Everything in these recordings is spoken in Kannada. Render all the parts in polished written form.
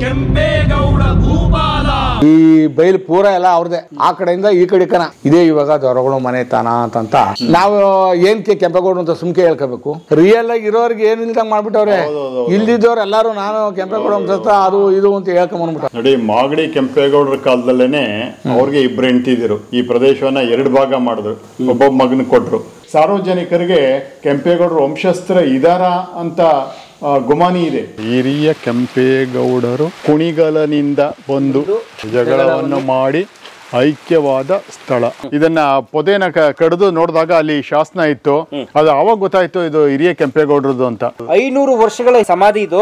ಕೆಂಪೇಗೌಡ ಭೂಪಾಲ. ಈ ಬೈಲ್ ಪೂರ ಎಲ್ಲ ಅವ್ರದೇ, ಆ ಕಡೆಯಿಂದ ಈ ಕಡೆ ಕನ ಇದೇ ಇವಾಗ ದೊರಗಳು ಮನೆ ತಾನ ಅಂತ ನಾವು ಏನ್ಕೆ ಕೆಂಪೇಗೌಡ ಅಂತ ಸುಮ್ಕೆ ಹೇಳ್ಕೋಬೇಕು. ರಿಯಲ್ ಆಗಿ ಇರೋರಿಗೆ ಏನು ಇಲ್ದಂಗ್ ಮಾಡ್ಬಿಟ್ಟವ್ರೆ. ಇಲ್ದಿದ್ದವ್ರು ಎಲ್ಲಾರು ನಾನು ಕೆಂಪೇಗೌಡ ಅಂತ ಅದು ಇದು ಅಂತ ಹೇಳ್ಕೊಂಡ್ಬಂದ್ಬಿಟ್ಟ. ನೋಡಿ, ಮಾಗಡಿ ಕೆಂಪೇಗೌಡರ ಕಾಲದಲ್ಲೇನೆ ಅವ್ರಿಗೆ ಇಬ್ರು ಹೆಂಡತಿದ್ರು. ಈ ಪ್ರದೇಶವನ್ನ 2 ಭಾಗ ಮಾಡಿದ್ರು, ಒಬ್ಬೊಬ್ಬ ಮಗನ ಕೊಟ್ರು. ಸಾರ್ವಜನಿಕರಿಗೆ ಕೆಂಪೇಗೌಡರು ವಂಶಸ್ಥರ ಇದಾರ ಅಂತ ಗುಮಾನಿ ಇದೆ. ಹಿರಿಯ ಕೆಂಪೇಗೌಡರು ಕುಣಿಗಲನಿಂದ ಬಂದು ಜಗಳವನ್ನು ಮಾಡಿ ಐಕ್ಯವಾದ ಸ್ಥಳ. ಇದನ್ನ ಪೊದೆನ ಕಡಿದು ನೋಡಿದಾಗ ಅಲ್ಲಿ ಶಾಸನ ಇತ್ತು. ಅದು ಅವಾಗ ಗೊತ್ತಾಯ್ತು ಇದು ಹಿರಿಯ ಕೆಂಪೇಗೌಡರದು ಅಂತ. 500 ವರ್ಷಗಳ ಸಮಾಧಿ ಇದು.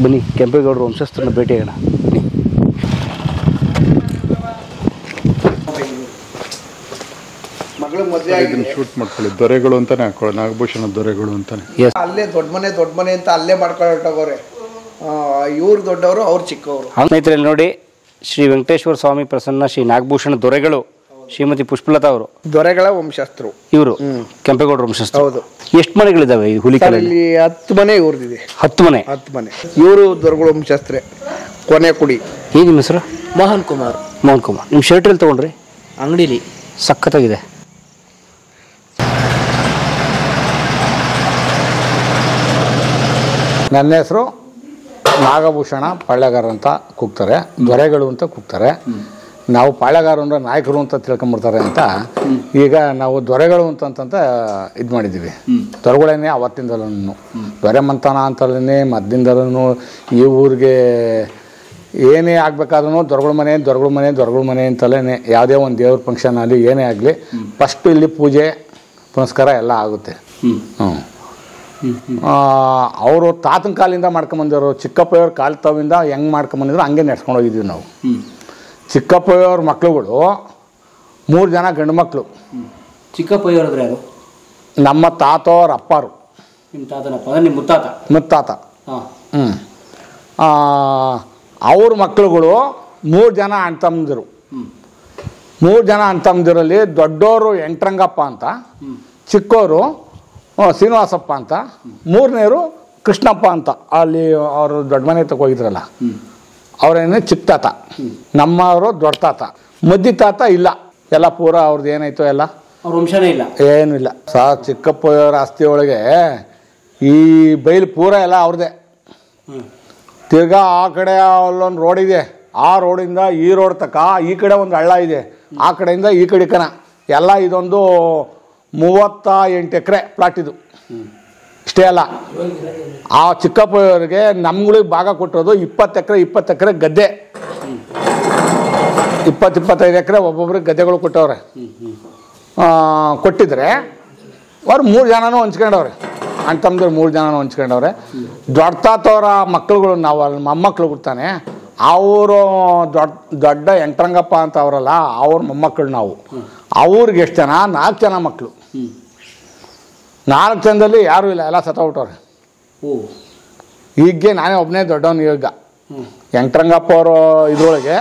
ಬನ್ನಿ ಕೆಂಪೇಗೌಡರು ವಂಶಸ್ಥರನ್ನ ಭೇಟಿಯಾಗೋಣ. ಶೂಟ್ ಮಾಡ್ಕೊಳ್ಳಿ. ದೊರೆಗಳು ಅಂತಾನೆ ಹಾಕೊಳ್ಳಿ, ನಾಗಭೂಷಣ ದೊರೆಗಳು ಅಂತಾನೆ. ಅಲ್ಲೇ ದೊಡ್ಡ ಮನೆ ಅಂತ ಅಲ್ಲೇ ಮಾಡ್ಕೊಳ್ಳೋಟಗೋರೆ. ಇವ್ರು ದೊಡ್ಡವರು, ಅವ್ರು ಚಿಕ್ಕವರು. ಸ್ನೇಹಿತರೆ ನೋಡಿ, ಶ್ರೀ ವೆಂಕಟೇಶ್ವರ ಸ್ವಾಮಿ ಪ್ರಸನ್ನ ಶ್ರೀ ನಾಗಭೂಷಣ ದೊರೆಗಳು ಶ್ರೀಮತಿ ಪುಷ್ಪಲತಾ ಅವರು ದೊರೆಗಳ ವಂಶಸ್ಥರು. ಇವರು ಕೆಂಪೇಗೌಡರ ವಂಶಸ್ಥರು. ಹೌದು. ಎಷ್ಟು ಮನೆಗಳಿದಾವೆ ಈ ಹುಲಿಕಲಲ್ಲಿ? 10 ಮನೆ ಇವ್ರದಿದೆ. 10 ಮನೆ. ಇವರು ದೊರೆಗಳ ವಂಶಸ್ಥರೇ. ಕೊನೆ ಕುಡಿ. ಈಗ ನಿಮ್ಮ ಹೆಸರು? ಮೋಹನ್ ಕುಮಾರ್. ನಿಮ್ಮ ಶರ್ಟ್ ಎಲ್ಲಿ ತಗೊಂಡ್ರಿ? ಅಂಗಡಿಲಿ. ಸಖತ್ತಾಗಿದೆ. ನನ್ನ ಹೆಸರು ನಾಗಭೂಷಣ ಪಾಳ್ಯಗಾರ ಅಂತ ಕೂಗ್ತಾರೆ, ದೊರೆಗಳು ಅಂತ ಕೂಗ್ತಾರೆ. ನಾವು ಪಾಳ್ಯಗಾರ ಅಂದ್ರೆ ನಾಯಕರು ಅಂತ ತಿಳ್ಕೊಂಬಿಡ್ತಾರೆ ಅಂತ ಈಗ ನಾವು ದೊರೆಗಳು ಅಂತಂತ ಇದು ಮಾಡಿದ್ದೀವಿ. ದೊರೆಗಳೇನೆ ಅವತ್ತಿಂದಲೂ ದೊರೆ ಮಂತನ ಅಂತಲೇ ಮದ್ದಿಂದಲೂ ಈ ಊರಿಗೆ ಏನೇ ಆಗಬೇಕಾದ್ರೂ ದೊರೆಗಳ ಮನೆ ಅಂತಲೇ ಯಾವುದೇ ಒಂದು ದೇವ್ರ ಫಂಕ್ಷನ್ ಆಗಲಿ ಏನೇ ಆಗಲಿ ಫಸ್ಟು ಇಲ್ಲಿ ಪೂಜೆ ಪುನಸ್ಕಾರ ಎಲ್ಲ ಆಗುತ್ತೆ. ಅವರು ತಾತನ ಕಾಲಿಂದ ಮಾಡ್ಕೊಂಬಂದಿರೋ ಚಿಕ್ಕಪ್ಪಯ್ಯವ್ರ ಕಾಲ ತವಿಂದ ಹೆಂಗೆ ಮಾಡ್ಕೊಂಬಂದಿದ್ರು ಹಂಗೆ ನಡ್ಸ್ಕೊಂಡು ಹೋಗಿದ್ದೀವಿ ನಾವು. ಚಿಕ್ಕಪ್ಪಯ್ಯವ್ರ ಮಕ್ಳುಗಳು 3 ಜನ ಗಂಡು ಮಕ್ಕಳು. ಚಿಕ್ಕಪ್ಪಯ್ಯವ್ರದ್ರೆ ಯಾರು? ನಮ್ಮ ತಾತವ್ರ ಅಪ್ಪಾರು. ನಿಮ್ಮ ತಾತನಪ್ಪ? ನಿಮ್ಮ ಮುತ್ತಾತ. ಅವ್ರ ಮಕ್ಳುಗಳು 3 ಜನ ಅಣ್ಣ ತಮ್ಮಂದಿರು. 3 ಜನ ಅಣ್ಣ ತಮ್ಮಂದಿರಲ್ಲಿ ದೊಡ್ಡವರು ಎಂಟ್ರಂಗಪ್ಪ ಅಂತ, ಚಿಕ್ಕವರು ಶ್ರೀನಿವಾಸಪ್ಪ ಅಂತ, 3ನೇರು ಕೃಷ್ಣಪ್ಪ ಅಂತ. ಅಲ್ಲಿ ಅವರು ದೊಡ್ಡ ಮನೆ ತಗೋಗಿದ್ರಲ್ಲ ಅವರೇನೇ ಚಿಕ್ಕ ತಾತ. ನಮ್ಮವರು ದೊಡ್ಡ ತಾತ. ಮದ್ದಿ ತಾತ ಇಲ್ಲ, ಎಲ್ಲ ಪೂರ ಅವ್ರದ್ದು ಏನಾಯ್ತು ಎಲ್ಲ ಅವ್ರ ವಂಶನೇ ಇಲ್ಲ, ಏನೂ ಇಲ್ಲ. ಚಿಕ್ಕಪ್ಪಯ್ಯವ್ರ ಆಸ್ತಿ ಒಳಗೆ ಈ ಬೈಲ್ ಪೂರ ಎಲ್ಲ ಅವ್ರದ್ದೇ. ತಿರ್ಗಾ ಆ ಕಡೆ ಅಲ್ಲೊಂದು ರೋಡ್ ಇದೆ, ಆ ರೋಡಿಂದ ಈ ರೋಡ್ ತಕ ಈ ಕಡೆ ಒಂದು ಹಳ್ಳ ಇದೆ, ಆ ಕಡೆಯಿಂದ ಈ ಕಡೆ ಕನ ಎಲ್ಲ ಇದೊಂದು 38 ಎಕರೆ ಪ್ಲಾಟ್ ಇದು. ಇಷ್ಟೇ ಅಲ್ಲ, ಆ ಚಿಕ್ಕಪ್ಪವ್ರಿಗೆ ನಮ್ಗಳಿಗೆ ಭಾಗ ಕೊಟ್ಟಿರೋದು 20 ಎಕರೆ ಗದ್ದೆ. 20-25 ಎಕರೆ ಒಬ್ಬೊಬ್ರಿಗೆ ಗದ್ದೆಗಳು ಕೊಟ್ಟವ್ರೆ. ಕೊಟ್ಟಿದ್ರೆ ಅವ್ರು 3 ಜನನೂ ಹಂಚ್ಕೊಂಡವ್ರೆ. ಅಣ್ಣ ತಮ್ಮದ್ರು 3 ಜನನೂ ಹಂಚ್ಕೊಂಡವ್ರೆ. ದೊಡ್ಡ ತಾತವ್ರ ಮಕ್ಕಳುಗಳು ನಾವು ಅಲ್ಲಿ ಮೊಮ್ಮಕ್ಕಳು ಬಿಡ್ತಾನೆ, ಅವರು ದೊಡ್ಡ ಎಂಟ್ರಂಗಪ್ಪ ಅಂತ ಅವರಲ್ಲ, ಅವ್ರ ಮೊಮ್ಮಕ್ಕಳು ನಾವು. ಅವ್ರಿಗೆ ಎಷ್ಟು ಜನ? 4 ಜನ ಮಕ್ಕಳು. 4 ಜನದಲ್ಲಿ ಯಾರೂ ಇಲ್ಲ, ಎಲ್ಲ ಸತ್ತೋಗ್ಬಿಟ್ಟವ್ರೆ. ಹೀಗೆ ನಾನೇ ಒಬ್ಬನೇ ದೊಡ್ಡವನು. ಈಗ ಎಂಟ್ರಂಗಪ್ಪ ಅವರು ಇದ್ರೊಳಗೆ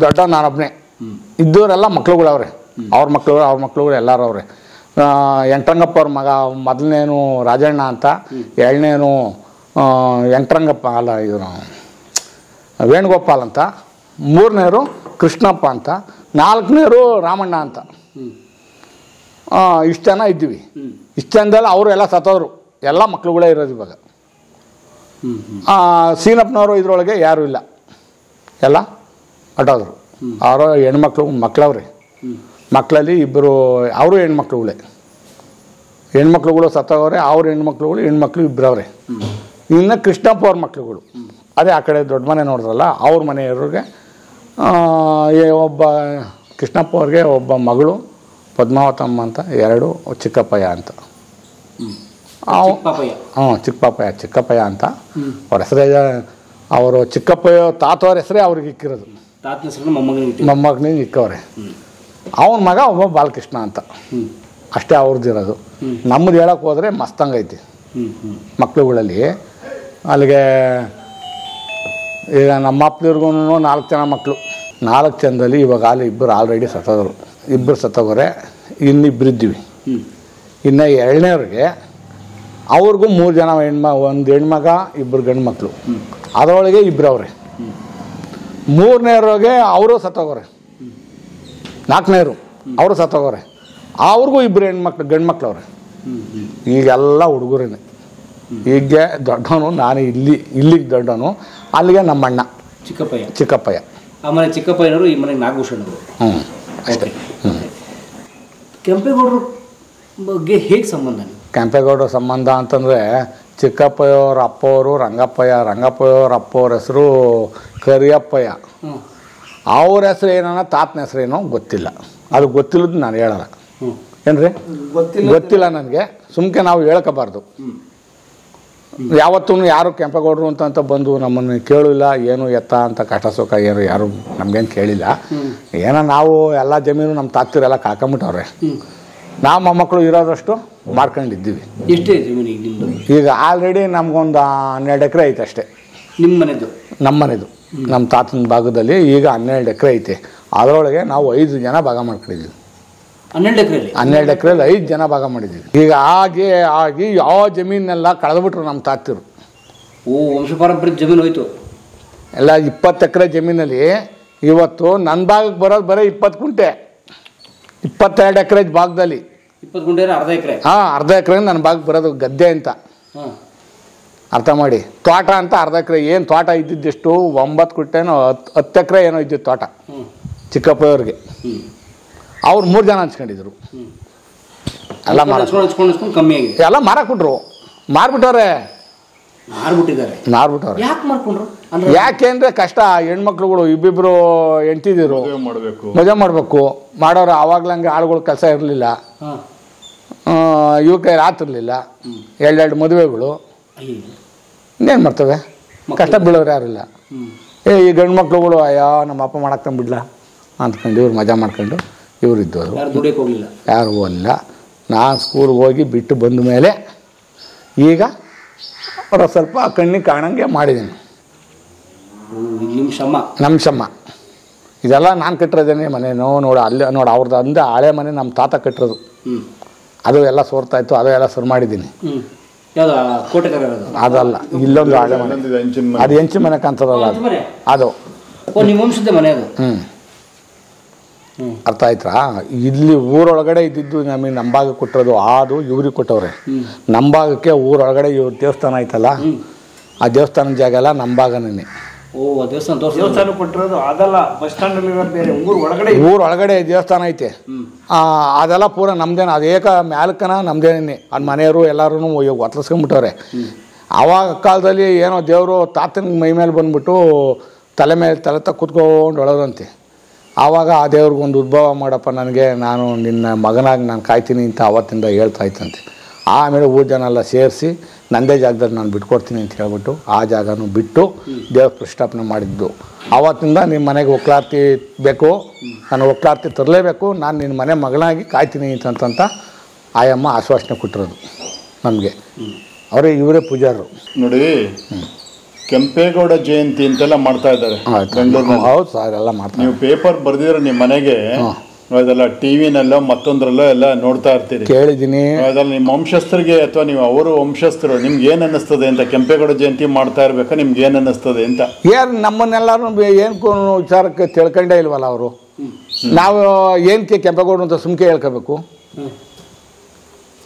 ದೊಡ್ಡವನು ನಾನೊಬ್ಬನೇ. ಇದ್ದವರೆಲ್ಲ ಮಕ್ಳುಗಳವ್ರೆ, ಅವ್ರ ಮಕ್ಳುಗಳು ಎಲ್ಲರೂ ಅವ್ರೆ. ಎಂಟ್ರಂಗಪ್ಪ ಅವ್ರ ಮಗ ಮೊದಲನೇನು ರಾಜಣ್ಣ ಅಂತ, 2ನೇನು ಎಂಟ್ರಂಗಪ್ಪ ಅಲ್ಲ ಇವನು ವೇಣುಗೋಪಾಲ್ ಅಂತ, 3ನೇರು ಕೃಷ್ಣಪ್ಪ ಅಂತ, 4ನೇರು ರಾಮಣ್ಣ ಅಂತ. ಇಷ್ಟು ಜನ ಇದ್ದೀವಿ. ಇಷ್ಟು ಜನದಲ್ಲಿ ಅವರು ಎಲ್ಲ ಸತ್ತೋದ್ರು, ಎಲ್ಲ ಮಕ್ಳುಗಳೇ ಇರೋದು ಇವಾಗ. ಸೀನಪ್ಪನವರು ಇದ್ರೊಳಗೆ ಯಾರೂ ಇಲ್ಲ, ಎಲ್ಲ ಹೊಟ್ಟೋದ್ರು. ಅವರು ಮಕ್ಕಳವ್ರಿ. ಮಕ್ಕಳಲ್ಲಿ ಇಬ್ಬರು ಅವರು ಹೆಣ್ಮಕ್ಳುಗಳು ಸತ್ತೋಗವ್ರೆ. ಅವ್ರ ಹೆಣ್ಮಕ್ಳು ಇಬ್ಬರವ್ರೆ. ಇನ್ನು ಕೃಷ್ಣಪ್ಪ ಅವ್ರ ಮಕ್ಳುಗಳು ಅದೇ ಆ ಕಡೆ ದೊಡ್ಡ ಮನೆ ನೋಡಿದ್ರಲ್ಲ ಅವ್ರ ಮನೆಯವ್ರಿಗೆ ಒಬ್ಬ ಕೃಷ್ಣಪ್ಪ ಅವ್ರಿಗೆ ಒಬ್ಬ ಮಗಳು ಪದ್ಮಾವತಮ್ಮ ಅಂತ, 2 ಚಿಕ್ಕಪ್ಪಯ್ಯ ಅಂತ. ಚಿಕ್ಕಪ್ಪಯ್ಯ ಅಂತ ಅವ್ರ ಹೆಸರೇ. ಅವರು ಚಿಕ್ಕಪ್ಪಯ್ಯ ತಾತವ್ರ ಹೆಸರೇ ಅವ್ರಿಗೆ ಇಕ್ಕಿರೋದು, ಮೊಮ್ಮಗನಿಗೆ ಇಕ್ಕವ್ರೆ. ಅವನ ಮಗ ಒಬ್ಬ ಬಾಲಕೃಷ್ಣ ಅಂತ, ಅಷ್ಟೇ ಅವ್ರದ್ದಿರೋದು. ನಮ್ಮದು ಹೇಳಕ್ಕೆ ಹೋದರೆ ಮಸ್ತಂಗೈತಿ ಮಕ್ಳುಗಳಲ್ಲಿ. ಅಲ್ಲಿಗೆ ಈಗ ನಮ್ಮ ಅಪ್ಪನಿವ್ರಿಗೂ 4 ಜನ ಮಕ್ಕಳು. 4 ಜನದಲ್ಲಿ ಇವಾಗ ಇಬ್ಬರು ಆಲ್ರೆಡಿ ಸತ್ತೋದ್ರು. ಇಬ್ಬರು ಸತ್ತೋಗ್ರೆ, ಇನ್ನಿಬ್ಬರಿದ್ದೀವಿ. ಇನ್ನು 2ನೇವ್ರಿಗೆ ಅವ್ರಿಗೂ 3 ಜನ ಒಂದು ಹೆಣ್ಮಗ 2 ಗಂಡು ಮಕ್ಕಳು, ಅದರೊಳಗೆ 2 ಅವ್ರೆ. 3ನೇವ್ರಿಗೆ ಅವರು ಸತ್ತೋಗೋರೆ, 4ನೇವ್ರು ಅವರು ಸತ್ತೋಗೋರೆ, ಅವ್ರಿಗೂ 2 ಹೆಣ್ಮಕ್ಳು ಗಂಡು ಮಕ್ಳು ಅವ್ರೆ. ಈಗೆಲ್ಲ ಹುಡುಗರೇನೆ. ಈಗ ದೊಡ್ಡವನು ನಾನು, ಇಲ್ಲಿಗೆ ದೊಡ್ಡವನು, ಅಲ್ಲಿಗೆ ನಮ್ಮಣ್ಣ ಚಿಕ್ಕಪ್ಪಯ್ಯ. ಆ ಮನೆ ಚಿಕ್ಕಪ್ಪಯ್ಯನವರು, ಈ ಮನೆಗೆ ನಾಗಭೂಷಣರು. ಅಷ್ಟೇ. ಕೆಂಪೇಗೌಡರ ಬಗ್ಗೆ ಹೇಗೆ ಸಂಬಂಧ? ಕೆಂಪೇಗೌಡರ ಸಂಬಂಧ ಅಂತಂದರೆ ಚಿಕ್ಕಪ್ಪಯ್ಯವ್ರ ಅಪ್ಪವರು ರಂಗಪ್ಪಯ್ಯವ್ರ ಅಪ್ಪವ್ರ ಹೆಸರು ಕರಿಯಪ್ಪಯ್ಯ. ಅವ್ರ ಹೆಸರು ಏನೋ ತಾತನ ಹೆಸರೇನೋ ಗೊತ್ತಿಲ್ಲ, ಅದು ಗೊತ್ತಿಲ್ಲದ್ದು ನಾನು ಹೇಳಲ್ಲ. ಏನ್ರಿ ಗೊತ್ತಿಲ್ಲ ನನಗೆ, ಸುಮ್ಕೆ ನಾವು ಹೇಳ್ಕೋಬಾರ್ದು. ಯಾವತ್ತೂ ಯಾರು ಕೆಂಪೇಗೌಡರು ಅಂತ ಬಂದು ನಮ್ಮನ್ನು ಕೇಳಿಲ್ಲ, ಏನು ಎತ್ತ ಅಂತ ಕಷ್ಟ ಸುಖ ಏನು ಯಾರು ನಮ್ಗೇನು ಕೇಳಿಲ್ಲ. ಏನೋ ನಾವು ಎಲ್ಲ ಜಮೀನು ನಮ್ಮ ತಾತಿರೆಲ್ಲ ಕಾಕೊಂಬಿಟ್ಟವ್ರೆ, ನಾವು ಮೊಮ್ಮಕ್ಕಳು ಇರೋದಷ್ಟು ಮಾಡ್ಕೊಂಡಿದ್ದೀವಿ. ಎಷ್ಟೇ ಜಮೀನು ಈಗ ನಿಮ್ಮದು? ಈಗ ಆಲ್ರೆಡಿ ನಮ್ಗೊಂದು 12 ಎಕರೆ ಐತೆ ಅಷ್ಟೇ. ನಿಮ್ಮ ಮನೆದು? ನಮ್ಮ ಮನೆದು, ನಮ್ಮ ತಾತನ ಭಾಗದಲ್ಲಿ ಈಗ 12 ಎಕರೆ ಐತೆ. ಅದರೊಳಗೆ ನಾವು 5 ಜನ ಭಾಗ ಮಾಡ್ಕೊಂಡಿದ್ದೀವಿ. 12 ಎಕರೆಯಲ್ಲಿ 5 ಜನ ಭಾಗ ಮಾಡಿದ್ದೀವಿ. ಈಗ ಆಗಿ ಯಾವ ಜಮೀನೆಲ್ಲ ಕಳೆದ್ಬಿಟ್ರು ನಮ್ಮ ತಾತಿರು. ವಂಶ ಪಾರಂಪರಿಕ ಜಮೀನು ಹೋಯ್ತು ಎಲ್ಲ. 20 ಎಕರೆ ಜಮೀನಲ್ಲಿ ಇವತ್ತು ನನ್ನ ಭಾಗಕ್ಕೆ ಬರೋದು ಬರೀ 20 ಗುಂಟೆ. 22 ಎಕರೆ ಭಾಗದಲ್ಲಿ 20 ಗುಂಟೆ ಅರ್ಧ ಎಕರೆ. ಅರ್ಧ ಎಕರೆ ನನ್ನ ಭಾಗಕ್ಕೆ ಬರೋದು ಗದ್ದೆ ಅಂತ ಅರ್ಥ ಮಾಡಿ. ತೋಟ ಅಂತ ಅರ್ಧ ಎಕರೆ. ಏನು ತೋಟ ಇದ್ದಿದ್ದೆಷ್ಟು 9 ಗುಂಟೆನೋ 10 ಎಕರೆ ಏನೋ ಇದ್ದಿದ್ದು ತೋಟ ಚಿಕ್ಕಪ್ಪವ್ರಿಗೆ. ಅವ್ರು 3 ಜನ ಹಂಚ್ಕೊಂಡಿದ್ರು. ಎಲ್ಲ ಕಮ್ಮಿ ಆಗಿದೆ. ಎಲ್ಲ ಮಾರಾಕ್ಬಿಟ್ರು, ಮಾರ್ಬಿಟ್ಟವ್ರೆ. ಯಾಕೆ ಮಾಡ್ಕೊಂಡ್ರು? ಯಾಕೆಂದ್ರೆ ಕಷ್ಟ. ಹೆಣ್ಮಕ್ಳುಗಳು 2 ಹೆಂಡ್ತಿದ್ರು, ಮದುವೆ ಮಾಡಬೇಕು ಮಾಡೋರು. ಆವಾಗ್ಲಂಗೆ ಆಳುಗಳು ಕೆಲಸ ಇರಲಿಲ್ಲ, ಇವ್ರ ಕೈ ಆಗ್ತಿರ್ಲಿಲ್ಲ. 2 ಮದುವೆಗಳು ಇನ್ನೇನು ಮಾಡ್ತವೆ, ಕಷ್ಟ ಬೀಳೋರು ಯಾರಿಲ್ಲ. ಈ ಗಂಡು ಮಕ್ಳುಗಳು ಅಯ್ಯೋ ನಮ್ಮ ಅಪ್ಪ ಮಾಡಾಕ್ತಂಬಿಡ್ಲ ಅಂದ್ಕೊಂಡು ಇವ್ರು ಮಜಾ ಮಾಡ್ಕೊಂಡು ಇವ್ರು ಇದ್ದವರು. ಯಾರು ಹೋಗಲಿಲ್ಲ. ನಾನು ಸ್ಕೂಲ್ಗೆ ಹೋಗಿ ಬಿಟ್ಟು ಬಂದ ಮೇಲೆ ಈಗ ಅವ್ರ ಸ್ವಲ್ಪ ಕಣ್ಣಿಗೆ ಕಾಣಂಗೆ ಮಾಡಿದ್ದೀನಿ. ನಮ್ಮ ಶಮ್ಮ ಇದೆಲ್ಲ ನಾನು ಕಟ್ಟಿರೋದೇನೆ ಮನೇನೋ ನೋಡಿ. ಅಲ್ಲೇ ನೋಡಿ ಅವ್ರದ್ದು ಅಂದೆ ಹಳೆ ಮನೆ ನಮ್ಮ ತಾತ ಕಟ್ಟಿರೋದು. ಅದು ಎಲ್ಲ ಸೋರ್ತಾಯಿತ್ತು, ಅದು ಎಲ್ಲ ಶುರು ಮಾಡಿದ್ದೀನಿ. ಅದಲ್ಲ, ಇಲ್ಲೊಂದು ಹಳೆ ಮನೆ, ಅದು ಹೆಂಚಿನ ಮನೆ ಕಾಣ್ತದಲ್ಲ ಅದು. ಅರ್ಥ ಆಯ್ತಾ? ಇಲ್ಲಿ ಊರೊಳಗಡೆ ಇದ್ದಿದ್ದು ನಮಗೆ ನಮ್ಮ ಭಾಗಕ್ಕೆ ಕೊಟ್ಟಿರೋದು, ಅದು ಇವ್ರಿಗೆ ಕೊಟ್ಟವ್ರೆ. ನಮ್ಮ ಭಾಗಕ್ಕೆ ಊರೊಳಗಡೆ ಇವ್ರ ದೇವಸ್ಥಾನ ಐತಲ್ಲ, ಆ ದೇವಸ್ಥಾನದ ಜಾಗ ಎಲ್ಲ ನಮ್ಮ ಭಾಗನೇ. ದೇವಸ್ಥಾನ ಕೊಟ್ಟಿರೋದು ಅದಲ್ಲ, ಬಸ್ ಸ್ಟ್ಯಾಂಡ್ ಊರೊಳಗಡೆ ದೇವಸ್ಥಾನ ಐತೆ. ಅದೆಲ್ಲ ಪೂರ ನಮ್ದೇನ, ಅದೇಕ ಮ್ಯಾಲ್ಕನ ನಮ್ದೇನೇ. ಅದು ಮನೆಯವರು ಎಲ್ಲರೂ ಒತ್ತರಿಸ್ಕೊಂಡ್ಬಿಟ್ಟವ್ರೆ. ಆವಾಗ ಕಾಲದಲ್ಲಿ ಏನೋ ದೇವರು ತಾತನ ಮೈ ಮೇಲೆ ಬಂದ್ಬಿಟ್ಟು ತಲೆ ಮೇಲೆ ತಲೆ ಕೂತ್ಕೊಂಡು ಒಳದಂತೆ. ಆವಾಗ ಆ ದೇವ್ರಿಗೊಂದು ಉದ್ಭವ ಮಾಡಪ್ಪ ನನಗೆ, ನಾನು ನಿನ್ನ ಮಗನಾಗಿ ನಾನು ಕಾಯ್ತೀನಿ ಅಂತ ಅವತ್ತಿಂದ ಹೇಳ್ತಾ ಇತ್ತಂತೆ. ಆಮೇಲೆ ಊರ ಜನ ಎಲ್ಲ ಸೇರಿಸಿ ನನ್ನದೇ ಜಾಗದಲ್ಲಿ ನಾನು ಬಿಟ್ಕೊಡ್ತೀನಿ ಅಂತ ಹೇಳ್ಬಿಟ್ಟು ಆ ಜಾಗನೂ ಬಿಟ್ಟು ದೇವ್ರ ಪ್ರತಿಷ್ಠಾಪನೆ ಮಾಡಿದ್ದು. ಆವತ್ತಿಂದ ನಿಮ್ಮ ಮನೆಗೆ ಒಕ್ಲಾರ್ತಿ ಬೇಕು, ನಾನು ಒಕ್ಲಾರ್ತಿ ತರಲೇಬೇಕು, ನಾನು ನಿನ್ನ ಮನೆ ಮಗನಾಗಿ ಕಾಯ್ತೀನಿ ಅಂತಂತ ಆಯಮ್ಮ ಆಶ್ವಾಸನೆ ಕೊಟ್ಟಿರೋದು ನಮಗೆ. ಇವರೇ ಪೂಜಾರರು ನೋಡಿ. ಕೆಂಪೇಗೌಡ ಜಯಂತಿ ಅಂತೆಲ್ಲ ಮಾಡ್ತಾ ಇದ್ದಾರೆ ಬೆಂಗಳೂರಿನಲ್ಲಿ. ಹೌದು ಸರ್, ಎಲ್ಲ ಮಾಡ್ತಾರೆ. ನೀವು ಪೇಪರ್ ಬರ್ದಿದ್ರೆ ನಿಮ್ಮ ಮನೆಗೆ ಅದೆಲ್ಲ ಟಿವಿನಲ್ಲೋ ಮತ್ತೊಂದ್ರಲ್ಲೋ ಎಲ್ಲ ನೋಡ್ತಾ ಇರ್ತೀರಿ, ಕೇಳಿದ್ದೀನಿ. ಅದೆಲ್ಲ ನಿಮ್ಮ ವಂಶಸ್ಥರಿಗೆ ಅಥವಾ ನೀವು ಅವರು ವಂಶಸ್ಥರು ನಿಮ್ಗೆ ಏನ್ ಅನ್ನಿಸ್ತದೆ ಅಂತ ಕೆಂಪೇಗೌಡ ಜಯಂತಿ ಮಾಡ್ತಾ ಇರ್ಬೇಕಾ ನಿಮ್ಗೆ ಏನ್ ಅನ್ನಿಸ್ತದೆ ಅಂತ? ಏನು ನಮ್ಮನ್ನೆಲ್ಲರೂ ಏನು ವಿಚಾರಕ್ಕೆ ತಿಳ್ಕೊಂಡೇ ಇಲ್ವಲ್ಲ ಅವರು. ನಾವು ಏನಕ್ಕೆ ಕೆಂಪೇಗೌಡ ಅಂತ ಸುಮ್ಕೆ ಹೇಳ್ಕೋಬೇಕು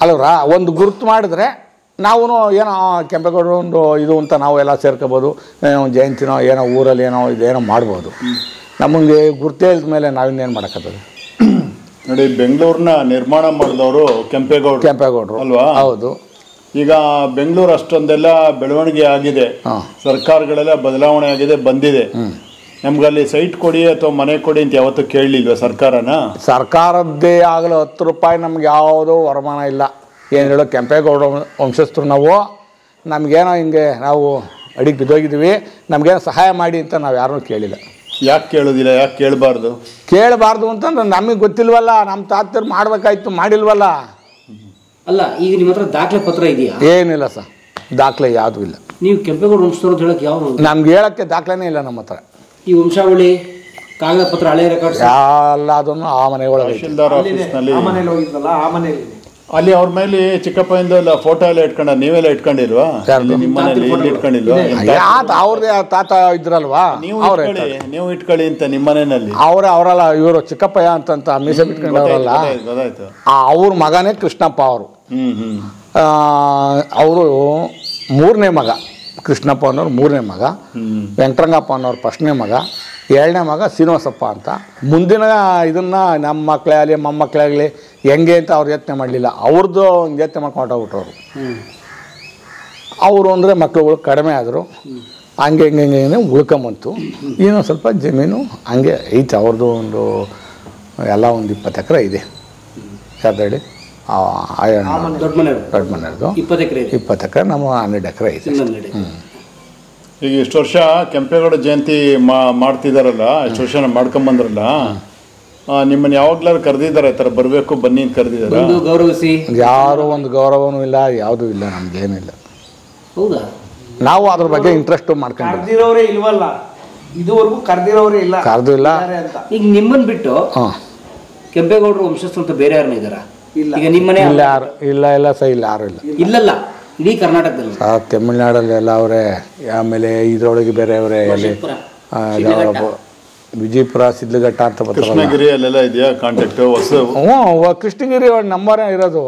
ಅಲ್ವರ? ಒಂದು ಗುರುತು ಮಾಡಿದ್ರೆ ನಾವು ಏನೋ ಕೆಂಪೇಗೌಡರು ಒಂದು ಇದು ಅಂತ ನಾವು ಎಲ್ಲ ಸೇರ್ಕೋಬೋದು. ಏನೋ ಜಯಂತಿನೋ ಏನೋ ಊರಲ್ಲಿ ಏನೋ ಇದೇನೋ ಮಾಡ್ಬೋದು. ನಮಗೆ ಗುರ್ತೇ ಇಲ್ದ ಮೇಲೆ ನಾವಿನ್ನೇನು ಮಾಡೋಕ್ಕತ್ತದೆ? ನೋಡಿ, ಬೆಂಗಳೂರನ್ನ ನಿರ್ಮಾಣ ಮಾಡಿದವರು ಕೆಂಪೇಗೌಡರು ಅಲ್ವಾ? ಹೌದು. ಈಗ ಬೆಂಗಳೂರು ಅಷ್ಟೊಂದೆಲ್ಲ ಬೆಳವಣಿಗೆ ಆಗಿದೆ, ಸರ್ಕಾರಗಳೆಲ್ಲ ಬದಲಾವಣೆ ಆಗಿದೆ, ಬಂದಿದೆ. ನಮ್ಗಲ್ಲಿ ಸೈಟ್ ಕೊಡಿ ಅಥವಾ ಮನೆ ಕೊಡಿ ಅಂತ ಯಾವತ್ತೂ ಕೇಳಲಿಲ್ವ ಸರ್ಕಾರನ? ಸರ್ಕಾರದ್ದೇ ಆಗಲು 10 ರೂಪಾಯಿ ನಮ್ಗೆ ಯಾವುದೋ ವರಮಾನ ಇಲ್ಲ. ಏನು ಹೇಳೋ, ಕೆಂಪೇಗೌಡ ವಂಶಸ್ಥರು ನಾವು, ನಮಗೇನೋ ಹಿಂಗೆ ನಾವು ಅಡಿಗೆ ಬಿದ್ದೋಗಿದ್ದೀವಿ, ನಮಗೇನೋ ಸಹಾಯ ಮಾಡಿ ಅಂತ ನಾವು ಯಾರನ್ನೂ ಕೇಳಿಲ್ಲ. ಯಾಕೆ ಕೇಳೋದಿಲ್ಲ? ಯಾಕೆ ಕೇಳಬಾರ್ದು ಅಂತಂದ್ರೆ ನಮಗೆ ಗೊತ್ತಿಲ್ವಲ್ಲ, ನಮ್ಮ ತಾತರು ಮಾಡಬೇಕಾಯ್ತು, ಮಾಡಿಲ್ವಲ್ಲ. ಅಲ್ಲ, ಈಗ ನಿಮ್ಮ ಹತ್ರ ದಾಖಲೆ ಪತ್ರ ಇದೆಯಾ? ಏನಿಲ್ಲ ಸರ್, ದಾಖಲೆ ಯಾವುದೂ ಇಲ್ಲ. ನೀವು ಕೆಂಪೇಗೌಡ ವಂಶಸ್ಥರು ಅಂತ ಹೇಳಕ್ಕೆ ಯಾವ? ನಮ್ಗೆ ಹೇಳೋಕ್ಕೆ ದಾಖಲೆನೇ ಇಲ್ಲ ನಮ್ಮ ಹತ್ರ. ಈ ವಂಶಾವಳಿ ಕಾಗದ ಪತ್ರ ಹಳೆ ರೆಕಾರ್ಡ್ಸ್ ಎಲ್ಲ ಅದನ್ನು ಆ ಮನೆ ಒಳಗೆ ಅಲ್ಲಿ ಅವ್ರ ಮೇಲೆ ಚಿಕ್ಕಪ್ಪಯಿಂದ ಫೋಟೋ ಎಲ್ಲ ಇಟ್ಕೊಂಡ ನೀವೆಲ್ಲ ಇಟ್ಕೊಂಡಿಲ್ವಾ? ಯಾರ್ದು? ನಿಮ್ಮ ಮನೇಲಿ ಇಲ್ಲಿ ಇಟ್ಕೊಂಡಿಲ್ವಾ? ಅವ್ರದೇ ತಾತ ಇದ್ರಲ್ವಾ, ನೀವು ಇಟ್ಕೊಳ್ಳಿ ಅಂತ ನಿಮ್ಮ ಮನೆಯಲ್ಲಿ. ಅವರಲ್ಲ, ಇವರು ಚಿಕ್ಕಪ್ಪಯ್ಯ ಅಂತಂತ ಮೀಸೆ ಬಿಟ್ಕೊಂಡವ್ರಲ್ಲ, ಗೊತ್ತಾಯ್ತು. ಅವ್ರ ಮಗನೇ ಕೃಷ್ಣಪ್ಪ ಅವರು. ಹ್ಮ್ ಅವರು 3ನೇ ಮಗ. ಕೃಷ್ಣಪ್ಪ ಅನ್ನೋರು 3ನೇ ಮಗ, ವೆಂಕಟರಂಗಪ್ಪ ಅನ್ನೋರು 1ನೇ ಮಗ, 2ನೇ ಮಗ ಶ್ರೀನಿವಾಸಪ್ಪ ಅಂತ. ಮುಂದಿನ ಇದನ್ನು ನಮ್ಮ ಮಕ್ಕಳೇ ಆಗಲಿ ಮೊಮ್ಮಕ್ಕಳೇ ಆಗಲಿ ಹೆಂಗೆ ಅಂತ ಅವ್ರು ಯತ್ನೆ ಮಾಡಲಿಲ್ಲ. ಅವ್ರದ್ದು ಯತ್ನೆ ಮಾಡ್ಕೊಂಡೋಗ್ಬಿಟ್ರು ಅವರು. ಅವರು ಅಂದರೆ ಮಕ್ಕಳುಗಳು ಕಡಿಮೆ ಆದರು, ಹಂಗೆ ಹಿಂಗೆ ಹಿಂಗೆ ಉಳ್ಕೊಂಬಂತು. ಇನ್ನೊಂದು ಸ್ವಲ್ಪ ಜಮೀನು ಹಂಗೆ ಐತೆ ಅವ್ರದ್ದು. ಎಲ್ಲ ಒಂದು 20 ಎಕರೆ ಇದೆ. ಯಾವ್ದು ದೊಡ್ಡ ಮನೆಯವ್ರದ್ದು 20 ಎಕರೆ, ನಮ್ಮ 12 ಎಕರೆ ಇದೆ. ಈಗ ಇಷ್ಟು ವರ್ಷ ಕೆಂಪೇಗೌಡ ಜಯಂತಿ ಮಾಡ್ತಿದಾರಲ್ಲ, ಇಷ್ಟು ವರ್ಷ ಮಾಡ್ಕೊಂಬಂದ್ರಲ್ಲ, ನಿಮ್ಮನ್ನ ಯಾವಾಗ್ಲಾರು ಕರೆದಿದ್ದಾರೆ ಈ ಥರ ಬರಬೇಕು ಬನ್ನಿ ಅಂತ ಕರೆದಿದ್ದಾರೆ? ಗೌರವಿಸಿ ಯಾರು ಒಂದು ಗೌರವನೂ ಇಲ್ಲ, ಯಾವುದೂ ಇಲ್ಲ, ನಮ್ಗೇನಿಲ್ಲ. ಹೌದಾ? ನಾವು ಅದ್ರ ಬಗ್ಗೆ ಇಂಟ್ರೆಸ್ಟ್ ಮಾಡ್ಕೊಂಡು ಕರ್ದಿರೋರೇ ಇಲ್ವಲ್ಲ, ಇದುವರೆಗೂ ಕರ್ದಿರೋರೇ ಇಲ್ಲ, ಕರೆದು ಇಲ್ಲ. ಈಗ ನಿಮ್ಮನ್ನ ಬಿಟ್ಟು ಕೆಂಪೇಗೌಡರು ವಂಶಸ್ಥರು ಅಂತ ಬೇರೆ ಯಾರನ್ನ ಇದ್ದಾರಾ? ಇಲ್ಲ. ಈಗ ನಿಮ್ಮನೆ ಇಲ್ಲ ಯಾರು ಇಲ್ಲ, ಇಲ್ಲ ಸಹ ಇಲ್ಲ, ಯಾರು ಇಲ್ಲ. ಇಲ್ಲಲ್ಲ, ಇಡೀ ಕರ್ನಾಟಕದಲ್ಲಿ ತಮಿಳ್ನಾಡಲ್ಲಿ ಎಲ್ಲ ಅವರೇ. ಆಮೇಲೆ ಇದರೊಳಗೆ ಬೇರೆ ಅವರೇ, ಅಲ್ಲಿ ವಿಜಯಪುರ, ಸಿದ್ಲಘಟ್ಟ ಅಂತ ಬರ್ತಾರೆ. ಕೃಷ್ಣಗಿರಿ ಅಲ್ಲೆಲ್ಲ ಇದೆಯಾ ಕಾಂಟ್ಯಾಕ್ಟ್? ಕೃಷ್ಣಗಿರಿ ನಂಬರೇ ಇರೋದು.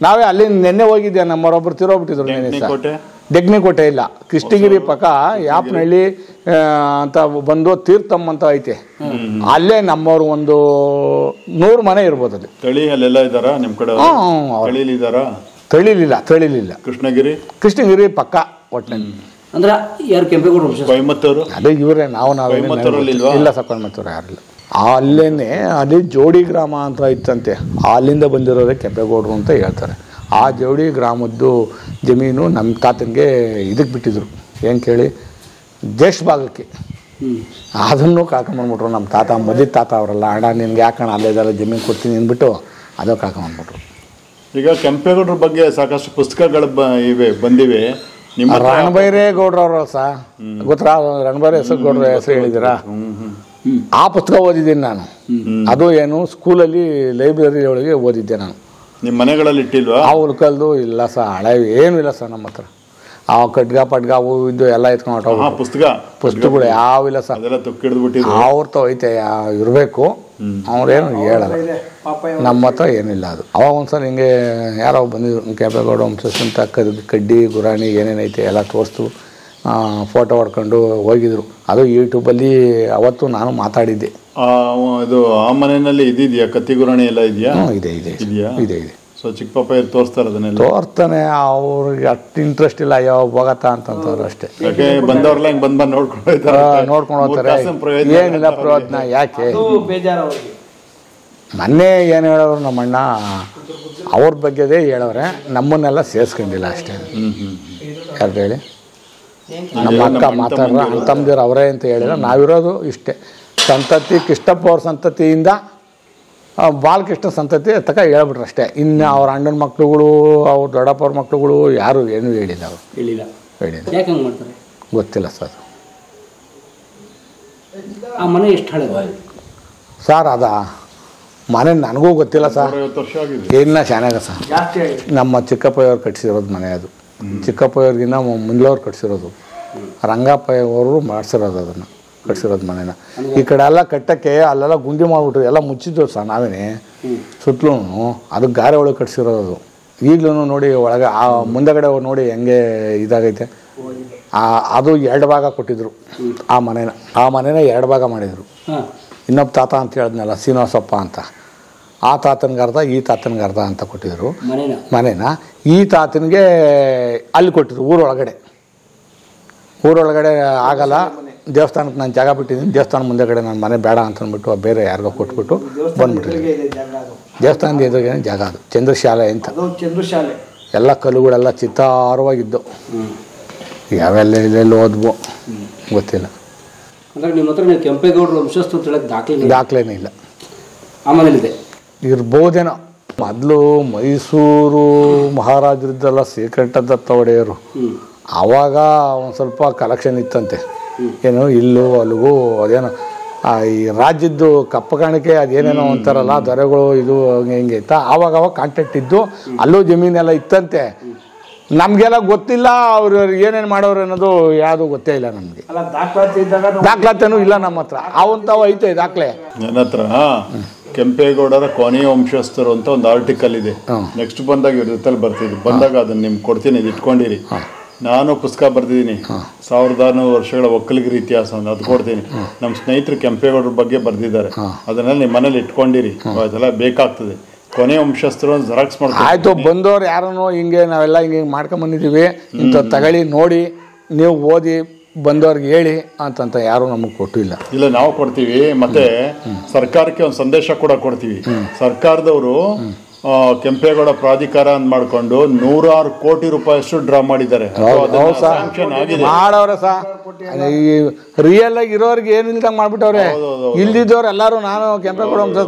ನಾವೇ ಅಲ್ಲಿ ನೆನ್ನೆ ಹೋಗಿದ್ದೆ, ನಮ್ಮವರೊಬ್ರು ತಿರೋಗ್ಬಿಟ್ಟಿದ್ರು. ಡೆಗ್ನಿಕೋಟೆ ಇಲ್ಲ, ಕೃಷ್ಣಗಿರಿ ಪಕ್ಕ ಯಾಪನಹಳ್ಳಿ ಅಂತ ಬಂದು ತೀರ್ಥಮ್ ಅಂತ ಐತೆ. ಅಲ್ಲೇ ನಮ್ಮವ್ರು ಒಂದು 100 ಮನೆ ಇರ್ಬೋದು ಅಲ್ಲಿ. ತಳಿ ಅಲ್ಲೆಲ್ಲ ಇದ್ದಾರಾ ನಿಮ್ಮ ಕಡೆ? ತಳಿಲಿದ್ದಾರಾ? ತಳಿಲಿಲ್ಲ. ಕೃಷ್ಣಗಿರಿ ಪಕ್ಕ ಒಟ್ಟಿನಲ್ಲಿ. ಅಂದ್ರೆ ಯಾರು ಕೆಂಪೇಗೌಡರು ವಂಶಸ್ಥರು? ಕೊಯಮತ್ತೂರು ಅದೇ ಇವರೇ. ನಾವೇ ಇಲ್ಲ ಸರ್, ಕೊಯಮತ್ತೂರು ಯಾರಿಲ್ಲ. ಅಲ್ಲೇನೆ ಅಲ್ಲಿ ಜೋಡಿ ಗ್ರಾಮ ಅಂತ ಇತ್ತಂತೆ, ಅಲ್ಲಿಂದ ಬಂದಿರೋದೇ ಕೆಂಪೇಗೌಡರು ಅಂತ ಹೇಳ್ತಾರೆ. ಆ ಜೋಡಿ ಗ್ರಾಮದ್ದು ಜಮೀನು ನಮ್ಮ ತಾತನಿಗೆ ಇದಕ್ಕೆ ಬಿಟ್ಟಿದ್ರು, ಏನು ಕೇಳಿ, ದೇಶ ಭಾಗಕ್ಕೆ. ಅದನ್ನು ಕಳ್ಕೊಂಬಂದ್ಬಿಟ್ರು ನಮ್ಮ ತಾತ. ಮದಿದ ತಾತ ಅವರಲ್ಲ, ಅಣ್ಣ ನಿನ್ಗೆ ಯಾಕಣ್ಣ ಅಲ್ಲೇದೆಲ್ಲ ಜಮೀನು ಕೊಡ್ತೀನಿ ಅಂದ್ಬಿಟ್ಟು ಅದು ಕಳ್ಕೊಂಬಂದ್ಬಿಟ್ರು. ಈಗ ಕೆಂಪೇಗೌಡರ ಬಗ್ಗೆ ಸಾಕಷ್ಟು ಪುಸ್ತಕಗಳು ಬಂದಿವೆ. ನಿಮ್ಮ ರಣಬೈರೇಗೌಡ್ರ ಅವ್ರಲ್ಲ ಸಾ, ಗೊತ್ತಾ? ರಣಬೈರೇಗೌಡ್ರ ಹೆಸರು ಹೇಳಿದ್ದೀರಾ? ಆ ಪುಸ್ತಕ ಓದಿದ್ದೀನಿ ನಾನು. ಅದು ಏನು ಸ್ಕೂಲಲ್ಲಿ ಲೈಬ್ರರಿ ಒಳಗೆ ಓದಿದ್ದೆ ನಾನು. ನಿಮ್ಮ ಮನೆಗಳಲ್ಲಿ ಇಟ್ಟಿಲ್ವಾ? ಆ ಉಳ್ಕಲ್ದು ಇಲ್ಲ ಸರ್, ಹಳೆ ಏನೂ ಇಲ್ಲ ಸರ್ ನಮ್ಮ ಹತ್ರ. ಆ ಖಡ್ಗ ಪಡ್ಗ ಅವು ಇದು ಎಲ್ಲ ಎತ್ಕೊಂಡು ಪುಸ್ತಕಗಳು ಯಾವಿಲ್ಲ ಸರ್. ಅವ್ರದ್ದು ಐತೆ ಇರಬೇಕು, ಅವ್ರೇನು ಹೇಳಲ್ಲ. ನಮ್ಮ ಹತ್ರ ಏನಿಲ್ಲ ಅದು. ಅವಾಗ ಒಂದ್ಸಲ ಹಿಂಗೆ ಯಾರೋ ಬಂದಿದ್ರು, ಕೆಂಪೇಗೌಡ ವಂಶಸ್ಥರು ಅಂತ ಕಡ್ಡಿ ಗುರಾಣಿ ಏನೇನೈತೆ ಎಲ್ಲ ತೋರಿಸ್ತು, ಫೋಟೋ ಹೊಡ್ಕೊಂಡು ಹೋಗಿದ್ರು. ಅದು ಯೂಟ್ಯೂಬಲ್ಲಿ ಅವತ್ತು ನಾನು ಮಾತಾಡಿದ್ದೆ. ಇದು ಆ ಮನೆಯಲ್ಲಿ ಇದೆಯಾ ಕತ್ತಿ ಗುರಾಣಿ ಎಲ್ಲ ಇದೆಯಾ? ಇದೆ ಇದೆ ಇದೆ. ಸೊ ಚಿಕ್ಕಪ್ಪ ತೋರಿಸ್ತಾರೆ, ಅದನ್ನೆಲ್ಲ ತೋರಿಸ್ತಾನೆ. ಅವ್ರಿಗೆ ಅಷ್ಟು ಇಂಟ್ರೆಸ್ಟ್ ಇಲ್ಲ, ಯಾವ ಹೋಗತ್ತಾ ಅಂತಂತಾರೆ ಅಷ್ಟೇ. ಬಂದವ್ರಲ್ಲ ಹಿಂಗೆ ಬಂದು ನೋಡ್ಕೊಂಡು ಹೋಗ್ತಾರೆ. ಏನಿಲ್ಲ ಪ್ರಯೋಜನ, ಯಾಕೆ ಮೊನ್ನೆ ಏನು ಹೇಳೋರು ನಮ್ಮಣ್ಣ, ಅವ್ರ ಬಗ್ಗೆದೇ ಹೇಳವ್ರೆ, ನಮ್ಮನ್ನೆಲ್ಲ ಸೇರಿಸ್ಕೊಂಡಿಲ್ಲ ಅಷ್ಟೇ. ಯಾರು ಹೇಳಿ? ನಮ್ಮ ಅಕ್ಕ ಮಾತಾಡ್ರ ಅಂತಂದಿರು ಅವರೇ ಅಂತ ಹೇಳಿಲ್ಲ. ನಾವಿರೋದು ಇಷ್ಟೇ. ಸಂತತಿ ಕೃಷ್ಣಪ್ಪ ಅವ್ರ ಸಂತತಿಯಿಂದ ಬಾಲಕೃಷ್ಣ ಸಂತತಿ ತಕ ಹೇಳ್ಬಿಟ್ರು ಅಷ್ಟೇ. ಇನ್ನು ಅವ್ರ ಅಣ್ಣನ ಮಕ್ಳುಗಳು, ಅವ್ರ ದೊಡ್ಡಪ್ಪವ್ರ ಮಕ್ಳುಗಳು ಯಾರು ಏನು ಹೇಳಿಲ್ಲ. ಅವರು ಹೇಳಿಲ್ಲ. ಗೊತ್ತಿಲ್ಲ ಸರ್. ಆ ಮನೆ ಎಷ್ಟು ಹಳೆ ಸರ್? ಅದ ಮನೆ ನನಗೂ ಗೊತ್ತಿಲ್ಲ ಸರ್, ಏನ ಶಾನ್ಯಾಗ ಸರ್. ನಮ್ಮ ಚಿಕ್ಕಪ್ಪಯ್ಯವ್ರು ಕಟ್ಸಿರೋದು ಮನೆ ಅದು. ಚಿಕ್ಕಪ್ಪಯ್ಯವ್ರಿಗಿನ್ನ ಮುಂದ್ಲವ್ರು ಕಟ್ಸಿರೋದು. ರಂಗಪ್ಪಯ್ಯವರು ಮಾಡಿಸಿರೋದು, ಅದನ್ನು ಕಟ್ಸಿರೋದು ಮನೇನ. ಈ ಕಡೆ ಎಲ್ಲ ಕಟ್ಟಕ್ಕೆ ಅಲ್ಲೆಲ್ಲ ಗುಂಡಿ ಮಾಡಿಬಿಟ್ರು, ಎಲ್ಲ ಮುಚ್ಚಿದ್ವು ಸರ್ ನಾವೇನೆ ಸುತ್ತಲೂ. ಅದು ಗಾರೆ ಒಳಗೆ ಕಟ್ಸಿರೋದು. ಈಗಲೂ ನೋಡಿ ಒಳಗೆ ಆ ಮುಂದಗಡೆ ನೋಡಿ ಹೆಂಗೆ ಇದಾಗೈತೆ. ಅದು 2 ಭಾಗ ಕೊಟ್ಟಿದ್ರು ಆ ಮನೇನ. ಆ ಮನೇನ 2 ಭಾಗ ಮಾಡಿದರು. ಇನ್ನೊಬ್ಬ ತಾತ ಅಂತ ಹೇಳಿದ್ನಲ್ಲ, ಶ್ರೀನಿವಾಸಪ್ಪ ಅಂತ, ಆ ತಾತನಿಗೆ ಅರ್ಧ, ಈ ತಾತನಿಗೆ ಅರ್ಧ ಅಂತ ಕೊಟ್ಟಿದ್ರು ಮನೇನ. ಈ ತಾತನಿಗೆ ಅಲ್ಲಿ ಕೊಟ್ಟಿದ್ರು ಊರೊಳಗಡೆ ಆಗಲ್ಲ, ದೇವಸ್ಥಾನಕ್ಕೆ ನಾನು ಜಾಗ ಬಿಟ್ಟಿದ್ದೀನಿ, ದೇವಸ್ಥಾನ ಮುಂದೆಗಡೆ ನನ್ನ ಮನೆ ಬೇಡ ಅಂತ ಅಂದ್ಬಿಟ್ಟು ಬೇರೆ ಯಾರಿಗೋ ಕೊಟ್ಬಿಟ್ಟು ಬಂದ್ಬಿಟ್ಟಿದ್ದೆ. ದೇವಸ್ಥಾನದ ಎದುರಿಗೆ ಜಾಗ, ಅದು ಚಂದ್ರಶಾಲೆ ಅಂತ. ಎಲ್ಲ ಕಲ್ಲುಗಳೆಲ್ಲ ಚಿತ್ತಾರವಾಗಿದ್ದು, ಯಾವೆಲ್ಲ ಎಲ್ಲೆಲ್ಲಿ ಓದ್ಬೋ ಗೊತ್ತಿಲ್ಲ. ಅಂದರೆ ನಿಮ್ಮ ಹತ್ರ ನೀವು ಕೆಂಪೇಗೌಡರು ವಂಶಸ್ಥರು ಅಂತ ಹೇಳೋಕ್ಕೆ ದಾಖಲೆನೇ ಇಲ್ಲ. ಆಮೇಲೆ ಇರ್ಬೋದೇನೋ. ಮೊದಲು ಮೈಸೂರು ಮಹಾರಾಜರಿದ್ದಲ್ಲ ಶ್ರೀಕಂಠದತ್ತ ಒಡೆಯರು, ಆವಾಗ ಒಂದು ಸ್ವಲ್ಪ ಕಲೆಕ್ಷನ್ ಇತ್ತಂತೆ. ಏನು ಇಲ್ಲೂ ಅಲ್ಲಿಗೂ ಅದೇನೋ ಈ ರಾಜ್ಯದ್ದು ಕಪ್ಪು ಕಾಣಿಕೆ ಅದೇನೇನೋ ಅಂತಾರಲ್ಲ ದೊರೆಗಳು ಇದು ಹಿಂಗೆ ಇತ್ತ ಆವಾಗ ಕಾಂಟ್ಯಾಕ್ಟ್ ಇದ್ದು ಅಲ್ಲೂ ಜಮೀನೆಲ್ಲ ಇತ್ತಂತೆ. ನಮಗೆಲ್ಲ ಗೊತ್ತಿಲ್ಲ ಅವ್ರು ಏನೇನು ಮಾಡೋರು ಅನ್ನೋದು ಯಾವುದು ಗೊತ್ತೇ ಇಲ್ಲ ನಮಗೆ. ದಾಖಲಾತಿನೂ ಇಲ್ಲ ನಮ್ಮ ಹತ್ರ. ಅವಂತಾವ ಐತೆ ದಾಖಲೆ ನನ್ನ ಹತ್ರ. ಕೆಂಪೇಗೌಡರ ಕೊನೆಯ ವಂಶಸ್ಥರು ಅಂತ ಒಂದು ಆರ್ಟಿಕಲ್ ಇದೆ. ನೆಕ್ಸ್ಟ್ ಬಂದಾಗ ಇವ್ರ ಜೊತೆಲಿ ಬರ್ತಿದ್ವಿ. ಬಂದಾಗ ಅದನ್ನ ನಿಮ್ಗೆ ಕೊಡ್ತೀನಿ, ಇದು ಇಟ್ಕೊಂಡಿರಿ. ನಾನು ಪುಸ್ತಕ ಬರ್ತಿದ್ದೀನಿ 1600 ವರ್ಷಗಳ ಒಕ್ಕಲಿಗರ ಇತಿಹಾಸ ಅಂತ, ಅದು ಕೊಡ್ತೀನಿ. ನಮ್ಮ ಸ್ನೇಹಿತರು ಕೆಂಪೇಗೌಡರ ಬಗ್ಗೆ ಬರ್ದಿದ್ದಾರೆ, ಅದನ್ನೆಲ್ಲ ನಿಮ್ಮ ಮನೇಲಿ ಇಟ್ಕೊಂಡಿರಿ. ಅದೆಲ್ಲ ಬೇಕಾಗ್ತದೆ. ಕೊನೆ ವಂಶಸ್ಥರು ಜೆರಾಕ್ಸ್ ಮಾಡ್ತಾರೆ. ಆಯ್ತು, ಬಂದವ್ರು ಯಾರನ್ನು ಹಿಂಗೆ ನಾವೆಲ್ಲ ಹಿಂಗೆ ಮಾಡ್ಕೊಂಬಂದಿದ್ದೀವಿ, ಇಂಥ ತಗೊಳ್ಳಿ ನೋಡಿ ನೀವು ಓದಿ ಬಂದವ್ರಿಗೆ ಹೇಳಿ ಅಂತಂತ ಯಾರು ನಮಗೆ ಕೊಟ್ಟಿಲ್ಲ. ಇಲ್ಲ, ನಾವು ಕೊಡ್ತೀವಿ. ಮತ್ತೆ ಸರ್ಕಾರಕ್ಕೆ ಒಂದು ಸಂದೇಶ ಕೂಡ ಕೊಡ್ತೀವಿ. ಸರ್ಕಾರದವರು ಕೆಂಪೇಗೌಡ ಪ್ರಾಧಿಕಾರ ಅಂತ ಮಾಡ್ಕೊಂಡು 106 ಕೋಟಿ ರೂಪಾಯಿಯಷ್ಟು ಡ್ರಾ ಮಾಡಿದ್ದಾರೆ. ಮಾಡವ್ರೆ ಈ ರಿಯಲ್ ಆಗಿ ಇರೋರಿಗೆ ಏನು ಇಲ್ದಂಗೆ ಮಾಡ್ಬಿಟ್ಟವ್ರೆ. ಇಲ್ದಿದ್ದವ್ರು ಎಲ್ಲಾರು ನಾನು ಕೆಂಪೇಗೌಡ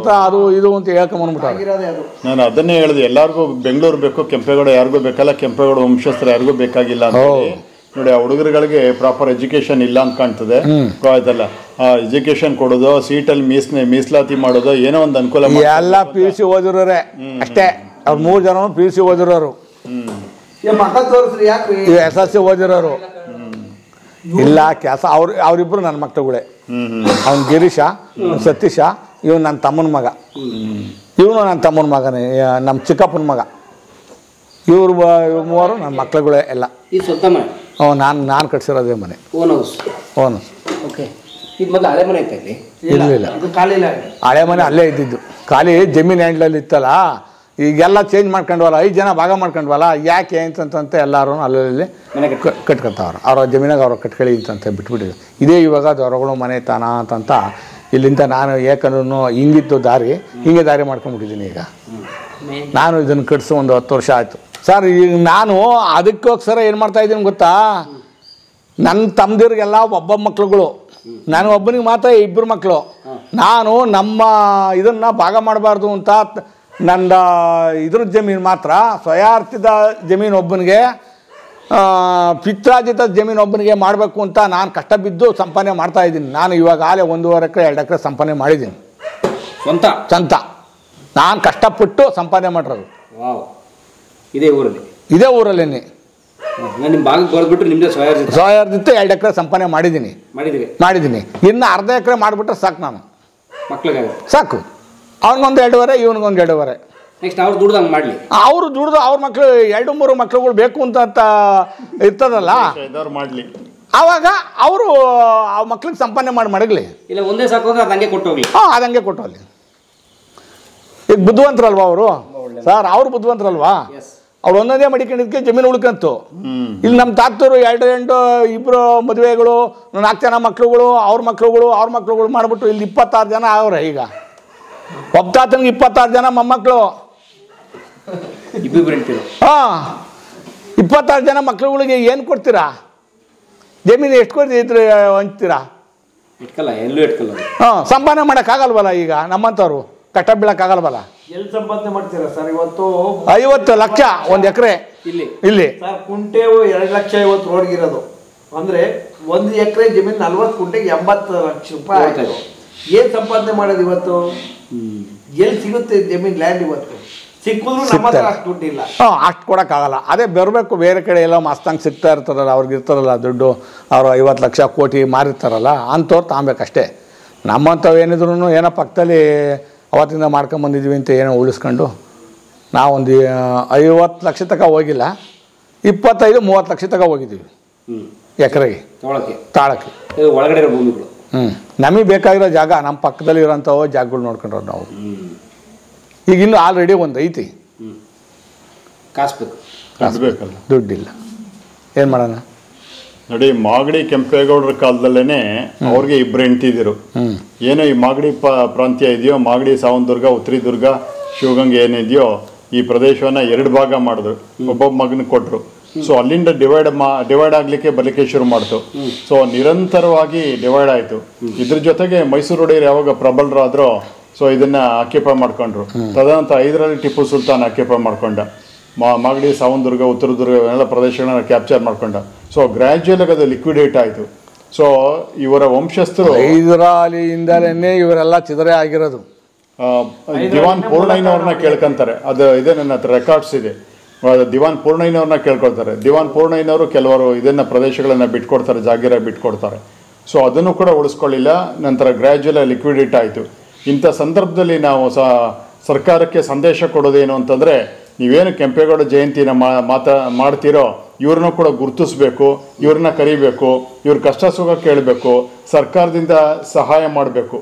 ಅದು ಇದು ಅಂತ ಹೇಳ್ಕೊಂಡ್ಬಂದ್ಬಿಟ್ಟವ್ರೆ. ನಾನು ಅದನ್ನೇ ಹೇಳಿದೆ, ಎಲ್ಲಾರ್ಗು ಬೆಂಗಳೂರು ಬೇಕು, ಕೆಂಪೇಗೌಡ ಯಾರಿಗೂ ಬೇಕಲ್ಲ, ಕೆಂಪೇಗೌಡ ವಂಶಸ್ಥರು ಯಾರಿಗೂ ಬೇಕಾಗಿಲ್ಲ ಅಂತ ಹೇಳಿ. ನೋಡಿ, ಆ ಹುಡುಗರುಗಳಿಗೆ ಪ್ರಾಪರ್ ಎಜುಕೇಶನ್ ಇಲ್ಲ ಅಂತ ಕಾಣ್ತದೆ. ಆಯ್ತಲ್ಲ, ಆ ಎಜುಕೇಶನ್ ಕೊಡೋದು, ಸೀಟಲ್ಲಿ ಮೀಸಲಾತಿ ಮಾಡೋದು, ಏನೋ ಒಂದು ಅನುಕೂಲ. ಎಲ್ಲ PUC ಓದಿರೋರೆ ಅಷ್ಟೇ. ಅವ್ರು 3 ಜನ PUC ಓದಿರೋರು, SSLC ಓದಿರೋರು ಇಲ್ಲ. ಕೆಲಸ ಅವ್ರಿಬ್ರು ನನ್ನ ಮಕ್ಕಳುಗಳೇ. ಅವ್ನು ಗಿರೀಶ, ಸತೀಶ, ಇವನು ನನ್ನ ತಮ್ಮನ ಮಗ, ಇವನು ನನ್ನ ತಮ್ಮನ ಮಗನೇ, ನಮ್ಮ ಚಿಕ್ಕಪ್ಪನ ಮಗ. ಇವ್ರು 3 ನನ್ನ ಮಕ್ಕಳುಗಳೇ ಎಲ್ಲ. ನಾನು ಕಟ್ಸಿರೋದೇ ಮನೆ. Own okay. ಇದು ಮೊದಲು ಹಳೆ ಮನೆ ಇತ್ತು ಇಲ್ಲಿ? ಇಲ್ಲ, ಹಳೆ ಮನೆ ಅಲ್ಲೇ ಇದ್ದಿದ್ದು. ಖಾಲಿ ಜಮೀನು ಹ್ಯಾಂಡ್ಲಲ್ಲಿ ಇತ್ತಲ್ಲ, ಈಗೆಲ್ಲ ಚೇಂಜ್ ಮಾಡ್ಕೊಂಡ್ವಲ್ಲ, 5 ಜನ ಭಾಗ ಮಾಡ್ಕೊಂಡ್ವಲ್ಲ, ಯಾಕೆ ಅಂತಂತ ಎಲ್ಲರೂ ಅಲ್ಲಲ್ಲಿ ಕಟ್ಕೊತಾವ್ರು. ಅವ್ರ ಜಮೀನಾಗ ಅವ್ರ ಕಟ್ಕೊಳ್ಳಿ ಅಂತಂತ ಬಿಟ್ಬಿಟ್ಟಿದ್ರು. ಇದೇ ಇವಾಗ ದೊರೆಗಳು ಮನೆ ತಾನ ಅಂತಂತ ಇಲ್ಲಿಂದ ನಾನು ಏಕಂದ್ರೂ ಹಿಂಗಿತ್ತು ದಾರಿ, ಹಿಂಗೆ ದಾರಿ ಮಾಡ್ಕೊಂಡ್ಬಿಟ್ಟಿದ್ದೀನಿ. ಈಗ ನಾನು ಇದನ್ನು ಕಟ್ಸಿ ಒಂದು 10 ವರ್ಷ ಆಯಿತು ಸರ್. ಈಗ ನಾನು ಅದಕ್ಕೋಸ್ಕರ ಏನು ಮಾಡ್ತಾಯಿದ್ದೀನಿ ಗೊತ್ತಾ, ನನ್ನ ತಮ್ಮದಿರಿಗೆಲ್ಲ ಒಬ್ಬ ಮಕ್ಳುಗಳು, ನಾನು ಒಬ್ಬನಿಗೆ ಮಾತ್ರ 2 ಮಕ್ಕಳು. ನಾನು ನಮ್ಮ ಇದನ್ನು ಭಾಗ ಮಾಡಬಾರ್ದು ಅಂತ ನನ್ನ ಇದ್ರ ಜಮೀನು ಮಾತ್ರ, ಸ್ವಯಾರ್ಥಿತ ಜಮೀನು ಒಬ್ಬನಿಗೆ, ಪಿತ್ರಾರ್ಜಿತ ಜಮೀನು ಒಬ್ಬನಿಗೆ ಮಾಡಬೇಕು ಅಂತ ನಾನು ಕಷ್ಟ ಬಿದ್ದು ಸಂಪಾದನೆ ಮಾಡ್ತಾಯಿದ್ದೀನಿ. ನಾನು ಇವಾಗ ಆಲೇ 1.5 ಎಕರೆ 2 ಎಕರೆ ಸಂಪಾದನೆ ಮಾಡಿದ್ದೀನಿ ಸ್ವಂತ. ನಾನು ಕಷ್ಟಪಟ್ಟು ಸಂಪಾದನೆ ಮಾಡಿರೋದು ಇದೇ ಊರಲ್ಲೇನೆ. ಸ್ವಯಾರ್ಜಿತ 2 ಎಕರೆ ಸಂಪಾದನೆ ಮಾಡಿದ್ದೀನಿ. ಇನ್ನು ಅರ್ಧ ಎಕರೆ ಮಾಡಿಬಿಟ್ರೆ ಸಾಕು, ನಾನು ಸಾಕು. ಅವ್ನಿಗೊಂದು 2.5, ಇವನಿಗೊಂದು 2.5. ಅವರು ದುಡ್ದು ಅವ್ರ ಮಕ್ಳು 2-3 ಮಕ್ಳುಗಳು ಬೇಕು ಅಂತ ಇರ್ತದಲ್ಲ, ಆವಾಗ ಅವರು ಆ ಮಕ್ಳಿಗೆ ಸಂಪಾದನೆ ಮಾಡಿ ಮಡಗಲಿ. ಒಂದೇ ಸಾಕು, ಅದಂಗೆ ಕೊಟ್ಟೋಗ್ಲಿ. ಅದಂಗೆ ಕೊಟ್ಟೋಗ್ಲಿ. ಈಗ ಬುದ್ಧಿವಂತರಲ್ವಾ ಅವರು ಸರ್? ಅವ್ರು ಬುದ್ಧಿವಂತರಲ್ವಾ? ಅವ್ರು ಒಂದೊಂದೇ ಮಡಿಕೊಂಡಿದ್ದಕ್ಕೆ ಜಮೀನು ಉಳ್ಕಂತು. ಇಲ್ಲಿ ನಮ್ಮ ತಾತರು 2 ಮದುವೆಗಳು, 4 ಜನ ಮಕ್ಳುಗಳು, ಅವ್ರ ಮಕ್ಳುಗಳು ಮಾಡಿಬಿಟ್ಟು ಇಲ್ಲಿ 26 ಜನ ಅವ್ರೆ. ಈಗ ಒಬ್ಬ ತಾತನಿಗೆ 26 ಜನ ಮೊಮ್ಮಕ್ಕಳು. 26 ಜನ ಮಕ್ಳುಗಳಿಗೆ ಏನು ಕೊಡ್ತೀರಾ? ಜಮೀನು ಎಷ್ಟು ಕೊಡ್ತಿದ್ರೆ ಹಂಚ್ತೀರಾ? ಸಂಪಾದನೆ ಮಾಡೋಕ್ಕಾಗಲ್ವಲ್ಲ. ಈಗ ನಮ್ಮಂಥವ್ರು ಕಟ್ಟ ಬೀಳಕ್ಕಾಗಲ್ವಲ್ಲ. ಎಲ್ಲಿ ಸಂಪಾದನೆ ಮಾಡ್ತೀರಾ ಸರ್? ಇವತ್ತು 50 ಲಕ್ಷ 1 ಎಕರೆ ಇಲ್ಲಿ ಸರ್. ಕುಂಟೆವು 2,50,000 ರೋಡ್ಗಿರೋದು ಅಂದ್ರೆ 1 ಎಕರೆ ಜಮೀನು 40 ಕುಂಟೆಗೆ 80 ಲಕ್ಷ ರೂಪಾಯಿ ಆಯ್ತು. ಏನ್ ಸಂಪಾದನೆ ಮಾಡೋದು ಇವತ್ತು? ಎಲ್ಲಿ ಸಿಗುತ್ತೆ ಜಮೀನ್ ಲ್ಯಾಂಡ್? ಇವತ್ತು ಸಿಕ್ಕಿದ್ರು ನಮ್ಮ ಹತ್ರ ಅಷ್ಟು ದುಡ್ಡಿಲ್ಲ. ಅಷ್ಟು ಕೊಡೋಕ್ಕಾಗಲ್ಲ. ಅದೇ ಬರಬೇಕು, ಬೇರೆ ಕಡೆ ಎಲ್ಲ ಮಸ್ತಂಗೆ ಸಿಗ್ತಾ ಇರ್ತಾರಲ್ಲ, ಅವ್ರಿಗೆ ಇರ್ತಾರಲ್ಲ ದುಡ್ಡು, ಅವರು 50 ಲಕ್ಷ ಕೋಟಿ ಮಾರಿರ್ತಾರಲ್ಲ, ಅಂಥವ್ರು ತಾಂಬೇಕಷ್ಟೇ. ನಮ್ಮಂಥವು ಏನಿದ್ರು ಏನೋ ಪಕ್ಕದಲ್ಲಿ ಅವತ್ತಿಂದ ಮಾಡ್ಕೊಂಬಂದಿದ್ವಿ ಅಂತ ಏನೋ ಉಳಿಸ್ಕೊಂಡು ನಾವೊಂದು 50 ಲಕ್ಷ ತನಕ ಹೋಗಿಲ್ಲ, 25-30 ಲಕ್ಷ ತನಕ ಹೋಗಿದ್ದೀವಿ ಎಕರೆಗೆ ತಾಳಕ್ಕೆ. ಒಳಗಡೆ ಭೂಮಿಗಳು ನಮಗೆ ಬೇಕಾಗಿರೋ ಜಾಗ ನಮ್ಮ ಪಕ್ಕದಲ್ಲಿ ಇರೋಂಥವು ಜಾಗಗಳು ನೋಡ್ಕೊಂಡ್ರು ನಾವು. ಈಗ ಇನ್ನು ಆಲ್ರೆಡಿ ಒಂದು ಐತಿ, ಕಾಸ್ಬೇಕಲ್ಲ, ದುಡ್ಡಿಲ್ಲ, ಏನು ಮಾಡೋಣ ನೋಡಿ. ಮಾಗಡಿ ಕೆಂಪೇಗೌಡರ ಕಾಲದಲ್ಲೇನೆ ಅವ್ರಿಗೆ 2 ಹೆಂಡ್ತಿದಿರು. ಏನೋ ಈ ಮಾಗಡಿ ಪ್ರಾಂತ್ಯ ಇದೆಯೋ, ಮಾಗಡಿ, ಸಾವಂತದುರ್ಗ, ಉತ್ತರಿದುರ್ಗ, ಶಿವಗಂಗೆ ಏನಿದೆಯೋ, ಈ ಪ್ರದೇಶವನ್ನ 2 ಭಾಗ ಮಾಡಿದ್ರು. ಒಬ್ಬೊಬ್ಬ ಮಗನ ಕೊಟ್ಟರು. ಸೊ ಅಲ್ಲಿಂದ ಡಿವೈಡ್ ಆಗ್ಲಿಕ್ಕೆ ಬರ್ಲಿಕ್ಕೆ ಶುರು ಮಾಡ್ತು. ಸೊ ನಿರಂತರವಾಗಿ ಡಿವೈಡ್ ಆಯ್ತು. ಇದ್ರ ಜೊತೆಗೆ ಮೈಸೂರು ಒಡೆಯರು ಯಾವಾಗ ಪ್ರಬಲರಾದ್ರೋ ಸೊ ಇದನ್ನ ಆಕ್ಯುಪೈ ಮಾಡ್ಕೊಂಡ್ರು. ತದನಂತರ 5ರಲ್ಲಿ ಟಿಪ್ಪು ಸುಲ್ತಾನ್ ಆಕ್ಯುಪೈ ಮಾಡ್ಕೊಂಡ. ಮಾಗಡಿ, ಸಾವಂತದುರ್ಗ, ಉತ್ತರದುರ್ಗ ಎಲ್ಲ ಪ್ರದೇಶಗಳನ್ನ ಕ್ಯಾಪ್ಚರ್ ಮಾಡ್ಕೊಂಡ. ಸೊ ಗ್ರ್ಯಾಜುಯಲ್ ಆಗಿ ಅದು ಲಿಕ್ವಿಡೇಟ್ ಆಯಿತು. ಸೊ ಇವರ ವಂಶಸ್ಥರು ಹೈದರಾಲಿಯಿಂದಲೇ ಇವರೆಲ್ಲ ಚಿದರೆ ಆಗಿರೋದು. ದಿವಾನ್ ಪೂರ್ಣಯ್ಯನವ್ರನ್ನ ಕೇಳ್ಕೊಂತಾರೆ. ಅದು ಇದೆ, ನನ್ನ ಹತ್ರ ರೆಕಾರ್ಡ್ಸ್ ಇದೆ. ದಿವಾನ್ ಪೂರ್ಣಯ್ಯನವ್ರನ್ನ ಕೇಳ್ಕೊಳ್ತಾರೆ. ದಿವಾನ್ ಪೂರ್ಣಯ್ಯನವರು ಕೆಲವರು ಇದನ್ನ ಪ್ರದೇಶಗಳನ್ನ ಬಿಟ್ಕೊಡ್ತಾರೆ, ಜಾಗೀರ ಬಿಟ್ಕೊಡ್ತಾರೆ. ಸೊ ಅದನ್ನು ಕೂಡ ಉಳಿಸ್ಕೊಳ್ಳಿಲ್ಲ. ನಂತರ ಗ್ರ್ಯಾಜುಯಲ್ ಲಿಕ್ವಿಡೇಟ್ ಆಯಿತು. ಇಂಥ ಸಂದರ್ಭದಲ್ಲಿ ನಾವು ಸರ್ಕಾರಕ್ಕೆ ಸಂದೇಶ ಕೊಡೋದೇನು ಅಂತಂದರೆ, ನೀವೇನು ಕೆಂಪೇಗೌಡ ಜಯಂತಿನ ಮಾಡ್ತೀರೋ ಇವ್ರನ್ನ ಕೂಡ ಗುರುತಿಸ್ಬೇಕು, ಇವ್ರನ್ನ ಕರಿಬೇಕು, ಇವ್ರ ಕಷ್ಟ ಸುಖ ಕೇಳಬೇಕು, ಸರ್ಕಾರದಿಂದ ಸಹಾಯ ಮಾಡಬೇಕು.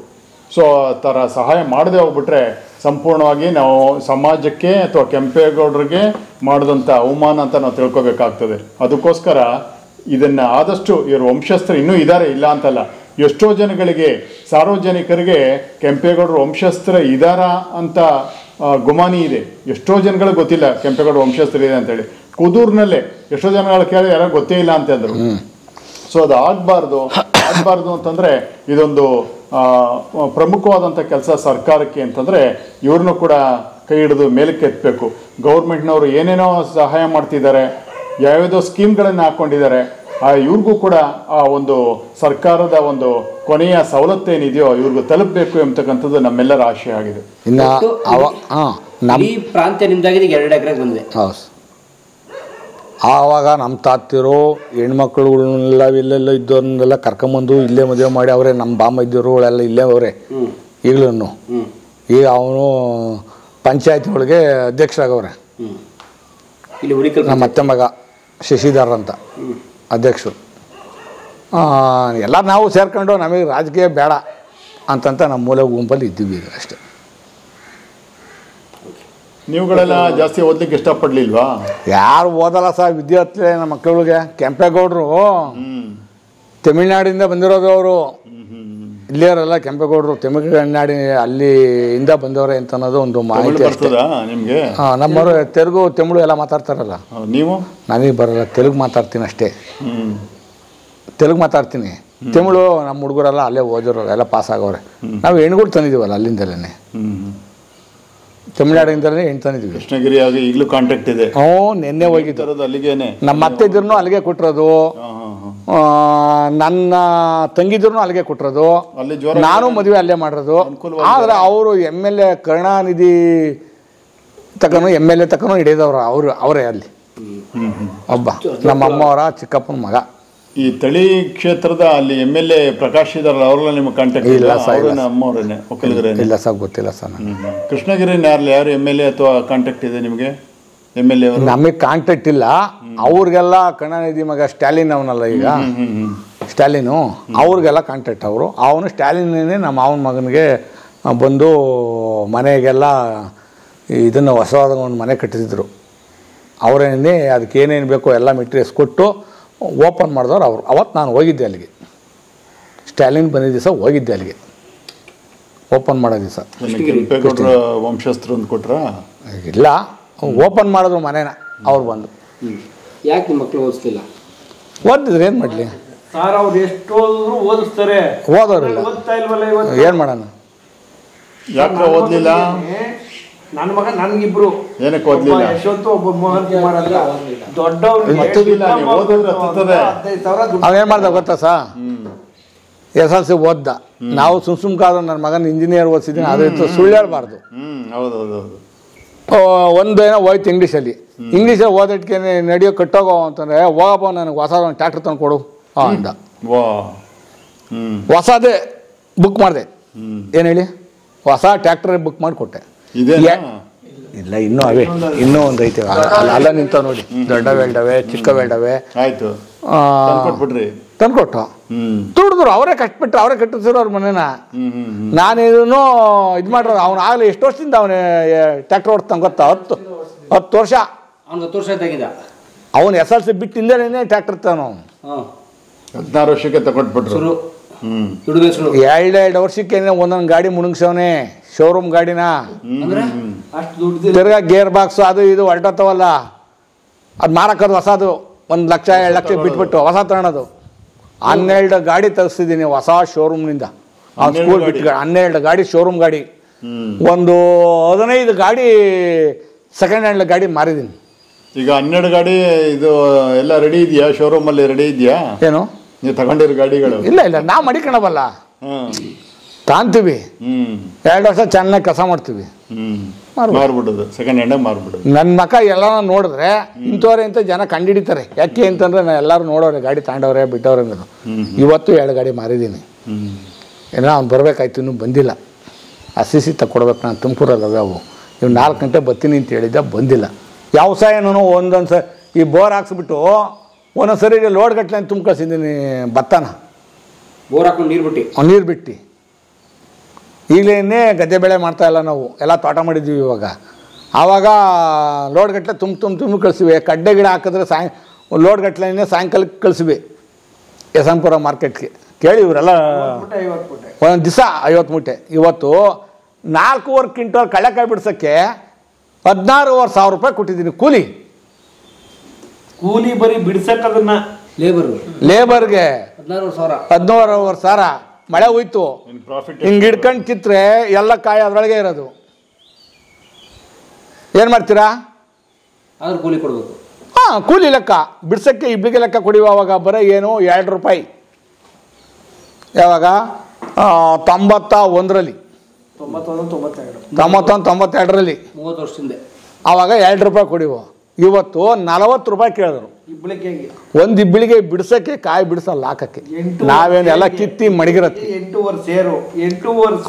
ಸೊ ಆ ಥರ ಸಹಾಯ ಮಾಡದೆ ಹೋಗ್ಬಿಟ್ರೆ ಸಂಪೂರ್ಣವಾಗಿ ನಾವು ಸಮಾಜಕ್ಕೆ ಅಥವಾ ಕೆಂಪೇಗೌಡರಿಗೆ ಮಾಡಿದಂಥ ಅವಮಾನ ಅಂತ ನಾವು ತಿಳ್ಕೊಬೇಕಾಗ್ತದೆ. ಅದಕ್ಕೋಸ್ಕರ ಇದನ್ನು ಆದಷ್ಟು ಇವ್ರ ವಂಶಸ್ಥರು ಇನ್ನೂ ಇದ್ದಾರೆ, ಇಲ್ಲ ಅಂತಲ್ಲ. ಎಷ್ಟೋ ಜನಗಳಿಗೆ, ಸಾರ್ವಜನಿಕರಿಗೆ ಕೆಂಪೇಗೌಡರು ವಂಶಸ್ಥರು ಇದ್ದಾರಾ ಅಂತ ಗುಮಾನಿ ಇದೆ. ಎಷ್ಟೋ ಜನಗಳಿಗೆ ಗೊತ್ತಿಲ್ಲ ಕೆಂಪೇಗೌಡ ವಂಶಸ್ಥರು ಇದೆ ಅಂತೇಳಿ. ಕುದೂರ್ನಲ್ಲೇ ಎಷ್ಟೋ ಜನಗಳು ಕೇಳಿ ಯಾರೋ ಗೊತ್ತೇ ಇಲ್ಲ ಅಂತಂದ್ರು. ಸೊ ಅದು ಆಗಬಾರ್ದು ಅಂತಂದರೆ ಇದೊಂದು ಪ್ರಮುಖವಾದಂಥ ಕೆಲಸ ಸರ್ಕಾರಕ್ಕೆ ಅಂತಂದರೆ ಇವ್ರನ್ನೂ ಕೂಡ ಕೈ ಹಿಡಿದು ಮೇಲಕ್ಕೆ ಎತ್ತಬೇಕು. ಗೌರ್ಮೆಂಟ್ನವರು ಏನೇನೋ ಸಹಾಯ ಮಾಡ್ತಿದ್ದಾರೆ, ಯಾವ್ಯಾವುದೋ ಸ್ಕೀಮ್ಗಳನ್ನು ಹಾಕ್ಕೊಂಡಿದ್ದಾರೆ. ಇವ್ರಿಗೂ ಕೂಡ ಆ ಒಂದು ಸರ್ಕಾರದ ಒಂದು ಕೊನೆಯ ಸವಲತ್ತೇನಿದೆಯೋ ಇವ್ರಿಗೂ ತಲುಪಬೇಕು ಎಂಬತಕ್ಕಂಥದ್ದು ನಮ್ಮೆಲ್ಲರ ಆಶಯ ಆಗಿದೆ. ಈ ಪ್ರಾಂತ್ಯ ನಿಮ್ದಾಗಿದೆ 2 ಎಕರೆಗೆ ಬಂದಿದೆ. ಹೌದು. ಆವಾಗ ನಮ್ಮ ತಾತಿರು ಹೆಣ್ಮಕ್ಳುಗಳನ್ನೆಲ್ಲ ಇಲ್ಲೆಲ್ಲ ಇದ್ದವ್ರನ್ನೆಲ್ಲ ಕರ್ಕೊಂಬಂದು ಇಲ್ಲೇ ಮದುವೆ ಮಾಡಿ ಅವರೇ ನಮ್ಮ ಬಾಮ ಇದ್ದವರುಗಳೆಲ್ಲ ಇಲ್ಲೇ ಅವರೇ ಈಗಲೂ. ಈಗ ಅವನು ಪಂಚಾಯತಿ ಒಳಗೆ ಅಧ್ಯಕ್ಷರಾಗವ್ರೆ. ನಮ್ಮ ಅತ್ತೆ ಮಗ ಶಶಿಧರ್ ಅಂತ ಅಧ್ಯಕ್ಷರು. ಎಲ್ಲ ನಾವು ಸೇರ್ಕೊಂಡು ನಮಗೆ ರಾಜಕೀಯ ಬೇಡ ಅಂತಂತ ನಮ್ಮ ಮೂಲ ಗುಂಪಲ್ಲಿ ಇದ್ದೀವಿ ಈಗ ಅಷ್ಟೇ. ನೀವುಗಳೆಲ್ಲ ಜಾಸ್ತಿ ಓದ್ಲಿಕ್ಕೆ ಇಷ್ಟಪಡ್ಲಿಲ್ವಾ? ಯಾರು ಓದಲ್ಲ ಸರ್, ವಿದ್ಯಾರ್ಥಿ ನಮ್ಮ ಮಕ್ಕಳಿಗೆ. ಕೆಂಪೇಗೌಡರು ತಮಿಳ್ನಾಡಿಂದ ಬಂದಿರೋದು. ಅವರು ಇಲ್ಲಿಯವರೆಲ್ಲ ಕೆಂಪೇಗೌಡರು ತಮಿಳ್ನಾಡಿ ಅಲ್ಲಿಂದ ಬಂದವ್ರೆ ಅಂತ ಅನ್ನೋದು ಒಂದು ಮಾಹಿತಿ ಅಷ್ಟೇ. ನಿಮಗೆ ನಮ್ಮವರು ತೆಲುಗು ತಮಿಳು ಎಲ್ಲ ಮಾತಾಡ್ತಾರಲ್ಲ. ನೀವು? ನನಗೆ ಬರಲ್ಲ, ತೆಲುಗು ಮಾತಾಡ್ತೀನಿ ಅಷ್ಟೇ. ತೆಲುಗು ಮಾತಾಡ್ತೀನಿ. ತಮಿಳು ನಮ್ಮ ಹುಡುಗರೆಲ್ಲ ಅಲ್ಲೇ ಓದಿರೋರು, ಎಲ್ಲ ಪಾಸ್ ಆಗೋರೆ. ನಾವು ಹೆಣ್ಗಳು ತಂದಿದ್ದೀವಲ್ಲ ಅಲ್ಲಿಂದಲೇ, ತಮಿಳ್ನಾಡಿಂದಲೇ ಹೆಣ್ಣು ತಂದಿದ್ದೀವಿ. ಕೃಷ್ಣಗಿರಿ ಆಗಿ ಈಗಲೂ ಕಾಂಟ್ಯಾಕ್ಟ್ ಇದೆ. ನಿನ್ನೆ ಹೋಗಿದ್ದು ಅಲ್ಲಿಗೇನೆ. ನಮ್ಮ ಅತ್ತೆ ಇದ್ರೂ ಅಲ್ಲಿಗೆ ಕೊಟ್ಟಿರೋದು, ನನ್ನ ತಂಗಿದ್ರು ಅಲ್ಲಿಗೆ ಕೊಟ್ಟಿರೋದು, ನಾನು ಮದುವೆ ಅಲ್ಲೇ ಮಾಡಿರೋದು. ಆದ್ರೆ ಅವರು MLA ಕರುಣಾನಿಧಿ ತಕನು MLA ತಕನು ಹಿಡಿದವ್ರು ಅವರೇ ಅಲ್ಲಿ ಒಬ್ಬ ನಮ್ಮ ಅಮ್ಮವರ ಚಿಕ್ಕಪ್ಪನ ಮಗ. ಈ ತಳಿ ಕ್ಷೇತ್ರದ ಅಲ್ಲಿ MLA ಪ್ರಕಾಶ್ ಇದಾರಲ್ಲ, ಅವ್ರೆಲ್ಲ ನಿಮ್ಗೆ ಕಾಂಟ್ಯಾಕ್ಟ್ ಇಲ್ಲ? ಅಮ್ಮವ್ರನ್ನೇ ಒಕ್ಕಲಿಗರೇ? ಇಲ್ಲ ಸರ್, ಗೊತ್ತಿಲ್ಲ ಸರ್. ಕೃಷ್ಣಗಿರಿ ಯಾರು MLA ಅಥವಾ ಕಾಂಟ್ಯಾಕ್ಟ್ ಇದೆ ನಿಮಗೆ? MLA ಅವರು ನಮಗೆ ಕಾಂಟ್ಯಾಕ್ಟ್ ಇಲ್ಲ. ಅವ್ರಿಗೆಲ್ಲ ಕರುಣಾನಿಧಿ ಮಗ ಸ್ಟ್ಯಾಲಿನ್ ಅವನಲ್ಲ ಈಗ, ಸ್ಟ್ಯಾಲಿನು, ಅವ್ರಿಗೆಲ್ಲ ಕಾಂಟ್ಯಾಕ್ಟ್. ಅವನು ಸ್ಟ್ಯಾಲಿನ್ನೇ ನಮ್ಮ ಅವನ ಮಗನಿಗೆ ಬಂದು ಮನೆಗೆಲ್ಲ ಇದನ್ನು ಹೊಸವಾದ ಒಂದು ಮನೆ ಕಟ್ಟಿಸಿದ್ರು. ಅವರೇನೇ ಅದಕ್ಕೆ ಏನೇನು ಬೇಕೋ ಎಲ್ಲ ಮೆಟೀರಿಯಲ್ಸ್ ಕೊಟ್ಟು ಓಪನ್ ಮಾಡಿದವ್ರು ಅವರು. ಅವತ್ತು ನಾನು ಹೋಗಿದ್ದೆ ಅಲ್ಲಿಗೆ, ಸ್ಟ್ಯಾಲಿನ್ ಬಂದಿದ್ದ ದಿವಸ ಹೋಗಿದ್ದೆ ಅಲ್ಲಿಗೆ ಓಪನ್ ಮಾಡೋ ದಿವಸ. ಕೆಂಪೇಗೌಡರ ವಂಶಸ್ಥರು ಅಂತ ಕೊಟ್ರ? ಇಲ್ಲ, ಓಪನ್ ಮಾಡಿದ್ರು ಮನೇನ ಅವ್ರು ಬಂದು. ಯಾಕೆ ನಿಮ್ಮ ಮಕ್ಕಳು ಓದಿಸ್ತಿಲ್ಲ? ಓದಿದ್ರೆ ಏನು ಮಾಡಲಿ ಸರ್, ಅವ್ರು ಎಷ್ಟೋದ್ರು ಓದಿಸ್ತಾರೆ, ಓದೋರಿಲ್ಲ. ಓದ್ತಾ ಇಲ್ವಲ್ಲ ಇವತ್ತು? ಏನು ಮಾಡೋಣ? ಯಾಕೆ ಓದ್ಲಿಲ್ಲ? ನನ್ನ ಮಗ ನನ್ಗಿಬ್ರು, ಏನಕ್ಕೆ ಓದ್ಲಿಲ್ಲ? ಯಶವಂತ, ಒಬ್ಬ ಮೋಹನ್ ಕುಮಾರ್ ಅಂತ ದೊಡ್ಡವ್ರು. ಅವೇನು ಮಾಡ್ದ ಗೊತ್ತಾ ಸಾ, SLC ಓದ್ದ. ನಾವು ಸುಮ್ಕಾದ್ರು ನನ್ನ ಮಗನ ಇಂಜಿನಿಯರ್ ಓದಿಸಿದ್ದೀನಿ, ಅದ್ರ ಸುಳ್ಳು ಹೇಳ್ಬಾರ್ದು. ಒಂದೇನೋ ಹೋಯ್ತು ಇಂಗ್ಲೀಷಲ್ಲಿ ಓದೋದಕ್ಕೆ ನಡೆಯೋ ಕಟ್ಟೋಗೋ ಅಂತಂದರೆ, ಹೋಗಪ್ಪ ನನಗೆ ಹೊಸ ಒಂದು ಟ್ಯಾಕ್ಟ್ರ್ ತಂದು ಕೊಡು ಅಂದ. ಹೊಸದೇ ಬುಕ್ ಮಾಡಿದೆ. ಏನು ಹೇಳಿ, ಹೊಸ ಟ್ಯಾಕ್ಟ್ರ್ ಬುಕ್ ಮಾಡಿ ಕೊಟ್ಟೆ. ಇಲ್ಲ, ಇನ್ನೂ ಅವೇ, ಇನ್ನೂ ಒಂದು ಐತೆ ಅಲ್ಲ ನಿಂತ ನೋಡಿ. ದೊಡ್ಡ ವೆಲ್ಡವೆ, ಚಿಕ್ಕ ವೆಲ್ಡವೆ. ಆಯ್ತು, ತಂದ್ಕೊಟ್ಟು ದುಡಿದ್ರು. ಅವರೇ ಕಟ್ಬಿಟ್ರು, ಅವರೇ ಕಟ್ಟಿಸಿರೋ ಅವ್ರ ಮನೇನ. ನಾನಿದನ್ನು ಇದು ಮಾಡಿರೋದು. ಅವನು ಆಗಲಿ ಎಷ್ಟು ವರ್ಷದಿಂದ ಅವನು ಟ್ಯಾಕ್ಟರ್ ಓಡಿಸ್ತಾನೆ ಗೊತ್ತಾ? 10 ವರ್ಷ. ಅವ್ನು 10 ವರ್ಷ ತೆಗಿದ. ಅವನು SLC ಬಿಟ್ಟಿಂದನೇ ಟ್ಯಾಕ್ಟರ್ ತಾನು. 16 ವರ್ಷಕ್ಕೆ ತಗೊಂಡ್ಬಿಟ್ರು. 2 ವರ್ಷಕ್ಕೇನೆ ಒಂದೊಂದು ಗಾಡಿ ಮುಣಗ್ಸವನೆ, ಶೋರೂಮ್ ಗಾಡಿನ. ತಿರ್ಗಾ ಗೇರ್ ಬಾಕ್ಸ್ ಅದು ಇದು ಹೊರಟತ್ತವಲ್ಲ, ಅದು ಮಾರಕ್ಕದು ಹೊಸದು. 1 ಲಕ್ಷ 2 ಲಕ್ಷ ಬಿಟ್ಬಿಟ್ಟು ಹೊಸ ತಗೊಳೋದು. 12 ಗಾಡಿ ತರಿಸ್ತಿದ್ದೀನಿ ಹೊಸ ಶೋರೂಮ್ನಿಂದ. ಅವ್ನು ಸ್ಕೂಲ್ ಬಿಟ್ಟು 12 ಗಾಡಿ ಶೋರೂಮ್ ಗಾಡಿ, ಒಂದು 15 ಗಾಡಿ ಸೆಕೆಂಡ್ ಹ್ಯಾಂಡ್ ಗಾಡಿ ಮಾರಿದ್ದೀನಿ. ಈಗ 12 ಗಾಡಿ ಇದು ಎಲ್ಲ ರೆಡಿ ಇದೆಯಾ? ಶೋರೂಮಲ್ಲಿ ರೆಡಿ ಇದೆಯಾ? ಏನು ನೀವು ತಗೊಂಡಿರೋ ಗಾಡಿಗಳು ಇಲ್ಲ ಇಲ್ಲ ನಾವು ಮಡಿಕಣವಲ್ಲ, ಹಾಂ ತಾಂತೀವಿ, 2 ವರ್ಷ ಚೆನ್ನಾಗಿ ಕಸ ಮಾಡ್ತೀವಿ, ಮಾರ್ಬಿಡೋದು, ಸೆಕೆಂಡ್ ಹ್ಯಾಂಡಾಗಿ ಮಾರ್ಬಿಡೋದು. ನನ್ನ ಮಕ್ಕ ಎಲ್ಲ ನೋಡಿದ್ರೆ ಇಂಥವ್ರೆ ಅಂತ ಜನ ಕಂಡಿಡಿತಾರೆ. ಯಾಕೆ ಅಂತಂದ್ರೆ ನಾನು ಎಲ್ಲರೂ ನೋಡೋರೆ ಗಾಡಿ ತಗೊಂಡವ್ರೆ ಬಿಟ್ಟವ್ರೆ ಅನ್ನೋದು. ಇವತ್ತು 2 ಗಾಡಿ ಮಾರಿದ್ದೀನಿ. ಏನೋ ಅವ್ನು ಬರಬೇಕಾಯ್ತು, ಇನ್ನೂ ಬಂದಿಲ್ಲ. CC ತಗೊಡ್ಬೇಕು, ನಾನು ತುಮಕೂರಲ್ಲವೇ ಅವು. ಇವು 4 ಗಂಟೆ ಬರ್ತೀನಿ ಅಂತ ಹೇಳಿದ್ದೆ, ಬಂದಿಲ್ಲ. ವ್ಯವಸಾಯನೂ ಒಂದೊಂದು ಸರಿ ಈ ಬೋರ್ ಹಾಕ್ಸ್ಬಿಟ್ಟು ಒಂದೊಂದು ಸರಿ ಲೋಡ್ ಗಟ್ಟಲೆ ತುಂಬ ಕಳ್ಸಿದ್ದೀನಿ ಭತ್ತನ. ಬೋರ್ ಹಾಕೊಂಡು ನೀರು ಬಿಟ್ಟು ಈಗಲೇ ಗದ್ದೆ ಬೆಳೆ ಮಾಡ್ತಾಯಿಲ್ಲ, ನಾವು ಎಲ್ಲ ತೋಟ ಮಾಡಿದ್ದೀವಿ ಇವಾಗ. ಆವಾಗ ಲೋಡ್ ಗಟ್ಟಲೆ ತುಂಬ ಕಳಿಸಿವಿ. ಕಡ್ಡೆ ಗಿಡ ಹಾಕಿದ್ರೆ ಲೋಡ್ ಗಟ್ಟಲೆ ಸಾಯಂಕಾಲಕ್ಕೆ ಕಳಿಸಿವಿ ಯಶವಂತಪುರ ಮಾರ್ಕೆಟ್ಗೆ. ಕೇಳಿ ಇವರೆಲ್ಲ ಒಂದೊಂದು ದಿವಸ 50 ಮೂಟೆ. ಇವತ್ತು 4.25 ಕ್ವಿಂಟಲ್ ಕಳೆಕಾಯಿ ಬಿಡ್ಸೋಕ್ಕೆ 16,500 ರೂಪಾಯಿ ಕೊಟ್ಟಿದ್ದೀನಿ ಕೂಲಿ. ಬರೀ ಬಿಡ್ಸಕ್ಕದನ್ನ ಲೇಬರ್ಗೆ 16,500. ಮಳೆ ಹೋಯ್ತು, ಹಿಂಗೆ ಹಿಡ್ಕೊಂಡು ಕಿತ್ತರೆ ಎಲ್ಲ ಕಾಯಿ ಅದರೊಳಗೆ ಇರೋದು. ಏನು ಮಾಡ್ತೀರಾ? ಆದ್ರೂ ಕೂಲಿ ಕೊಡಬೇಕು. ಹಾಂ, ಕೂಲಿ ಲೆಕ್ಕ ಬಿಡ್ಸೋಕ್ಕೆ ಇಬ್ಬರಿಗೆ ಲೆಕ್ಕ ಕೊಡಿವ. ಅವಾಗ ಬರೀ ಏನು 2 ರೂಪಾಯಿ. ಯಾವಾಗ 91ರಲ್ಲಿ 91-92ರಲ್ಲಿ 30 ವರ್ಷದಿಂದ ಆವಾಗ 2 ರೂಪಾಯಿ ಕೊಡಿವ. ಇವತ್ತು 40 ರೂಪಾಯಿ ಕೇಳಿದ್ರು ಒಂದು ಇಬ್ಬಳಿಗೆ ಬಿಡ್ಸೋಕ್ಕೆ, ಕಾಯಿ ಬಿಡಿಸಲ್ಲ ಹಾಕಕ್ಕೆ. ನಾವೇನು ಎಲ್ಲ ಕಿತ್ತಿ ಮಡಗಿರತ್ತೆ. 8 ಸೇರು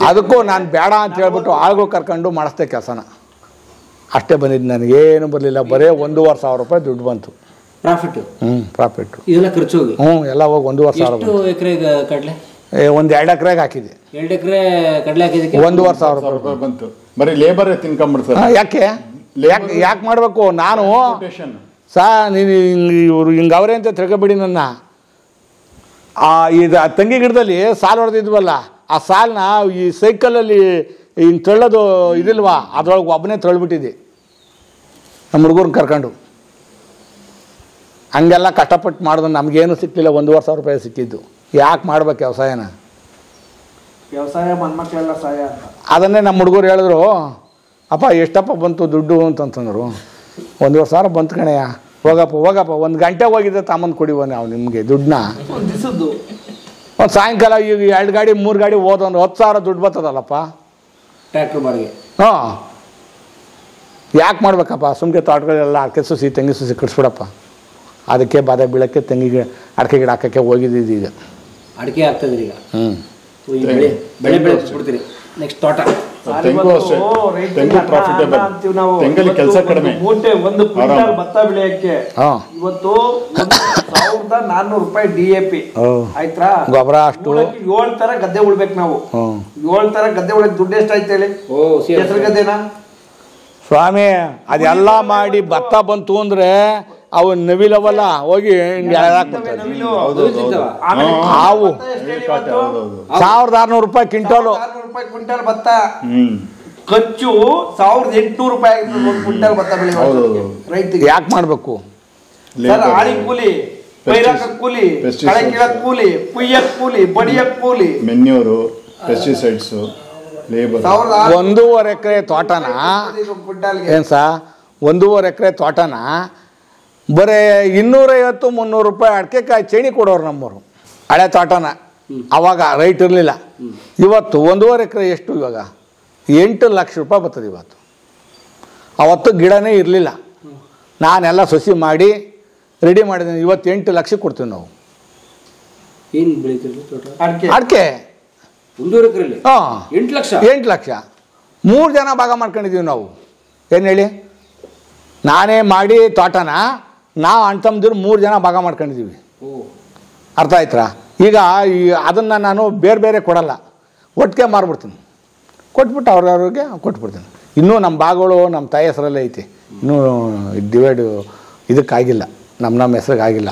ಅದಕ್ಕೂ ನಾನು ಬೇಡ ಅಂತ ಹೇಳ್ಬಿಟ್ಟು ಆಳ್ಗಳು ಕರ್ಕೊಂಡು ಮಾಡಿಸ್ದೆ ಕೆಲಸನ. ಅಷ್ಟೇ ಬಂದಿದ್ದು, ನನಗೇನು ಬರಲಿಲ್ಲ. ಬರೀ 1,500 ರೂಪಾಯಿ ದುಡ್ಡು ಬಂತು. ಪ್ರಾಫಿಟ್. ಪ್ರಾಫಿಟ್ಟು ಇದೆಲ್ಲ ಖರ್ಚು ಹೋಗಿ. ಎಲ್ಲ ಹೋಗಿ 1,500 ಎಷ್ಟು ಎಕರೆಗೆ ಕಡಲೆ? ಒಂದು 2 ಎಕರೆಗೆ ಹಾಕಿದೆ. 2 ಎಕರೆ ಕಡಲೆ ಹಾಕಿದ್ದಕ್ಕೆ 1,500 ರೂಪಾಯಿ ಬಂತು. ಬರೀ ಲೇಬರ್ ತಿನ್ಕೊಂಡ್ಬಿಡ್ತಾರೆ. ಯಾಕೆ ಮಾಡಬೇಕು? ನಾನು ನೀನು ಇವರು ಹಿಂಗೆ ಅವರೇ ಅಂತ ತಿಳ್ಕೊಬೇಡಿ ನನ್ನ. ಇದು ತಂಗಿ ಗಿಡದಲ್ಲಿ ಸಾಲು ಹೊಡೆದಿದ್ವಲ್ಲ, ಆ ಸಾಲನ್ನ ಈ ಸೈಕಲಲ್ಲಿ ಹಿಂಗೆ ತಳ್ಳೋದು ಇದಿಲ್ವಾ, ಅದ್ರೊಳಗೆ ಒಬ್ಬನೇ ತಳ್ಳಿಬಿಟ್ಟಿದ್ದೆ ನಮ್ಮ ಹುಡುಗರನ್ನ ಕರ್ಕೊಂಡು. ಹಂಗೆಲ್ಲ ಕಷ್ಟಪಟ್ಟು ಮಾಡಿದ್ರು ನಮಗೇನು ಸಿಕ್ಕಿಲ್ಲ. 1,500 ರೂಪಾಯಿ ಸಿಕ್ಕಿದ್ದು. ಯಾಕೆ ಮಾಡ್ಬೇಕು ವ್ಯವಸಾಯ ಮನ್ಮಕ್ಳೆಲ್ಲ ಸಹಾಯ ಅಂತ. ಅದನ್ನೇ ನಮ್ಮ ಹುಡುಗರು ಹೇಳಿದ್ರು, ಅಪ್ಪ ಎಷ್ಟಪ್ಪ ಬಂತು ದುಡ್ಡು ಅಂತಂತಂದರು. 1,500 ಬಂತು ಕಣಯ್ಯ, ಹೋಗಪ್ಪ 1 ಗಂಟೆ ಹೋಗಿದ್ದೆ ತಾಮಂದು ಕೊಡಿವ ನಾವು ನಿಮಗೆ ದುಡ್ಡನ್ನ. ಒಂದು ಸಾಯಂಕಾಲ ಈಗ 2 ಗಾಡಿ 3 ಗಾಡಿ ಹೋದಂದ್ರೆ 10,000 ದುಡ್ಡು ಬರ್ತದಲ್ಲಪ್ಪ ಟ್ರ್ಯಾಕ್ಟರ್ ಬಾಡಿಗೆ. ಹಾಂ, ಯಾಕೆ ಮಾಡ್ಬೇಕಪ್ಪ? ಸುಮ್ಮನೆ ತೋಟಗಳೆಲ್ಲ ಅಡಿಕೆ ಸುಸಿ ತೆಂಗಿ ಸುಸಿ ಕಟ್ಸ್ಬಿಡಪ್ಪ. ಅದಕ್ಕೆ ಬಾದ ಬೀಳಕ್ಕೆ ತೆಂಗಿ ಅಡಿಕೆ ಗಿಡ ಹಾಕೋಕ್ಕೆ ಹೋಗಿದ್ದಿದ್ದು. ಈಗ ಅಡಿಕೆ ಆಗ್ತದೆ ಈಗ. ಬೆಳೆ ಬಿಡ್ತೀರಿ. ನೆಕ್ಸ್ಟ್ ತೋಟ. ತೆಂಗು ಅಷ್ಟೇ, ತೆಂಗು ಪ್ರಾಫಿಟೇಬಲ್. ತೆಂಗಲ್ಲಿ ಕೆಲಸ ಕಡಿಮೆ. ಒಂದು ಕ್ವಿಂಟಲ್ ಭತ್ತ ಬೆಳೆಯಕ್ಕೆ ಇವತ್ತು 1,400 ರೂಪಾಯಿ DAP ಆಯ್ತಾ? ಗೊಬ್ಬರ ಅಷ್ಟು 7 ತರ ಗದ್ದೆ ಉಳ್ಬೇಕು ನಾವು. 7 ತರ ಗದ್ದೆ ಉಳಕ್ ದುಡ್ಡು ಎಷ್ಟಾಯ್ತು ಹೇಳಿ? ಹೆಸರು ಗದ್ದೆನಾ ಸ್ವಾಮಿ? ಅದೆಲ್ಲ ಮಾಡಿ ಭತ್ತ ಬಂತು ಅಂದ್ರೆ ಅವು ನವಿಲವಲ್ಲ ಹೋಗಿ ಅವು 1,600 ರೂಪಾಯಿ ಕ್ವಿಂಟಲ್. ಭತ್ತ ಖರ್ಚು 1,800 ರೂಪಾಯಿ ಆಗ್ತದೆ ಒಂದು ಕ್ವಿಂಟಲ್ ಭತ್ತ ಬೆಳೆಯುವ ರೈತರಿಗೆ. ಯಾಕೆ ಮಾಡಬೇಕು? ಆಳಿ ಕೂಲಿ, ಪೈರಾಕ ಕೂಲಿ, ಕಳೆ ಕೀಳಕ್ ಕೂಲಿ, ಕುಯ್ಯಕ್ ಕೂಲಿ, ಬಡಿಯಕ್ ಕೂಲಿ, ಮೆನ್ಯೂರು, ಪೆಸ್ಟಿಸೈಡ್ಸ್, ಲೇಬರ್. 1.5 ಎಕರೆ ತೋಟನ ಏನು ಸಾ 1.5 ಎಕರೆ ತೋಟನ ಬರೀ 250-300 ರೂಪಾಯಿ ಅಡಿಕೆಕಾಯಿ ಚೇಣಿ ಕೊಡೋರು ನಮ್ಮವರು. ಹಳೆ ತೋಟನ ಅವಾಗ ರೈಟ್ ಇರಲಿಲ್ಲ. ಇವತ್ತು 1.5 ಎಕರೆ ಎಷ್ಟು? ಇವಾಗ 8 ಲಕ್ಷ ರೂಪಾಯಿ ಬರ್ತದೆ ಇವತ್ತು. ಅವತ್ತು ಗಿಡನೇ ಇರಲಿಲ್ಲ. ನಾನೆಲ್ಲ ಸಸಿ ಮಾಡಿ ರೆಡಿ ಮಾಡಿದ್ದೀನಿ. ಇವತ್ತು 8 ಲಕ್ಷ ಕೊಡ್ತೀವಿ ನಾವು. ಏನು ಬೆಳೀತೀರಿ ತೋಟ? ಅಡಿಕೆ 1.5 ಎಕರೆಯಲ್ಲಿ 8 ಲಕ್ಷ. 8 ಲಕ್ಷ 3 ಜನ ಭಾಗ ಮಾಡ್ಕೊಂಡಿದ್ದೀವಿ ನಾವು. ಏನು ಹೇಳಿ? ನಾನೇ ಮಾಡಿ ತೋಟನ ನಾವು ಅಣ್ಣ ತಮ್ಮದಿರು 3 ಜನ ಭಾಗ ಮಾಡ್ಕೊಂಡಿದ್ದೀವಿ. ಅರ್ಥ ಆಯ್ತಾ? ಈಗ ಅದನ್ನು ನಾನು ಬೇರೆ ಬೇರೆ ಕೊಡಲ್ಲ, ಒಟ್ಟಿಗೆ ಮಾರ್ಬಿಡ್ತೀನಿ. ಕೊಟ್ಬಿಟ್ಟು ಅವ್ರವ್ರಿಗೆ ಕೊಟ್ಬಿಡ್ತೀನಿ. ಇನ್ನೂ ನಮ್ಮ ಭಾಗಗಳು ನಮ್ಮ ತಾಯಿ ಹೆಸರಲ್ಲೇ ಐತಿ. ಇನ್ನೂ ಡಿವೈಡು ಇದಕ್ಕಾಗಿಲ್ಲ, ನಮ್ಮ ಹೆಸ್ರಿಗೆ ಆಗಿಲ್ಲ.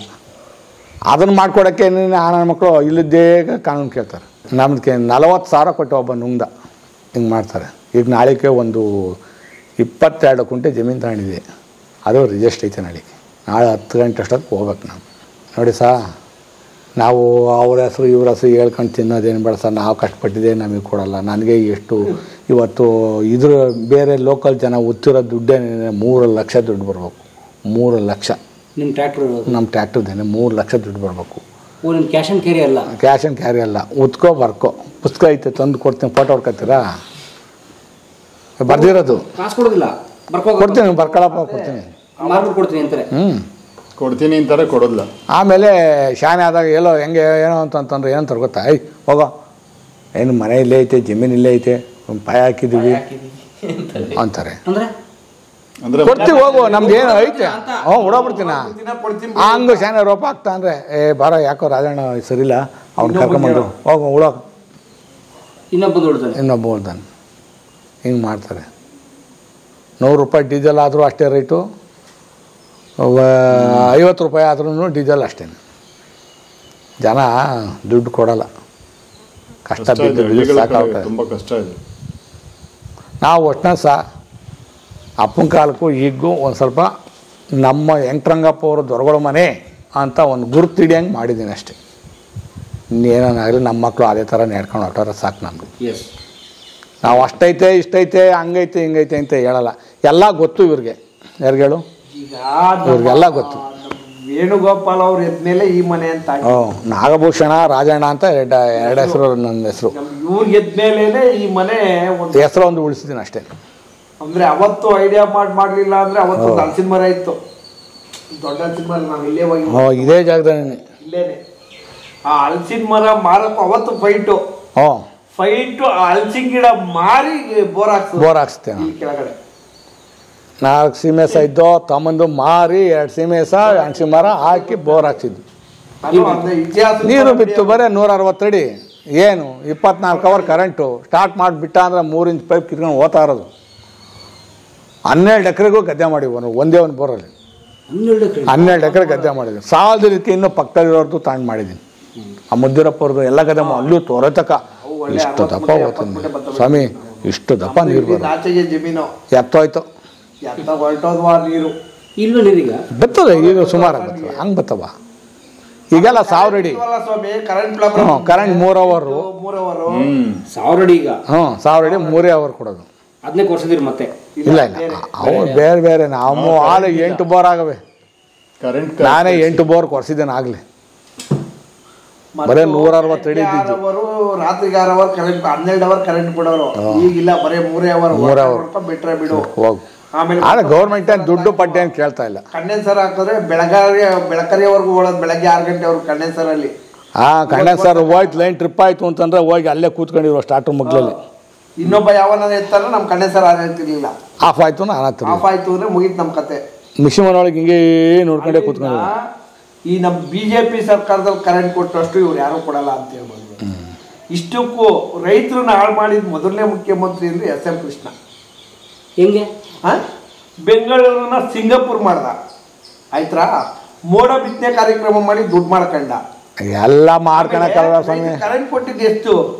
ಅದನ್ನು ಮಾಡ್ಕೊಡೋಕ್ಕೆ ನನ್ನ ಮಕ್ಕಳು ಇಲ್ಲಿದ್ದೇ ಕಾನೂನು ಕೇಳ್ತಾರೆ. ನಮ್ದಕ್ಕೆ 40,000 ಕೊಟ್ಟು ಒಬ್ಬ ನುಂಗ್ದ ಹಿಂಗೆ ಮಾಡ್ತಾರೆ. ಈಗ ನಾಳೆಗೆ ಒಂದು 22 ಕುಂಟೆ ಜಮೀನು ತಗೊಂಡಿದೆ. ಅದು ರಿಜಿಸ್ಟ್ರ್ ಐತೆ. ನಾಳೆಗೆ 10 ಗಂಟೆ ಅಷ್ಟೊತ್ತಿಗೆ ಹೋಗ್ಬೇಕು ನಾವು. ನೋಡಿ ನಾವು ಅವ್ರ ಹೆಸರು ಇವ್ರ ಹೆಸರು ಹೇಳ್ಕೊಂಡು ತಿನ್ನೋದೇನು ಬೇಡ ಸರ್. ನಾವು ಕಷ್ಟಪಟ್ಟಿದ್ದೆ, ನಮಗೆ ಕೊಡಲ್ಲ. ನನಗೆ ಎಷ್ಟು ಇವತ್ತು ಇದ್ರ ಬೇರೆ ಲೋಕಲ್ ಜನ ಒತ್ತಿರೋ ದುಡ್ಡೇ 3 ಲಕ್ಷ ದುಡ್ಡು ಬರಬೇಕು. 3 ಲಕ್ಷ ನಿಮ್ಮ ಟ್ರ್ಯಾಕ್ಟರ್? ನಮ್ಮ ಟ್ರ್ಯಾಕ್ಟರ್ದೇನೆ 3 ಲಕ್ಷ ದುಡ್ಡು ಬರಬೇಕು. ಓ ನಿಮ್ಮ ಕ್ಯಾಶ್ ಆ್ಯಂಡ್ ಕ್ಯಾರಿ ಅಲ್ಲ. ಕ್ಯಾಶ್ ಆ್ಯಂಡ್ ಕ್ಯಾರಿ ಅಲ್ಲ, ಉತ್ಕೋ ಬರ್ಕೋ. ಪುಸ್ತಕ ಐತೆ ತಂದು ಕೊಡ್ತೀನಿ, ಫೋಟೋ ಹೊಡ್ಕೊತೀರಾ? ಬರ್ದಿರೋದು ಕಾಸು ಕೊಡೋದಿಲ್ಲ, ಕೊಡ್ತೀನಿ, ಬರ್ಕೊಳಪ್ಪ ಕೊಡ್ತೀನಿ, ಮಾರ್ಬಿಟ್ಟು ಕೊಡ್ತೀನಿ ಅಂತಾರೆ. ಕೊಡ್ತೀನಿ ಅಂತಾರೆ, ಕೊಡೋದಿಲ್ಲ. ಆಮೇಲೆ ಶಾನೆ ಆದಾಗ ಎಲ್ಲೋ ಹೆಂಗೆ ಏನೋ ಅಂತಂದ್ರೆ ಏನಂತಾರೆ ಗೊತ್ತಾ? ಹೋಗೋ, ಏನು ಮನೆ ಇಲ್ಲೇ ಐತೆ, ಜಮೀನು ಇಲ್ಲೇ ಐತೆ, ಒಂದು ಪಾಯ ಹಾಕಿದ್ದೀವಿ ಅಂತಾರೆ. ಅಂದ್ರೆ ಕೊಡ್ತೀವಿ, ಹೋಗು, ನಮ್ದು ಏನು ಐತೆ, ಹುಡೋಗ್ಬಿಡ್ತೀನ ಹಂಗೆ ಶಾನೆ ರೋಪ ಆಗ್ತಾ ಅಂದರೆ ಬಾರೋ ಯಾಕೋ ರಾಜಣ್ಣ ಸರಿಲ್ಲ, ಅವ್ನು ಕರ್ಕೊಂಬಂದು ಹೋಗು ಹುಡೋಗ, ಇನ್ನೊಬ್ಬ ಉಳ್ದಾನೆ. ಹಿಂಗೆ ಮಾಡ್ತಾರೆ. 100 ರೂಪಾಯಿ ಡೀಸೆಲ್ ಆದರೂ ಅಷ್ಟೇ ರೇಟು, 50 ರೂಪಾಯಿ ಆದ್ರೂ ಡೀಸೆಲ್ ಅಷ್ಟೇ. ಜನ ದುಡ್ಡು ಕೊಡಲ್ಲ, ಕಷ್ಟ ಬಿದ್ದು ಸಾಕಾಗ್ತದೆ. ತುಂಬ ಕಷ್ಟ ಇದೆ. ನಾವು ಒಟ್ಟಿನ ಅಪ್ಪನ ಕಾಲಕ್ಕೂ ಈಗೂ ಒಂದು ಸ್ವಲ್ಪ ನಮ್ಮ ವೆಂಕಟರಂಗಪ್ಪ ಅವರು ದೊರಗಳ ಮನೆ ಅಂತ ಒಂದು ಗುರುತು ಹಿಡಿಯಂಗೆ ಮಾಡಿದ್ದೀನಿ ಅಷ್ಟೇ. ಇನ್ನೇನಾಗಲಿ ನಮ್ಮ ಮಕ್ಕಳು ಅದೇ ಥರ ನಡ್ಕೊಂಡು ಹೊರಟಾರ ಸಾಕು ನಮಗೆ. ನಾವು ಅಷ್ಟೈತೆ ಇಷ್ಟೈತೆ ಹಂಗೈತೆ ಹಿಂಗೈತೆ ಅಂತ ಹೇಳಲ್ಲ, ಎಲ್ಲ ಗೊತ್ತು ಇವ್ರಿಗೆ. ಯಾರಿಗೇಳು? ಇವ್ರಿಗೆಲ್ಲ ಗೊತ್ತು. ವೇಣುಗೋಪಾಲ್ ಅವ್ರು ಎದ್ಮೇಲೆ ಈ ಮನೆ ಅಂತ. ನಾಗಭೂಷಣ ರಾಜಣ್ಣ ಅಂತ ಎರಡು ಹೆಸರು, ನನ್ನ ಹೆಸರು. ಇವ್ರಿಗೆ ಎದ್ಮೇಲೆ ಈ ಮನೆ ಹೆಸರು ಒಂದು ಉಳಿಸಿದ್ದೀನಿ ಅಷ್ಟೇ. ಅಂದ್ರೆ ಅವತ್ತು ಐಡಿಯಾ ಮಾಡ್ಲಿಲ್ಲ ಅಂದ್ರೆ ಅವತ್ತು ಹಲಸಿನ ಮರ ಇತ್ತು, ದೊಡ್ಡ ಹಲಸಿನ ಮರ. ನಾವು ಇಲ್ಲೇ ಹೋಗಿ ಇದೇ ಜಾಗದಲ್ಲಿ ಇಲ್ಲೇನೆ ಆ ಹಲಸಿನ ಮರ ಮಾರಕ್ಕೂ ಅವತ್ತು ಫೈಟು. ಆ ಹಲಸಿನ ಗಿಡ ಮಾರಿ ಬೋರ್ ಹಾಕ್ಸ್ತೇನೆ. ಕೆಳಗಡೆ 4 ಸೀಮೆಸ ಇದ್ದೋ ತಮ್ಮಂದು ಮಾರಿ 2 ಸೀಮೆಸ ಅಣಸಿ ಮರ ಹಾಕಿ ಬೋರ್ ಹಾಕ್ಸಿದ್ವಿ. ನೀರು ಬಿತ್ತು ಬರೀ 160 ಅಡಿ, ಏನು 24 ಅವರ್ ಕರೆಂಟು. ಸ್ಟಾರ್ಟ್ ಮಾಡಿಬಿಟ್ಟ ಅಂದ್ರೆ 3 ಇಂಚ್ ಪೈಪ್ ಕಿತ್ಕೊಂಡು ಹೋಗ್ತಾ ಇರೋದು. 12 ಎಕರೆಗೂ ಗದ್ದೆ ಮಾಡಿವಿ ಒಂದೇ ಒಂದು ಬೋರಲ್ಲಿ. 12 ಎಕರೆ ಗದ್ದೆ ಮಾಡಿದ್ವಿ. ಸಾಲದಕ್ಕೆ ಇನ್ನೂ ಪಕ್ಕದಲ್ಲಿರೋರ್ದು ತಾಂಡ್ ಮಾಡಿದ್ದೀನಿ. ಆ ಮುದ್ದಿರಪ್ಪವ್ರದ್ದು ಎಲ್ಲ ಗದ್ದೆ ಅಲ್ಲೂ ತೋರತಕ್ಕ ಇಷ್ಟು ದಪ್ಪ ಹೋಗ್ತೀನಿ ಸ್ವಾಮಿ, ಇಷ್ಟು ದಪ್ಪ ನೀರು ಜಮೀನು ಎತ್ತೋಯ್ತು. ನೀರು ಇಲ್ವ ನೀರೀಗ ಬರ್ತದೆ, ಈಗ ಸುಮಾರು ಬರ್ತದೆ. ಹಂಗೆ ಬರ್ತವ ಈಗೆಲ್ಲ 1000 ಅಡಿ ಕರೆಂಟ್ 3 ಅವರು 1000 ಅಡಿ. ಈಗ 1000 ಅಡಿ 3 ಅವರ್ ಕೊಡೋದು. ಅದನ್ನೇ ಕೊಡ್ಸಿದಿರಿ ಮತ್ತೆ? ಇಲ್ಲ ಅವು ಬೇರೆ ನಾವು ಹಾಲು 8 ಬೋರ್ ಆಗವೆ. ನಾನೇ 8 ಬೋರ್ ಕೊಡ್ಸಿದ್ದೇನೆ ಆಗ್ಲಿ. ಬರೀ 160 ಅಡಿ ಇದ್ದಿದ್ದು. ರಾತ್ರಿಗೆ 6 ಅವರ್ ಕರೆಂಟ್, 12 ಅವರ್ ಕರೆಂಟ್ ಬಿಡೋರು. ಈಗಿಲ್ಲ, ಬರೀ 3 ಅವರ್ ಬಿಟ್ರೆ ಬಿಡು. ಆಮೇಲೆ ಗೌರ್ಮೆಂಟ್ ಏನು ದುಡ್ಡು ಪಡ್ಡೆ ಅಂತ ಕೇಳ್ತಾ ಇಲ್ಲ. ಕಂಡೆನ್ಸರ್ ಹಾಕಿದ್ರೆ ಬೆಳಕರಿಯವರೆಗೂ ಓಡೋದು, ಬೆಳಗ್ಗೆ 6 ಗಂಟೆವರೆಗೂ ಕಂಡೆನ್ಸರ್ ಅಲ್ಲಿ. ಕಂಡೆನ್ಸರ್ ಹೋಯ್ತು, ಲೈನ್ ಟ್ರಿಪ್ ಆಯ್ತು ಅಂತಂದ್ರೆ ಹೋಗಿ ಅಲ್ಲೇ ಕೂತ್ಕೊಂಡಿರೋ ಸ್ಟಾರ್ಟರ್ ಮಗ್ಲಲ್ಲಿ. ಇನ್ನೊಬ್ಬ ಯಾವನ ಎತ್ತಾರ ನಮ್ ಕಂಡೆನ್ಸರ್ ಆಗ್ತಿರ್ಲಿಲ್ಲ. ಆಫ್ ಆಯ್ತು ಆಫ್ ಆಯ್ತು ಅಂದ್ರೆ ಮುಗೀತು ನಮ್ ಕತೆ. ಮಿಷಿನ್ ಒಳಗೆ ಹಿಂಗೆ ನೋಡ್ಕೊಂಡೇ ಕೂತ್ಕೊಂಡು. ಈ ನಮ್ಮ ಬಿಜೆಪಿ ಸರ್ಕಾರದಲ್ಲಿ ಕರೆಂಟ್ ಕೊಟ್ಟಷ್ಟು ಇವ್ರು ಯಾರು ಕೊಡಲ್ಲ ಅಂತ ಹೇಳ್ಬೋದು. ಇಷ್ಟಕ್ಕೂ ರೈತರನ್ನ ಹಾಳು ಮಾಡಿದ ಮೊದಲನೇ ಮುಖ್ಯಮಂತ್ರಿ ಅಂದ್ರೆ SM ಕೃಷ್ಣ. ಹೆಂಗೆ? ಬೆಂಗಳೂರನ್ನ ಸಿಂಗಾಪುರ್ ಮಾಡ್ದ, ಆಯ್ತಾ? ಮೋಡ ಬಿತ್ತನೆ ಕಾರ್ಯಕ್ರಮ ಮಾಡಿ ದುಡ್ಡು ಮಾಡ್ಕೊಂಡ. ಎಲ್ಲ ಮಾಡ್ಕೊಳಕ್ಕಲ್ಲ ಸ್ವಾಮಿ. ಕರೆಂಟ್ ಕೊಟ್ಟಿದ್ದು ಎಷ್ಟು?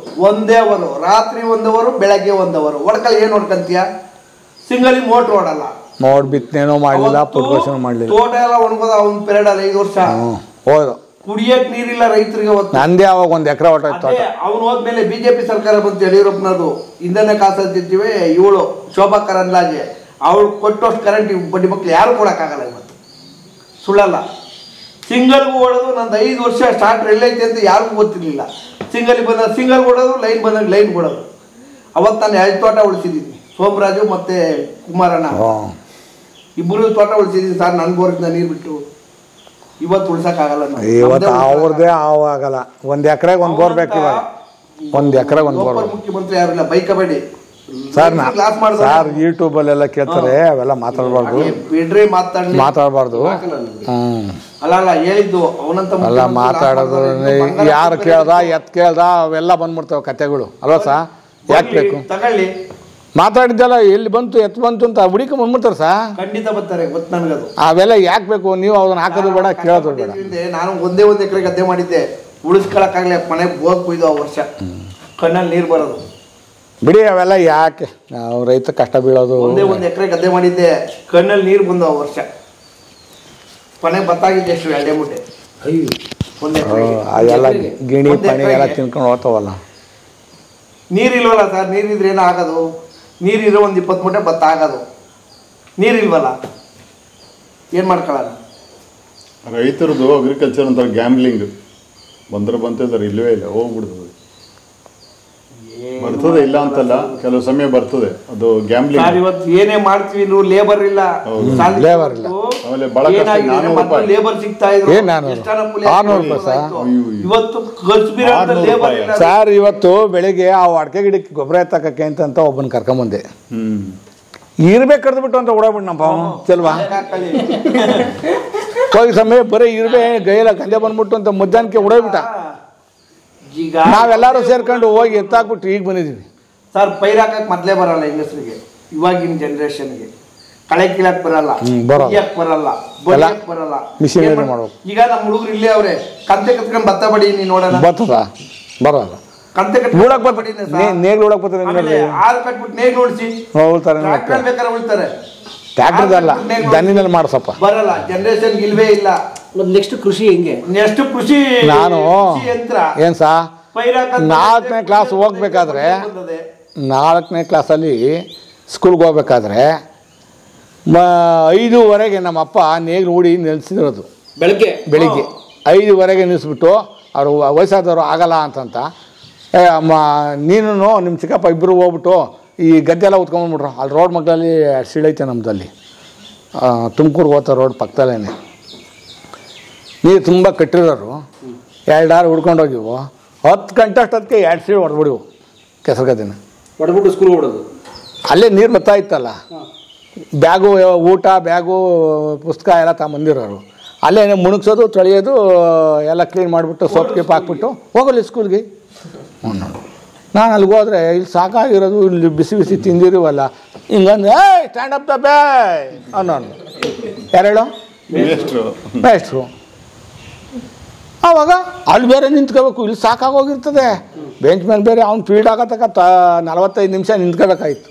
1 ಅವರು, ರಾತ್ರಿ 1 ಅವರು, ಬೆಳಗ್ಗೆ 1 ಅವರು. ಒಡ್ಕಲ್ಲಿ ಏನ್ ನೋಡ್ಕಂತೀಯ? ಸಿಂಗಲಿ ಮೋಟ್ರ್ ಓಡಲ್ಲ, ಮೋಡ್ ಬಿತ್ತನೇನೋ ಮಾಡಲಿಲ್ಲ, ಪುಟ್ಕೋಶನೂ ಮಾಡಲಿಲ್ಲ. ತೋಟ ಎಲ್ಲ ಒಣಗೋದ. ಅವ್ನ ಪೀರಿಯಡ್ ಅಲ್ಲಿ 5 ವರ್ಷ ಹೋದ. ಕುಡಿಯಕ್ ನೀರಿಲ್ಲ ರೈತರಿಗೆ. ನಂದೇ ಅವಾಗ 1 ಎಕರೆ ಹೊಟ್ಟೋಯ್ತು. ಅವ್ನು ಹೋದ್ಮೇಲೆ ಬಿಜೆಪಿ ಸರ್ಕಾರ ಬಂತು, ಯಡಿಯೂರಪ್ಪನದು. ಇಂಧನ ಕಾಸತ್ತಿರ್ತೀವಿ. ಇವಳು ಶೋಭಾ ಕರಂದ್ಲಾಜೆ, ಅವಳು ಕೊಟ್ಟಷ್ಟು ಕರೆಂಟ್ ಬಡ್ಡಿ ಮಕ್ಳು ಯಾರು ಕೊಡಕ್ಕಾಗಲ್ಲ ಇವತ್ತು. ಸುಳ್ಳಲ್ಲ. ಸಿಂಗಲ್ಗೂ ಓಡೋದು. ನಂದು 5 ವರ್ಷ ಸ್ಟಾರ್ಟರ್ ಎಲ್ಲೈತೆ ಅಂತ ಯಾರಿಗೂ ಗೊತ್ತಿರ್ಲಿಲ್ಲ. ಸಿಂಗಲ್ ಬಂದಾಗ ಸಿಂಗಲ್ ಓಡೋದು, ಲೈನ್ ಬಂದಾಗ ಲೈನ್ ಕೊಡೋದು. ಅವತ್ತು ನಾನು 2 ತೋಟ ಉಳಿಸಿದ್ದೀನಿ, ಸೋಮರಾಜು ಮತ್ತೆ ಕುಮಾರಣ್ಣ ಇಬ್ಬರು ತೋಟ ಉಳಿಸಿದ್ದೀನಿ ಸರ್. ನನ್ನ ಬೋರಿಂದ ನೀರು ಬಿಟ್ಟು ಇವತ್ತು ಉಳ್ಸಕ್ಕಾಗಲ್ಲ. ಇವತ್ತು ಅವ್ರದ್ದೇ ಆಗಲ್ಲ. 1 ಎಕರೆಗೆ 1 ಬೋರ್ ಬೇಕು ಇವಾಗ. 1 ಎಕರೆಗೆ 1 ಬೋರ್. ಮುಖ್ಯಮಂತ್ರಿ ಯಾರಿಲ್ಲ, ಬೈಕಬೇಡಿ ಸರ್. ಸರ್ ಯೂಟ್ಯೂಬಲ್ಲೆಲ್ಲ ಕೇಳ್ತಾರೆ, ಅವೆಲ್ಲ ಮಾತಾಡಬಾರ್ದು, ಬಿಡ್ರಿ, ಮಾತಾಡಬಾರ್ದು. ಅಲ್ಲ ಹೇಳಿದ್ದು ಅವನಂತ ಅಲ್ಲ ಮಾತಾಡೋದು. ಯಾರು ಕೇಳ್ದ ಕೇಳ್ದ ಅವೆಲ್ಲ ಬಂದ್ಬಿಡ್ತಾವೆ ಕತೆಗಳು ಅಲ್ವಾ ಸಾ? ಯಾಕೆ ಬೇಕು? ತಗೊಳ್ಳಿ, ಮಾತಾಡಿದ್ದೆಲ್ಲ ಎಲ್ಲಿ ಬಂತು ಬಂತು ಅಂತ ಹುಡುಕ ಬಂದ್ಬಿಡ್ತಾರೆ ಸಾ. ಖಂಡಿತ ಬರ್ತಾರೆ, ಗೊತ್ತು ನನಗದು. ಅವೆಲ್ಲ ಯಾಕೆ ಬೇಕು? ನೀವು ಅದನ್ನ ಹಾಕೋದು ಬೇಡ, ಕೇಳೋದು ಬೇಡ. ನಾನು 1 ಎಕರೆ ಗದ್ದೆ ಮಾಡಿದ್ದೆ, ಉಳಿಸ್ಕೊಳಕ್ಕಾಗ್ಲಿ. ಮನೆಗೆ ಬೋಗ್ ಕುಯ್ದು ಆ ವರ್ಷ ಕಣ್ಣಲ್ಲಿ ನೀರು ಬರೋದು. ಬಿಡಿ ಅವೆಲ್ಲ ಯಾಕೆ, ನಾವು ರೈತ ಕಷ್ಟ ಬೀಳೋದು. 1 ಎಕರೆ ಗದ್ದೆ ಮಾಡಿದ್ದೆ, ಕಣ್ಣಲ್ಲಿ ನೀರು ಬಂದು ಆ ವರ್ಷ. ಕೊನೆಗೆ ಬತ್ತಾಗಿದ್ದೆ ಎಷ್ಟು 2 ಮೂಟೆ. ಅದೆಲ್ಲ ಗಿಣಿ ಪಣಿ ಎಲ್ಲ ತಿನ್ಕೊಂಡು ಹೋಗ್ತಾವಲ್ಲ. ನೀರಿಲ್ವಲ್ಲ ಸರ್. ನೀರಿದ್ರೆ ಏನೋ ಆಗೋದು. ನೀರಿದ್ರೆ 20 ಮೂಟೆ ಭತ್ತ ಆಗೋದು. ನೀರಿಲ್ವಲ್ಲ, ಏನು ಮಾಡ್ಕೊಳ್ಳೋಣ? ರೈತರದು ಅಗ್ರಿಕಲ್ಚರ್ ಅಂತ ಗ್ಯಾಮ್ಲಿಂಗ್. ಬಂತಿದ್ದಾರೆ, ಇಲ್ಲವೇ ಇಲ್ಲ, ಹೋಗ್ಬಿಡ್ತದೆ. ಬರ್ತದೆ, ಇಲ್ಲ ಅಂತಲ್ಲ, ಕೆಲವು ಸಮಯ ಬರ್ತದೆ. ಅದು ಗ್ಯಾಮ್ಲಿಂಗ್. ಇವತ್ತು ಏನೇ ಮಾಡ್ತೀವಿ, ಲೇಬರ್ ಇಲ್ಲ, ಲೇಬರ್ ಇಲ್ಲ. ಆಮೇಲೆ ಬಹಳ ಕಷ್ಟ. 400 ರೂಪಾಯಿ ಲೇಬರ್ ಸಿಗ್ತಾ ಇದ್ರು. 600 ರೂಪಾಯಿ ಸರ್. ಇವತ್ತು ಲೇಬರ್ ಇಲ್ಲ ಸರ್. ಇವತ್ತು ಬೆಳಿಗ್ಗೆ ಆ ಅಡಿಕೆ ಗಿಡಕ್ಕೆ ಗೊಬ್ಬರ ಎತ್ತಕ್ಕೆ ಅಂತ ಒಬ್ಬನ ಕರ್ಕೊಂಬಂದೆ. ಇರ್ಬೇಕು ಕಡ್ದ್ಬಿಟ್ಟು ಅಂತ ಓಡಾಡ್ಬಿಟ್ಟು ನಮ್ಮ ಪಾವ ಚಲ್ವಾ ಹೋಗಿ ಸಮಯ ಬರೀ ಇರ್ಬೇ ಗೈಲ ಗಂಜೆ ಬಂದ್ಬಿಟ್ಟು ಅಂತ ಮಧ್ಯಾಹ್ನಕ್ಕೆ ಓಡೋಗ್ಬಿಟ್ಟ. ಈಗ ನಾವೆಲ್ಲರೂ ಸೇರ್ಕೊಂಡು ಹೋಗಿ ಎತ್ತಾಕ್ಬಿಟ್ಟು ಈಗ ಬಂದಿದ್ದೀವಿ ಸರ್. ಪೈರ್ ಹಾಕಕ್ ಮೊದ್ಲೇ ಬರಲ್ಲ ಹೆಂಗಸ್ರಿಗೆ, ಇವಾಗಿನ ಜನರೇಷನ್ಗೆ. ಕಳೆ ಕೀಳಕ್ ಬರಲ್ಲ, ಬರಲ್ಲ, ಬಡಿಯಕ್ ಬರಲ್ಲ, ಮಿಷಿನ್ ಮಾಡ್ಬೇಕು. ಈಗ ನಮ್ಮ ಹುಡುಗರು ಇಲ್ಲೇ ಅವ್ರೆ, ಕಂತೆ ಕತ್ಕೊಂಡ್ ಭತ್ತ ಬಡಿ, ನೀ ನೋಡೋಣ ಬರ್ತದ ಬರಲ್ಲ. ಕಂತೆ ಉಳಕ್ ಬರ್ಬೇಡಿ, ನೇಗ್ಲು ಉಳಕ್ ಬರ್ತಾರೆ, ಆರು ಕಟ್ಬಿಟ್ಟು ನೇಗ್ಲು ಉಳಿಸಿ ಬೇಕಾದ್ರೆ ಉಳ್ತಾರೆ. ಟ್ಯಾಕ್ಟರ್ದಲ್ಲ, ದನಿನಲ್ಲಿ ಮಾಡ್ಸಪ್ಪ. ಬರಲ್ಲ, ಜನರೇಷನ್ ಇಲ್ವೇ ಇಲ್ಲ. ನೆಕ್ಸ್ಟ್ ಕೃಷಿ ಹೆಂಗೆ? ನೆಕ್ಸ್ಟ್ ಕೃಷಿ ನಾನು ಯಂತ್ರ ಏನ್ ಸಾ 4ನೇ ಕ್ಲಾಸ್ ಹೋಗ್ಬೇಕಾದ್ರೆ, 4ನೇ ಕ್ಲಾಸಲ್ಲಿ ಸ್ಕೂಲ್ಗೆ ಹೋಗ್ಬೇಕಾದ್ರೆ 5:15 ನಮ್ಮಪ್ಪ ನೇಗ್ಲು ಹೂಡಿ ನಿಲ್ಸಿರೋದು. ಬೆಳಿಗ್ಗೆ 5:15 ನಿಲ್ಲಿಸ್ಬಿಟ್ಟು ಅವರು ವಯಸ್ಸಾದವರು ಆಗಲ್ಲ ಅಂತಂತ, ನೀನು ನಿಮ್ಮ ಚಿಕ್ಕಪ್ಪ ಇಬ್ಬರು ಹೋಗ್ಬಿಟ್ಟು ಈ ಗದ್ದೆ ಎಲ್ಲ ಉತ್ಕೊಂಡ್ಬಿಟ್ರು. ಅಲ್ಲಿ ರೋಡ್ ಮಗ್ಗಲ್ಲಿ ಸಿಳೈತೆ ನಮ್ಮದಲ್ಲಿ, ತುಮಕೂರು ಹೋಗ್ತಾ ರೋಡ್ ಪಕ್ಕದಲ್ಲೇ ನೀರು ತುಂಬ ಕಟ್ಟಿರೋರು. 2 ಆರು ಹುಡ್ಕೊಂಡೋಗಿವು. 10 ಗಂಟೆ ಅಷ್ಟೊತ್ತಿಗೆ 2 ಸೀಳು ಹೊಡೆದ್ಬಿಡಿವು ಕೆಸರು ಗದ್ದೆನ ಹೊಡೆದ್ಬಿಟ್ಟು ಸ್ಕೂಲ್ ಹೊಡೋದು. ಅಲ್ಲೇ ನೀರು ಬರ್ತಾ ಇತ್ತಲ್ಲ, ಬ್ಯಾಗು ಊಟ ಬ್ಯಾಗು ಪುಸ್ತಕ ಎಲ್ಲ ತಗೊಂಬಂದಿರೋರು. ಅಲ್ಲೇ ಮುಣಗ್ಸೋದು ತೊಳೆಯೋದು ಎಲ್ಲ ಕ್ಲೀನ್ ಮಾಡಿಬಿಟ್ಟು ಸೋಪ್ ಕೀಪ್ ಹಾಕ್ಬಿಟ್ಟು ಹೋಗಲಿ ಸ್ಕೂಲ್ಗೆ. ನಾನು ಅಲ್ಲಿಗೆ ಹೋದರೆ ಇಲ್ಲಿ ಸಾಕಾಗಿರೋದು, ಇಲ್ಲಿ ಬಿಸಿ ಬಿಸಿ ತಿಂದಿರುವಲ್ಲ, ಹಿಂಗಂದ್ರೆ ಸ್ಟ್ಯಾಂಡ್ ಅಪ್ ದ ಬೇ ಅನ್ನೋನು. ಯಾರೇಳು ಮೇಷ್ಟ್ರು. ಆವಾಗ ಅಲ್ಲಿ ಬೇರೆ ನಿಂತ್ಕೋಬೇಕು, ಇಲ್ಲಿ ಸಾಕಾಗೋಗಿರ್ತದೆ. ಬೆಂಚ್ ಮೇಲೆ ಬೇರೆ ಅವ್ನು ಫೀಲ್ಡ್ ಆಗತಕ್ಕ 45 ನಿಮಿಷ ನಿಂತ್ಕೋಬೇಕಾಯ್ತು.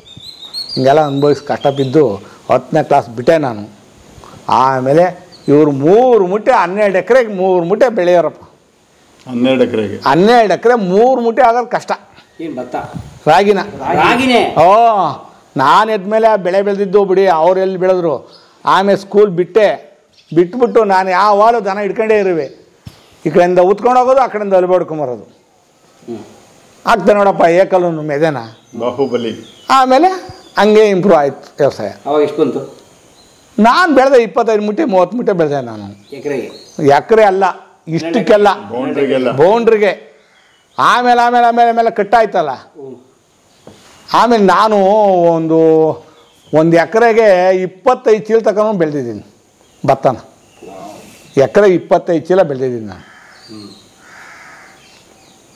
ಹಿಂಗೆಲ್ಲ ಅನುಭವಿಸಿ ಕಷ್ಟ ಬಿದ್ದು 10ನೇ ಕ್ಲಾಸ್ ಬಿಟ್ಟೆ ನಾನು. ಆಮೇಲೆ ಇವರು 3 ಮುಟ್ಟೆ 12 ಎಕರೆಗೆ 3 ಮುಟ್ಟೆ ಬೆಳೆಯೋರಪ್ಪ. 12 ಎಕರೆಗೆ 12 ಎಕರೆ 3 ಮುಟ್ಟೆ ಆಗೋದು ಕಷ್ಟ. ಏನು ಭತ್ತ? ರಾಗಿನೇ. ನಾನು ಎದ್ಮೇಲೆ ಬೆಳೆ ಬೆಳೆದಿದ್ದು ಬಿಡಿ, ಅವ್ರು ಎಲ್ಲಿ ಬೆಳೆದ್ರು. ಆಮೇಲೆ ಸ್ಕೂಲ್ ಬಿಟ್ಬಿಟ್ಟು ನಾನು ಯಾವಾಗಲೂ ದನ ಹಿಡ್ಕೊಂಡೇ ಇರುವೆ. ಈ ಕಡೆಯಿಂದ ಉತ್ಕೊಂಡು ಹೋಗೋದು, ಆ ಕಡೆಯಿಂದ ಅಲ್ಲಿ ಬಡ್ಕೊಂಬರೋದು. ಆಗ್ತದೆ ನೋಡಪ್ಪ ಏಕಲ್ಲು ಮೆದೆನ ಬಾಹುಬಲಿ. ಆಮೇಲೆ ಹಂಗೆ ಇಂಪ್ರೂವ್ ಆಯ್ತು ವ್ಯವಸಾಯ. ಅವಾಗ ಎಷ್ಟು ಬಂತು? ನಾನು ಬೆಳೆದೆ 25 ಮುಟ್ಟೆ 30 ಮುಟ್ಟೆ ಬೆಳೆದೆ ನಾನು. ಎಕರೆ ಅಲ್ಲ, ಇಷ್ಟಕ್ಕೆಲ್ಲ ಬೌಂಡ್ರಿಗೆ. ಆಮೇಲೆ ಕಟ್ಟಾಯ್ತಲ್ಲ, ಆಮೇಲೆ ನಾನು ಒಂದು ಎಕರೆಗೆ 25 ಚೀಲ ತಗೊಂಡು ಬೆಳೆದಿದ್ದೀನಿ ಭತ್ತನ. ಎಕರೆ 25 ಚೀಲ ಬೆಳೆದಿದ್ದೀನಿ ನಾನು.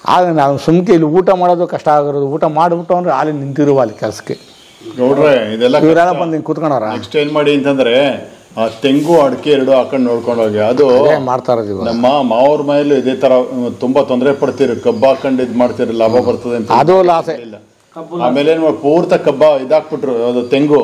ಆಗ ನಾವು ಸುಮ್ಕೆ ಇಲ್ಲಿ ಊಟ ಮಾಡೋದು ಕಷ್ಟ ಆಗಿರೋದು. ಊಟ ಮಾಡಿಬಿಟ್ಟು ಅಂದ್ರೆ ಅಲ್ಲಿ ನಿಂತಿರುವ ಅಲ್ಲಿ ಕೆಲಸಕ್ಕೆ ಗೌಡ್ರೆ ಇದೆಲ್ಲ ಇವರೆಲ್ಲ ಬಂದು ಹಿಂಗೆ ಕೂತ್ಕೊಂಡವ್ರ. ನೆಕ್ಸ್ಟ್ ಏನು ಮಾಡಿ ಅಂತಂದ್ರೆ ಆ ತೆಂಗು ಅಡಿಕೆ 2 ಹಾಕೊಂಡು ನೋಡ್ಕೊಂಡು ಹೋಗಿ ಅದು ಮಾಡ್ತಾ ಇರೋದು. ನಮ್ಮ ಮಾವ್ರ ಮನೇಲಿ ಇದೇ ತರ ತುಂಬಾ ತೊಂದರೆ ಪಡ್ತೀರಿ. ಕಬ್ಬು ಹಾಕೊಂಡು ಇದು ಮಾಡ್ತೀರಿ, ಲಾಭ ಬರ್ತದೆ ಅಂತ. ಅದು ಲಾಸೆ. ಆಮೇಲೆ ಪೂರ್ತ ಕಬ್ಬ ಇದಾಕ್ಬಿಟ್ರು, ಅದು ತೆಂಗು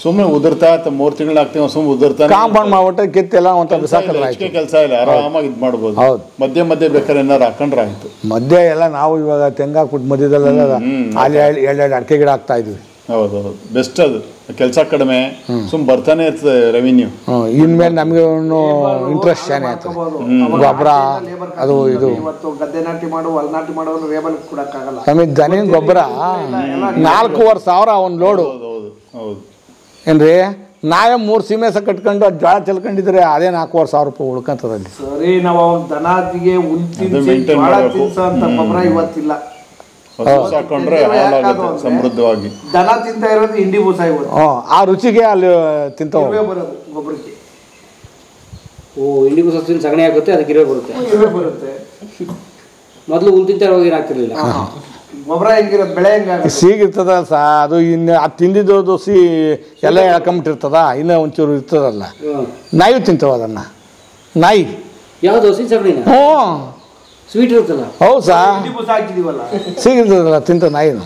ಸುಮ್ಮನೆ ಉದುರ್ತಾ 3 ತಿಂಗಳು ಆಗ್ತೀವಿ, ಸುಮ್ಮನೆ ಉದುರ್ತಾ ಕಾಂಪೌಂಡ್ ಮಾಡ್ಬಿಟ್ಟು ಕಿತ್ತೆಲ್ಲ ಒಂಥರ ಬಿಸಾಕಲ್ಲ. ಕೆಲಸ ಇಲ್ಲ, ಆರಾಮಾಗಿ ಇದು ಮಾಡ್ಬೋದು. ಹೌದು, ಮಧ್ಯೆ ಬೇಕಾದ್ರೆ ಏನಾರು ಹಾಕೊಂಡ್ರೆ ಆಯ್ತು. ಮಧ್ಯೆ ಎಲ್ಲ ನಾವು ಇವಾಗ ತೆಂಗು ಹಾಕ್ಬಿಟ್ಟು ಮಧ್ಯದಲ್ಲೆಲ್ಲ ಅಲ್ಲಿ 2 ಅಡಿಕೆ ಗಿಡ ಹಾಕ್ತಾ ಇದ್ವಿ. ಹೌದು, ಬೆಸ್ಟ್. ಅದು ಕೆಲಸ ಕಡಿಮೆ, ಸುಮ್ ಬರ್ತಾನೆ ಇರ್ತದೆ ರೆವಿನ್ಯೂ. ಇನ್ಮೇಲೆ ನಮಗೆ ಇಂಟ್ರೆಸ್ಟ್ ಚೆನ್ನಾಗಿ ಆಗ್ತದೆ. ಗೊಬ್ಬರ ಅದು ಇದು ಗದ್ದೆ ನಾಟಿ ಮಾಡು, ಹೊಲ ನಾಟಿ ಮಾಡೋರು ರೇಬಲ್ ಕೊಡಕ್ಕಾಗಲ್ಲ. ನಮಗೆ ದನಿನ ಗೊಬ್ಬರ 4,500 ಒಂದು ಲೋಡು. ಏನ್ರಿ, ನಾವೇ 3 ಸೀಮೆಸ ಕಟ್ಕೊಂಡು ಅದು ಜೋಳ ಚೆಲ್ಕೊಂಡಿದ್ರೆ ಅದೇ 4,500 ರೂಪಾಯಿ ಉಳ್ಕೊಂತದಲ್ಲಿ. ಸರಿ, ನಾವು ದನಾತಿಗೆ ಅಂತ ಗೊಬ್ಬರ ಇವತ್ತಿಲ್ಲ. ಸಾಕೊಂಡ್ರೆ ಸಮೃದ್ಧವಾಗಿ ದನ ತಿಂತ ಇರೋದು ಹಿಂಡಿ ಬೂಸ ಇವತ್ತು. ಆ ರುಚಿಗೆ ಅಲ್ಲಿ ತಿಂತಾವ ಬರೋದು ಗೊಬ್ಬರಕ್ಕೆ. ಹಿಂಡಿ ಬೂಸ ಸಗಣಿ ಆಗುತ್ತೆ, ಅದಕ್ಕೆ ಇರುವೆ ಬರುತ್ತೆ. ಮೊದಲು ಹುಲ್ ತಿಂತ ಇರುವಾಗ ಏನಾಗ್ತಿರ್ಲಿಲ್ಲ. ಗೊಬ್ಬರ ಹೆಂಗಿರೋದು, ಬೆಳೆ ಹೆಂಗ ಸಿಗಿರ್ತದಲ್ಲ ಸಾ, ಅದು ಇನ್ನು ಅದು ತಿಂದಿದ್ದು ಎಲ್ಲ ಎಳ್ಕೊಂಬಿಟ್ಟಿರ್ತದ. ಇನ್ನೂ ಒಂಚೂರು ಇರ್ತದಲ್ಲ, ನಾಯಿ ತಿಂತಾವ ಅದನ್ನ. ನಾಯಿ ಯಾವ್ದು ಹಸಿ ಸಗಣಿನ? ಸ್ವೀಟ್ ಇರುತ್ತಲ್ಲ. ಹೌದು ಸಾ, ಹಾಕಿದೀವಲ್ಲ ಸಿಗಿರ್ತದಲ್ಲ ತಿಂತ ನಾಯಿನು.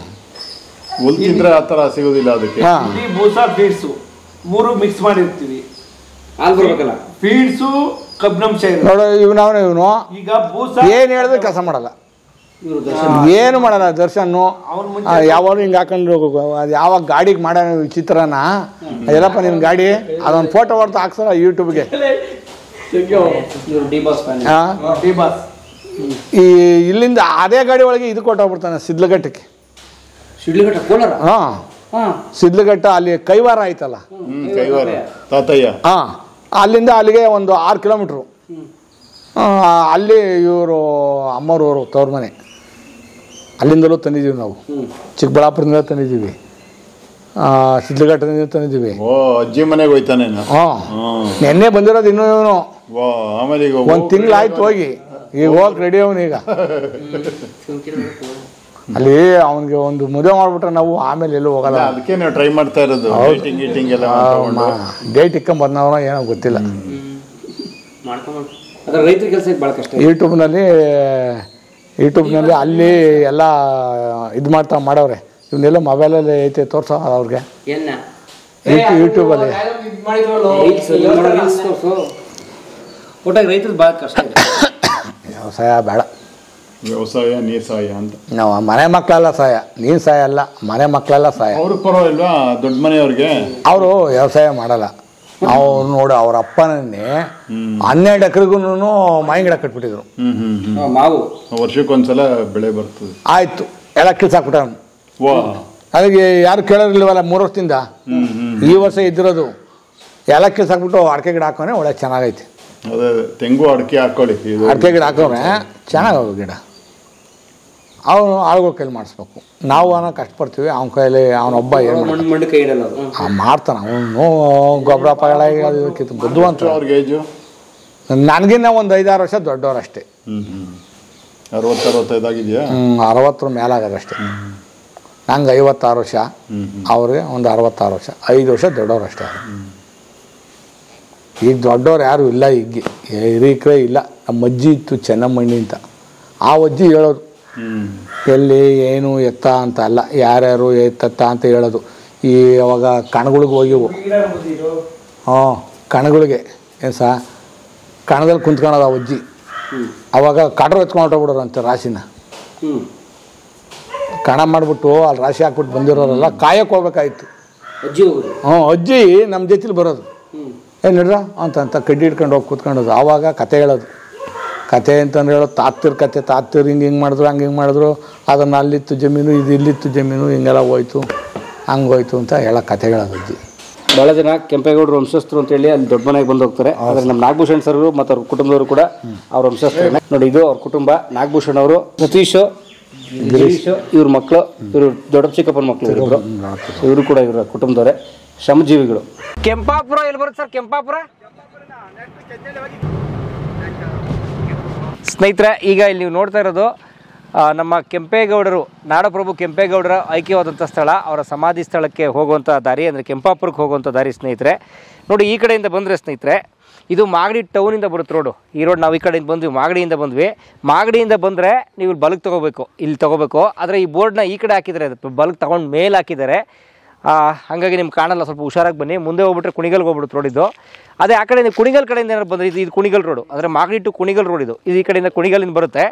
ಹುಲ್ ತಿಂದ್ರೆ ಆ ಥರ ಸಿಗೋದಿಲ್ಲ. ಅದಕ್ಕೆ ಬೂಸ ಫೀಡ್ಸು 3 ಮಿಕ್ಸ್ ಮಾಡಿರ್ತೀವಿ. ಹಾಲು ಬರ್ಬೇಕಲ್ಲ, ಫೀಡ್ಸು ಕಬ್ಬಿನಾಂಶ ನೋಡು. ಇವನು ಈಗ ಬೂಸ ಏನು ಹೇಳಿದ್ರೆ ಕೆಲಸ ಮಾಡಲ್ಲ, ಏನು ಮಾಡಲ್ಲ. ದರ್ಶನ್ ಯಾವಾಗ ಹಿಂಗೆ ಹಾಕೊಂಡು ಅದು ಯಾವಾಗ ಗಾಡಿಗೆ ಮಾಡೋ ಚಿತ್ರನ ಎಲ್ಲಪ್ಪ ನಿನ್ನ ಗಾಡಿ ಅದೊಂದು ಫೋಟೋ ಹೊಡ್ತಾ ಹಾಕ್ಸಲ್ಲ ಯೂಟ್ಯೂಬ್ಗೆ. ಈ ಇಲ್ಲಿಂದ ಅದೇ ಗಾಡಿ ಒಳಗೆ ಇದು ಕೊಟ್ಟೋಗ್ಬಿಡ್ತಾನೆ ಸಿದ್ಲಘಟ್ಟಕ್ಕೆ. ಶಿಡ್ಲಘಟ್ಟ ಕೋಲಾರ. ಹಾಂ, ಹಾಂ, ಸಿದ್ಲಘಟ್ಟ ಅಲ್ಲಿ ಕೈವಾರ ಆಯ್ತಲ್ಲ, ಕೈವಾರ ತಾತಯ್ಯ. ಹಾಂ, ಅಲ್ಲಿಂದ ಅಲ್ಲಿಗೆ ಒಂದು 6 ಕಿಲೋಮೀಟ್ರು. ಅಲ್ಲಿ ಇವರು ಅಮ್ಮವ್ರವರು ತವ್ರ ಮನೆ, ಅಲ್ಲಿಂದಲೂ ತಂದಿದ್ದೀವಿ ನಾವು. ಚಿಕ್ಕಬಳ್ಳಾಪುರದಿಂದ ತಂದಿದ್ದೀವಿ, ಸಿದ್ಲಘಟ್ಟದಿಂದ ತಂದಿದ್ದೀವಿ. ಓ, ಅಜ್ಜಿ ಮನೆಗೆ ಹೋಯ್ತಾನೆ. ಹಾಂ, ನೆನ್ನೆ ಬಂದಿರೋದು ಇನ್ನೂ ಇವನು. ಆಮೇಲೆ ಈಗ 1 ತಿಂಗಳಾಯ್ತು ಹೋಗಿ, ಈಗ ಹೋಗಕ್ಕೆ ರೆಡಿ ಅವನು. ಈಗ ಅಲ್ಲಿ ಅವನಿಗೆ ಒಂದು ಮದುವೆ ಮಾಡ್ಬಿಟ್ರೆ ನಾವು ಆಮೇಲೆ ಎಲ್ಲೂ ಹೋಗಲ್ಲ. ಅದಕ್ಕೆ ನಾವು ಟ್ರೈ ಮಾಡ್ತಾ ಇರೋದು. ಡೇಟಿಂಗ್ ಎಲ್ಲ ಡೇಟ್ ಇಕ್ಕೊಂಡ್ ಬಂದವನ ಏನೋ ಗೊತ್ತಿಲ್ಲ. ರೈತರ ಕೆಲಸ ಭಾಳ ಕಷ್ಟ. ಯೂಟ್ಯೂಬ್ನಲ್ಲಿ ಅಲ್ಲಿ ಎಲ್ಲ ಇದು ಮಾಡವ್ರೆ. ಇವನ್ನೆಲ್ಲ ಮೊಬೈಲಲ್ಲಿ ಐತೆ ತೋರ್ಸೋ ಅವ್ರಿಗೆ. ಯೂಟ್ಯೂಬಲ್ಲಿ ಒಟ್ಟಾಗಿ ರೈತರು ಭಾಳ ಕಷ್ಟ ಇದೆ. ವ್ಯವಸಾಯ ಬೇಡ, ವ್ಯವಸಾಯ ನೀರ್ ಸಹಾಯ ಅಂತ. ನಾವು ಮನೆ ಮಕ್ಕಳೆಲ್ಲ ಸಹಾಯ, ನೀನು ಸಹಾಯ ಅಲ್ಲ, ಮನೆ ಮಕ್ಕಳೆಲ್ಲ ಸಹಾಯ. ಅವ್ರು ಪರವಾಗಿಲ್ವಾ ದೊಡ್ಡ ಮನೆಯವ್ರಿಗೆ? ಅವರು ವ್ಯವಸಾಯ ಮಾಡಲ್ಲ. ಅವ್ರು ನೋಡಿ ಅವ್ರ ಅಪ್ಪನನ್ನೇ 12 ಎಕರೆಗೂ ಮಾವಿನ ಗಿಡ ಕಟ್ಬಿಟ್ಟಿದ್ರು. ಮಾವು ವರ್ಷಕ್ಕೊಂದ್ಸಲ ಬೆಳೆ ಬರ್ತದೆ. ಆಯ್ತು, ಎಲ್ಲ ಕಿಲ್ಸಾಕ್ಬಿಟ್ಟ. ವಾ, ಅದಕ್ಕೆ ಯಾರು ಕೇಳೋರಿಲ್ವಲ್ಲ 3 ವರ್ಷದಿಂದ. ಈ ವರ್ಷ ಇದ್ದಿರೋದು ಎಲ್ಲ ಕಿಲ್ಸಾಕ್ಬಿಟ್ಟು ಅಡಿಕೆ ಗಿಡ ಹಾಕೋನೆ ಒಳ್ಳೆ ಚೆನ್ನಾಗೈತೆ. ಅದೇ ತೆಂಗು ಅಡಿಕೆ ಹಾಕೊಳ್ಳಿ. ಅಡಿಕೆ ಗಿಡ ಹಾಕೋರೆ ಚೆನ್ನಾಗೋದು ಗಿಡ. ಅವನು ಆಳುಗಳ ಕೈಲಿ ಮಾಡಿಸ್ಬೇಕು. ನಾವು ಕಷ್ಟಪಡ್ತೀವಿ, ಅವನ ಕೈಲಿ ಅವನೊಬ್ಬ ಏನು ಮಣ್ಣು ಕೈ ಇಡಲ್ಲ. ಮಾಡ್ತಾನೆ ಅವನು. ಗೊಬ್ಬರ ಪಗಳ ಬುದ್ಧಿವಂತ. ಅವ್ರಿಗೆ ಏಜು ನನಗಿನ್ನ ಒಂದು 5-6 ವರ್ಷ ದೊಡ್ಡವ್ರು ಅಷ್ಟೇ. 60-65 ಆಗಿದೆಯಾ? 60 ಮೇಲಾಗದಷ್ಟೇ. ನಂಗೆ 56 ವರ್ಷ, ಅವ್ರಿಗೆ ಒಂದು 66 ವರ್ಷ, 5 ವರ್ಷ ದೊಡ್ಡವ್ರು ಅಷ್ಟೇ. ಈಗ ದೊಡ್ಡವ್ರು ಯಾರು ಇಲ್ಲ, ಈಗ ಹಿರೀಕರೇ ಇಲ್ಲ. ನಮ್ಮ ಅಜ್ಜಿ ಇತ್ತು ಚೆನ್ನಮ್ಮಣ್ಣಿ ಅಂತ, ಆ ಅಜ್ಜಿ ಹೇಳೋದು ಎಲ್ಲಿ ಏನು ಎತ್ತ ಅಂತ ಅಲ್ಲ, ಯಾರ್ಯಾರು ಎತ್ತ ಅಂತ ಹೇಳೋದು. ಈ ಅವಾಗ ಕಣಗಳಿಗೆ ಹೋಗಿವು. ಕಣಗಳಿಗೆ ಏನು ಸಹ ಕಣದಲ್ಲಿ ಕುಂತ್ಕೊಳ್ಳೋದು ಆ ಅಜ್ಜಿ. ಅವಾಗ ಕಡ್ರು ಎತ್ಕೊಂಡು ಹೊಟ್ಟೋಗ್ಬಿಡೋರಂತೆ ರಾಶಿನ. ಕಣ ಮಾಡಿಬಿಟ್ಟು ಅಲ್ಲಿ ರಾಶಿ ಹಾಕ್ಬಿಟ್ಟು ಬಂದಿರೋರೆಲ್ಲ ಕಾಯಕ್ಕೆ ಹೋಗ್ಬೇಕಾಯ್ತು. ಅಜ್ಜಿ ನಮ್ಮ ಜೊತೆಲಿ ಬರೋದು. ಏನು ನಡ್ರ ಅಂತ ಕಡ್ಡಿ ಹಿಡ್ಕೊಂಡು ಹೋಗಿ ಕೂತ್ಕೊಂಡೋದು. ಆವಾಗ ಕತೆ ಹೇಳೋದು. ಕತೆ ಅಂತಂದ್ರೆ ಹೇಳೋದು ತಾತ್ತಿರ ಕತೆ. ತಾತ್ತಿರು ಹಿಂಗೆ ಮಾಡಿದ್ರು, ಹಂಗೆ ಮಾಡಿದ್ರು, ಅದನ್ನು ಅಲ್ಲಿತ್ತು ಜಮೀನು, ಇದು ಇಲ್ಲಿತ್ತು ಜಮೀನು, ಹಿಂಗೆಲ್ಲ ಹೋಯ್ತು, ಹಂಗೋಯ್ತು ಅಂತ ಹೇಳೋ ಕತೆ ಹೇಳೋದು ಅಜ್ಜಿ. ಭಾಳ ಜನ ಕೆಂಪೇಗೌಡರು ವಂಶಸ್ಥರು ಅಂತೇಳಿ ಅಲ್ಲಿ ದೊಡ್ಡ ಮನೆಗೆ ಬಂದು ಹೋಗ್ತಾರೆ. ಆದರೆ ನಮ್ಮ ನಾಗಭೂಷಣ್ ಸರ್ ಮತ್ತು ಅವ್ರ ಕುಟುಂಬದವರು ಕೂಡ ಅವ್ರ ವಂಶಸ್ಥರು. ನೋಡಿ, ಇದು ಅವ್ರ ಕುಟುಂಬ. ನಾಗಭೂಷಣ್ ಅವರು, ಸತೀಶು, ಗಿರೀಶು, ಇವ್ರ ಮಕ್ಕಳು, ಇವರು ದೊಡ್ಡ ಚಿಕ್ಕಪ್ಪನ ಮಕ್ಕಳು ಇವರು. ಇವರು ಕೂಡ ಇವರ ಕುಟುಂಬದವರೇ, ಶ್ರಮಜೀವಿಗಳು. ಕೆಂಪಾಪುರ ಎಲ್ಲಿ ಬರುತ್ತೆ ಸರ್? ಕೆಂಪಾಪುರ ಸ್ನೇಹಿತರೆ, ಈಗ ಇಲ್ಲಿ ನೀವು ನೋಡ್ತಾ ಇರೋದು ನಮ್ಮ ಕೆಂಪೇಗೌಡರು, ನಾಡಪ್ರಭು ಕೆಂಪೇಗೌಡರ ಐಕ್ಯವಾದಂಥ ಸ್ಥಳ, ಅವರ ಸಮಾಧಿ ಸ್ಥಳಕ್ಕೆ ಹೋಗುವಂಥ ದಾರಿ, ಅಂದರೆ ಕೆಂಪಾಪುರಕ್ಕೆ ಹೋಗುವಂಥ ದಾರಿ ಸ್ನೇಹಿತರೆ. ನೋಡಿ, ಈ ಕಡೆಯಿಂದ ಬಂದರೆ ಸ್ನೇಹಿತರೆ, ಇದು ಮಾಗಡಿ ಟೌನಿಂದ ಬರುತ್ತೆ ರೋಡು. ಈ ರೋಡ್ ನಾವು ಈ ಕಡೆಯಿಂದ ಬಂದ್ವಿ, ಮಾಗಡಿಯಿಂದ ಬಂದ್ವಿ. ಮಾಗಡಿಯಿಂದ ಬಂದರೆ ನೀವು ಇಲ್ಲಿ ಬಲಕ್ಕೆ ತೊಗೋಬೇಕು, ಇಲ್ಲಿ ತೊಗೋಬೇಕು. ಆದರೆ ಈ ಬೋರ್ಡ್ನ ಈ ಕಡೆ ಹಾಕಿದ್ದಾರೆ, ಅದು ಬಲಕ್ಕೆ ತೊಗೊಂಡು ಮೇಲೆ ಹಾಕಿದ್ದಾರೆ. ಹಾಗಾಗಿ ನಿಮ್ಗೆ ಕಾಣಲ್ಲ, ಸ್ವಲ್ಪ ಹುಷಾರಾಗಿ ಬನ್ನಿ. ಮುಂದೆ ಹೋಗ್ಬಿಟ್ರೆ ಕುಣಿಗಲ್ಗೆ ಹೋಗ್ಬಿಡುತ್ತೆ ರೋಡಿದ್ದು. ಅದೇ ಆ ಕಡೆಯಿಂದ ಕುಣಿಗಲ್ ಕಡೆಯಿಂದ ಏನಾರು ಬಂದರೆ ಇದು ಕುಣಿಗಲ್ ರೋಡು, ಅಂದರೆ ಮಾಗಡಿ ಟು ಕುಣಿಗಲ್ ರೋಡ್ ಇದು. ಈ ಕಡೆಯಿಂದ ಕುಣಿಗಲಿಂದ ಬರುತ್ತೆ.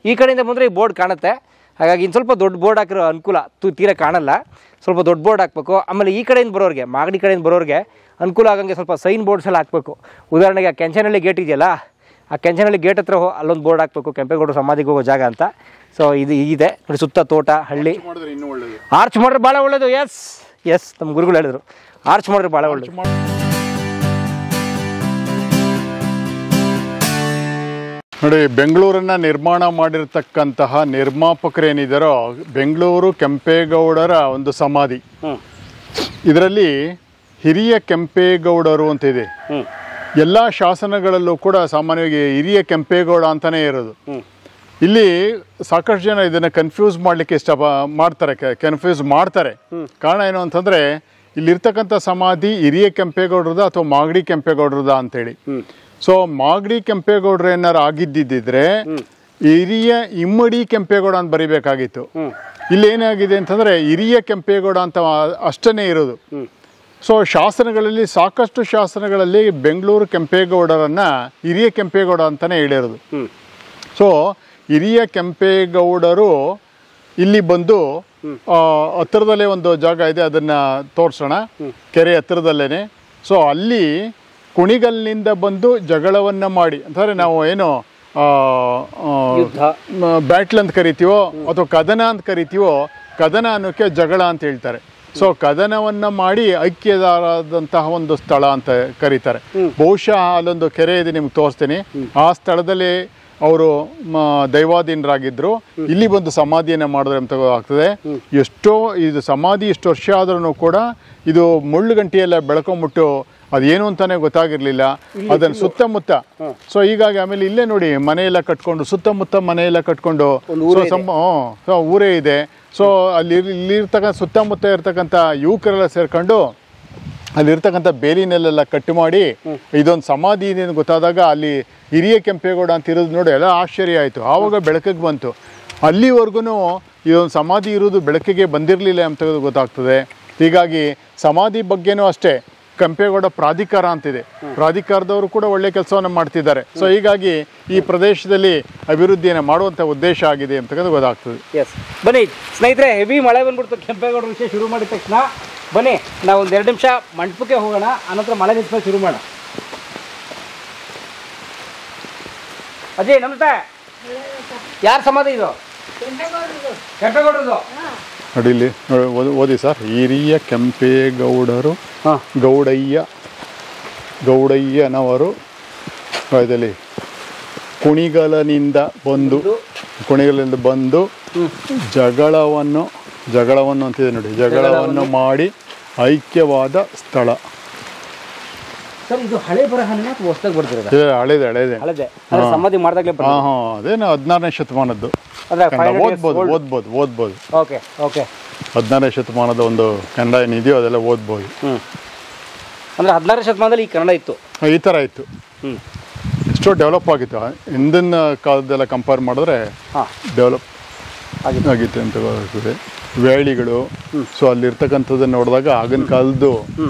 ಈ ಕಡೆಯಿಂದ ಬಂದರೆ ಈ ಬೋರ್ಡ್ ಕಾಣುತ್ತೆ. ಹಾಗಾಗಿ ಇನ್ನು ಸ್ವಲ್ಪ ದೊಡ್ಡ ಬೋರ್ಡ್ ಹಾಕಿರೋ ಅನುಕೂಲ, ತೀರಾ ಕಾಣಲ್ಲ, ಸ್ವಲ್ಪ ದೊಡ್ಡ ಬೋರ್ಡ್ ಹಾಕಬೇಕು. ಆಮೇಲೆ ಈ ಕಡೆಯಿಂದ ಬರೋರಿಗೆ, ಮಾಗಡಿ ಕಡೆಯಿಂದ ಬರೋರಿಗೆ ಅನುಕೂಲ ಆಗಂಗೆ ಸ್ವಲ್ಪ ಸೈನ್ ಬೋರ್ಡ್ಸ್ ಎಲ್ಲ ಹಾಕಬೇಕು. ಉದಾಹರಣೆಗೆ ಆ ಕೆಂಚನಹಳ್ಳಿ ಗೇಟ್ ಇದೆಯಲ್ಲ, ಆ ಕೆಂಚನಹಳ್ಳಿ ಗೇಟ್ ಹತ್ರ ಅಲ್ಲೊಂದು ಬೋರ್ಡ್ ಹಾಕಬೇಕು, ಕೆಂಪೇಗೌಡರು ಸಮಾಧಿಗೆ ಹೋಗೋ ಜಾಗ ಅಂತ. ಸೊ ಇದು ಇದೆ ನೋಡಿ, ಸುತ್ತ ತೋಟ, ಹಳ್ಳಿ. ಆರ್ಚ್ ಮಾಡಿದ್ರೆ ಭಾಳ ಒಳ್ಳೇದು. ಎಸ್ ನಮ್ಮ ಗುರುಗಳು ಹೇಳಿದ್ರು, ಆರ್ಚ್ ಮಾಡಿದ್ರೆ ಭಾಳ ಒಳ್ಳೇದು. ನೋಡಿ, ಬೆಂಗಳೂರನ್ನ ನಿರ್ಮಾಣ ಮಾಡಿರ್ತಕ್ಕಂತಹ ನಿರ್ಮಾಪಕರೇನಿದ್ದಾರೋ, ಬೆಂಗಳೂರು ಕೆಂಪೇಗೌಡರ ಒಂದು ಸಮಾಧಿ. ಇದರಲ್ಲಿ ಹಿರಿಯ ಕೆಂಪೇಗೌಡರು ಅಂತ ಇದೆ. ಎಲ್ಲ ಶಾಸನಗಳಲ್ಲೂ ಕೂಡ ಸಾಮಾನ್ಯವಾಗಿ ಹಿರಿಯ ಕೆಂಪೇಗೌಡ ಅಂತಾನೆ ಇರೋದು. ಇಲ್ಲಿ ಸಾಕಷ್ಟು ಜನ ಇದನ್ನ ಕನ್ಫ್ಯೂಸ್ ಮಾಡ್ಲಿಕ್ಕೆ ಕನ್ಫ್ಯೂಸ್ ಮಾಡ್ತಾರೆ. ಕಾರಣ ಏನು ಅಂತಂದ್ರೆ, ಇಲ್ಲಿರ್ತಕ್ಕಂಥ ಸಮಾಧಿ ಹಿರಿಯ ಕೆಂಪೇಗೌಡರದ ಅಥವಾ ಮಾಗಡಿ ಕೆಂಪೇಗೌಡರದ ಅಂತೇಳಿ. ಸೊ ಮಾಗಡಿ ಕೆಂಪೇಗೌಡರು ಏನಾರು ಆಗಿದ್ದಿದ್ರೆ ಹಿರಿಯ ಇಮ್ಮಡಿ ಕೆಂಪೇಗೌಡ ಅಂತ ಬರಿಬೇಕಾಗಿತ್ತು. ಇಲ್ಲಿ ಏನಾಗಿದೆ ಅಂತಂದ್ರೆ ಹಿರಿಯ ಕೆಂಪೇಗೌಡ ಅಂತ ಅಷ್ಟನೇ ಇರೋದು. ಸೊ ಶಾಸನಗಳಲ್ಲಿ, ಸಾಕಷ್ಟು ಶಾಸನಗಳಲ್ಲಿ ಬೆಂಗಳೂರು ಕೆಂಪೇಗೌಡರನ್ನ ಹಿರಿಯ ಕೆಂಪೇಗೌಡ ಅಂತಾನೆ ಹೇಳಿರೋದು. ಸೊ ಹಿರಿಯ ಕೆಂಪೇಗೌಡರು ಇಲ್ಲಿ ಬಂದು ಹತ್ತಿರದಲ್ಲೇ ಒಂದು ಜಾಗ ಇದೆ, ಅದನ್ನ ತೋರ್ಸೋಣ. ಕೆರೆ ಹತ್ತಿರದಲ್ಲೇನೆ. ಸೊ ಅಲ್ಲಿ ಕುಣಿಗಲ್ನಿಂದ ಬಂದು ಜಗಳವನ್ನ ಮಾಡಿ, ಅಂತಂದ್ರೆ ನಾವು ಏನು ಬ್ಯಾಟ್ಲ್ ಅಂತ ಕರಿತೀವೋ ಅಥವಾ ಕದನ ಅಂತ ಕರಿತೀವೋ, ಕದನ ಅನ್ನೋಕ್ಕೆ ಜಗಳ ಅಂತ ಹೇಳ್ತಾರೆ. ಸೊ ಕದನವನ್ನ ಮಾಡಿ ಐಕ್ಯದಾದಂತಹ ಒಂದು ಸ್ಥಳ ಅಂತ ಕರೀತಾರೆ. ಬಹುಶಃ ಅಲ್ಲೊಂದು ಕೆರೆ ಇದೆ, ನಿಮ್ಗೆ ತೋರಿಸ್ತೀನಿ. ಆ ಸ್ಥಳದಲ್ಲಿ ಅವರು ದೈವಾಧೀನರಾಗಿದ್ರು. ಇಲ್ಲಿ ಬಂದು ಸಮಾಧಿಯನ್ನ ಮಾಡಿದ್ರೆ ಅಂತ ಆಗ್ತದೆ. ಎಷ್ಟೋ ಇದು ಸಮಾಧಿ ಇಷ್ಟು ವರ್ಷ ಆದ್ರೂ ಕೂಡ ಇದು ಮುಳ್ಳುಗಂಟಿಯೆಲ್ಲ ಬೆಳ್ಕೊಂಬಿಟ್ಟು ಅದೇನು ಅಂತಾನೆ ಗೊತ್ತಾಗಿರ್ಲಿಲ್ಲ. ಅದನ್ನ ಸುತ್ತಮುತ್ತ ಸೊ ಹೀಗಾಗಿ ಆಮೇಲೆ ಇಲ್ಲೇ ನೋಡಿ ಮನೆಯೆಲ್ಲ ಕಟ್ಕೊಂಡು, ಸುತ್ತಮುತ್ತ ಮನೆಯೆಲ್ಲ ಕಟ್ಕೊಂಡು ಊರೇ ಇದೆ. ಸೊ ಇಲ್ಲಿರ್ತಕ್ಕಂಥ ಸುತ್ತಮುತ್ತ ಇರ್ತಕ್ಕಂಥ ಯುವಕರೆಲ್ಲ ಸೇರ್ಕೊಂಡು ಅಲ್ಲಿರ್ತಕ್ಕಂಥ ಬೇಲಿನೆಲ್ಲ ಕಟ್ಟು ಮಾಡಿ ಇದೊಂದು ಸಮಾಧಿ ಇದೆ ಅಂತ ಗೊತ್ತಾದಾಗ ಅಲ್ಲಿ ಹಿರಿಯ ಕೆಂಪೇಗೌಡ ಅಂತ ಇರೋದು ನೋಡಿ ಎಲ್ಲ ಆಶ್ಚರ್ಯ ಆಯಿತು. ಆವಾಗ ಬೆಳಕಿಗೆ ಬಂತು. ಅಲ್ಲಿವರೆಗೂ ಇದೊಂದು ಸಮಾಧಿ ಇರೋದು ಬೆಳಕಿಗೆ ಬಂದಿರಲಿಲ್ಲ ಅಂತ ಗೊತ್ತಾಗ್ತದೆ. ಹೀಗಾಗಿ ಸಮಾಧಿ ಬಗ್ಗೆನೂ ಅಷ್ಟೇ ಕೆಂಪೇಗೌಡ ಪ್ರಾಧಿಕಾರ ಅಂತಿದೆ. ಪ್ರಾಧಿಕಾರದವರು ಕೂಡ ಒಳ್ಳೆ ಕೆಲಸವನ್ನು ಮಾಡ್ತಿದ್ದಾರೆ. ಸೊ ಹೀಗಾಗಿ ಈ ಪ್ರದೇಶದಲ್ಲಿ ಅಭಿವೃದ್ಧಿಯನ್ನು ಮಾಡುವಂಥ ಉದ್ದೇಶ ಆಗಿದೆ ಅಂತಕ್ಕಂಥ ಗೊತ್ತಾಗ್ತದೆ. ಎಸ್, ಬನ್ನಿ ಸ್ನೇಹಿತರೆ, ಹೆವಿ ಮಳೆ ಬಂದ್ಬಿಡ್ತು ಕೆಂಪೇಗೌಡರ ವಿಷಯ ಶುರು ಮಾಡಿದ ತಕ್ಷಣ. ಬನ್ನಿ ನಾವು ಒಂದು 2 ನಿಮಿಷ ಮಂಟಪಕ್ಕೆ ಹೋಗೋಣ, ಅನಂತರ ಮಳೆ ನಿಲ್ಸ್ಮೇಲೆ ಶುರು ಮಾಡೋಣ. ಅಜಯ್ ನಮಸ್ತೆ. ಯಾರ ಸಮಾಧಿ ಇದು? ಕೆಂಪೇಗೌಡರದು. ಅಡಿಲಿ ಓದಿ ಸರ್. ಹಿರಿಯ ಕೆಂಪೇಗೌಡರು ಗೌಡಯ್ಯನವರು ಇದರಲ್ಲಿ ಕುಣಿಗಲಿನಿಂದ ಬಂದು ಜಗಳವನ್ನು ಅಂತಿದೆ ನೋಡಿ, ಜಗಳವನ್ನು ಮಾಡಿ ಐಕ್ಯವಾದ ಸ್ಥಳ. ಸರ್ ಇದು ಹಳೆ ಬರಹನ ಹೊಸದಾಗಿ ಬರ್ತಿರೋದು? ಹಳೇದೆ. ಸಮಾಧಿ ಮಾಡಿದಾಗಲೇ ಅದೇನು 16ನೇ ಶತಮಾನದ್ದು. ಓದ್ಬೋದು. ಓಕೆ 16ನೇ ಶತಮಾನದ ಒಂದು ಕನ್ನಡ ಏನಿದೆಯೋ ಅದೆಲ್ಲ ಓದ್ಬೋದು. ಅಂದ್ರೆ 16ನೇ ಶತಮಾನದಲ್ಲಿ ಈ ಕನ್ನಡ ಇತ್ತು, ಈ ಥರ ಇತ್ತು. ಎಷ್ಟೋ ಡೆವಲಪ್ ಆಗಿತ್ತು. ಹಿಂದಿನ ಕಾಲದೆಲ್ಲ ಕಂಪೇರ್ ಮಾಡಿದ್ರೆ ಡೆವಲಪ್ ಆಗಿತ್ತು ಅಂತ ಗೊತ್ತಾಗ್ತದೆ. ವೇಳಿಗಳು, ಸೊ ಅಲ್ಲಿರ್ತಕ್ಕಂಥದ್ದನ್ನು ನೋಡಿದಾಗ ಆಗಿನ ಕಾಲದ್ದು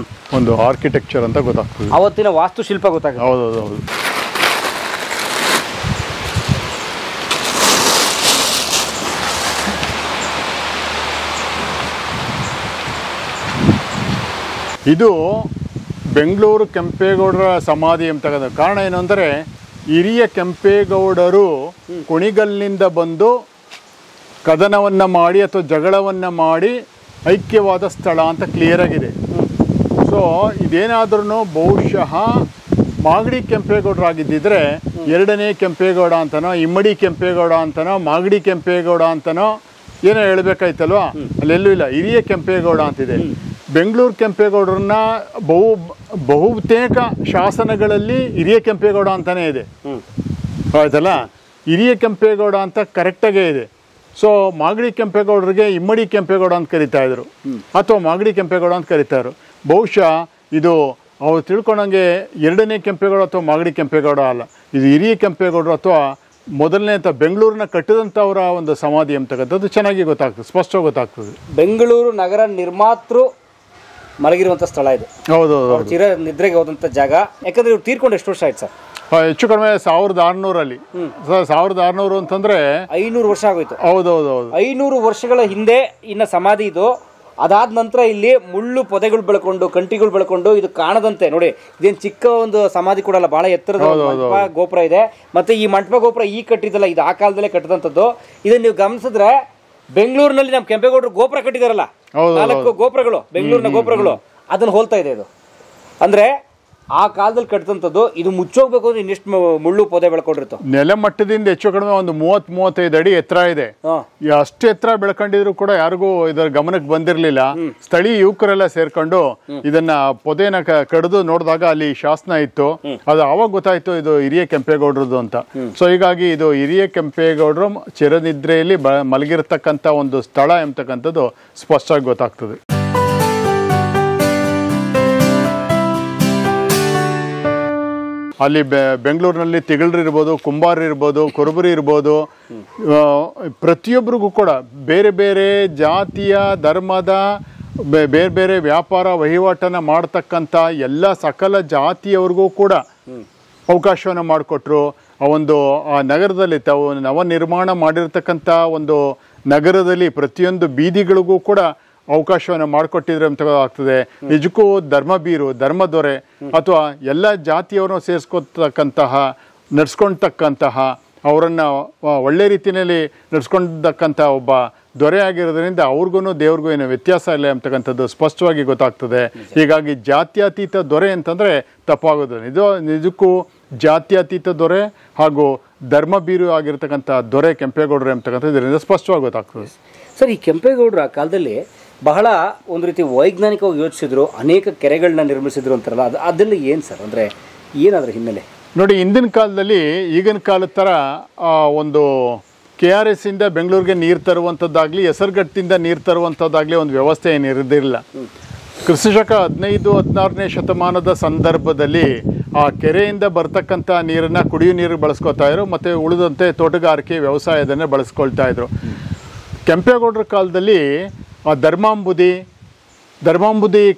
ಒಂದು ಆರ್ಕಿಟೆಕ್ಚರ್ ಅಂತ ಗೊತ್ತಾಗ್ತದೆ. ಅವತ್ತಿನ ವಾಸ್ತುಶಿಲ್ಪ ಗೊತ್ತಾಗ್ತದೆ. ಹೌದು. ಇದು ಬೆಂಗಳೂರು ಕೆಂಪೇಗೌಡರ ಸಮಾಧಿ ಅಂತಕ್ಕಂಥ ಕಾರಣ ಏನು ಅಂದರೆ, ಹಿರಿಯ ಕೆಂಪೇಗೌಡರು ಕುಣಿಗಲ್ನಿಂದ ಬಂದು ಕದನವನ್ನು ಮಾಡಿ ಅಥವಾ ಜಗಳವನ್ನು ಮಾಡಿ ಐಕ್ಯವಾದ ಸ್ಥಳ ಅಂತ ಕ್ಲಿಯರ್ ಆಗಿದೆ. ಸೊ ಇದೇನಾದ್ರೂ ಬಹುಶಃ ಮಾಗಡಿ ಕೆಂಪೇಗೌಡರಾಗಿದ್ದಿದ್ರೆ 2ನೇ ಕೆಂಪೇಗೌಡ ಅಂತನೋ, ಇಮ್ಮಡಿ ಕೆಂಪೇಗೌಡ ಅಂತನೋ, ಮಾಗಡಿ ಕೆಂಪೇಗೌಡ ಅಂತನೋ ಏನೋ ಹೇಳ್ಬೇಕಾಯ್ತಲ್ವಾ, ಅಲ್ಲೆಲ್ಲೂ ಇಲ್ಲ, ಹಿರಿಯ ಕೆಂಪೇಗೌಡ ಅಂತಿದೆ. ಬೆಂಗಳೂರು ಕೆಂಪೇಗೌಡರನ್ನ ಬಹುತೇಕ ಶಾಸನಗಳಲ್ಲಿ ಹಿರಿಯ ಕೆಂಪೇಗೌಡ ಅಂತಾನೆ ಇದೆ, ಆಯ್ತಲ್ಲ. ಹಿರಿಯ ಕೆಂಪೇಗೌಡ ಅಂತ ಕರೆಕ್ಟಾಗೇ ಇದೆ. ಸೊ ಮಾಗಡಿ ಕೆಂಪೇಗೌಡರಿಗೆ ಇಮ್ಮಡಿ ಕೆಂಪೇಗೌಡ ಅಂತ ಕರಿತಾ ಇದ್ರು, ಅಥವಾ ಮಾಗಡಿ ಕೆಂಪೇಗೌಡ ಅಂತ ಕರಿತಾ ಇದ್ರು. ಬಹುಶಃ ಇದು ಅವ್ರು ತಿಳ್ಕೊಂಡಂಗೆ 2ನೇ ಕೆಂಪೇಗೌಡ ಅಥವಾ ಮಾಗಡಿ ಕೆಂಪೇಗೌಡ ಅಲ್ಲ, ಇದು ಹಿರಿಯ ಕೆಂಪೇಗೌಡರು ಅಥವಾ ಮೊದಲನೇ ಅಂತ ಬೆಂಗಳೂರನ್ನ ಕಟ್ಟಿದಂಥವರ ಒಂದು ಸಮಾಧಿ ಅಂತಕ್ಕಂಥದ್ದು ಚೆನ್ನಾಗಿ ಗೊತ್ತಾಗ್ತದೆ, ಸ್ಪಷ್ಟವಾಗಿ ಗೊತ್ತಾಗ್ತದೆ. ಬೆಂಗಳೂರು ನಗರ ನಿರ್ಮಾತೃ ಮಲಗಿರುವಂಥ ಸ್ಥಳ ಇದು. ಹೌದು, ಚಿರ ನಿದ್ರೆಗೆ ಹೋದಂಥ ಜಾಗ. ಯಾಕಂದ್ರೆ ಇವ್ರು ತೀರ್ಕೊಂಡು ಎಷ್ಟು ವರ್ಷ ಆಯ್ತು ಸರ್? ಹೆಚ್ಚು ಕಡಿಮೆ 1600 1600 ಅಂತಂದ್ರೆ 500 ವರ್ಷ ಆಗೋಯ್ತು. ಹೌದು. 500 ವರ್ಷಗಳ ಹಿಂದೆ ಇನ್ನ ಸಮಾಧಿ ಇದು. ಅದಾದ ನಂತರ ಇಲ್ಲಿ ಮುಳ್ಳು ಪೊದೆಗಳು ಬೆಳ್ಕೊಂಡು, ಕಂಟಿಗಳು ಬೆಳ್ಕೊಂಡು, ಇದು ಕಾಣದಂತೆ ನೋಡಿ, ಇದೇನು ಚಿಕ್ಕ ಒಂದು ಸಮಾಧಿ ಕೂಡ ಅಲ್ಲ, ಬಹಳ ಎತ್ತರದ ಮಂಟಪ ಗೋಪುರ ಇದೆ. ಮತ್ತೆ ಈ ಮಂಟಪ ಗೋಪುರ ಈಗ ಕಟ್ಟಿದಲ್ಲ, ಇದು ಆ ಕಾಲದಲ್ಲೇ ಕಟ್ಟಿದಂಥದ್ದು. ಇದನ್ನ ನೀವು ಗಮನಿಸಿದ್ರೆ ಬೆಂಗಳೂರಿನಲ್ಲಿ ನಮ್ಮ ಕೆಂಪೇಗೌಡರು ಗೋಪುರ ಕಟ್ಟಿದಾರಲ್ಲ, 4 ಗೋಪುರಗಳು, ಬೆಂಗಳೂರಿನ ಗೋಪುರಗಳು, ಅದನ್ನ ಹೋಲ್ತಾ ಇದೆ ಇದು. ಅಂದ್ರೆ ಆ ಕಾಲದಲ್ಲಿ ಕಟ್ಟಿದಂಥದ್ದು. ಇದು ಮುಚ್ಚೋಗ್ಬೇಕು ಅಂದ್ರೆ ಇನ್ನಿಷ್ಟು ಮುಳ್ಳು ಪೊದೆ ಬೆಳ್ಕೊಂಡಿರ್ತು. ನೆಲ ಮಟ್ಟದಿಂದ ಹೆಚ್ಚು ಕಡಿಮೆ ಒಂದು 30-35 ಅಡಿ ಎತ್ತರ ಇದೆ. ಅಷ್ಟು ಎತ್ತರ ಬೆಳ್ಕೊಂಡಿದ್ರು ಕೂಡ ಯಾರಿಗೂ ಇದರ ಗಮನಕ್ಕೆ ಬಂದಿರಲಿಲ್ಲ. ಸ್ಥಳೀಯ ಯುವಕರೆಲ್ಲ ಸೇರ್ಕೊಂಡು ಇದನ್ನ ಪೊದೆನ ಕಡಿದು ನೋಡಿದಾಗ ಅಲ್ಲಿ ಶಾಸನ ಇತ್ತು. ಅದು ಅವಾಗ ಗೊತ್ತಾಯ್ತು ಇದು ಹಿರಿಯ ಕೆಂಪೇಗೌಡರದು ಅಂತ. ಸೊ ಹೀಗಾಗಿ ಇದು ಹಿರಿಯ ಕೆಂಪೇಗೌಡರು ಚಿರನಿದ್ರೆಯಲ್ಲಿ ಮಲಗಿರ್ತಕ್ಕಂಥ ಒಂದು ಸ್ಥಳ ಎಂಬತಕ್ಕಂಥದ್ದು ಸ್ಪಷ್ಟವಾಗಿ ಗೊತ್ತಾಗ್ತದೆ. ಅಲ್ಲಿ ಬೆಂಗಳೂರಿನಲ್ಲಿ ತಿಗಳರು ಇರ್ಬೋದು, ಕುಂಬಾರ ಇರ್ಬೋದು, ಕುರುಬರಿ ಇರ್ಬೋದು, ಪ್ರತಿಯೊಬ್ಬರಿಗೂ ಕೂಡ ಬೇರೆ ಬೇರೆ ಜಾತಿಯ ಧರ್ಮದ ಬೇರೆ ಬೇರೆ ವ್ಯಾಪಾರ ವಹಿವಾಟನ್ನು ಮಾಡ್ತಕ್ಕಂಥ ಎಲ್ಲ ಸಕಲ ಜಾತಿಯವ್ರಿಗೂ ಕೂಡ ಅವಕಾಶವನ್ನು ಮಾಡಿಕೊಟ್ರು. ಆ ನಗರದಲ್ಲಿ ತಾವು ನವನಿರ್ಮಾಣ ಮಾಡಿರ್ತಕ್ಕಂಥ ಒಂದು ನಗರದಲ್ಲಿ ಪ್ರತಿಯೊಂದು ಬೀದಿಗಳಿಗೂ ಕೂಡ ಅವಕಾಶವನ್ನು ಮಾಡಿಕೊಟ್ಟಿದ್ರೆ ಅಂತ ಆಗ್ತದೆ. ನಿಜಕ್ಕೂ ಧರ್ಮಬೀರು, ಧರ್ಮದೊರೆ ಅಥವಾ ಎಲ್ಲ ಜಾತಿಯವರು ಸೇರಿಸ್ಕೊತಕ್ಕಂತಹ, ನಡ್ಸ್ಕೊಳ್ತಕ್ಕಂತಹ ಅವರನ್ನು ಒಳ್ಳೆ ರೀತಿಯಲ್ಲಿ ನಡೆಸ್ಕೊಂಡಕ್ಕಂಥ ಒಬ್ಬ ದೊರೆ ಆಗಿರೋದ್ರಿಂದ ಅವ್ರಿಗೂ ದೇವ್ರಿಗೂ ಏನೋ ವ್ಯತ್ಯಾಸ ಇಲ್ಲ ಅಂತಕ್ಕಂಥದ್ದು ಸ್ಪಷ್ಟವಾಗಿ ಗೊತ್ತಾಗ್ತದೆ. ಹೀಗಾಗಿ ಜಾತ್ಯತೀತ ದೊರೆ ಅಂತಂದರೆ ತಪ್ಪಾಗೋದು. ನಿಜಕ್ಕೂ ಜಾತ್ಯತೀತ ದೊರೆ ಹಾಗೂ ಧರ್ಮಬೀರು ಆಗಿರ್ತಕ್ಕಂಥ ದೊರೆ ಕೆಂಪೇಗೌಡರು ಅಂತಕ್ಕಂಥದ್ದು ಇದರಿಂದ ಸ್ಪಷ್ಟವಾಗಿ ಗೊತ್ತಾಗ್ತದೆ. ಸರ್, ಈ ಕೆಂಪೇಗೌಡರು ಆ ಕಾಲದಲ್ಲಿ ಬಹಳ ಒಂದು ರೀತಿ ವೈಜ್ಞಾನಿಕವಾಗಿ ಯೋಚಿಸಿದ್ರು, ಅನೇಕ ಕೆರೆಗಳನ್ನ ನಿರ್ಮಿಸಿದ್ರು ಅಂತಾರಲ್ಲ, ಅದೆಲ್ಲ ಏನು ಸರ್, ಅಂದರೆ ಏನಾದ್ರ ಹಿನ್ನೆಲೆ? ನೋಡಿ, ಹಿಂದಿನ ಕಾಲದಲ್ಲಿ ಈಗಿನ ಕಾಲದ ಥರ ಒಂದು KRS ಇಂದ ಬೆಂಗಳೂರಿಗೆ ನೀರು ತರುವಂಥದ್ದಾಗಲಿ ಹೆಸರುಘಟ್ಟದಿಂದ ನೀರು ತರುವಂಥದ್ದಾಗಲಿ ಒಂದು ವ್ಯವಸ್ಥೆ ಏನು ಇರದಿರಲಿಲ್ಲ. ಕ್ರಿಸ್ತಶಕ 15-16ನೇ ಶತಮಾನದ ಸಂದರ್ಭದಲ್ಲಿ ಆ ಕೆರೆಯಿಂದ ಬರ್ತಕ್ಕಂಥ ನೀರನ್ನು ಕುಡಿಯೋ ನೀರಿಗೆ ಬಳಸ್ಕೊತಾ ಇದ್ರು, ಮತ್ತು ಉಳಿದಂತೆ ತೋಟಗಾರಿಕೆ ವ್ಯವಸಾಯದನ್ನೇ ಬಳಸ್ಕೊಳ್ತಾ ಇದ್ರು. ಕೆಂಪೇಗೌಡರ ಕಾಲದಲ್ಲಿ ಆ ಧರ್ಮಾಂಬುದಿ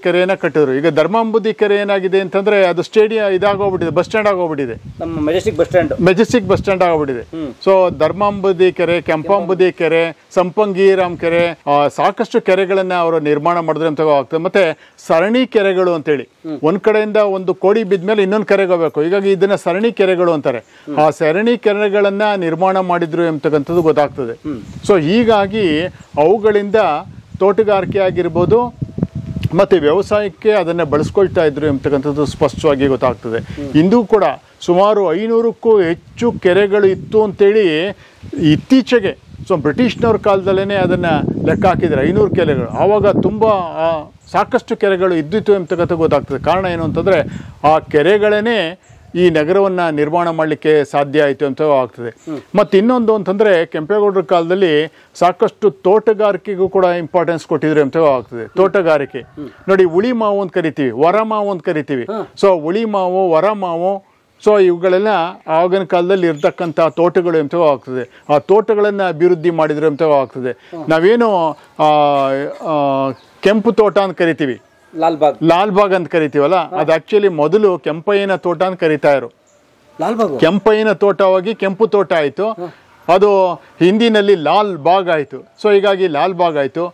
ಕೆರೆಯನ್ನು ಕಟ್ಟಿದ್ರು. ಈಗ ಧರ್ಮಾಂಬುದಿ ಕೆರೆ ಏನಾಗಿದೆ ಅಂತಂದರೆ ಅದು ಸ್ಟೇಡಿಯಂ ಇದಾಗೋಗ್ಬಿಟ್ಟಿದೆ, ಬಸ್ ಸ್ಟ್ಯಾಂಡ್ ಆಗೋಗ್ಬಿಟ್ಟಿದೆ, ನಮ್ಮ ಮೆಜೆಸ್ಟಿಕ್ ಬಸ್ ಸ್ಟ್ಯಾಂಡ್ ಆಗೋಗ್ಬಿಟ್ಟಿದೆ. ಸೊ ಧರ್ಮಾಂಬುದಿ ಕೆರೆ, ಕೆಂಪಾಂಬುದಿ ಕೆರೆ, ಸಂಪಂಗಿರಾಮ್ ಕೆರೆ, ಸಾಕಷ್ಟು ಕೆರೆಗಳನ್ನು ಅವರು ನಿರ್ಮಾಣ ಮಾಡಿದ್ರೆ ಅಂತ ಆಗ್ತದೆ. ಮತ್ತೆ ಸರಣಿ ಕೆರೆಗಳು ಅಂತೇಳಿ ಒಂದ್ ಕಡೆಯಿಂದ ಒಂದು ಕೋಡಿ ಬಿದ್ಮೇಲೆ ಇನ್ನೊಂದು ಕೆರೆಗೆ ಹೋಗ್ಬೇಕು, ಹೀಗಾಗಿ ಇದನ್ನ ಸರಣಿ ಕೆರೆಗಳು ಅಂತಾರೆ. ಆ ಸರಣಿ ಕೆರೆಗಳನ್ನ ನಿರ್ಮಾಣ ಮಾಡಿದ್ರು ಅಂತಕ್ಕಂಥದ್ದು ಗೊತ್ತಾಗ್ತದೆ. ಸೊ ಹೀಗಾಗಿ ಅವುಗಳಿಂದ ತೋಟಗಾರಿಕೆ ಆಗಿರ್ಬೋದು ಮತ್ತು ವ್ಯವಸಾಯಕ್ಕೆ ಅದನ್ನು ಬಳಸ್ಕೊಳ್ತಾ ಇದ್ರು ಅಂತಕ್ಕಂಥದ್ದು ಸ್ಪಷ್ಟವಾಗಿ ಗೊತ್ತಾಗ್ತದೆ. ಇಂದು ಕೂಡ ಸುಮಾರು 500ಕ್ಕೂ ಹೆಚ್ಚು ಕೆರೆಗಳು ಇತ್ತು ಅಂತೇಳಿ ಇತ್ತೀಚೆಗೆ ಬ್ರಿಟಿಷ್ನವ್ರ ಕಾಲದಲ್ಲೇ ಅದನ್ನು ಲೆಕ್ಕ ಹಾಕಿದ್ದಾರೆ, 500 ಕೆರೆಗಳು. ಆವಾಗ ತುಂಬ ಸಾಕಷ್ಟು ಕೆರೆಗಳು ಇದ್ದಿತ್ತು ಅಂತಕ್ಕಂಥ ಗೊತ್ತಾಗ್ತದೆ. ಕಾರಣ ಏನು ಅಂತಂದರೆ ಆ ಕೆರೆಗಳೇ ಈ ನಗರವನ್ನು ನಿರ್ಮಾಣ ಮಾಡಲಿಕ್ಕೆ ಸಾಧ್ಯ ಆಯಿತು ಅಂತ ಆಗ್ತದೆ. ಮತ್ತು ಇನ್ನೊಂದು ಅಂತಂದರೆ ಕೆಂಪೇಗೌಡರ ಕಾಲದಲ್ಲಿ ಸಾಕಷ್ಟು ತೋಟಗಾರಿಕೆಗೂ ಕೂಡ ಇಂಪಾರ್ಟೆನ್ಸ್ ಕೊಟ್ಟಿದ್ರು ಅಂತ ಆಗ್ತದೆ. ತೋಟಗಾರಿಕೆ ನೋಡಿ, ಉಳಿ ಮಾವು ಅಂತ ಕರಿತೀವಿ, ವರ ಮಾವು ಅಂತ ಕರಿತೀವಿ. ಸೊ ಉಳಿ ಮಾವು, ವರ ಮಾವು, ಸೊ ಇವುಗಳೆಲ್ಲ ಆಗಿನ ಕಾಲದಲ್ಲಿ ಇರ್ತಕ್ಕಂಥ ತೋಟಗಳು ಅಂತ ಆಗ್ತದೆ. ಆ ತೋಟಗಳನ್ನು ಅಭಿವೃದ್ಧಿ ಮಾಡಿದ್ರು ಅಂತ ಆಗ್ತದೆ. ನಾವೇನು ಕೆಂಪು ತೋಟ ಅಂತ ಕರಿತೀವಿ, ಲಾಲ್ಬಾಗ್ ಅಂತ ಕರಿತೀವಲ್ಲ, ಅದು ಆಕ್ಚುಲಿ ಮೊದಲು ಕೆಂಪಯ್ಯನ ತೋಟ ಅಂತ ಕರಿತಾ ಇರು. ಕೆಂಪಯ್ಯನ ತೋಟವಾಗಿ ಕೆಂಪು ತೋಟ ಆಯಿತು, ಅದು ಹಿಂದಿನಲ್ಲಿ ಲಾಲ್ ಬಾಗ್ ಆಯಿತು. ಸೊ ಹೀಗಾಗಿ ಲಾಲ್ ಬಾಗ್ ಆಯಿತು.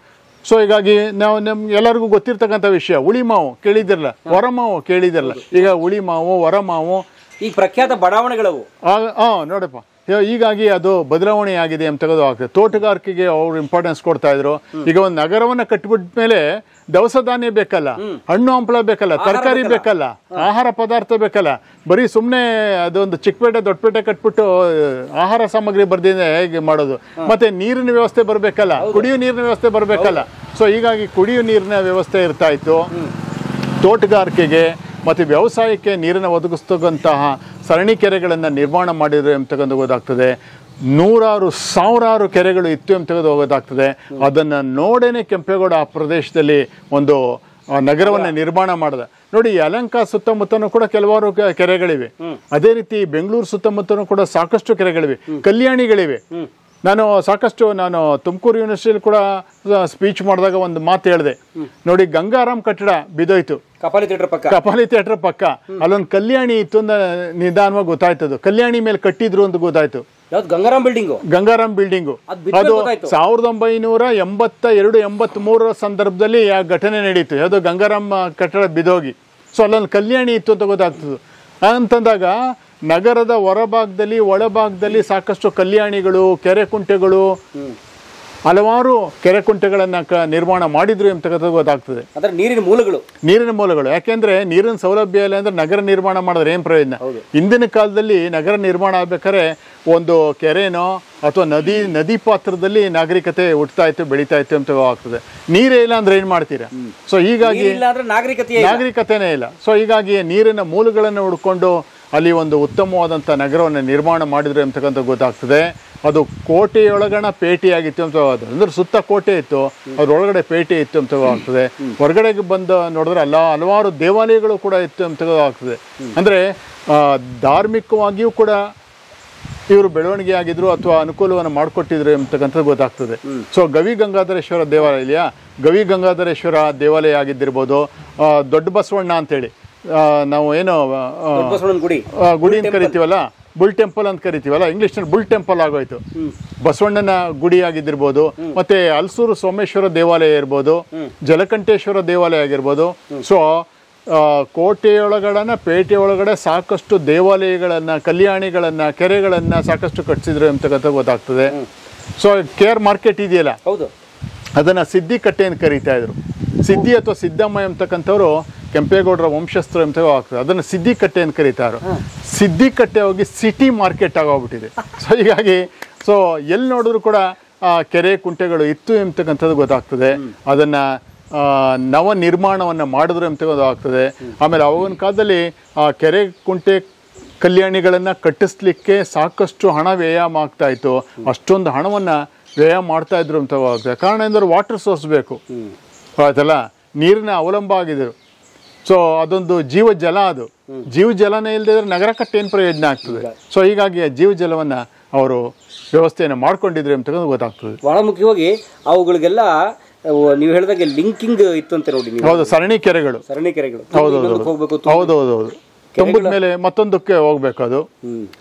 ಸೊ ಹೀಗಾಗಿ ನಾವು ಎಲ್ಲರಿಗೂ ಗೊತ್ತಿರ್ತಕ್ಕಂಥ ವಿಷಯ, ಉಳಿ ಮಾವು ಕೇಳಿದಿರಲ್ಲ, ವರ ಮಾವು ಕೇಳಿದಿರಲ್ಲ. ಈಗ ಉಳಿ ಮಾವು, ವರ ಮಾವು ಈ ಪ್ರಖ್ಯಾತ ಬಡಾವಣೆಗಳವು. ನೋಡಪ್ಪ, ಹೀಗಾಗಿ ಅದು ಬದಲಾವಣೆ ಆಗಿದೆ ಅಂತ ಆಗ್ತದೆ. ತೋಟಗಾರಿಕೆಗೆ ಅವರು ಇಂಪಾರ್ಟೆನ್ಸ್ ಕೊಡ್ತಾ ಇದ್ರು. ಈಗ ಒಂದು ನಗರವನ್ನ ಕಟ್ಬಿಟ್ಟ ಮೇಲೆ ದವಸ ಧಾನ್ಯ ಬೇಕಲ್ಲ, ಹಣ್ಣು ಹಂಪಲ ಬೇಕಲ್ಲ, ತರಕಾರಿ ಬೇಕಲ್ಲ, ಆಹಾರ ಪದಾರ್ಥ ಬೇಕಲ್ಲ. ಬರೀ ಸುಮ್ಮನೆ ಅದೊಂದು ಚಿಕ್ಕಪೇಟೆ ದೊಡ್ಡಪೇಟೆ ಕಟ್ಬಿಟ್ಟು ಆಹಾರ ಸಾಮಗ್ರಿ ಬರ್ದಿದೆ ಹೇಗೆ ಮಾಡೋದು? ಮತ್ತೆ ನೀರಿನ ವ್ಯವಸ್ಥೆ ಬರಬೇಕಲ್ಲ, ಕುಡಿಯೋ ನೀರಿನ ವ್ಯವಸ್ಥೆ ಬರಬೇಕಲ್ಲ. ಸೊ ಹೀಗಾಗಿ ಕುಡಿಯೋ ನೀರಿನ ವ್ಯವಸ್ಥೆ ಇರ್ತಾ ಇತ್ತು. ತೋಟಗಾರಿಕೆಗೆ ಮತ್ತು ವ್ಯವಸಾಯಕ್ಕೆ ನೀರನ್ನು ಒದಗಿಸ್ತಕ್ಕಂತಹ ಸರಣಿ ಕೆರೆಗಳನ್ನು ನಿರ್ಮಾಣ ಮಾಡಿದ್ರು ಅಂತಕ್ಕಂಥ ಗೊತ್ತಾಗ್ತದೆ. ನೂರಾರು ಸಾವಿರಾರು ಕೆರೆಗಳು ಇತ್ತು ಅಂತ ಗೊತ್ತಾಗ್ತದೆ. ಅದನ್ನು ನೋಡೇನೆ ಕೆಂಪೇಗೌಡ ಆ ಪ್ರದೇಶದಲ್ಲಿ ಒಂದು ನಗರವನ್ನು ನಿರ್ಮಾಣ ಮಾಡಿದ. ನೋಡಿ, ಯಲಹಂಕ ಸುತ್ತಮುತ್ತನೂ ಕೂಡ ಕೆಲವಾರು ಕೆರೆಗಳಿವೆ. ಅದೇ ರೀತಿ ಬೆಂಗಳೂರು ಸುತ್ತಮುತ್ತನೂ ಕೂಡ ಸಾಕಷ್ಟು ಕೆರೆಗಳಿವೆ, ಕಲ್ಯಾಣಿಗಳಿವೆ. ನಾನು ತುಮಕೂರು ಯೂನಿವರ್ಸಿಟಿಯಲ್ಲಿ ಕೂಡ ಸ್ಪೀಚ್ ಮಾಡಿದಾಗ ಒಂದು ಮಾತು ಹೇಳಿದೆ ನೋಡಿ, ಗಂಗಾರಾಮ್ ಕಟ್ಟಡ ಬಿದ್ದೋಯ್ತು, ಕಪಾಲಿ ಥಿಯೇಟರ್ ಪಕ್ಕ ಅಲ್ಲೊಂದು ಕಲ್ಯಾಣಿ ಇತ್ತು ಅಂತ ನಿಧಾನವಾಗಿ ಗೊತ್ತಾಯ್ತದು. ಕಲ್ಯಾಣಿ ಮೇಲೆ ಕಟ್ಟಿದ್ರು ಅಂತ ಗೊತ್ತಾಯ್ತು. ಗಂಗಾರಾಮ್ ಬಿಲ್ಡಿಂಗು ಅದು 1982-83 ಸಂದರ್ಭದಲ್ಲಿ ಆ ಘಟನೆ ನಡೀತು. ಯಾವುದು ಗಂಗಾರಾಮ್ ಕಟ್ಟಡ ಬಿದ್ದೋಗಿ. ಸೊ ಅಲ್ಲೊಂದು ಕಲ್ಯಾಣಿ ಇತ್ತು ಅಂತ ಗೊತ್ತಾಗ್ತದೆ. ಅಂತಂದಾಗ ನಗರದ ಹೊರಭಾಗದಲ್ಲಿ ಒಳಭಾಗದಲ್ಲಿ ಸಾಕಷ್ಟು ಕಲ್ಯಾಣಿಗಳು, ಕೆರೆ ಕುಂಟೆಗಳು, ಹಲವಾರು ಕೆರೆ ಕುಂಟೆಗಳನ್ನು ನಿರ್ಮಾಣ ಮಾಡಿದ್ರು ಅಂತಕ್ಕಂಥದ್ದು ಗೊತ್ತಾಗ್ತದೆ. ನೀರಿನ ಮೂಲಗಳು ಯಾಕೆಂದ್ರೆ ನೀರಿನ ಸೌಲಭ್ಯ ಇಲ್ಲ ಅಂದ್ರೆ ನಗರ ನಿರ್ಮಾಣ ಮಾಡಿದ್ರೆ ಏನು ಪ್ರಯೋಜನ? ಹಿಂದಿನ ಕಾಲದಲ್ಲಿ ನಗರ ನಿರ್ಮಾಣ ಆಗ್ಬೇಕಾದ್ರೆ ಒಂದು ಕೆರೆನೋ ಅಥವಾ ನದಿ ಪಾತ್ರದಲ್ಲಿ ನಾಗರಿಕತೆ ಹುಟ್ತಾ ಇತ್ತು, ಬೆಳೀತಾ ಇತ್ತು ಅಂತ ಆಗ್ತದೆ. ನೀರೇ ಇಲ್ಲ ಅಂದ್ರೆ ಏನ್ ಮಾಡ್ತೀರಾ? ಸೊ ಹೀಗಾಗಿ ನಾಗರಿಕತೆನೇ ಇಲ್ಲ. ಸೊ ಹೀಗಾಗಿ ನೀರಿನ ಮೂಲಗಳನ್ನು ಹುಡ್ಕೊಂಡು ಅಲ್ಲಿ ಒಂದು ಉತ್ತಮವಾದಂಥ ನಗರವನ್ನು ನಿರ್ಮಾಣ ಮಾಡಿದ್ರು ಅಂತಕ್ಕಂಥ ಗೊತ್ತಾಗ್ತದೆ. ಅದು ಕೋಟೆಯೊಳಗಣ ಪೇಟೆಯಾಗಿತ್ತು ಅಂತ ಅಂದ್ರೆ ಸುತ್ತ ಕೋಟೆ ಇತ್ತು, ಅದ್ರೊಳಗಡೆ ಪೇಟೆ ಇತ್ತು ಅಂತ ಆಗ್ತದೆ. ಹೊರಗಡೆಗೆ ಬಂದು ನೋಡಿದ್ರೆ ಹಲವಾರು ದೇವಾಲಯಗಳು ಕೂಡ ಇತ್ತು ಅಂತ ಆಗ್ತದೆ. ಅಂದ್ರೆ ಧಾರ್ಮಿಕವಾಗಿಯೂ ಕೂಡ ಇವರು ಬೆಳವಣಿಗೆ ಆಗಿದ್ರು ಅಥವಾ ಅನುಕೂಲವನ್ನು ಮಾಡಿಕೊಟ್ಟಿದ್ರು ಅಂತಕ್ಕಂಥದ್ದು ಗೊತ್ತಾಗ್ತದೆ. ಸೊ ಗವಿ ಗಂಗಾಧರೇಶ್ವರ ದೇವಾಲಯ ಇದೆಯಾ, ಗವಿ ಗಂಗಾಧರೇಶ್ವರ ದೇವಾಲಯ ಆಗಿದ್ದಿರ್ಬೋದು. ದೊಡ್ಡ ಬಸವಣ್ಣ ಅಂತೇಳಿ ನಾವು ಏನು ಗುಡಿ ಅಂತ ಕರಿತೀವಲ್ಲ, ಬುಲ್ ಟೆಂಪಲ್ ಅಂತ ಕರಿತೀವಲ್ಲ, ಇಂಗ್ಲಿಷ್ನಲ್ಲಿ ಬುಲ್ ಟೆಂಪಲ್ ಆಗೋಯ್ತು. ಬಸವಣ್ಣನ ಗುಡಿ ಆಗಿದ್ದಿರ್ಬೋದು, ಮತ್ತೆ ಹಲಸೂರು ಸೋಮೇಶ್ವರ ದೇವಾಲಯ ಇರ್ಬೋದು, ಜಲಕಂಠೇಶ್ವರ ದೇವಾಲಯ ಆಗಿರ್ಬೋದು. ಸೊ ಕೋಟೆಯೊಳಗಡೆ ಪೇಟೆ ಒಳಗಡೆ ಸಾಕಷ್ಟು ದೇವಾಲಯಗಳನ್ನು, ಕಲ್ಯಾಣಿಗಳನ್ನು, ಕೆರೆಗಳನ್ನು ಸಾಕಷ್ಟು ಕಟ್ಟಿಸಿದ್ರು ಅಂತಕ್ಕಂಥ ಗೊತ್ತಾಗ್ತದೆ. ಸೊ ಕೇರ್ ಮಾರ್ಕೆಟ್ ಇದೆಯಲ್ಲ, ಹೌದು, ಅದನ್ನು ಸಿದ್ದಿಕಟ್ಟೆ ಅಂತ ಕರೀತಾ ಇದ್ರು. ಸಿದ್ದಿ ಅಥವಾ ಸಿದ್ದಮ್ಮ ಎಂಬತಕ್ಕಂಥವ್ರು ಕೆಂಪೇಗೌಡರ ವಂಶಸ್ಥರು ಅಂತ ಆಗ್ತದೆ. ಅದನ್ನು ಸಿದ್ದಿಕಟ್ಟೆ ಅಂತ ಕರೀತಾರೆ. ಸಿದ್ದಿಕಟ್ಟೆ ಹೋಗಿ ಸಿಟಿ ಮಾರ್ಕೆಟ್ ಆಗೋಗ್ಬಿಟ್ಟಿದೆ. ಸೊ ಹೀಗಾಗಿ ಎಲ್ಲಿ ನೋಡಿದ್ರು ಕೂಡ ಕೆರೆ ಕುಂಟೆಗಳು ಇತ್ತು ಎಂಬತಕ್ಕಂಥದ್ದು ಗೊತ್ತಾಗ್ತದೆ. ಅದನ್ನು ನವ ನಿರ್ಮಾಣವನ್ನು ಮಾಡಿದ್ರು ಅಂತ ಗೊತ್ತಾಗ್ತದೆ. ಆಮೇಲೆ ಆವಾಗಿನ ಕಾಲದಲ್ಲಿ ಕೆರೆ ಕುಂಟೆ ಕಲ್ಯಾಣಿಗಳನ್ನು ಕಟ್ಟಿಸ್ಲಿಕ್ಕೆ ಸಾಕಷ್ಟು ಹಣ ವ್ಯಯ ಆಗ್ತಾ ಇತ್ತು. ಅಷ್ಟೊಂದು ಹಣವನ್ನು ವ್ಯಯ ಮಾಡ್ತಾ ಇದ್ರು ಅಂತ ಆಗ್ತದೆ. ಕಾರಣ ಎಂದರೆ ವಾಟರ್ ಸೋರ್ಸ್ ಬೇಕು ಆಯ್ತಲ್ಲ, ನೀರಿನ ಅವಲಂಬ ಆಗಿದ್ರು. ಸೊ ಅದೊಂದು ಜೀವ ಜಲ, ಅದು ಜೀವ ಜಲನೇ ಇಲ್ಲದಿದ್ರೆ ನಗರ ಕಟ್ಟೇನು ಪ್ರಯೋಜನ ಆಗ್ತದೆ. ಸೊ ಹೀಗಾಗಿ ಜೀವ ಜಲವನ್ನು ಅವರು ವ್ಯವಸ್ಥೆಯನ್ನು ಮಾಡ್ಕೊಂಡಿದ್ರು ಅಂತಕ್ಕಂಥ ಗೊತ್ತಾಗ್ತದೆ. ಬಹಳ ಮುಖ್ಯವಾಗಿ ಅವುಗಳಿಗೆಲ್ಲ ನೀವು ಹೇಳಿದಾಗೆ ಲಿಂಕಿಂಗ್ ಇತ್ತು ಅಂತ ನೋಡಿ. ಹೌದು, ಸರಣಿ ಕೆರೆಗಳು. ಹೌದೌದು, ತುಂಬಿದ ಮೇಲೆ ಮತ್ತೊಂದಕ್ಕೆ ಹೋಗ್ಬೇಕು ಅದು.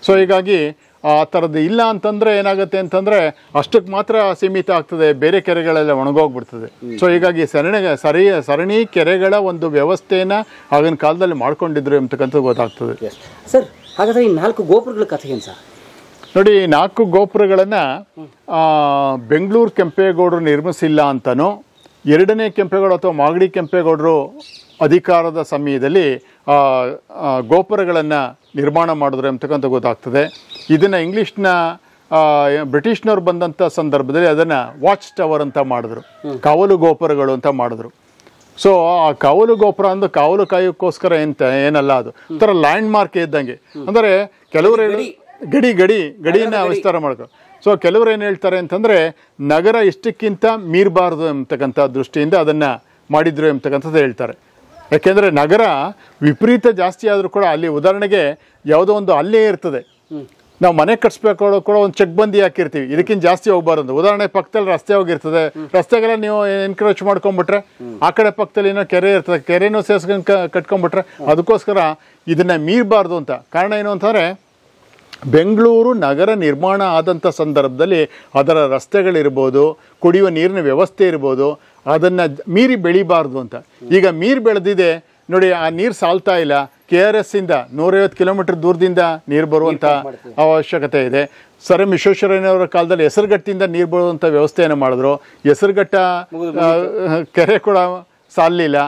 ಸೊ ಹೀಗಾಗಿ ಆ ಥರದ್ದು ಇಲ್ಲ ಅಂತಂದ್ರೆ ಏನಾಗುತ್ತೆ ಅಂತಂದ್ರೆ ಅಷ್ಟಕ್ಕೆ ಮಾತ್ರ ಸೀಮಿತ ಆಗ್ತದೆ, ಬೇರೆ ಕೆರೆಗಳೆಲ್ಲ ಒಣಗೋಗ್ಬಿಡ್ತದೆ. ಸೊ ಹೀಗಾಗಿ ಸರಣಿ ಕೆರೆಗಳ ಒಂದು ವ್ಯವಸ್ಥೆಯನ್ನ ಆಗಿನ ಕಾಲದಲ್ಲಿ ಮಾಡ್ಕೊಂಡಿದ್ರು ಅಂತಕ್ಕಂಥದ್ದು ಗೊತ್ತಾಗ್ತದೆ. ಸರ್, ಹಾಗಾದ್ರೆ ಈ 4 ಗೋಪುರಗಳ ಕಥೆ ಏನು ಸರ್? ನೋಡಿ, 4 ಗೋಪುರಗಳನ್ನು ಬೆಂಗಳೂರು ಕೆಂಪೇಗೌಡರು ನಿರ್ಮಿಸಿಲ್ಲ ಅಂತನೋ, 2ನೇ ಕೆಂಪೇಗೌಡ ಅಥವಾ ಮಾಗಡಿ ಕೆಂಪೇಗೌಡರು ಅಧಿಕಾರದ ಸಮಯದಲ್ಲಿ ಗೋಪುರಗಳನ್ನು ನಿರ್ಮಾಣ ಮಾಡಿದ್ರು ಅಂತಕ್ಕಂಥ ಗೊತ್ತಾಗ್ತದೆ. ಇದನ್ನು ಇಂಗ್ಲೀಷ್ನ ಬ್ರಿಟಿಷ್ನವ್ರು ಬಂದಂಥ ಸಂದರ್ಭದಲ್ಲಿ ಅದನ್ನು ವಾಚ್ ಟವರ್ ಅಂತ ಮಾಡಿದ್ರು, ಕಾವಲು ಗೋಪುರಗಳು ಅಂತ ಮಾಡಿದ್ರು. ಸೊ ಆ ಕಾವಲು ಗೋಪುರ ಅಂದ್ರೆ ಕಾವಲು ಕಾಯೋಕ್ಕೋಸ್ಕರ ಏನಲ್ಲ, ಅದು ಒಂಥರ ಲ್ಯಾಂಡ್ ಮಾರ್ಕ್ ಇದ್ದಂಗೆ. ಅಂದರೆ ಕೆಲವರು ಗಡಿಯನ್ನು ವಿಸ್ತಾರ ಮಾಡ್ಕೊ. ಸೊ ಕೆಲವರು ಏನು ಹೇಳ್ತಾರೆ ಅಂತಂದರೆ ನಗರ ಇಷ್ಟಕ್ಕಿಂತ ಮೀರಬಾರ್ದು ಅಂತಕ್ಕಂಥ ದೃಷ್ಟಿಯಿಂದ ಅದನ್ನು ಮಾಡಿದ್ರು ಅಂತಕ್ಕಂಥದ್ದು ಹೇಳ್ತಾರೆ. ಯಾಕೆಂದರೆ ನಗರ ವಿಪರೀತ ಜಾಸ್ತಿ ಆದರೂ ಕೂಡ ಅಲ್ಲಿ ಉದಾಹರಣೆಗೆ ಯಾವುದೋ ಒಂದು ಅಲ್ಲೇ ಇರ್ತದೆ, ನಾವು ಮನೆ ಕಟ್ಸ್ಬೇಕು ಕೂಡ ಒಂದು ಚೆಕ್ ಬಂದಿ ಹಾಕಿರ್ತೀವಿ, ಇದಕ್ಕಿಂತ ಜಾಸ್ತಿ ಹೋಗ್ಬಾರ್ದು. ಉದಾಹರಣೆ ಪಕ್ಕದಲ್ಲಿ ರಸ್ತೆ ಹೋಗಿರ್ತದೆ, ರಸ್ತೆಗೆಲ್ಲ ನೀವು ಎನ್ಕ್ರೋಚ್ ಮಾಡ್ಕೊಂಡ್ಬಿಟ್ರೆ, ಆ ಕಡೆ ಪಕ್ಕದಲ್ಲಿ ಏನೋ ಕೆರೆ ಇರ್ತದೆ, ಕೆರೆನೂ ಸೇರಿಸ್ಕೊಂಡು ಕಟ್ಕೊಂಡ್ಬಿಟ್ರೆ, ಅದಕ್ಕೋಸ್ಕರ ಇದನ್ನು ಮೀರಬಾರ್ದು ಅಂತ. ಕಾರಣ ಏನು ಅಂತಂದರೆ ಬೆಂಗಳೂರು ನಗರ ನಿರ್ಮಾಣ ಆದಂಥ ಸಂದರ್ಭದಲ್ಲಿ ಅದರ ರಸ್ತೆಗಳಿರ್ಬೋದು, ಕುಡಿಯುವ ನೀರಿನ ವ್ಯವಸ್ಥೆ ಇರ್ಬೋದು, ಅದನ್ನು ಮೀರಿ ಬೆಳಿಬಾರ್ದು ಅಂತ. ಈಗ ಮೀರಿ ಬೆಳೆದಿದೆ ನೋಡಿ, ಆ ನೀರು ಸಾಲ್ತಾ ಇಲ್ಲ. KRS ಇಂದ 150 ಕಿಲೋಮೀಟರ್ ದೂರದಿಂದ ನೀರು ಬರುವಂಥ ಅವಶ್ಯಕತೆ ಇದೆ. ಸರ್ ಎಂ ವಿಶ್ವೇಶ್ವರಯ್ಯನವರ ಕಾಲದಲ್ಲಿ ಹೆಸರುಘಟ್ಟದಿಂದ ನೀರು ಬರುವಂಥ ವ್ಯವಸ್ಥೆಯನ್ನು ಮಾಡಿದ್ರು. ಹೆಸರುಘಟ್ಟ ಕೆರೆ ಕೂಡ ಸಾಲಲಿಲ್ಲ.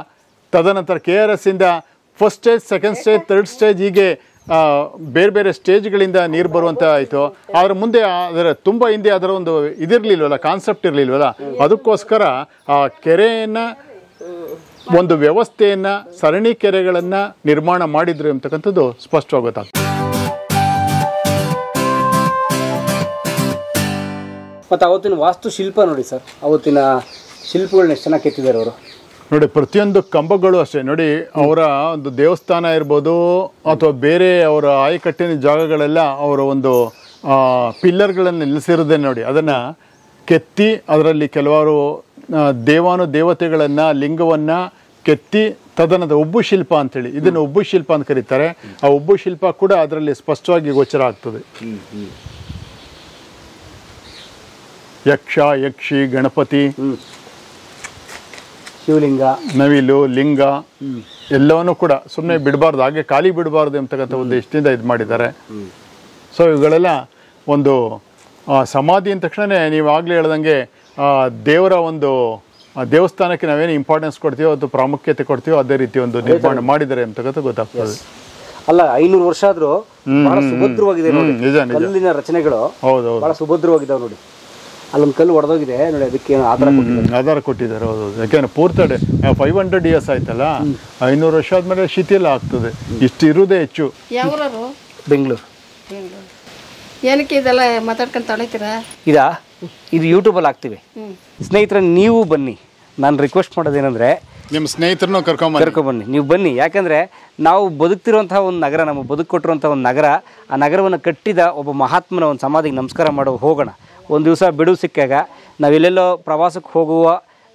ತದನಂತರ KRS ಇಂದ first stage, second stage, third stage ಹೀಗೆ ಬೇರೆ ಬೇರೆ ಸ್ಟೇಜ್ಗಳಿಂದ ನೀರು ಬರುವಂಥ ಆಯಿತು. ಆದರೆ ಮುಂದೆ ಅದರ ತುಂಬ ಹಿಂದೆ ಅದರ ಒಂದು ಇದಿರಲಿಲ್ವಲ್ಲ, ಕಾನ್ಸೆಪ್ಟ್ ಇರಲಿಲ್ವಲ್ಲ, ಅದಕ್ಕೋಸ್ಕರ ಆ ಕೆರೆಯನ್ನು ಒಂದು ವ್ಯವಸ್ಥೆಯನ್ನು, ಸರಣಿ ಕೆರೆಗಳನ್ನು ನಿರ್ಮಾಣ ಮಾಡಿದ್ರು ಅಂತಕ್ಕಂಥದ್ದು ಸ್ಪಷ್ಟವಾಗಿ ಗೊತ್ತಾಗ್ತದೆ. ಮತ್ತು ಅವತ್ತಿನ ವಾಸ್ತುಶಿಲ್ಪ ನೋಡಿ ಸರ್, ಅವತ್ತಿನ ಶಿಲ್ಪಗಳನ್ನ ಎಷ್ಟು ಚೆನ್ನಾಗಿ ಕೆತ್ತಿದ್ದಾರೆ ಅವರು. ನೋಡಿ, ಪ್ರತಿಯೊಂದು ಕಂಬಗಳು ಅಷ್ಟೇ ನೋಡಿ, ಅವರ ಒಂದು ದೇವಸ್ಥಾನ ಇರ್ಬೋದು ಅಥವಾ ಬೇರೆ ಅವರ ಆಯಕಟ್ಟಿನ ಜಾಗಗಳೆಲ್ಲ ಅವರ ಒಂದು ಪಿಲ್ಲರ್ಗಳನ್ನು ನಿಲ್ಲಿಸಿರೋದೇ ನೋಡಿ, ಅದನ್ನು ಕೆತ್ತಿ ಅದರಲ್ಲಿ ಕೆಲವಾರು ದೇವತೆಗಳನ್ನು, ಲಿಂಗವನ್ನು ಕೆತ್ತಿ ತದನಂತರ ಉಬ್ಬು ಶಿಲ್ಪ ಅಂತೇಳಿ, ಇದನ್ನು ಉಬ್ಬು ಶಿಲ್ಪ ಅಂತ ಕರೀತಾರೆ. ಆ ಉಬ್ಬು ಶಿಲ್ಪ ಕೂಡ ಅದರಲ್ಲಿ ಸ್ಪಷ್ಟವಾಗಿ ಗೋಚರ ಆಗ್ತದೆ. ಯಕ್ಷ, ಯಕ್ಷಿ, ಗಣಪತಿ, ಶಿವಲಿಂಗ, ನವಿಲು, ಲಿಂಗ ಎಲ್ಲವನ್ನೂ ಕೂಡ ಸುಮ್ಮನೆ ಬಿಡಬಾರ್ದು, ಹಾಗೆ ಖಾಲಿ ಬಿಡಬಾರ್ದು ಅಂತಕ್ಕಂಥ ಉದ್ದೇಶದಿಂದ ಇದು ಮಾಡಿದ್ದಾರೆ. ಸೊ ಇವುಗಳೆಲ್ಲ ಒಂದು ಸಮಾಧಿ ಅಂದ ತಕ್ಷಣ ನೀವು ಆಗಲೇ ಹೇಳ್ದಂಗೆ ದೇವರ ಒಂದು ದೇವಸ್ಥಾನಕ್ಕೆ ನಾವೇನು ಇಂಪಾರ್ಟೆನ್ಸ್ ಕೊಡ್ತೀವೋ ಅದು ಪ್ರಾಮುಖ್ಯತೆ ಕೊಡ್ತೀವೋ ಅದೇ ರೀತಿ ಒಂದು ನಿರ್ಮಾಣ ಮಾಡಿದ್ದಾರೆ ಅಂತಕ್ಕಂಥ ಗೊತ್ತಾಗ್ತದೆ. ಅಲ್ಲ, 500 ವರ್ಷ ಆದ್ರೂ ಬಹಳ ಸುಭದ್ರವಾಗಿದೆ ನೋಡಿ, ಕಲ್ಲಿನ ರಚನೆಗಳು ಬಹಳ ಸುಭದ್ರವಾಗಿದ್ದಾವೆ ನೋಡಿ. ಅಲ್ಲೊಂದು ಕಲ್ಲು ಹೊಡೆದೋಗಿದೆ ನೋಡಿ, ಅದಕ್ಕೆ ಆಧಾರ ಕೊಟ್ಟಿದ್ದಾರೆ. ಹೌದು, ಯಾಕೆಂದ್ರೆ ಪೂರ್ತಿ 500 years ಆಯ್ತಲ್ಲ, 500 ವರ್ಷ ಆದ್ಮೇಲೆ ಶಿಥಿಲ ಆಗ್ತದೆ. ಇಷ್ಟು ಇರುವುದೇ ಹೆಚ್ಚು. ಬೆಂಗಳೂರು ಏನಕ್ಕೆ ಇದೆಲ್ಲ ಮಾತಾಡ್ಕೊಂಡು ತೊಳಿತೀರಾ? ಇದು ಯೂಟ್ಯೂಬಲ್ಲಿ ಹಾಕ್ತೀವಿ. ಸ್ನೇಹಿತರೆ, ನೀವು ಬನ್ನಿ. ನಾನು ರಿಕ್ವೆಸ್ಟ್ ಮಾಡೋದೇನೆಂದರೆ ನಿಮ್ಮ ಸ್ನೇಹಿತರನ್ನು ಕರ್ಕೊಂಬನ್ನಿ, ನೀವು ಬನ್ನಿ. ಯಾಕಂದರೆ ನಾವು ಬದುಕ್ತಿರುವಂತಹ ಒಂದು ನಗರ, ನಮಗೆ ಬದುಕು ಕೊಟ್ಟಿರುವಂಥ ಒಂದು ನಗರ, ಆ ನಗರವನ್ನು ಕಟ್ಟಿದ ಒಬ್ಬ ಮಹಾತ್ಮನ ಒಂದು ಸಮಾಧಿಗೆ ನಮಸ್ಕಾರ ಮಾಡೋ ಹೋಗೋಣ. ಒಂದು ದಿವಸ ಬಿಡುವು ಸಿಕ್ಕಾಗ ನಾವೆಲ್ಲೆಲ್ಲೋ ಪ್ರವಾಸಕ್ಕೆ ಹೋಗುವ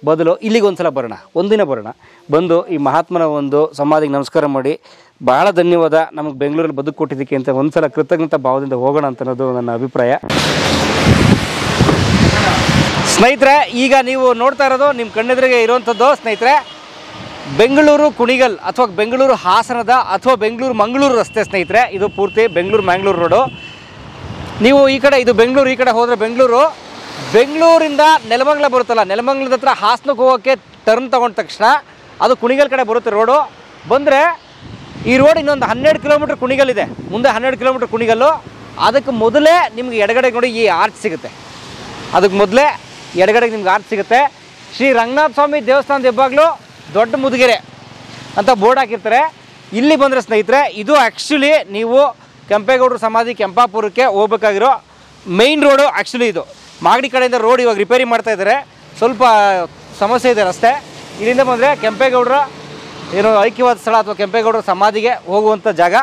ಬದಲು ಇಲ್ಲಿಗೆ ಒಂದ್ಸಲ ಬರೋಣ, ಒಂದಿನ ಬರೋಣ, ಬಂದು ಈ ಮಹಾತ್ಮನ ಒಂದು ಸಮಾಧಿಗೆ ನಮಸ್ಕಾರ ಮಾಡಿ ಭಾಳ ಧನ್ಯವಾದ ನಮಗೆ ಬೆಂಗಳೂರಲ್ಲಿ ಬದುಕು ಕೊಟ್ಟಿದ್ದಕ್ಕೆ ಅಂತ ಒಂದ್ಸಲ ಕೃತಜ್ಞತಾ ಭಾವದಿಂದ ಹೋಗೋಣ ಅಂತ ಅನ್ನೋದು ನನ್ನ ಅಭಿಪ್ರಾಯ. ಸ್ನೇಹಿತರೆ, ಈಗ ನೀವು ನೋಡ್ತಾ ಇರೋದು ನಿಮ್ಮ ಕಣ್ಣೆದುರಿಗೆ ಇರುವಂಥದ್ದು ಸ್ನೇಹಿತರೆ ಬೆಂಗಳೂರು ಕುಣಿಗಲ್ ಅಥವಾ ಬೆಂಗಳೂರು ಹಾಸನದ ಅಥವಾ ಬೆಂಗಳೂರು ಮಂಗಳೂರು ರಸ್ತೆ ಸ್ನೇಹಿತರೆ. ಇದು ಪೂರ್ತಿ ಬೆಂಗಳೂರು ಮ್ಯಾಂಗ್ಳೂರು ರೋಡು. ನೀವು ಈ ಕಡೆ ಇದು ಬೆಂಗಳೂರು, ಈ ಕಡೆ ಹೋದರೆ ಬೆಂಗಳೂರಿಂದ ನೆಲಮಂಗಲ ಬರುತ್ತಲ್ಲ, ನೆಲಮಂಗಲದ ಹತ್ರ ಹಾಸನಕ್ಕೆ ಹೋಗೋಕ್ಕೆ ಟರ್ನ್ ತೊಗೊಂಡ ತಕ್ಷಣ ಅದು ಕುಣಿಗಲ್ ಕಡೆ ಬರುತ್ತೆ ರೋಡು. ಬಂದರೆ ಈ ರೋಡ್ ಇನ್ನೊಂದು 12 ಕಿಲೋಮೀಟ್ರ್ ಕುಣಿಗಲ್ ಇದೆ, ಮುಂದೆ 12 ಕಿಲೋಮೀಟ್ರ್ ಕುಣಿಗಲ್ಲು. ಅದಕ್ಕೆ ಮೊದಲೇ ನಿಮ್ಗೆ ಎಡಗಡೆಗೆ ನೋಡಿ ಈ ಆರ್ಚ್ ಸಿಗುತ್ತೆ, ಅದಕ್ಕೆ ಮೊದಲೇ ಎಡಗಡೆಗೆ ನಿಮ್ಗೆ ಆರ್ಚ್ ಸಿಗುತ್ತೆ. ಶ್ರೀ ರಂಗನಾಥ ಸ್ವಾಮಿ ದೇವಸ್ಥಾನದ ಹೆಬ್ಬಾಗ್ಲು ದೊಡ್ಡ ಮುದುಗೆರೆ ಅಂತ ಬೋರ್ಡ್ ಹಾಕಿರ್ತಾರೆ. ಇಲ್ಲಿ ಬಂದರೆ ಸ್ನೇಹಿತರೆ ಇದು ಆ್ಯಕ್ಚುಲಿ ನೀವು ಕೆಂಪೇಗೌಡರ ಸಮಾಧಿ ಕೆಂಪಾಪುರಕ್ಕೆ ಹೋಗ್ಬೇಕಾಗಿರೋ ಮೇಯ್ನ್ ರೋಡು. ಆ್ಯಕ್ಚುಲಿ ಇದು ಮಾಗಡಿ ಕಡೆಯಿಂದ ರೋಡ್ ಇವಾಗ ರಿಪೇರಿ ಮಾಡ್ತಾ ಇದ್ದಾರೆ, ಸ್ವಲ್ಪ ಸಮಸ್ಯೆ ಇದೆ ರಸ್ತೆ. ಇಲ್ಲಿಂದ ಬಂದರೆ ಕೆಂಪೇಗೌಡರ ಏನೋ ಐಕ್ಯವಾದ ಸ್ಥಳ ಅಥವಾ ಕೆಂಪೇಗೌಡರ ಸಮಾಧಿಗೆ ಹೋಗುವಂಥ ಜಾಗ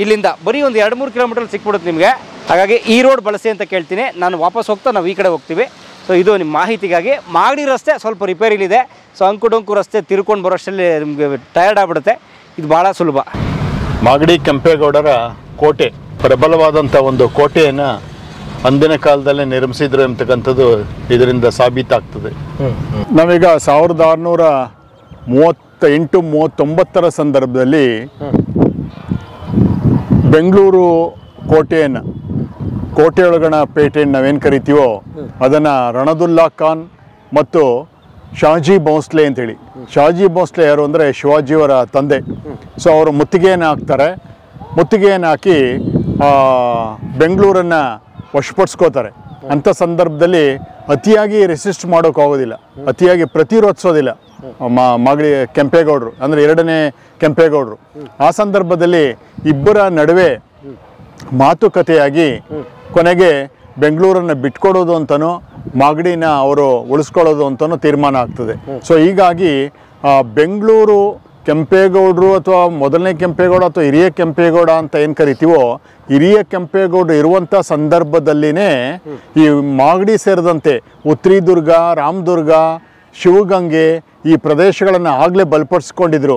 ಇಲ್ಲಿಂದ ಬರೀ ಒಂದು 2-3 ಕಿಲೋಮೀಟ್ರಲ್ಲಿ ಸಿಕ್ಬಿಡುತ್ತೆ ನಿಮಗೆ. ಹಾಗಾಗಿ ಈ ರೋಡ್ ಬಳಸಿ ಅಂತ ಕೇಳ್ತೀನಿ. ನಾನು ವಾಪಸ್ ಹೋಗ್ತಾ ನಾವು ಈ ಕಡೆ ಹೋಗ್ತೀವಿ. ಸೊ ಇದು ನಿಮ್ಮ ಮಾಹಿತಿಗಾಗಿ. ಮಾಗಡಿ ರಸ್ತೆ ಸ್ವಲ್ಪ ರಿಪೇರಿಲಿದೆ, ಸೊ ಅಂಕು ರಸ್ತೆ ತಿರ್ಕೊಂಡು ಬರೋಷ್ಟರಲ್ಲಿ ನಿಮಗೆ ಟಯರ್ಡ್ ಆಗಿಬಿಡುತ್ತೆ. ಇದು ಭಾಳ ಸುಲಭ. ಮಾಗಡಿ ಕೆಂಪೇಗೌಡರ ಕೋಟೆ ಪ್ರಬಲವಾದಂಥ ಒಂದು ಕೋಟೆಯನ್ನು ಅಂದಿನ ಕಾಲದಲ್ಲೇ ನಿರ್ಮಿಸಿದ್ರು ಅಂತಕ್ಕಂಥದ್ದು ಇದರಿಂದ ಸಾಬೀತಾಗ್ತದೆ. ನಾವೀಗ 1638-39 ಸಂದರ್ಭದಲ್ಲಿ ಬೆಂಗಳೂರು ಕೋಟೆಯೊಳಗಣ ಪೇಟೆಯನ್ನು ನಾವೇನು ಕರಿತೀವೋ ಅದನ್ನು ರಣದುಲ್ಲಾ ಖಾನ್ ಮತ್ತು ಶಾಜಿ ಭೋಂಸ್ಲೆ ಅಂತೇಳಿ. ಶಾಜಿ ಭೋಂಸ್ಲೆ ಯಾರು ಅಂದರೆ ಶಿವಾಜಿಯವರ ತಂದೆ. ಸೊ ಅವರು ಮುತ್ತಿಗೆಯನ್ನು ಹಾಕ್ತಾರೆ. ಮುತ್ತಿಗೆಯನ್ನು ಹಾಕಿ ಬೆಂಗಳೂರನ್ನು ವಶಪಡಿಸ್ಕೋತಾರೆ. ಅಂಥ ಸಂದರ್ಭದಲ್ಲಿ ಅತಿಯಾಗಿ ರೆಸಿಸ್ಟ್ ಮಾಡೋಕ್ಕಾಗೋದಿಲ್ಲ, ಅತಿಯಾಗಿ ಪ್ರತಿರೋಧಿಸೋದಿಲ್ಲ ಮಾಗಡಿ ಕೆಂಪೇಗೌಡರು, ಅಂದರೆ 2ನೇ ಕೆಂಪೇಗೌಡರು. ಆ ಸಂದರ್ಭದಲ್ಲಿ ಇಬ್ಬರ ನಡುವೆ ಮಾತುಕತೆಯಾಗಿ ಕೊನೆಗೆ ಬೆಂಗಳೂರನ್ನು ಬಿಟ್ಕೊಡೋದು ಅಂತನೋ ಮಾಗಡಿನ ಅವರು ಉಳಿಸ್ಕೊಳ್ಳೋದು ಅಂತನೋ ತೀರ್ಮಾನ ಆಗ್ತದೆ. ಸೊ ಹೀಗಾಗಿ ಬೆಂಗಳೂರು ಕೆಂಪೇಗೌಡರು ಅಥವಾ ಮೊದಲನೇ ಕೆಂಪೇಗೌಡ ಅಥವಾ ಹಿರಿಯ ಕೆಂಪೇಗೌಡ ಅಂತ ಏನು ಕರಿತೀವೋ, ಹಿರಿಯ ಕೆಂಪೇಗೌಡರು ಇರುವಂಥ ಸಂದರ್ಭದಲ್ಲಿನೇ ಈ ಮಾಗಡಿ ಸೇರಿದಂತೆ ಉತ್ರಿದುರ್ಗ, ರಾಮದುರ್ಗ, ಶಿವಗಂಗೆ ಈ ಪ್ರದೇಶಗಳನ್ನು ಆಗಲೇ ಬಲಪಡಿಸ್ಕೊಂಡಿದ್ರು.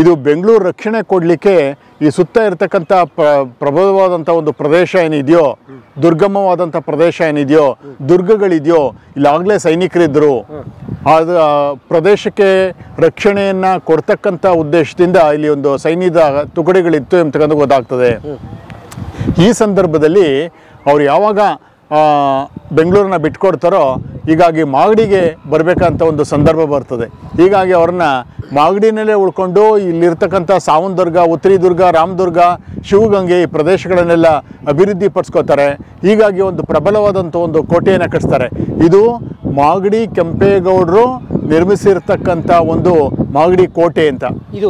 ಇದು ಬೆಂಗಳೂರು ರಕ್ಷಣೆ ಕೊಡಲಿಕ್ಕೆ ಈ ಸುತ್ತ ಇರತಕ್ಕಂಥ ಪ್ರಬಲವಾದಂಥ ಒಂದು ಪ್ರದೇಶ ಏನಿದೆಯೋ, ದುರ್ಗಮವಾದಂಥ ಪ್ರದೇಶ ಏನಿದೆಯೋ, ದುರ್ಗಗಳಿದೆಯೋ, ಇಲ್ಲಾಗಲೇ ಸೈನಿಕರಿದ್ದರು. ಅದು ಪ್ರದೇಶಕ್ಕೆ ರಕ್ಷಣೆಯನ್ನು ಕೊಡ್ತಕ್ಕಂಥ ಉದ್ದೇಶದಿಂದ ಇಲ್ಲಿ ಒಂದು ಸೈನ್ಯದ ತುಕಡಿಗಳಿತ್ತು ಎಂಬತಕ್ಕಂಥ ಗೊತ್ತಾಗ್ತದೆ. ಈ ಸಂದರ್ಭದಲ್ಲಿ ಅವರು ಯಾವಾಗ ಬೆಂಗಳೂರನ್ನ ಬಿಟ್ಕೊಡ್ತಾರೋ ಹೀಗಾಗಿ ಮಾಗಡಿಗೆ ಬರಬೇಕಂತ ಒಂದು ಸಂದರ್ಭ ಬರ್ತದೆ. ಹೀಗಾಗಿ ಅವ್ರನ್ನ ಮಾಗಡಿನಲ್ಲೇ ಉಳ್ಕೊಂಡು ಇಲ್ಲಿರ್ತಕ್ಕಂಥ ಸಾವನದುರ್ಗ, ಉತ್ರಿದುರ್ಗ, ರಾಮದುರ್ಗ, ಶಿವಗಂಗೆ ಈ ಪ್ರದೇಶಗಳನ್ನೆಲ್ಲ ಅಭಿವೃದ್ಧಿ ಪಡಿಸ್ಕೋತಾರೆ. ಹೀಗಾಗಿ ಒಂದು ಪ್ರಬಲವಾದಂಥ ಒಂದು ಕೋಟೆಯನ್ನು ಕಟ್ಟಿಸ್ತಾರೆ. ಇದು ಮಾಗಡಿ ಕೆಂಪೇಗೌಡರು ನಿರ್ಮಿಸಿರ್ತಕ್ಕಂಥ ಒಂದು ಮಾಗಡಿ ಕೋಟೆ ಅಂತ. ಇದು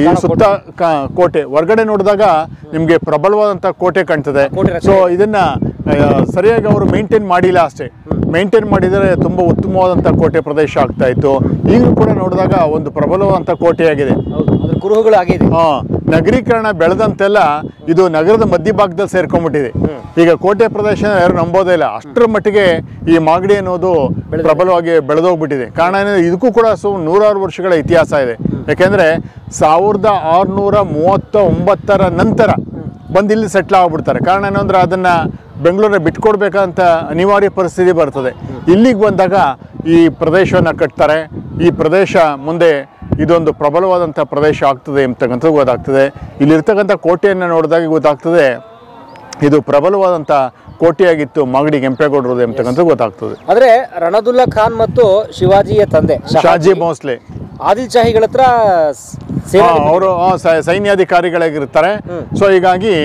ಈ ಸುತ್ತ ಕೋಟೆ ಹೊರಗಡೆ ನೋಡಿದಾಗ ನಿಮಗೆ ಪ್ರಬಲವಾದಂಥ ಕೋಟೆ ಕಾಣ್ತದೆ. ಸೊ ಇದನ್ನ ಸರಿಯಾಗಿ ಅವರು ಮೇಂಟೈನ್ ಮಾಡಿಲ್ಲ ಅಷ್ಟೇ. ಮೇಂಟೈನ್ ಮಾಡಿದರೆ ತುಂಬ ಉತ್ತಮವಾದಂಥ ಕೋಟೆ ಪ್ರದೇಶ ಆಗ್ತಾ ಇತ್ತು. ಈಗಲೂ ಕೂಡ ನೋಡಿದಾಗ ಒಂದು ಪ್ರಬಲವಾದಂಥ ಕೋಟೆಯಾಗಿದೆ. ಕುರುಹುಗಳು ಆಗಿದೆ. ನಗರೀಕರಣ ಬೆಳೆದಂತೆಲ್ಲ ಇದು ನಗರದ ಮಧ್ಯಭಾಗದಲ್ಲಿ ಸೇರ್ಕೊಂಡ್ಬಿಟ್ಟಿದೆ. ಈಗ ಕೋಟೆ ಪ್ರದೇಶ ಯಾರು ನಂಬೋದೇ ಇಲ್ಲ, ಅಷ್ಟರ ಮಟ್ಟಿಗೆ ಈ ಮಾಗಡಿ ಅನ್ನೋದು ಪ್ರಬಲವಾಗಿ ಬೆಳೆದೋಗ್ಬಿಟ್ಟಿದೆ. ಕಾರಣ ಏನಂದರೆ ಇದಕ್ಕೂ ಕೂಡ ನೂರಾರು ವರ್ಷಗಳ ಇತಿಹಾಸ ಇದೆ. ಯಾಕೆಂದರೆ 1639 ನಂತರ ಬಂದು ಇಲ್ಲಿ ಸೆಟ್ಲ್ ಆಗ್ಬಿಡ್ತಾರೆ. ಕಾರಣ ಏನಂದ್ರೆ ಅದನ್ನು ಬೆಂಗಳೂರನ್ನ ಬಿಟ್ಕೊಡ್ಬೇಕಂತ ಅನಿವಾರ್ಯ ಪರಿಸ್ಥಿತಿ ಬರ್ತದೆ. ಇಲ್ಲಿಗೆ ಬಂದಾಗ ಈ ಪ್ರದೇಶವನ್ನು ಕಟ್ತಾರೆ. ಈ ಪ್ರದೇಶ ಮುಂದೆ ಇದೊಂದು ಪ್ರಬಲವಾದಂಥ ಪ್ರದೇಶ ಆಗ್ತದೆ ಎಂಬತಕ್ಕಂಥದ್ದು ಗೊತ್ತಾಗ್ತದೆ. ಇಲ್ಲಿರ್ತಕ್ಕಂಥ ಕೋಟೆಯನ್ನು ನೋಡಿದಾಗ ಗೊತ್ತಾಗ್ತದೆ ಇದು ಪ್ರಬಲವಾದಂಥ ಕೋಟೆಯಾಗಿತ್ತು ಮಾಗಡಿ ಕೆಂಪೇಗೌಡರದು ಎಂಬತಕ್ಕಂಥದ್ದು ಗೊತ್ತಾಗ್ತದೆ. ಆದರೆ ರಣದುಲ್ಲಾ ಖಾನ್ ಮತ್ತು ಶಿವಾಜಿಯ ತಂದೆ ಶಾಜಿ ಭೋಂಸ್ಲೆ ಆದಿಲ್ ಶಾಹಿಗಳ ಹತ್ರ ಅವರು ಸೈನ್ಯಾಧಿಕಾರಿಗಳಾಗಿರ್ತಾರೆ. ಸೊ ಹೀಗಾಗಿ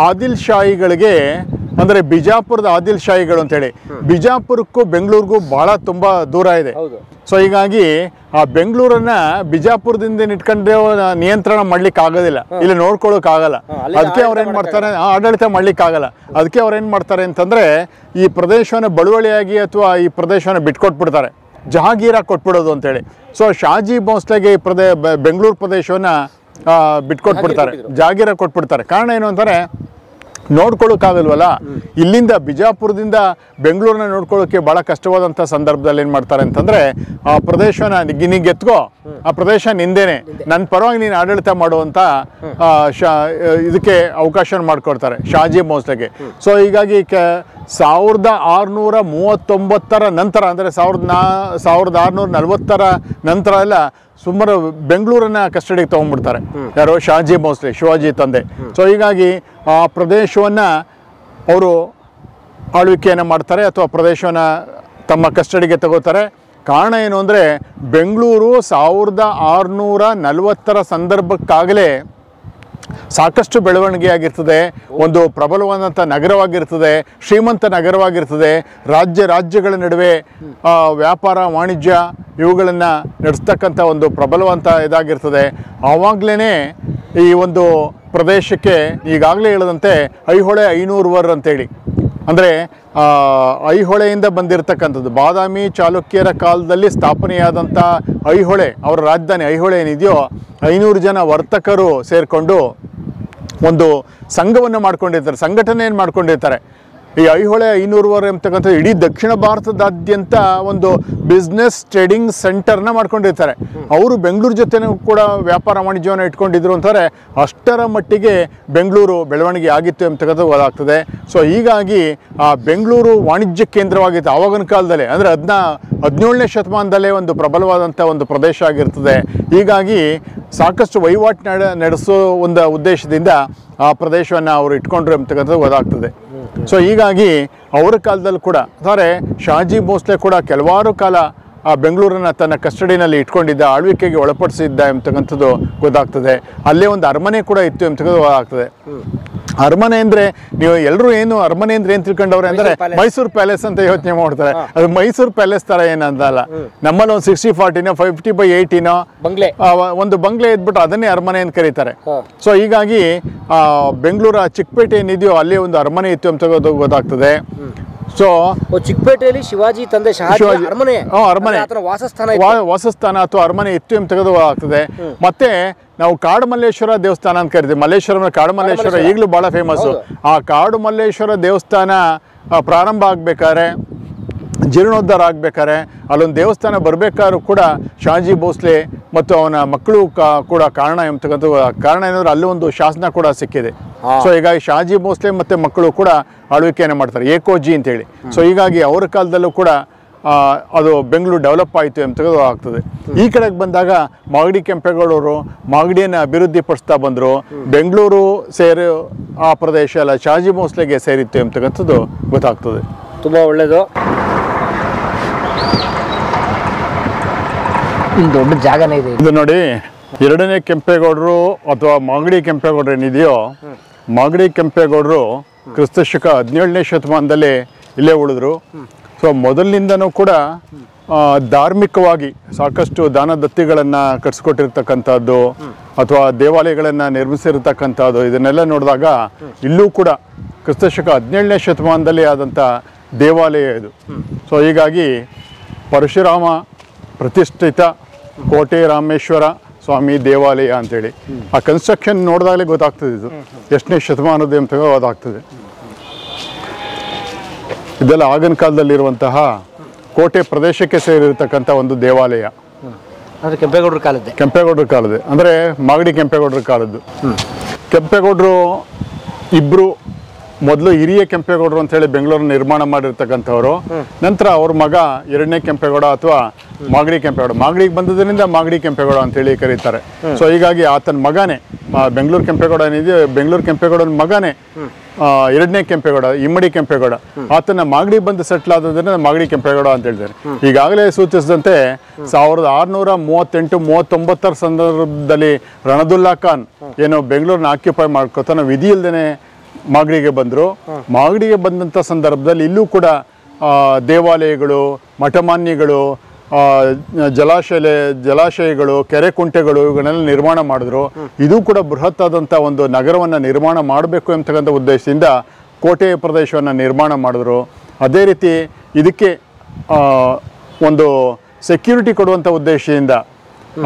ಆದಿಲ್ ಶಾಹಿಗಳಿಗೆ ಅಂದರೆ ಬಿಜಾಪುರದ ಆದಿಲ್ ಶಾಹಿಗಳು ಅಂತೇಳಿ, ಬಿಜಾಪುರಕ್ಕೂ ಬೆಂಗಳೂರಿಗೂ ಭಾಳ ತುಂಬ ದೂರ ಇದೆ. ಸೊ ಹೀಗಾಗಿ ಆ ಬೆಂಗಳೂರನ್ನ ಬಿಜಾಪುರದಿಂದ ಇಟ್ಕೊಂಡ್ರೆ ನಿಯಂತ್ರಣ ಮಾಡ್ಲಿಕ್ಕೆ ಆಗೋದಿಲ್ಲ, ಇಲ್ಲಿ ನೋಡ್ಕೊಳ್ಳೋಕೆ ಆಗಲ್ಲ. ಅದಕ್ಕೆ ಅವ್ರೇನು ಮಾಡ್ತಾರೆ, ಆಡಳಿತ ಮಾಡ್ಲಿಕ್ಕೆ ಆಗಲ್ಲ. ಅದಕ್ಕೆ ಅವ್ರೇನು ಮಾಡ್ತಾರೆ ಅಂತಂದರೆ ಈ ಪ್ರದೇಶವನ್ನು ಬಳುವಳಿಯಾಗಿ ಅಥವಾ ಈ ಪ್ರದೇಶವನ್ನು ಬಿಟ್ಕೊಟ್ಬಿಡ್ತಾರೆ, ಜಹಾಗೀರಾಗಿ ಕೊಟ್ಬಿಡೋದು ಅಂತೇಳಿ. ಸೊ ಶಾಜಿ ಭೋಂಸ್ಲೆಗೆ ಈ ಬೆಂಗಳೂರು ಪ್ರದೇಶವನ್ನು ಬಿಟ್ಕೊಟ್ಬಿಡ್ತಾರೆ, ಜಾಗೀರಾಗಿ ಕೊಟ್ಬಿಡ್ತಾರೆ. ಕಾರಣ ಏನು ಅಂತಾರೆ, ನೋಡ್ಕೊಳ್ಳೋಕ್ಕಾಗಲ್ವಲ್ಲ. ಇಲ್ಲಿಂದ ಬಿಜಾಪುರದಿಂದ ಬೆಂಗಳೂರನ್ನ ನೋಡ್ಕೊಳ್ಳೋಕ್ಕೆ ಭಾಳ ಕಷ್ಟವಾದಂಥ ಸಂದರ್ಭದಲ್ಲಿ ಏನು ಮಾಡ್ತಾರೆ ಅಂತಂದರೆ ಆ ಪ್ರದೇಶನ ನೀನು ಎತ್ಕೋ, ಆ ಪ್ರದೇಶ ನಿಂದೇನೆ, ನನ್ನ ಪರವಾಗಿ ನೀನು ಆಡಳಿತ ಮಾಡುವಂಥ ಇದಕ್ಕೆ ಅವಕಾಶ ಮಾಡಿಕೊಡ್ತಾರೆ ಶಾಜಿ ಭೋಂಸ್ಲೆಗೆ. ಸೊ ಹೀಗಾಗಿ 1639 ನಂತರ ಅಂದರೆ 1640 ನಂತರ ಎಲ್ಲ ಸುಮಾರು ಬೆಂಗಳೂರನ್ನ ಕಸ್ಟಡಿಗೆ ತೊಗೊಂಡ್ಬಿಡ್ತಾರೆ. ಯಾರೋ ಶಾಜಿ ಭೋಸ್ಲೆ, ಶಿವಾಜಿ ತಂದೆ. ಸೊ ಹೀಗಾಗಿ ಆ ಪ್ರದೇಶವನ್ನು ಅವರು ಆಳ್ವಿಕೆಯನ್ನು ಮಾಡ್ತಾರೆ ಅಥವಾ ಪ್ರದೇಶವನ್ನು ತಮ್ಮ ಕಸ್ಟಡಿಗೆ ತಗೋತಾರೆ. ಕಾರಣ ಏನು ಅಂದರೆ ಬೆಂಗಳೂರು 1640 ಸಂದರ್ಭಕ್ಕಾಗಲೇ ಸಾಕಷ್ಟು ಬೆಳವಣಿಗೆಯಾಗಿರ್ತದೆ, ಒಂದು ಪ್ರಬಲವಾದಂಥ ನಗರವಾಗಿರ್ತದೆ, ಶ್ರೀಮಂತ ನಗರವಾಗಿರ್ತದೆ. ರಾಜ್ಯಗಳ ನಡುವೆ ವ್ಯಾಪಾರ ವಾಣಿಜ್ಯ ಇವುಗಳನ್ನು ನಡೆಸ್ತಕ್ಕಂಥ ಒಂದು ಪ್ರಬಲವಂತ ಇದಾಗಿರ್ತದೆ. ಆವಾಗಲೇ ಈ ಒಂದು ಪ್ರದೇಶಕ್ಕೆ ಈಗಾಗಲೇ ಹೇಳಿದಂತೆ ಐಹೊಳೆ ಐನೂರುವರ್ ಅಂತೇಳಿ, ಅಂದರೆ ಐಹೊಳೆಯಿಂದ ಬಂದಿರತಕ್ಕಂಥದ್ದು ಬಾದಾಮಿ ಚಾಲುಕ್ಯರ ಕಾಲದಲ್ಲಿ ಸ್ಥಾಪನೆಯಾದಂಥ ಐಹೊಳೆ, ಅವರ ರಾಜಧಾನಿ ಐಹೊಳೆ ಏನಿದೆಯೋ 500 ಜನ ವರ್ತಕರು ಸೇರಿಕೊಂಡು ಒಂದು ಸಂಘವನ್ನು ಮಾಡ್ಕೊಂಡಿರ್ತಾರೆ, ಸಂಘಟನೆಯನ್ನು ಮಾಡ್ಕೊಂಡಿರ್ತಾರೆ. ಈ ಐಹೊಳೆ ಐನೂರುವರೆ ಅಂತಕ್ಕಂಥ ಇಡೀ ದಕ್ಷಿಣ ಭಾರತದಾದ್ಯಂತ ಒಂದು ಬಿಸ್ನೆಸ್ ಟ್ರೇಡಿಂಗ್ ಸೆಂಟರ್ನ ಮಾಡ್ಕೊಂಡಿರ್ತಾರೆ. ಅವರು ಬೆಂಗಳೂರು ಜೊತೆನೂ ಕೂಡ ವ್ಯಾಪಾರ ವಾಣಿಜ್ಯವನ್ನು ಇಟ್ಕೊಂಡಿದ್ರು ಅಂತಾರೆ. ಅಷ್ಟರ ಮಟ್ಟಿಗೆ ಬೆಂಗಳೂರು ಬೆಳವಣಿಗೆ ಆಗಿತ್ತು ಅಂತಕ್ಕಂಥದ್ದು ಗೊತ್ತಾಗ್ತದೆ. ಸೊ ಹೀಗಾಗಿ ಆ ಬೆಂಗಳೂರು ವಾಣಿಜ್ಯ ಕೇಂದ್ರವಾಗಿತ್ತು ಆವಾಗಿನ ಕಾಲದಲ್ಲೇ, ಅಂದರೆ 17ನೇ ಶತಮಾನದಲ್ಲೇ ಒಂದು ಪ್ರಬಲವಾದಂಥ ಒಂದು ಪ್ರದೇಶ ಆಗಿರ್ತದೆ. ಹೀಗಾಗಿ ಸಾಕಷ್ಟು ವಹಿವಾಟು ನಡೆಸೋ ಒಂದು ಉದ್ದೇಶದಿಂದ ಆ ಪ್ರದೇಶವನ್ನು ಅವರು ಇಟ್ಕೊಂಡ್ರು ಅಂತಕ್ಕಂಥದ್ದು ಗೊತ್ತಾಗ್ತದೆ. ಸೊ ಹೀಗಾಗಿ ಅವರ ಕಾಲದಲ್ಲೂ ಕೂಡ ಅಂದರೆ ಶಾಜಿ ಭೋಸ್ಲೆ ಕೂಡ ಕೆಲವಾರು ಕಾಲ ಆ ಬೆಂಗಳೂರನ್ನು ತನ್ನ ಕಸ್ಟಡಿನಲ್ಲಿ ಇಟ್ಕೊಂಡಿದ್ದ, ಆಳ್ವಿಕೆಗೆ ಒಳಪಡಿಸಿದ್ದ ಅಂತಕ್ಕಂಥದ್ದು ಗೊತ್ತಾಗ್ತದೆ. ಅಲ್ಲೇ ಒಂದು ಅರಮನೆ ಕೂಡ ಇತ್ತು ಅಂತಕ್ಕಂಥದ್ದು ಗೊತ್ತಾಗ್ತದೆ. ಅರಮನೆ ಅಂದರೆ ನೀವು ಎಲ್ಲರೂ ಏನು ಅರಮನೆ ಅಂದರೆ ಏನು ತಿಳ್ಕೊಂಡವ್ರೆ ಅಂದರೆ ಮೈಸೂರು ಪ್ಯಾಲೇಸ್ ಅಂತ ಯೋಚನೆ ಮಾಡ್ತಾರೆ. ಅದು ಮೈಸೂರು ಪ್ಯಾಲೇಸ್ ಥರ ಏನಂತಲ್ಲ. ನಮ್ಮಲ್ಲಿ ಒಂದು 60-40 50/80 ಒಂದು ಬಂಗ್ಲೆ ಇದ್ಬಿಟ್ಟು ಅದನ್ನೇ ಅರಮನೆ ಅಂತ ಕರೀತಾರೆ. ಸೊ ಹೀಗಾಗಿ ಬೆಂಗಳೂರು ಚಿಕ್ಕಪೇಟೆ ಏನಿದೆಯೋ ಅಲ್ಲಿ ಒಂದು ಅರಮನೆ ಇತ್ತು ಅಂತ ಗೊತ್ತಾಗ್ತದೆ. ಸೊ ಚಿಕ್ಕಪೇಟೆಯಲ್ಲಿ ಶಿವಾಜಿ ತಂದೆ ಅರಮನೆ ವಾಸಸ್ಥಾನ ಅಥವಾ ಅರಮನೆ ಇತ್ತು ಅಂತ ಗೊತ್ತಾಗ್ತದೆ. ಮತ್ತೆ ನಾವು ಕಾಡು ಮಲ್ಲೇಶ್ವರ ದೇವಸ್ಥಾನ ಅಂತ ಕರಿತೀವಿ. ಮಲ್ಲೇಶ್ವರ ಕಾಡು ಮಲ್ಲೇಶ್ವರ ಈಗಲೂ ಭಾಳ ಫೇಮಸ್ಸು. ಆ ಕಾಡು ಮಲ್ಲೇಶ್ವರ ದೇವಸ್ಥಾನ ಪ್ರಾರಂಭ ಆಗಬೇಕಾದ್ರೆ, ಜೀರ್ಣೋದ್ಧಾರ ಆಗಬೇಕಾದ್ರೆ ಅಲ್ಲೊಂದು ದೇವಸ್ಥಾನ ಬರಬೇಕಾದ್ರೂ ಕೂಡ ಶಾಜಿ ಭೋಸ್ಲೆ ಮತ್ತು ಅವನ ಮಕ್ಕಳು ಕೂಡ ಕಾರಣ ಎಂಬತಕ್ಕಂಥ ಕಾರಣ ಏನಂದ್ರೆ ಅಲ್ಲಿ ಒಂದು ಶಾಸನ ಕೂಡ ಸಿಕ್ಕಿದೆ. ಸೊ ಹೀಗಾಗಿ ಶಾಜಿ ಭೋಸ್ಲೆ ಮತ್ತು ಮಕ್ಕಳು ಕೂಡ ಆಳ್ವಿಕೆಯನ್ನು ಮಾಡ್ತಾರೆ, ಏಕೋಜಿ ಅಂತೇಳಿ. ಸೊ ಹೀಗಾಗಿ ಅವರ ಕಾಲದಲ್ಲೂ ಕೂಡ ಅದು ಬೆಂಗಳೂರು ಡೆವಲಪ್ ಆಯಿತು ಅಂತಕ್ಕಂಥದ್ದು ಆಗ್ತದೆ. ಈ ಕಡೆಗೆ ಬಂದಾಗ ಮಾಗಡಿ ಕೆಂಪೇಗೌಡರು ಮಾಗಡಿಯನ್ನು ಅಭಿವೃದ್ಧಿ ಪಡಿಸ್ತಾ ಬಂದರು. ಬೆಂಗಳೂರು ಸೇರಿ ಆ ಪ್ರದೇಶ ಎಲ್ಲ ಶಾಜಿ ಭೋಸ್ಲೆಗೆ ಸೇರಿತ್ತು ಅಂತಕ್ಕಂಥದ್ದು ಗೊತ್ತಾಗ್ತದೆ. ತುಂಬ ಒಳ್ಳೆಯದು. ಇಲ್ಲಿ ದೊಡ್ಡ ಜಾಗನೇ ಇದೆ. ಇದು ನೋಡಿ, 2ನೇ ಕೆಂಪೇಗೌಡರು ಅಥವಾ ಮಾಗಡಿ ಕೆಂಪೇಗೌಡರು ಏನಿದೆಯೋ, ಮಾಗಡಿ ಕೆಂಪೇಗೌಡರು ಕ್ರಿಸ್ತಶಕ 17ನೇ ಶತಮಾನದಲ್ಲಿ ಇಲ್ಲೇ ಉಳಿದ್ರು. ಸೊ ಮೊದಲಿನಿಂದನೂ ಕೂಡ ಧಾರ್ಮಿಕವಾಗಿ ಸಾಕಷ್ಟು ದಾನ ದತ್ತಿಗಳನ್ನು ಕಟ್ಸ್ಕೊಟ್ಟಿರ್ತಕ್ಕಂಥದ್ದು ಅಥವಾ ದೇವಾಲಯಗಳನ್ನು ನಿರ್ಮಿಸಿರ್ತಕ್ಕಂಥದ್ದು ಇದನ್ನೆಲ್ಲ ನೋಡಿದಾಗ ಇಲ್ಲೂ ಕೂಡ ಕ್ರಿಸ್ತಶಕ 17ನೇ ಶತಮಾನದಲ್ಲಿ ಆದಂಥ ದೇವಾಲಯ ಇದು. ಸೊ ಹೀಗಾಗಿ ಪರಶುರಾಮ ಪ್ರತಿಷ್ಠಿತ ಕೋಟೆ ರಾಮೇಶ್ವರ ಸ್ವಾಮಿ ದೇವಾಲಯ ಅಂತೇಳಿ ಆ ಕನ್ಸ್ಟ್ರಕ್ಷನ್ ನೋಡಿದಾಗಲೇ ಗೊತ್ತಾಗ್ತದೆ ಇದು ಎಷ್ಟನೇ ಶತಮಾನದ ಅಂತ ಗೊತ್ತಾಗ್ತದೆ. ಇದೆಲ್ಲ ಆಗಿನ ಕಾಲದಲ್ಲಿರುವಂತಹ ಕೋಟೆ ಪ್ರದೇಶಕ್ಕೆ ಸೇರಿರ್ತಕ್ಕಂಥ ಒಂದು ದೇವಾಲಯ. ಕೆಂಪೇಗೌಡರ ಕಾಲದ್ದೇ, ಕೆಂಪೇಗೌಡರ ಕಾಲದ್ದೇ ಅಂದರೆ ಮಾಗಡಿ ಕೆಂಪೇಗೌಡರ ಕಾಲದ್ದು. ಕೆಂಪೇಗೌಡರು ಇಬ್ಬರು ಮೊದಲು ಹಿರಿಯ ಕೆಂಪೇಗೌಡರು ಅಂತೇಳಿ ಬೆಂಗಳೂರನ್ನ ನಿರ್ಮಾಣ ಮಾಡಿರ್ತಕ್ಕಂಥವ್ರು. ನಂತರ ಅವ್ರ ಮಗ 2ನೇ ಕೆಂಪೇಗೌಡ ಅಥವಾ ಮಾಗಡಿ ಕೆಂಪೇಗೌಡ, ಮಾಗಡಿಗೆ ಬಂದದ್ರಿಂದ ಮಾಗಡಿ ಕೆಂಪೇಗೌಡ ಅಂತೇಳಿ ಕರೀತಾರೆ. ಸೊ ಹೀಗಾಗಿ ಆತನ ಮಗನೇ ಬೆಂಗಳೂರು ಕೆಂಪೇಗೌಡ ಏನಿದೆ, ಬೆಂಗಳೂರು ಕೆಂಪೇಗೌಡನ ಮಗನೇ 2ನೇ ಕೆಂಪೇಗೌಡ, ಇಮ್ಮಡಿ ಕೆಂಪೇಗೌಡ. ಆತನ ಮಾಗಡಿ ಬಂದು ಸೆಟ್ಲ್ ಆದದ್ರಿಂದ ಮಾಗಡಿ ಕೆಂಪೇಗೌಡ ಅಂತ ಹೇಳ್ತಾರೆ. ಈಗಾಗಲೇ ಸೂಚಿಸಿದಂತೆ 1638-39 ಸಂದರ್ಭದಲ್ಲಿ ರಣದುಲ್ಲಾ ಖಾನ್ ಏನು ಬೆಂಗಳೂರನ್ನ ಆಕ್ಯುಪೈ ಮಾಡ್ಕೋತಾನ ವಿಧಿ ಇಲ್ದೇನೆ ಮಾಗಡಿಗೆ ಬಂದರು. ಮಾಗಡಿಗೆ ಬಂದಂಥ ಸಂದರ್ಭದಲ್ಲಿ ಇಲ್ಲೂ ಕೂಡ ದೇವಾಲಯಗಳು, ಮಠಮಾನ್ಯಗಳು, ಜಲಾಶಯಗಳು, ಕೆರೆ ಕುಂಟೆಗಳು ಇವುಗಳನ್ನೆಲ್ಲ ನಿರ್ಮಾಣ ಮಾಡಿದ್ರು. ಇದು ಕೂಡ ಬೃಹತ್ ಆದಂಥ ಒಂದು ನಗರವನ್ನು ನಿರ್ಮಾಣ ಮಾಡಬೇಕು ಅಂತಕ್ಕಂಥ ಉದ್ದೇಶದಿಂದ ಕೋಟೆ ಪ್ರದೇಶವನ್ನು ನಿರ್ಮಾಣ ಮಾಡಿದ್ರು. ಅದೇ ರೀತಿ ಇದಕ್ಕೆ ಒಂದು ಸೆಕ್ಯೂರಿಟಿ ಕೊಡುವಂಥ ಉದ್ದೇಶದಿಂದ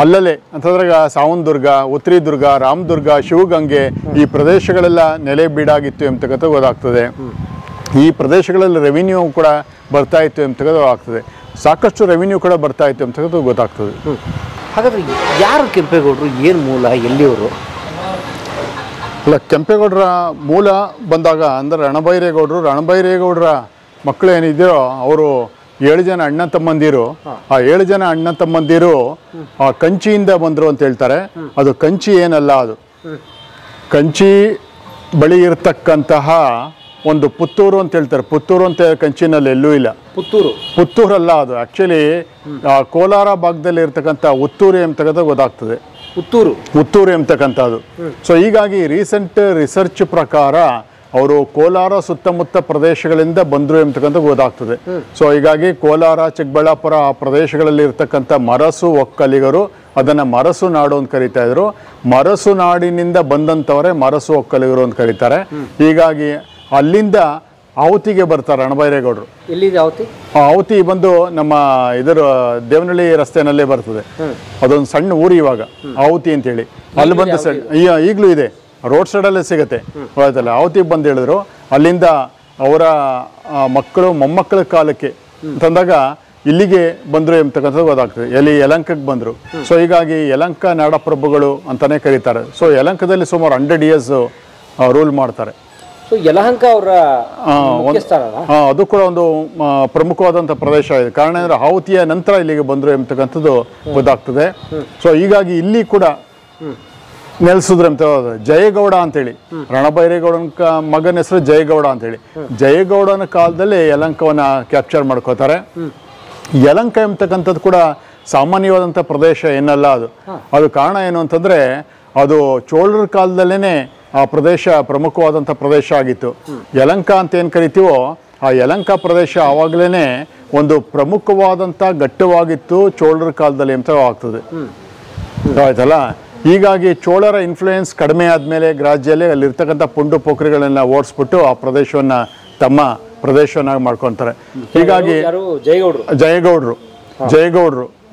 ಅಲ್ಲಲ್ಲೇ ಅಂತಂದ್ರೆ ಸಾವನದುರ್ಗ, ಉತ್ತರಿದುರ್ಗ, ರಾಮದುರ್ಗ, ಶಿವಗಂಗೆ ಈ ಪ್ರದೇಶಗಳೆಲ್ಲ ನೆಲೆ ಬೀಡಾಗಿತ್ತು ಎಂಬತಕ್ಕಂಥ ಗೊತ್ತಾಗ್ತದೆ. ಈ ಪ್ರದೇಶಗಳಲ್ಲಿ ರೆವಿನ್ಯೂ ಕೂಡ ಬರ್ತಾ ಇತ್ತು ಎಂಬತಕ್ಕಂಥ ಆಗ್ತದೆ. ಸಾಕಷ್ಟು ರೆವಿನ್ಯೂ ಕೂಡ ಬರ್ತಾ ಇತ್ತು ಅಂತಕ್ಕಂಥ ಗೊತ್ತಾಗ್ತದೆ. ಹಾಗಾದ್ರೆ ಯಾರು ಕೆಂಪೇಗೌಡರು, ಏನು ಮೂಲ, ಎಲ್ಲಿಯವರು? ಅಲ್ಲ, ಕೆಂಪೇಗೌಡರ ಮೂಲ ಬಂದಾಗ ಅಂದರೆ ರಣಬೈರೇಗೌಡರ ಮಕ್ಕಳು ಏನಿದೆಯೋ ಅವರು 7 ಜನ ಅಣ್ಣ ತಮ್ಮಂದಿರು. ಆ 7 ಜನ ಅಣ್ಣ ತಮ್ಮಂದಿರು ಆ ಕಂಚಿಯಿಂದ ಬಂದರು ಅಂತ ಹೇಳ್ತಾರೆ. ಅದು ಕಂಚಿ ಏನಲ್ಲ, ಅದು ಕಂಚಿ ಬಳಿ ಇರತಕ್ಕಂತಹ ಒಂದು ಪುತ್ತೂರು ಅಂತ ಹೇಳ್ತಾರೆ. ಪುತ್ತೂರು ಅಂತ ಕಂಚಿನಲ್ಲಿ ಎಲ್ಲೂ ಇಲ್ಲ. ಪುತ್ತೂರಲ್ಲ ಅದು. ಆ್ಯಕ್ಚುಲಿ ಕೋಲಾರ ಭಾಗದಲ್ಲಿ ಇರ್ತಕ್ಕಂಥ ಉತ್ತೂರು ಎಂಬತಕ್ಕಂಥ ಗೊತ್ತಾಗ್ತದೆ. ಉತ್ತೂರು ಎಂಬತಕ್ಕಂಥದ್ದು. ಸೊ ಹೀಗಾಗಿ ರೀಸೆಂಟ್ ರಿಸರ್ಚ್ ಪ್ರಕಾರ ಅವರು ಕೋಲಾರ ಸುತ್ತಮುತ್ತ ಪ್ರದೇಶಗಳಿಂದ ಬಂದರು ಎಂಬತಕ್ಕಂಥ ಗೊತ್ತಾಗ್ತದೆ. ಸೊ ಹೀಗಾಗಿ ಕೋಲಾರ, ಚಿಕ್ಕಬಳ್ಳಾಪುರ ಆ ಪ್ರದೇಶಗಳಲ್ಲಿ ಇರ್ತಕ್ಕಂಥ ಮರಸು ಒಕ್ಕಲಿಗರು ಅದನ್ನು ಮರಸು ನಾಡು ಅಂತ ಕರೀತಾ ಇದ್ರು. ಮರಸು ನಾಡಿನಿಂದ ಬಂದಂಥವರೇ ಮರಸು ಒಕ್ಕಲಿಗರು ಅಂತ ಕರೀತಾರೆ. ಹೀಗಾಗಿ ಅಲ್ಲಿಂದ ಆವತಿಗೆ ಬರ್ತಾರೆ ರಣಬೈರೇಗೌಡರು. ಆವತಿ ಬಂದು ನಮ್ಮ ಇದರ ದೇವನಹಳ್ಳಿ ರಸ್ತೆನಲ್ಲೇ ಬರ್ತದೆ. ಅದೊಂದು ಸಣ್ಣ ಊರು ಇವಾಗ ಆವತಿ ಅಂತೇಳಿ. ಅಲ್ಲಿ ಬಂದು ಈಗಲೂ ಇದೆ, ರೋಡ್ ಸೈಡಲ್ಲೇ ಸಿಗುತ್ತೆ. ಆಯ್ತಲ್ಲ, ಆವತಿಗೆ ಬಂದು ಹೇಳಿದ್ರು. ಅಲ್ಲಿಂದ ಅವರ ಮಕ್ಕಳು ಮೊಮ್ಮಕ್ಕಳ ಕಾಲಕ್ಕೆ ತಂದಾಗ ಇಲ್ಲಿಗೆ ಬಂದರು ಎಂಬತಕ್ಕಂಥದ್ದು ಗೊತ್ತಾಗ್ತದೆ. ಎಲ್ಲಿ ಯಲಂಕಕ್ಕೆ ಬಂದರು. ಸೊ ಹೀಗಾಗಿ ಯಲಂಕ ನಾಡಪ್ರಭುಗಳು ಅಂತಲೇ ಕರೀತಾರೆ. ಸೊ ಯಲಂಕದಲ್ಲಿ ಸುಮಾರು 100 years ರೂಲ್ ಮಾಡ್ತಾರೆ. ಯಲಹಂಕ ಅವರ ಅದು ಕೂಡ ಒಂದು ಪ್ರಮುಖವಾದಂಥ ಪ್ರದೇಶ ಇದೆ. ಕಾರಣ ಅಂದರೆ ಆವತಿಯ ನಂತರ ಇಲ್ಲಿಗೆ ಬಂದರು ಎಂಬತಕ್ಕಂಥದ್ದು ಗೊತ್ತಾಗ್ತದೆ. ಸೊ ಹೀಗಾಗಿ ಇಲ್ಲಿ ಕೂಡ ನೆಲೆಸಿದ್ರು ಅಂತ ಜಯಗೌಡ ಅಂತೇಳಿ. ರಣಬೈರೇಗೌಡನ ಮಗನ ಹೆಸರು ಜಯಗೌಡ ಅಂತೇಳಿ. ಜಯಗೌಡನ ಕಾಲದಲ್ಲಿ ಯಲಂಕವನ್ನ ಕ್ಯಾಪ್ಚರ್ ಮಾಡ್ಕೋತಾರೆ. ಯಲಂಕ ಎಂಬತಕ್ಕಂಥದ್ದು ಕೂಡ ಸಾಮಾನ್ಯವಾದಂಥ ಪ್ರದೇಶ ಏನಲ್ಲ. ಅದು ಕಾರಣ ಏನು ಅಂತಂದರೆ ಅದು ಚೋಳರ ಕಾಲದಲ್ಲೇ ಆ ಪ್ರದೇಶ ಪ್ರಮುಖವಾದಂಥ ಪ್ರದೇಶ ಆಗಿತ್ತು. ಯಲಂಕ ಅಂತ ಏನು ಕರಿತೀವೋ ಆ ಯಲಂಕ ಪ್ರದೇಶ ಆವಾಗಲೇ ಒಂದು ಪ್ರಮುಖವಾದಂಥ ಘಟ್ಟವಾಗಿತ್ತು ಚೋಳರ ಕಾಲದಲ್ಲಿ ಅಂತ ಆಗ್ತದೆ. ಆಯ್ತಲ್ಲ. ಹೀಗಾಗಿ ಚೋಳರ ಇನ್ಫ್ಲೂಯೆನ್ಸ್ ಕಡಿಮೆ ಆದಮೇಲೆ ಗ್ರಾಜ್ಯದಲ್ಲಿ ಅಲ್ಲಿರ್ತಕ್ಕಂಥ ಪುಂಡು ಪೋಖ್ರಿಗಳನ್ನ ಓಡಿಸ್ಬಿಟ್ಟು ಆ ಪ್ರದೇಶವನ್ನು ತಮ್ಮ ಪ್ರದೇಶವನ್ನಾಗಿ ಮಾಡ್ಕೊತಾರೆ. ಹೀಗಾಗಿ ಜಯಗೌಡರು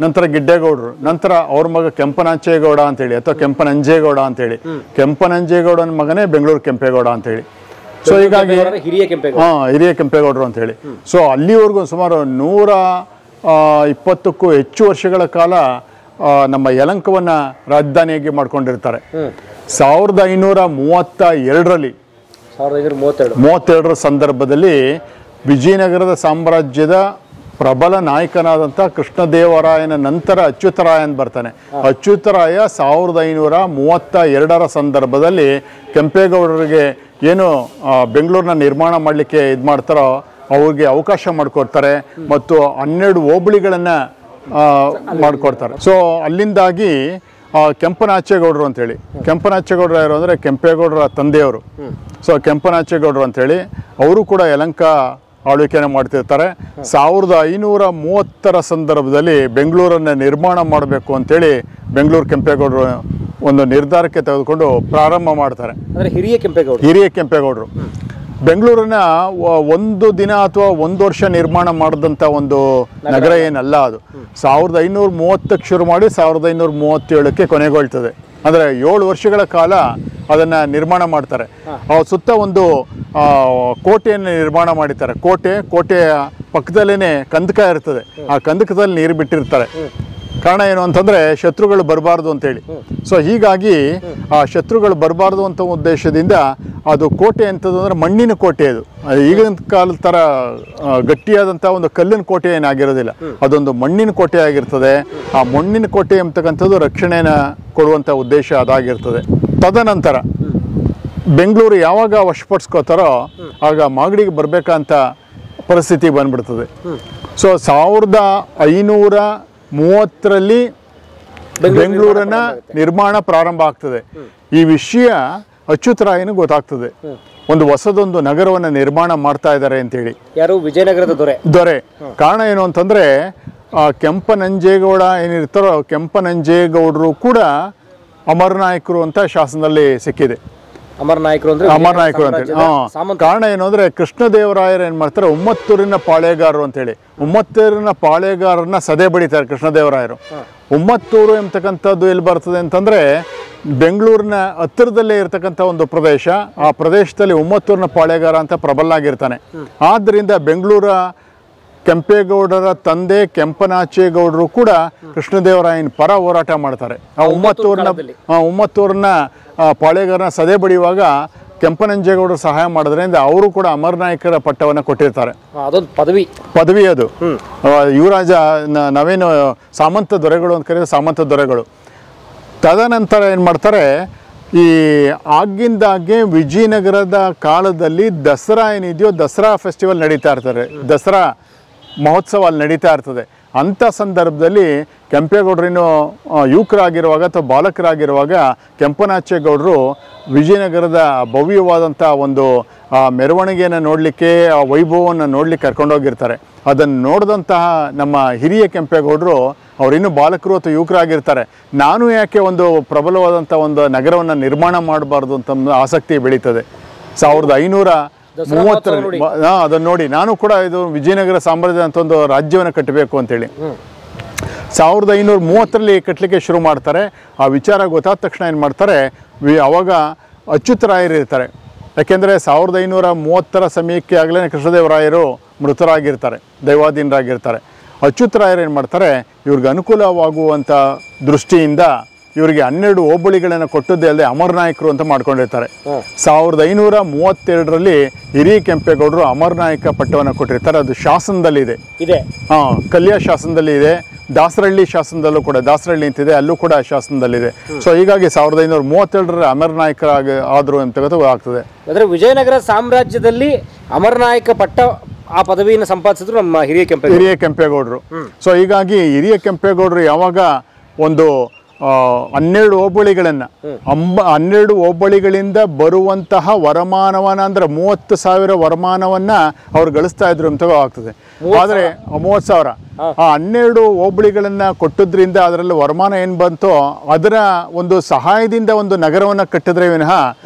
ನಂತರ ಗಿಡ್ಡೇಗೌಡರು, ನಂತರ ಅವ್ರ ಮಗ ಕೆಂಪನಾಂಚೇಗೌಡ ಅಂತೇಳಿ ಅಥವಾ ಕೆಂಪನಂಜೇಗೌಡ ಅಂತೇಳಿ. ಕೆಂಪನಂಜೇಗೌಡನ ಮಗನೇ ಬೆಂಗಳೂರು ಕೆಂಪೇಗೌಡ ಅಂತೇಳಿ. ಸೊ ಹೀಗಾಗಿ ಹಿರಿಯ ಕೆಂಪೇಗೌಡರು ಅಂತೇಳಿ. ಸೊ ಅಲ್ಲಿವರೆಗೂ ಸುಮಾರು 120ಕ್ಕೂ ಹೆಚ್ಚು ವರ್ಷಗಳ ಕಾಲ ನಮ್ಮ ಯಲಂಕವನ್ನು ರಾಜಧಾನಿಯಾಗಿ ಮಾಡ್ಕೊಂಡಿರ್ತಾರೆ. 1532ರಲ್ಲಿ ಸಂದರ್ಭದಲ್ಲಿ ವಿಜಯನಗರದ ಸಾಮ್ರಾಜ್ಯದ ಪ್ರಬಲ ನಾಯಕನಾದಂಥ ಕೃಷ್ಣದೇವರಾಯನ ನಂತರ ಅಚ್ಯುತರಾಯನ್ ಬರ್ತಾನೆ. ಅಚ್ಯುತರಾಯ 1532ರ ಸಂದರ್ಭದಲ್ಲಿ ಕೆಂಪೇಗೌಡರಿಗೆ ಏನು ಬೆಂಗಳೂರನ್ನ ನಿರ್ಮಾಣ ಮಾಡಲಿಕ್ಕೆ ಇದು ಮಾಡ್ತಾರೋ ಅವ್ರಿಗೆ ಅವಕಾಶ ಮಾಡಿಕೊಡ್ತಾರೆ ಮತ್ತು 12 ಹೋಬಳಿಗಳನ್ನು ಮಾಡಿಕೊಡ್ತಾರೆ. ಸೊ ಅಲ್ಲಿಂದಾಗಿ ಕೆಂಪನಾಚೇಗೌಡರು ಅಂತೇಳಿ. ಕೆಂಪನಾಚೇಗೌಡರು ಯಾರು ಅಂದರೆ ಕೆಂಪೇಗೌಡರ ತಂದೆಯವರು. ಸೊ ಕೆಂಪನಾಚೇಗೌಡರು ಅಂತೇಳಿ ಅವರು ಕೂಡ ಯಲಂಕ ಆಳ್ವಿಕೆಯನ್ನು ಮಾಡ್ತಿರ್ತಾರೆ. 1530ರ ಸಂದರ್ಭದಲ್ಲಿ ಬೆಂಗಳೂರನ್ನು ನಿರ್ಮಾಣ ಮಾಡಬೇಕು ಅಂತೇಳಿ ಬೆಂಗಳೂರು ಕೆಂಪೇಗೌಡರು ಒಂದು ನಿರ್ಧಾರಕ್ಕೆ ತೆಗೆದುಕೊಂಡು ಪ್ರಾರಂಭ ಮಾಡ್ತಾರೆ. ಹಿರಿಯ ಕೆಂಪೇಗೌಡರು ಬೆಂಗಳೂರನ್ನ ಒಂದು ದಿನ ಅಥವಾ ಒಂದು ವರ್ಷ ನಿರ್ಮಾಣ ಮಾಡಿದಂಥ ಒಂದು ನಗರ ಏನಲ್ಲ. ಅದು 1530ಕ್ಕೆ ಶುರು ಮಾಡಿ 1537ಕ್ಕೆ ಕೊನೆಗೊಳ್ತದೆ. ಅಂದರೆ 7 ವರ್ಷಗಳ ಕಾಲ ಅದನ್ನು ನಿರ್ಮಾಣ ಮಾಡ್ತಾರೆ. ಸುತ್ತ ಒಂದು ಕೋಟೆಯನ್ನು ನಿರ್ಮಾಣ ಮಾಡಿದ್ದಾರೆ. ಕೋಟೆಯ ಪಕ್ಕದಲ್ಲೇ ಕಂದಕ ಇರ್ತದೆ. ಆ ಕಂದಕದಲ್ಲಿ ನೀರು ಬಿಟ್ಟಿರ್ತಾರೆ. ಕಾರಣ ಏನು ಅಂತಂದರೆ ಶತ್ರುಗಳು ಬರಬಾರ್ದು ಅಂತೇಳಿ. ಸೊ ಹೀಗಾಗಿ ಆ ಶತ್ರುಗಳು ಬರಬಾರ್ದು ಅಂತ ಉದ್ದೇಶದಿಂದ ಅದು ಕೋಟೆ ಅಂತದ್ದು ಅಂದರೆ ಮಣ್ಣಿನ ಕೋಟೆ. ಅದು ಈಗಿನ ಕಾಲದ ಥರ ಗಟ್ಟಿಯಾದಂಥ ಒಂದು ಕಲ್ಲಿನ ಕೋಟೆ ಏನಾಗಿರೋದಿಲ್ಲ. ಅದೊಂದು ಮಣ್ಣಿನ ಕೋಟೆ ಆಗಿರ್ತದೆ. ಆ ಮಣ್ಣಿನ ಕೋಟೆ ಎಂಬತಕ್ಕಂಥದ್ದು ರಕ್ಷಣೆಯನ್ನು ಕೊಡುವಂಥ ಉದ್ದೇಶ ಅದಾಗಿರ್ತದೆ. ತದನಂತರ ಬೆಂಗಳೂರು ಯಾವಾಗ ವಶಪಡಿಸ್ಕೋತಾರೋ ಆಗ ಮಾಗಡಿಗೆ ಬರಬೇಕಂತ ಪರಿಸ್ಥಿತಿ ಬಂದ್ಬಿಡ್ತದೆ. ಸೊ 1530ರಲ್ಲಿ ಬೆಂಗಳೂರನ್ನ ನಿರ್ಮಾಣ ಪ್ರಾರಂಭ ಆಗ್ತದೆ. ಈ ವಿಷಯ ಅಚ್ಯುತರಾಯನಿಗೆ ಗೊತ್ತಾಗ್ತದೆ. ಒಂದು ಹೊಸದೊಂದು ನಗರವನ್ನು ನಿರ್ಮಾಣ ಮಾಡ್ತಾ ಇದ್ದಾರೆ ಅಂತೇಳಿ. ಯಾರು? ವಿಜಯನಗರದ ದೊರೆ. ಕಾರಣ ಏನು ಅಂತಂದ್ರೆ ಕೆಂಪನಂಜೇಗೌಡ ಏನಿರ್ತಾರೋ ಕೆಂಪನಂಜೇಗೌಡರು ಕೂಡ ಅಮರನಾಯಕರು ಅಂತ ಶಾಸನದಲ್ಲಿ ಸಿಕ್ಕಿದೆ. ಅಮರನಾಯಕರು ಅಂತೇಳಿ. ಕಾರಣ ಏನು ಅಂದ್ರೆ ಕೃಷ್ಣದೇವರಾಯರು ಏನ್ ಮಾಡ್ತಾರೆ, ಉಮ್ಮತ್ತೂರಿನ ಪಾಳೆಗಾರರು ಅಂತೇಳಿ ಉಮ್ಮತ್ತೂರಿನ ಪಾಳೆಗಾರರನ್ನ ಸದೆ ಬಡಿತಾರೆ ಕೃಷ್ಣದೇವರಾಯರು. ಉಮ್ಮತ್ತೂರು ಎಂಬತಕ್ಕಂಥದ್ದು ಎಲ್ಲಿ ಬರ್ತದೆ ಅಂತಂದ್ರೆ ಬೆಂಗಳೂರಿನ ಹತ್ತಿರದಲ್ಲೇ ಇರತಕ್ಕಂಥ ಒಂದು ಪ್ರದೇಶ. ಆ ಪ್ರದೇಶದಲ್ಲಿ ಉಮ್ಮತ್ತೂರಿನ ಪಾಳೆಗಾರ ಅಂತ ಪ್ರಬಲನಾಗಿರ್ತಾನೆ. ಆದ್ದರಿಂದ ಬೆಂಗಳೂರ ಕೆಂಪೇಗೌಡರ ತಂದೆ ಕೆಂಪನಾಚೇಗೌಡರು ಕೂಡ ಕೃಷ್ಣದೇವರಾಯನ ಪರ ಹೋರಾಟ ಮಾಡ್ತಾರೆ. ಆ ಉಮ್ಮತ್ತೂರಿನ ಪಾಳೆಗಾರನ ಸದೆ ಬಡಿಯುವಾಗ ಕೆಂಪನಂಜೇಗೌಡರು ಸಹಾಯ ಮಾಡೋದ್ರಿಂದ ಅವರು ಕೂಡ ಅಮರನಾಯಕರ ಪಟ್ಟವನ್ನು ಕೊಟ್ಟಿರ್ತಾರೆ. ಅದೊಂದು ಪದವಿ ಅದು. ಯುವರಾಜ ನಾವೇನು ಸಾಮಂತ ದೊರೆಗಳು ಅಂತ ಕರೆಯೋದು ಸಾಮಂತ ದೊರೆಗಳು. ತದನಂತರ ಏನು ಮಾಡ್ತಾರೆ, ಈ ಆಗಿಂದಾಗೆ ವಿಜಯನಗರದ ಕಾಲದಲ್ಲಿ ದಸರಾ ಏನಿದೆಯೋ ದಸರಾ ಫೆಸ್ಟಿವಲ್ ನಡೀತಾ ಇರ್ತಾರೆ, ದಸರಾ ಮಹೋತ್ಸವ ಅಲ್ಲಿ ನಡೀತಾ ಇರ್ತದೆ. ಅಂಥ ಸಂದರ್ಭದಲ್ಲಿ ಕೆಂಪೇಗೌಡರೇನು ಯುವಕರಾಗಿರುವಾಗ ಅಥವಾ ಬಾಲಕರಾಗಿರುವಾಗ ಕೆಂಪನಾಚೇಗೌಡರು ವಿಜಯನಗರದ ಭವ್ಯವಾದಂಥ ಒಂದು ಮೆರವಣಿಗೆಯನ್ನು ನೋಡಲಿಕ್ಕೆ, ಆ ವೈಭವವನ್ನು ನೋಡಲಿಕ್ಕೆ ಕರ್ಕೊಂಡೋಗಿರ್ತಾರೆ. ಅದನ್ನು ನೋಡಿದಂತಹ ನಮ್ಮ ಹಿರಿಯ ಕೆಂಪೇಗೌಡರು, ಅವರಿನ್ನೂ ಬಾಲಕರು ಅಥವಾ ಯುವಕರಾಗಿರ್ತಾರೆ, ನಾನು ಯಾಕೆ ಒಂದು ಪ್ರಬಲವಾದಂಥ ಒಂದು ನಗರವನ್ನು ನಿರ್ಮಾಣ ಮಾಡಬಾರ್ದು ಅಂತ ಆಸಕ್ತಿ ಬೆಳೀತದೆ. 1530 ಅದನ್ನು ನೋಡಿ ನಾನು ಕೂಡ ಇದು ವಿಜಯನಗರ ಸಾಮ್ರಾಜ್ಯ ಅಂತ ಒಂದು ರಾಜ್ಯವನ್ನು ಕಟ್ಟಬೇಕು ಅಂತೇಳಿ 1530ರಲ್ಲಿ ಕಟ್ಟಲಿಕ್ಕೆ ಶುರು ಮಾಡ್ತಾರೆ. ಆ ವಿಚಾರ ಗೊತ್ತಾದ ತಕ್ಷಣ ಏನು ಮಾಡ್ತಾರೆ, ಅವಾಗ ಅಚ್ಯುತರಾಯರು ಇರ್ತಾರೆ. ಯಾಕೆಂದರೆ 1530 ಸಮಯಕ್ಕೆ ಆಗಲೇ ಕೃಷ್ಣದೇವರಾಯರು ಮೃತರಾಗಿರ್ತಾರೆ, ದೈವಾಧೀನರಾಗಿರ್ತಾರೆ. ಅಚ್ಯುತರಾಯರು ಏನು ಮಾಡ್ತಾರೆ, ಇವ್ರಿಗೆ ಅನುಕೂಲವಾಗುವಂಥ ದೃಷ್ಟಿಯಿಂದ ಇವರಿಗೆ 12 ಹೋಬಳಿಗಳನ್ನು ಕೊಟ್ಟದ್ದೇ ಅಲ್ಲದೆ ಅಮರನಾಯಕರು ಅಂತ ಮಾಡ್ಕೊಂಡಿರ್ತಾರೆ. 1532ರಲ್ಲಿ ಹಿರಿಯ ಕೆಂಪೇಗೌಡರು ಅಮರನಾಯಕ ಪಟ್ಟವನ್ನು ಕೊಟ್ಟಿರ್ತಾರೆ. ಅದು ಶಾಸನದಲ್ಲಿದೆ, ಕಲ್ಯಾಣ ಶಾಸನದಲ್ಲಿ ಇದೆ, ದಾಸರಹಳ್ಳಿ ಶಾಸನದಲ್ಲೂ ಕೂಡ, ದಾಸರಹಳ್ಳಿ ಅಂತಿದೆ, ಅಲ್ಲೂ ಕೂಡ ಶಾಸನದಲ್ಲಿದೆ. ಸೊ ಹೀಗಾಗಿ 1532ರ ಅಮರನಾಯಕರಾಗಿ ಆದರು ಅಂತ ಗೊತ್ತಾಗ್ತದೆ. ಅಂದರೆ ವಿಜಯನಗರ ಸಾಮ್ರಾಜ್ಯದಲ್ಲಿ ಅಮರನಾಯಕ ಪಟ್ಟ ಆ ಪದವಿಯನ್ನು ಸಂಪಾದಿಸಿದ್ರು ನಮ್ಮ ಹಿರಿಯ ಕೆಂಪೇಗೌಡರು. ಸೊ ಹೀಗಾಗಿ ಹಿರಿಯ ಕೆಂಪೇಗೌಡರು ಯಾವಾಗ ಒಂದು 12 ಹೋಬಳಿಗಳನ್ನು 12 ಹೋಬಳಿಗಳಿಂದ ಬರುವಂತಹ ವರಮಾನವನ್ನ ಅಂದ್ರೆ 30,000 ವರಮಾನವನ್ನ ಅವ್ರು ಗಳಿಸ್ತಾ ಇದ್ರು ಅಂತ ಆಗ್ತದೆ. ಆದರೆ 30,000 ಆ 12 ಹೋಬಳಿಗಳನ್ನ ಕೊಟ್ಟದ್ರಿಂದ ಅದರಲ್ಲಿ ವರಮಾನ ಏನು ಬಂತೋ ಅದರ ಒಂದು ಸಹಾಯದಿಂದ ಒಂದು ನಗರವನ್ನು ಕಟ್ಟಿದ್ರೆ ವಿನಃ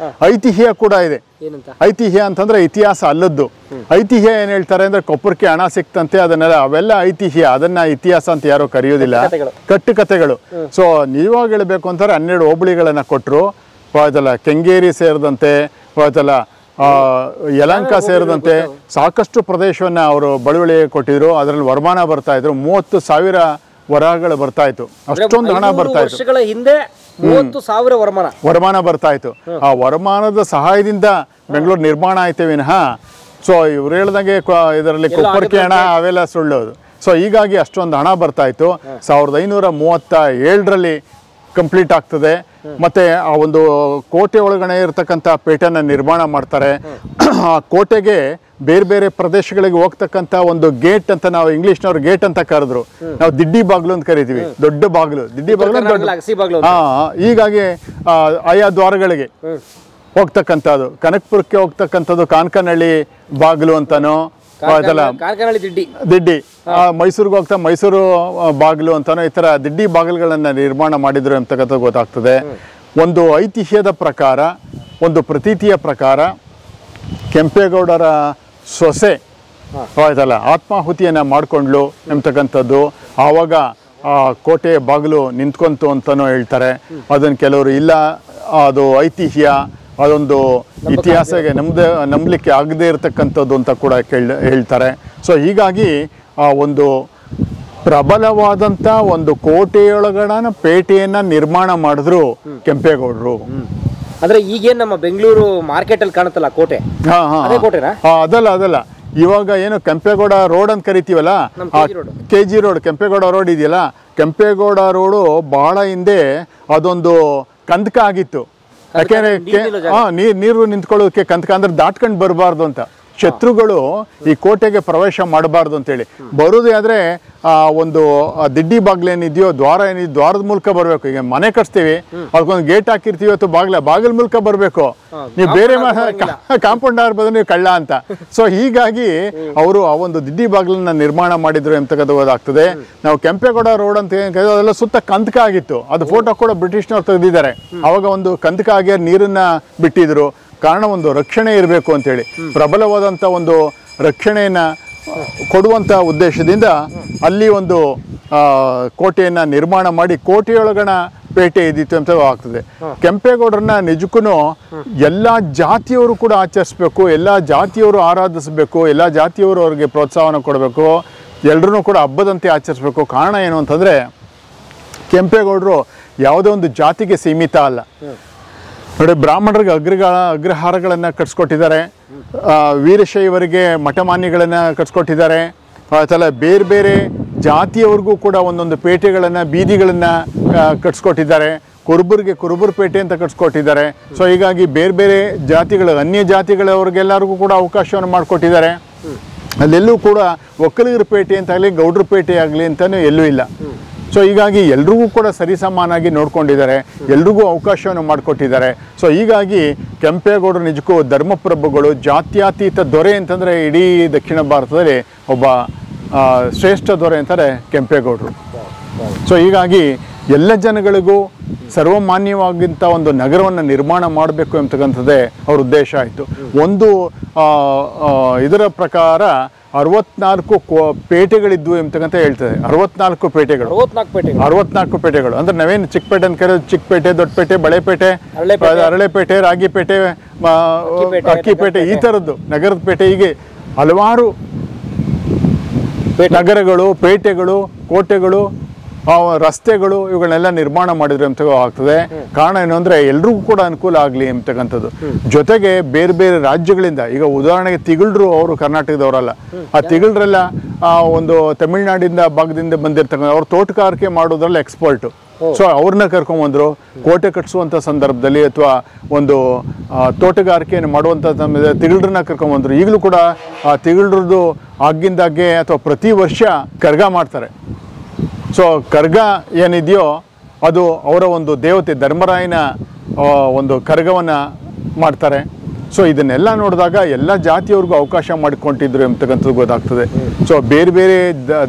ಐತಿಹ್ಯ ಕೂಡ ಇದೆ. ಐತಿಹ್ಯ ಅಂತಂದ್ರೆ ಇತಿಹಾಸ ಅಲ್ಲದ್ದು. ಐತಿಹ್ಯ ಏನ್ ಹೇಳ್ತಾರೆ ಅಂದ್ರೆ ಕೊಪ್ಪರಕ್ಕೆ ಹಣ ಸಿಕ್ತಂತೆ, ಅದನ್ನೆಲ್ಲ ಅವೆಲ್ಲ ಐತಿಹ್ಯ, ಅದನ್ನ ಇತಿಹಾಸ ಅಂತ ಯಾರು ಕರೆಯೋದಿಲ್ಲ, ಕಟ್ಟುಕತೆಗಳು. ಸೊ ನೀವಾಗ ಹೇಳ್ಬೇಕು ಅಂತಾರೆ 12 ಹೋಬಳಿಗಳನ್ನ ಕೊಟ್ಟರು, ಅದಲ್ಲ ಕೆಂಗೇರಿ ಸೇರಿದಂತೆ, ಅದಲ್ಲ ಯಲಹಂಕ ಸೇರಿದಂತೆ ಸಾಕಷ್ಟು ಪ್ರದೇಶವನ್ನ ಅವರು ಬಳುವಳಿ ಕೊಟ್ಟಿದ್ರು. ಅದರಲ್ಲಿ ವರಮಾನ ಬರ್ತಾ ಇದ್ರು, 30,000 ವರಗಳು ಬರ್ತಾ ಇತ್ತು, ಅಷ್ಟೊಂದು ಹಣ ಬರ್ತಾ ಇತ್ತು. ಹಿಂದೆ 30,000 ವರಮಾನ ಬರ್ತಾ ಇತ್ತು. ಆ ವರಮಾನದ ಸಹಾಯದಿಂದ ಬೆಂಗಳೂರು ನಿರ್ಮಾಣ ಆಯ್ತೇ ವಿನಃ ಸೊ ಇವ್ರು ಹೇಳ್ದಂಗೆ ಇದರಲ್ಲಿ ಕೊಪ್ಪರಕ್ಕೆ ಹಣ ಅವೆಲ್ಲ ಸುಳ್ಳೋದು. ಸೊ ಹೀಗಾಗಿ ಅಷ್ಟೊಂದು ಹಣ ಬರ್ತಾ ಇತ್ತು. 1537ರಲ್ಲಿ ಕಂಪ್ಲೀಟ್ ಆಗ್ತದೆ. ಮತ್ತೆ ಆ ಒಂದು ಕೋಟೆ ಒಳಗಡೆ ಇರತಕ್ಕಂಥ ಪೇಟೆನ ನಿರ್ಮಾಣ ಮಾಡ್ತಾರೆ. ಆ ಕೋಟೆಗೆ ಬೇರೆ ಬೇರೆ ಪ್ರದೇಶಗಳಿಗೆ ಹೋಗ್ತಕ್ಕಂಥ ಒಂದು ಗೇಟ್ ಅಂತ ನಾವು ಇಂಗ್ಲಿಷ್ನವ್ರು ಗೇಟ್ ಅಂತ ಕರೆದ್ರು, ನಾವು ದಿಡ್ಡಿ ಬಾಗ್ಲು ಅಂತ ಕರಿತೀವಿ. ದೊಡ್ಡ ಬಾಗ್ಲು, ದಿಡ್ಡಿ ಬಾಗ್ಲು ದೊಡ್ಡ. ಹೀಗಾಗಿ ಆಯಾ ದ್ವಾರಗಳಿಗೆ ಹೋಗ್ತಕ್ಕಂಥದ್ದು, ಕನಕಪುರಕ್ಕೆ ಹೋಗ್ತಕ್ಕಂಥದ್ದು ಕಾನ್ಕನಹಳ್ಳಿ ಬಾಗಿಲು ಅಂತಾನೋ, ದಿಡ್ಡಿ, ಮೈಸೂರಿಗೆ ಹೋಗ್ತಾ ಮೈಸೂರು ಬಾಗಿಲು ಅಂತಾನೋ, ಈ ಥರ ದಿಡ್ಡಿ ಬಾಗಿಲುಗಳನ್ನು ನಿರ್ಮಾಣ ಮಾಡಿದ್ರು ಅಂತಕ್ಕಂಥದ್ದು ಗೊತ್ತಾಗ್ತದೆ. ಒಂದು ಐತಿಹ್ಯದ ಪ್ರಕಾರ, ಒಂದು ಪ್ರತೀತಿಯ ಪ್ರಕಾರ ಕೆಂಪೇಗೌಡರ ಸೊಸೆ ಆಯ್ತಲ್ಲ ಆತ್ಮಾಹುತಿಯನ್ನು ಮಾಡಿಕೊಂಡ್ಲು ಎಂಬತಕ್ಕಂಥದ್ದು. ಆವಾಗ ಆ ಕೋಟೆಯ ಬಾಗಿಲು ನಿಂತ್ಕೊಂತು ಅಂತಲೂ ಹೇಳ್ತಾರೆ. ಅದನ್ನು ಕೆಲವರು ಇಲ್ಲ, ಅದು ಐತಿಹ್ಯ, ಅದೊಂದು ಇತಿಹಾಸಕ್ಕೆ ನಂಬಲಿಕ್ಕೆ ಆಗದೇ ಇರತಕ್ಕಂಥದ್ದು ಅಂತ ಕೂಡ ಹೇಳ್ತಾರೆ. ಸೊ ಹೀಗಾಗಿ ಆ ಒಂದು ಪ್ರಬಲವಾದಂಥ ಒಂದು ಕೋಟೆಯೊಳಗಡೆ ಪೇಟೆಯನ್ನು ನಿರ್ಮಾಣ ಮಾಡಿದ್ರು ಕೆಂಪೇಗೌಡರು. ಅಂದ್ರೆ ಈಗೇನು ನಮ್ಮ ಬೆಂಗಳೂರು ಮಾರ್ಕೆಟ್ ಅಲ್ಲಿ ಕಾಣುತ್ತಲ್ಲ ಕೋಟೆ, ಅದಲ್ಲ ಇವಾಗ ಏನು ಕೆಂಪೇಗೌಡ ರೋಡ್ ಅಂತ ಕರಿತೀವಲ್ಲ, KG ರೋಡ್, ಕೆಂಪೇಗೌಡ ರೋಡ್ ಇದೆಯಲ್ಲ, ಕೆಂಪೇಗೌಡ ರೋಡು ಬಹಳ ಹಿಂದೆ ಅದೊಂದು ಕಂದಕ ಆಗಿತ್ತು. ಯಾಕೆಂದ್ರೆ ನೀರು ನಿಂತ್ಕೊಳ್ಳೋದಕ್ಕೆ ಕಂದಕ ಅಂದ್ರೆ ದಾಟ್ಕೊಂಡು ಬರಬಾರ್ದು ಅಂತ, ಶತ್ರುಗಳು ಈ ಕೋಟೆಗೆ ಪ್ರವೇಶ ಮಾಡಬಾರ್ದು ಅಂತೇಳಿ. ಬರುವುದೇ ಆದರೆ ಒಂದು ದಿಡ್ಡಿ ಬಾಗ್ಲೇನಿದೆಯೋ, ದ್ವಾರ ಏನಿದೆಯೋ, ದ್ವಾರದ ಮೂಲಕ ಬರಬೇಕು. ಈಗ ಮನೆ ಕಟ್ಸ್ತೀವಿ, ಅದಕ್ಕೊಂದು ಗೇಟ್ ಹಾಕಿರ್ತೀವಿ, ಅಥವಾ ಬಾಗಿಲ ಮೂಲಕ ಬರಬೇಕು. ನೀವು ಬೇರೆ ಕಾಂಪೌಂಡ್ ಬದಲು ನೀವು ಕಳ್ಳ ಅಂತ. ಸೊ ಹೀಗಾಗಿ ಅವರು ಆ ಒಂದು ದಿಡ್ಡಿ ಬಾಗಿಲನ್ನ ನಿರ್ಮಾಣ ಮಾಡಿದ್ರು ಎಂತಕ್ಕಂಥ ಗೊತ್ತಾಗ್ತದೆ. ನಾವು ಕೆಂಪೇಗೌಡ ರೋಡ್ ಅಂತ ಅದೆಲ್ಲ ಸುತ್ತ ಕಂದಕ ಆಗಿತ್ತು. ಅದು ಫೋಟೋ ಕೂಡ ಬ್ರಿಟಿಷ್ನವ್ರು ತೆಗೆದಿದ್ದಾರೆ. ಅವಾಗ ಒಂದು ಕಂದಕ ಆಗಿ ನೀರನ್ನ ಬಿಟ್ಟಿದ್ರು. ಕಾರಣ ಒಂದು ರಕ್ಷಣೆ ಇರಬೇಕು ಅಂತೇಳಿ, ಪ್ರಬಲವಾದಂಥ ಒಂದು ರಕ್ಷಣೆಯನ್ನು ಕೊಡುವಂಥ ಉದ್ದೇಶದಿಂದ ಅಲ್ಲಿ ಒಂದು ಕೋಟೆಯನ್ನು ನಿರ್ಮಾಣ ಮಾಡಿ ಕೋಟೆಯೊಳಗಣ ಪೇಟೆ ಇದ್ದಿತ್ತು ಅಂತ ಆಗ್ತದೆ. ಕೆಂಪೇಗೌಡರನ್ನ ನಿಜಕ್ಕೂ ಎಲ್ಲ ಜಾತಿಯವರು ಕೂಡ ಆಚರಿಸ್ಬೇಕು, ಎಲ್ಲ ಜಾತಿಯವರು ಆರಾಧಿಸಬೇಕು, ಎಲ್ಲ ಜಾತಿಯವರು ಅವ್ರಿಗೆ ಪ್ರೋತ್ಸಾಹನ ಕೊಡಬೇಕು, ಎಲ್ಲರೂ ಕೂಡ ಹಬ್ಬದಂತೆ ಆಚರಿಸ್ಬೇಕು. ಕಾರಣ ಏನು ಅಂತಂದರೆ ಕೆಂಪೇಗೌಡರು ಯಾವುದೇ ಒಂದು ಜಾತಿಗೆ ಸೀಮಿತ ಅಲ್ಲ. ನೋಡಿ, ಬ್ರಾಹ್ಮಣರಿಗೆ ಅಗ್ರಹಾರಗಳನ್ನು ಕಟ್ಸ್ಕೊಟ್ಟಿದ್ದಾರೆ, ವೀರಶೈವರಿಗೆ ಮಠಮಾನ್ಯಗಳನ್ನು ಕಟ್ಸ್ಕೊಟ್ಟಿದ್ದಾರೆ. ಆಯ್ತಲ್ಲ, ಬೇರೆ ಬೇರೆ ಜಾತಿಯವ್ರಿಗೂ ಕೂಡ ಒಂದೊಂದು ಪೇಟೆಗಳನ್ನು, ಬೀದಿಗಳನ್ನು ಕಟ್ಸ್ಕೊಟ್ಟಿದ್ದಾರೆ. ಕುರುಬರಿಗೆ ಕುರುಬರ ಪೇಟೆ ಅಂತ ಕಟ್ಸ್ಕೊಟ್ಟಿದ್ದಾರೆ. ಸೊ ಹೀಗಾಗಿ ಬೇರೆ ಬೇರೆ ಜಾತಿಗಳು, ಅನ್ಯ ಜಾತಿಗಳವ್ರಿಗೆಲ್ಲರಿಗೂ ಕೂಡ ಅವಕಾಶವನ್ನು ಮಾಡಿಕೊಟ್ಟಿದ್ದಾರೆ. ಅಲ್ಲೆಲ್ಲೂ ಕೂಡ ಒಕ್ಕಲಿಗರ ಪೇಟೆ ಅಂತಾಗಲಿ ಗೌಡ್ರ ಪೇಟೆ ಆಗಲಿ ಅಂತಲೂ ಎಲ್ಲೂ ಇಲ್ಲ. ಸೊ ಹೀಗಾಗಿ ಎಲ್ರಿಗೂ ಕೂಡ ಸರಿಸಮಾನಾಗಿ ನೋಡ್ಕೊಂಡಿದ್ದಾರೆ, ಎಲ್ರಿಗೂ ಅವಕಾಶವನ್ನು ಮಾಡಿಕೊಟ್ಟಿದ್ದಾರೆ. ಸೊ ಹೀಗಾಗಿ ಕೆಂಪೇಗೌಡರು ನಿಜಕ್ಕೂ ಧರ್ಮಪ್ರಭುಗಳು, ಜಾತ್ಯತೀತ ದೊರೆ ಅಂತಂದರೆ ಇಡೀ ದಕ್ಷಿಣ ಭಾರತದಲ್ಲಿ ಒಬ್ಬ ಶ್ರೇಷ್ಠ ದೊರೆ ಅಂತಾರೆ ಕೆಂಪೇಗೌಡರು. ಸೊ ಹೀಗಾಗಿ ಎಲ್ಲ ಜನಗಳಿಗೂ ಸರ್ವಮಾನ್ಯವಾಗಿಂಥ ಒಂದು ನಗರವನ್ನು ನಿರ್ಮಾಣ ಮಾಡಬೇಕು ಅಂತಕ್ಕಂಥದ್ದೇ ಅವ್ರ ಉದ್ದೇಶ ಆಯಿತು. ಒಂದು ಇದರ ಪ್ರಕಾರ 64 ಪೇಟೆಗಳಿದ್ವು ಅಂತಕ್ಕಂತ ಹೇಳ್ತದೆ. 64 ಪೇಟೆಗಳು ಅಂದ್ರೆ ನಾವೇನು ಚಿಕ್ಕಪೇಟೆ ಅಂತ ಕರೆಯೋದು, ಚಿಕ್ಕಪೇಟೆ, ದೊಡ್ಡಪೇಟೆ, ಬಳೆಪೇಟೆ, ಅರಳೆಪೇಟೆ, ರಾಗಿಪೇಟೆ, ಅಕ್ಕಿಪೇಟೆ, ಈ ಥರದ್ದು ನಗರದ ಪೇಟೆ. ಹೀಗೆ ಹಲವಾರು ನಗರಗಳು, ಪೇಟೆಗಳು, ಕೋಟೆಗಳು, ರಸ್ತೆಗಳು ಇವುಗಳನ್ನೆಲ್ಲ ನಿರ್ಮಾಣ ಮಾಡಿದ್ರೆ ಅಂತ ಆಗ್ತದೆ. ಕಾರಣ ಏನು ಅಂದರೆ ಎಲ್ರಿಗೂ ಕೂಡ ಅನುಕೂಲ ಆಗಲಿ ಅಂತಕ್ಕಂಥದ್ದು. ಜೊತೆಗೆ ಬೇರೆ ಬೇರೆ ರಾಜ್ಯಗಳಿಂದ, ಈಗ ಉದಾಹರಣೆಗೆ ತಿಗಳರು, ಅವರು ಕರ್ನಾಟಕದವರಲ್ಲ, ಆ ತಿಗಳರೆಲ್ಲ ಒಂದು ತಮಿಳ್ನಾಡಿಂದ ಭಾಗದಿಂದ ಬಂದಿರ್ತಕ್ಕಂಥ, ಅವ್ರು ತೋಟಗಾರಿಕೆ ಮಾಡೋದ್ರಲ್ಲಿ ಎಕ್ಸ್ಪರ್ಟು. ಸೊ ಅವ್ರನ್ನ ಕರ್ಕೊಂಬಂದರು. ಕೋಟೆ ಕಟ್ಟಿಸುವಂಥ ಸಂದರ್ಭದಲ್ಲಿ ಅಥವಾ ಒಂದು ತೋಟಗಾರಿಕೆಯನ್ನು ಮಾಡುವಂಥ ಸಮಯದಲ್ಲಿ ತಿಗಳರನ್ನ ಕರ್ಕೊಂಬಂದರು. ಈಗಲೂ ಕೂಡ ಆ ತಿಗಳರದ್ದು ಆಗಿಂದಾಗೆ ಅಥವಾ ಪ್ರತಿ ವರ್ಷ ಕರ್ಗ ಮಾಡ್ತಾರೆ. ಸೊ ಕರ್ಗ ಏನಿದೆಯೋ ಅದು ಅವರ ಒಂದು ದೇವತೆ ಧರ್ಮರಾಯನ ಒಂದು ಕರ್ಗವನ್ನು ಮಾಡ್ತಾರೆ. ಸೊ ಇದನ್ನೆಲ್ಲ ನೋಡಿದಾಗ ಎಲ್ಲ ಜಾತಿಯವ್ರಿಗೂ ಅವಕಾಶ ಮಾಡಿಕೊಂಡಿದ್ರು ಅಂತಕ್ಕಂಥದ್ದು ಗೊತ್ತಾಗ್ತದೆ. ಸೊ ಬೇರೆ ಬೇರೆ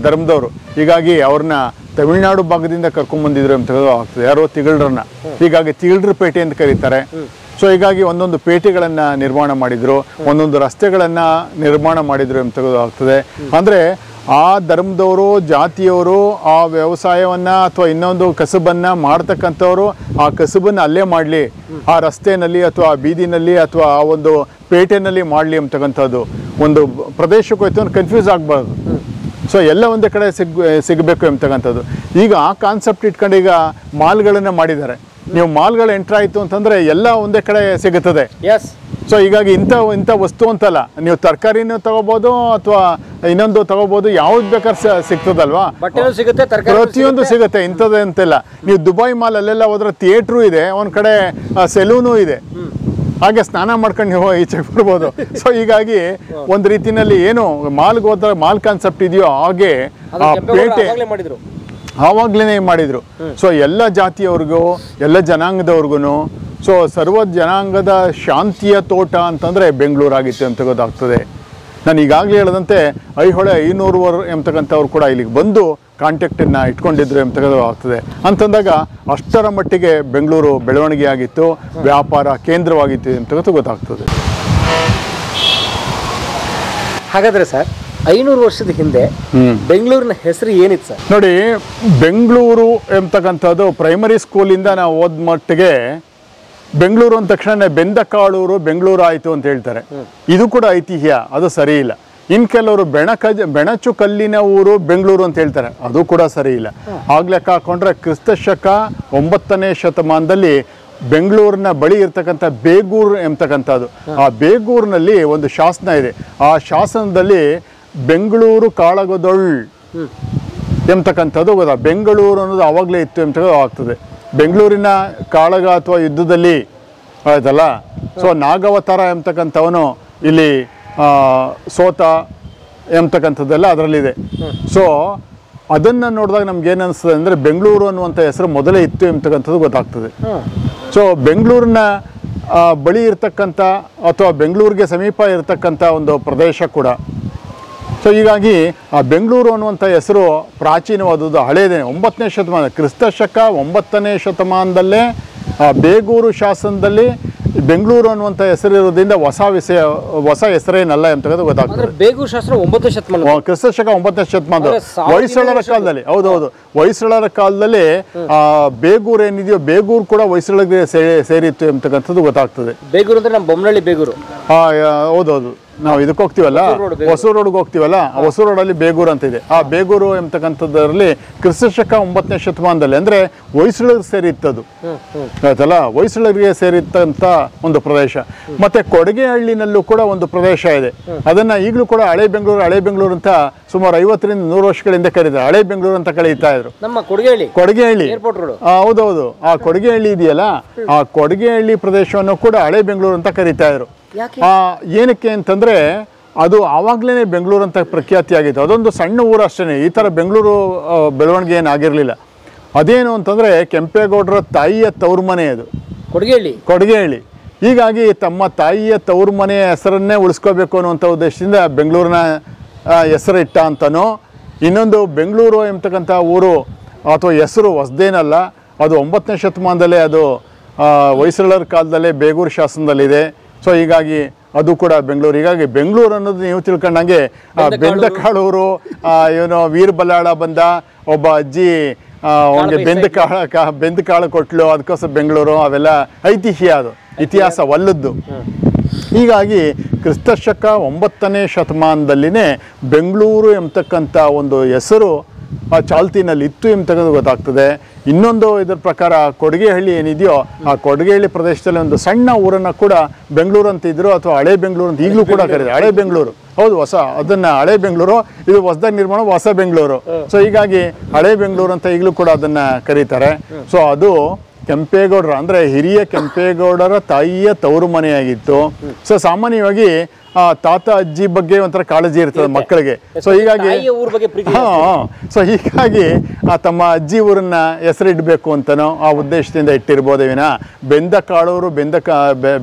ಧರ್ಮದವರು, ಹೀಗಾಗಿ ಅವ್ರನ್ನ ತಮಿಳ್ನಾಡು ಭಾಗದಿಂದ ಕರ್ಕೊಂಡ್ಬಂದಿದ್ರು ಅಂತಕ್ಕಂಥದ್ದು ಆಗ್ತದೆ, ಯಾರೋ ತಿಗಳರನ್ನ. ಹೀಗಾಗಿ ತಿಗಳರ ಪೇಟೆ ಅಂತ ಕರೀತಾರೆ. ಸೊ ಹೀಗಾಗಿ ಒಂದೊಂದು ಪೇಟೆಗಳನ್ನು ನಿರ್ಮಾಣ ಮಾಡಿದರು, ಒಂದೊಂದು ರಸ್ತೆಗಳನ್ನು ನಿರ್ಮಾಣ ಮಾಡಿದರು ಅಂತಕ್ಕಂಥದ್ದು ಆಗ್ತದೆ. ಅಂದರೆ ಆ ಧರ್ಮದವರು, ಜಾತಿಯವರು ಆ ವ್ಯವಸಾಯವನ್ನು ಅಥವಾ ಇನ್ನೊಂದು ಕಸುಬನ್ನು ಮಾಡ್ತಕ್ಕಂಥವ್ರು ಆ ಕಸುಬನ್ನು ಅಲ್ಲೇ ಮಾಡಲಿ, ಆ ರಸ್ತೆಯಲ್ಲಿ ಅಥವಾ ಆ ಬೀದಿನಲ್ಲಿ ಅಥವಾ ಆ ಒಂದು ಪೇಟೆನಲ್ಲಿ ಮಾಡಲಿ ಅಂತಕ್ಕಂಥದ್ದು. ಒಂದು ಪ್ರದೇಶಕ್ಕೆ ಹೋಯ್ತು ಅಂದ್ರೆ ಕನ್ಫ್ಯೂಸ್ ಆಗಬಾರ್ದು. ಸೊ ಎಲ್ಲ ಒಂದೇ ಕಡೆ ಸಿಗಬೇಕು ಅಂತಕ್ಕಂಥದ್ದು. ಈಗ ಆ ಕಾನ್ಸೆಪ್ಟ್ ಇಟ್ಕೊಂಡು ಈಗ ಮಾಲ್ಗಳನ್ನು ಮಾಡಿದ್ದಾರೆ. ನೀವು ಮಾಲ್ಗಳು ಎಂಟ್ರ್ ಆಯಿತು ಅಂತಂದರೆ ಎಲ್ಲ ಒಂದೇ ಕಡೆ ಸಿಗುತ್ತದೆ. ಸೊ ಹೀಗಾಗಿ ಇಂಥ ವಸ್ತು ಅಂತಲ್ಲ, ನೀವು ತರಕಾರಿನೂ ತಗೋಬೋದು ಅಥವಾ ಇನ್ನೊಂದು ತಗೋಬೋದು, ಯಾವ್ದು ಬೇಕಾದ್ರೆ ಸಿಗ್ತದಲ್ವಾ, ಪ್ರತಿಯೊಂದು ಸಿಗುತ್ತೆ. ಇಂಥದ್ದು ಅಂತೆಲ್ಲ. ನೀವು ದುಬೈ ಮಾಲ್ ಅಲ್ಲೆಲ್ಲ ಹೋದ್ರೆ ಥಿಯೇಟ್ರು ಇದೆ, ಒಂದು ಕಡೆ ಸೆಲೂನು ಇದೆ, ಹಾಗೆ ಸ್ನಾನ ಮಾಡ್ಕೊಂಡು ನೀವು ಈಚೆ ಬರ್ಬೋದು. ಸೊ ಹೀಗಾಗಿ ಒಂದು ರೀತಿಯಲ್ಲಿ ಏನು ಮಾಲ್ಗೆ ಹೋದ್ರೆ ಮಾಲ್ ಕಾನ್ಸೆಪ್ಟ್ ಇದೆಯೋ ಹಾಗೆ ಆ ಪೇಟೆ ಆವಾಗ್ಲೇ ಮಾಡಿದ್ರು. ಸೊ ಎಲ್ಲ ಜಾತಿಯವ್ರಿಗೂ, ಎಲ್ಲ ಜನಾಂಗದವ್ರಿಗೂ, ಸೊ ಸರ್ವ ಜನಾಂಗದ ಶಾಂತಿಯ ತೋಟ ಅಂತಂದರೆ ಬೆಂಗಳೂರಾಗಿತ್ತು ಅಂತ ಗೊತ್ತಾಗ್ತದೆ. ನಾನು ಈಗಾಗಲೇ ಹೇಳಿದಂತೆ ಐಹೊಳೆ ಐನೂರುವರು ಎಂಬತಕ್ಕಂಥವ್ರು ಕೂಡ ಇಲ್ಲಿಗೆ ಬಂದು ಕಾಂಟ್ಯಾಕ್ಟನ್ನು ಇಟ್ಕೊಂಡಿದ್ರು ಎಂಬತಕ್ಕಂಥ ಆಗ್ತದೆ. ಅಂತಂದಾಗ ಅಷ್ಟರ ಮಟ್ಟಿಗೆ ಬೆಂಗಳೂರು ಬೆಳವಣಿಗೆ ಆಗಿತ್ತು, ವ್ಯಾಪಾರ ಕೇಂದ್ರವಾಗಿತ್ತು ಎಂಬತಕ್ಕಂಥ ಗೊತ್ತಾಗ್ತದೆ. ಹಾಗಾದರೆ ಸರ್, 500 ವರ್ಷದ ಹಿಂದೆ ಬೆಂಗಳೂರಿನ ಹೆಸರು ಏನಿತ್ತು ಸರ್? ನೋಡಿ, ಬೆಂಗಳೂರು ಎಂಬತಕ್ಕಂಥದ್ದು ಪ್ರೈಮರಿ ಸ್ಕೂಲಿಂದ ನಾವು ಓದ್ ಮಟ್ಟಿಗೆ ಬೆಂಗಳೂರು ಅಂದ ತಕ್ಷಣ ಬೆಂದಕಾಳೂರು ಬೆಂಗಳೂರು ಆಯಿತು ಅಂತ ಹೇಳ್ತಾರೆ. ಇದು ಕೂಡ ಐತಿಹ್ಯ, ಅದು ಸರಿ ಇಲ್ಲ. ಇನ್ನು ಕೆಲವರು ಬೆಣಚು ಕಲ್ಲಿನ ಊರು ಬೆಂಗಳೂರು ಅಂತ ಹೇಳ್ತಾರೆ, ಅದು ಕೂಡ ಸರಿ ಇಲ್ಲ. ಆಗ್ಲೆಕ್ಕ ಹಾಕೊಂಡ್ರೆ ಕ್ರಿಸ್ತಶಕ 9ನೇ ಶತಮಾನದಲ್ಲಿ ಬೆಂಗಳೂರಿನ ಬಳಿ ಇರ್ತಕ್ಕಂಥ ಬೇಗೂರು ಎಂಬತಕ್ಕಂಥದ್ದು, ಆ ಬೇಗೂರಿನಲ್ಲಿ ಒಂದು ಶಾಸನ ಇದೆ. ಆ ಶಾಸನದಲ್ಲಿ ಬೆಂಗಳೂರು ಕಾಳಗದೊಳ್ ಎಂಬತಕ್ಕಂಥದ್ದು ಗೊತ್ತಾ, ಬೆಂಗಳೂರು ಅನ್ನೋದು ಆವಾಗಲೇ ಇತ್ತು ಎಂಬತಕ್ಕಂಥ ಆಗ್ತದೆ. ಬೆಂಗಳೂರಿನ ಕಾಳಗ ಅಥವಾ ಯುದ್ಧದಲ್ಲಿ ಆಯ್ತಲ್ಲ, ಸೊ ನಾಗವತಾರ ಎಂಬತಕ್ಕಂಥವನು ಇಲ್ಲಿ ಸೋತ ಎಂಬತಕ್ಕಂಥದ್ದೆಲ್ಲ ಅದರಲ್ಲಿದೆ. ಸೊ ಅದನ್ನು ನೋಡಿದಾಗ ನಮ್ಗೆ ಏನು ಅನಿಸ್ತದೆ ಅಂದರೆ ಬೆಂಗಳೂರು ಅನ್ನುವಂಥ ಹೆಸರು ಮೊದಲೇ ಇತ್ತು ಎಂಬತಕ್ಕಂಥದ್ದು ಗೊತ್ತಾಗ್ತದೆ. ಸೊ ಬೆಂಗಳೂರಿನ ಬಳಿ ಇರ್ತಕ್ಕಂಥ ಅಥವಾ ಬೆಂಗಳೂರಿಗೆ ಸಮೀಪ ಇರತಕ್ಕಂಥ ಒಂದು ಪ್ರದೇಶ ಕೂಡ. ಸೊ ಹೀಗಾಗಿ ಆ ಬೆಂಗಳೂರು ಅನ್ನುವಂಥ ಹೆಸರು ಪ್ರಾಚೀನವಾದದ್ದು, ಹಳೇದೇ. 9ನೇ ಶತಮಾನ, ಕ್ರಿಸ್ತಶಕ 9ನೇ ಶತಮಾನದಲ್ಲೇ ಬೇಗೂರು ಶಾಸನದಲ್ಲಿ ಬೆಂಗಳೂರು ಅನ್ನುವಂಥ ಹೆಸರಿರೋದ್ರಿಂದ ಹೊಸ ಹೆಸರೇನಲ್ಲ ಎಂತಕ್ಕಂಥ ಗೊತ್ತಾಗ್ತದೆ. ಬೇಗೂರು ಶಾಸನ 9ನೇ ಶತಮಾನ, ಕ್ರಿಸ್ತಶಕ 9ನೇ ಶತಮಾನದ ಹೊಯ್ಸಳರ ಕಾಲದಲ್ಲಿ. ಹೌದೌದು, ಹೊಯ್ಸಳರ ಕಾಲದಲ್ಲಿ ಬೇಗೂರು ಏನಿದೆಯೋ ಬೇಗೂರು ಕೂಡ ಹೊಯ್ಸಳರಿಗೆ ಸೇರಿತ್ತು ಎಂಬತಕ್ಕಂಥದ್ದು ಗೊತ್ತಾಗ್ತದೆ. ಬೇಗೂರು ಅಂದ್ರೆ ನಮ್ಮ ಬೊಮ್ಮನಹಳ್ಳಿ ಬೇಗೂರು. ಹೌದೌದು. ನಾವು ಇದಕ್ಕೆ ಹೋಗ್ತೀವಲ್ಲ, ಹೊಸೂರು ರೋಡ್ಗೆ ಹೋಗ್ತೀವಲ್ಲ, ಹೊಸೂರು ರೋಡಲ್ಲಿ ಬೇಗೂರು ಅಂತ ಇದೆ. ಆ ಬೇಗೂರು ಎಂಬತಕ್ಕಂಥದ್ರಲ್ಲಿ ಕ್ರಿಸ್ತಶಕ 9ನೇ ಶತಮಾನದಲ್ಲಿ ಅಂದರೆ ಹೊಯ್ಸಳರಿಗೆ ಸೇರಿತ್ತದು ಆಯ್ತಲ್ಲ, ಹೊಯ್ಸಳರಿಗೆ ಸೇರಿತ್ತಂತ ಒಂದು ಪ್ರದೇಶ. ಮತ್ತೆ ಕೊಡಗೆಹಳ್ಳಿನಲ್ಲೂ ಕೂಡ ಒಂದು ಪ್ರದೇಶ ಇದೆ. ಅದನ್ನ ಈಗಲೂ ಕೂಡ ಹಳೆ ಬೆಂಗಳೂರು ಅಂತ ಸುಮಾರು 50ರಿಂದ 100 ವರ್ಷಗಳಿಂದ ಕರೀತಾರೆ. ಹಳೆ ಬೆಂಗಳೂರು ಅಂತ ಕರೀತಾ ಇದ್ರು. ನಮ್ಮ ಕೊಡಗೆಹಳ್ಳಿ ಹೌದೌದು. ಆ ಕೊಡಗೆಹಳ್ಳಿ ಇದೆಯಲ್ಲ, ಆ ಕೊಡಗೆಹಳ್ಳಿ ಪ್ರದೇಶವನ್ನು ಕೂಡ ಹಳೆ ಬೆಂಗಳೂರು ಅಂತ ಕರೀತಾ ಇದ್ರು. ಏನಕ್ಕೆ ಅಂತಂದ್ರೆ ಅದು ಆವಾಗ್ಲೇ ಬೆಂಗಳೂರು ಅಂತ ಪ್ರಖ್ಯಾತಿ ಆಗಿತ್ತು. ಅದೊಂದು ಸಣ್ಣ ಊರು ಅಷ್ಟೇ, ಈ ಥರ ಬೆಂಗಳೂರು ಬೆಳವಣಿಗೆ ಏನಾಗಿರಲಿಲ್ಲ. ಅದೇನು ಅಂತಂದ್ರೆ ಕೆಂಪೇಗೌಡರ ತಾಯಿಯ ತವರು ಮನೆ ಅದು ಕೊಡಗೆಹಳ್ಳಿ. ಹೀಗಾಗಿ ತಮ್ಮ ತಾಯಿಯ ತವರು ಮನೆಯ ಹೆಸರನ್ನೇ ಉಳಿಸ್ಕೋಬೇಕು ಅನ್ನುವಂಥ ಉದ್ದೇಶದಿಂದ ಬೆಂಗಳೂರಿನ ಹೆಸರು ಇಟ್ಟ ಅಂತನೋ, ಇನ್ನೊಂದು ಬೆಂಗಳೂರು ಎಂಬತಕ್ಕಂಥ ಊರು ಅಥವಾ ಹೆಸರು ಹೊಸದೇನಲ್ಲ, ಅದು 9ನೇ ಶತಮಾನದಲ್ಲೇ ಅದು ಹೊಯ್ಸಳರ ಕಾಲದಲ್ಲೇ ಬೇಗೂರು ಶಾಸನದಲ್ಲಿದೆ. ಸೊ ಹೀಗಾಗಿ ಅದು ಕೂಡ ಬೆಂಗಳೂರು. ಹೀಗಾಗಿ ಬೆಂಗಳೂರು ಅನ್ನೋದು ನೀವು ತಿಳ್ಕೊಂಡಂಗೆ ಬೆಂದಕಾಳೂರು, ಏನೋ ವೀರಬಲ್ಲಾಳ ಬಂದ ಒಬ್ಬ ಅಜ್ಜಿ ಅವನಿಗೆ ಬೆಂದ ಕಾಳು ಕೊಟ್ಲು, ಅದಕ್ಕೋಸ್ಕರ ಬೆಂಗಳೂರು, ಅವೆಲ್ಲ ಐತಿಹ್ಯ, ಅದು ಇತಿಹಾಸವಲ್ಲದ್ದು. ಹೀಗಾಗಿ ಕ್ರಿಸ್ತಶಕ 9ನೇ ಶತಮಾನದಲ್ಲಿನೇ ಬೆಂಗಳೂರು ಎಂಬತಕ್ಕಂಥ ಒಂದು ಹೆಸರು ಚಾಲ್ತಿನಲ್ಲಿ ಇತ್ತು ಎಂಬತಕ್ಕಂಥ ಗೊತ್ತಾಗ್ತದೆ. ಇನ್ನೊಂದು ಇದರ ಪ್ರಕಾರ ಕೊಡಗೆಹಳ್ಳಿ ಏನಿದೆಯೋ, ಆ ಕೊಡಗೆಹಳ್ಳಿ ಪ್ರದೇಶದಲ್ಲಿ ಒಂದು ಸಣ್ಣ ಊರನ್ನು ಕೂಡ ಬೆಂಗಳೂರು ಅಂತ ಇದ್ರು, ಅಥವಾ ಹಳೆ ಬೆಂಗಳೂರು ಅಂತ ಈಗಲೂ ಕೂಡ ಕರೀತಾರೆ. ಹಳೆ ಬೆಂಗಳೂರು ಹೌದು, ಅದನ್ನ ಹಳೆ ಬೆಂಗಳೂರು, ಇದು ಹೊಸದಾಗಿ ನಿರ್ಮಾಣ ಹೊಸ ಬೆಂಗಳೂರು. ಸೊ ಹೀಗಾಗಿ ಹಳೆ ಬೆಂಗಳೂರು ಅಂತ ಈಗಲೂ ಕೂಡ ಅದನ್ನ ಕರೀತಾರೆ. ಸೊ ಅದು ಕೆಂಪೇಗೌಡರ ಅಂದರೆ ಹಿರಿಯ ಕೆಂಪೇಗೌಡರ ತಾಯಿಯ ತವರು ಮನೆಯಾಗಿತ್ತು. ಸೊ ಸಾಮಾನ್ಯವಾಗಿ ತಾತ ಅಜ್ಜಿ ಬಗ್ಗೆ ಒಂಥರ ಕಾಳಜಿ ಇರ್ತದೆ ಮಕ್ಕಳಿಗೆ. ಸೊ ಹೀಗಾಗಿ ತಮ್ಮ ಅಜ್ಜಿ ಊರನ್ನ ಹೆಸರಿಡಬೇಕು ಅಂತನೋ ಆ ಉದ್ದೇಶದಿಂದ ಇಟ್ಟಿರ್ಬೋದೇ ವಿನ ಬೆಂದಕಾಳೂರು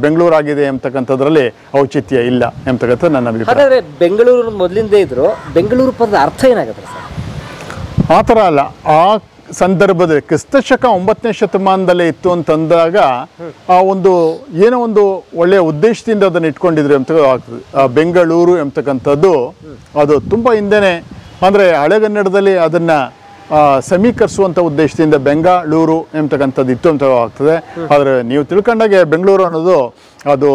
ಬೆಂಗಳೂರು ಆಗಿದೆ ಎಂಬತಕ್ಕಂಥದ್ರಲ್ಲಿ ಔಚಿತ್ಯ ಇಲ್ಲ ಎಂಬತಕ್ಕಂಥ ನನ್ನ ಅಭಿಪ್ರಾಯ. ಬೆಂಗಳೂರು ಮೊದಲಿಂದ ಇದ್ರು, ಬೆಂಗಳೂರು ಪದದ ಅರ್ಥ ಏನಾಗುತ್ತೆ ಸರ್? ಆ ಥರ ಅಲ್ಲ. ಆ ಸಂದರ್ಭದಲ್ಲಿ ಕ್ರಿಸ್ತಶಕ 9ನೇ ಶತಮಾನದಲ್ಲೇ ಇತ್ತು ಅಂತಂದಾಗ ಆ ಒಂದು ಏನೋ ಒಂದು ಒಳ್ಳೆಯ ಉದ್ದೇಶದಿಂದ ಅದನ್ನು ಇಟ್ಕೊಂಡಿದ್ರು ಅಂತ ಆಗ್ತದೆ. ಬೆಂಗಳೂರು ಎಂಬತಕ್ಕಂಥದ್ದು ಅದು ತುಂಬ ಹಿಂದೆನೇ, ಅಂದರೆ ಹಳೆಗನ್ನಡದಲ್ಲಿ ಅದನ್ನು ಸಮೀಕರಿಸುವಂಥ ಉದ್ದೇಶದಿಂದ ಬೆಂಗಳೂರು ಎಂಬತಕ್ಕಂಥದ್ದು ಇತ್ತು ಅಂತ ಆಗ್ತದೆ. ಆದರೆ ನೀವು ತಿಳ್ಕೊಂಡಾಗೆ ಬೆಂಗಳೂರು ಅನ್ನೋದು ಅದು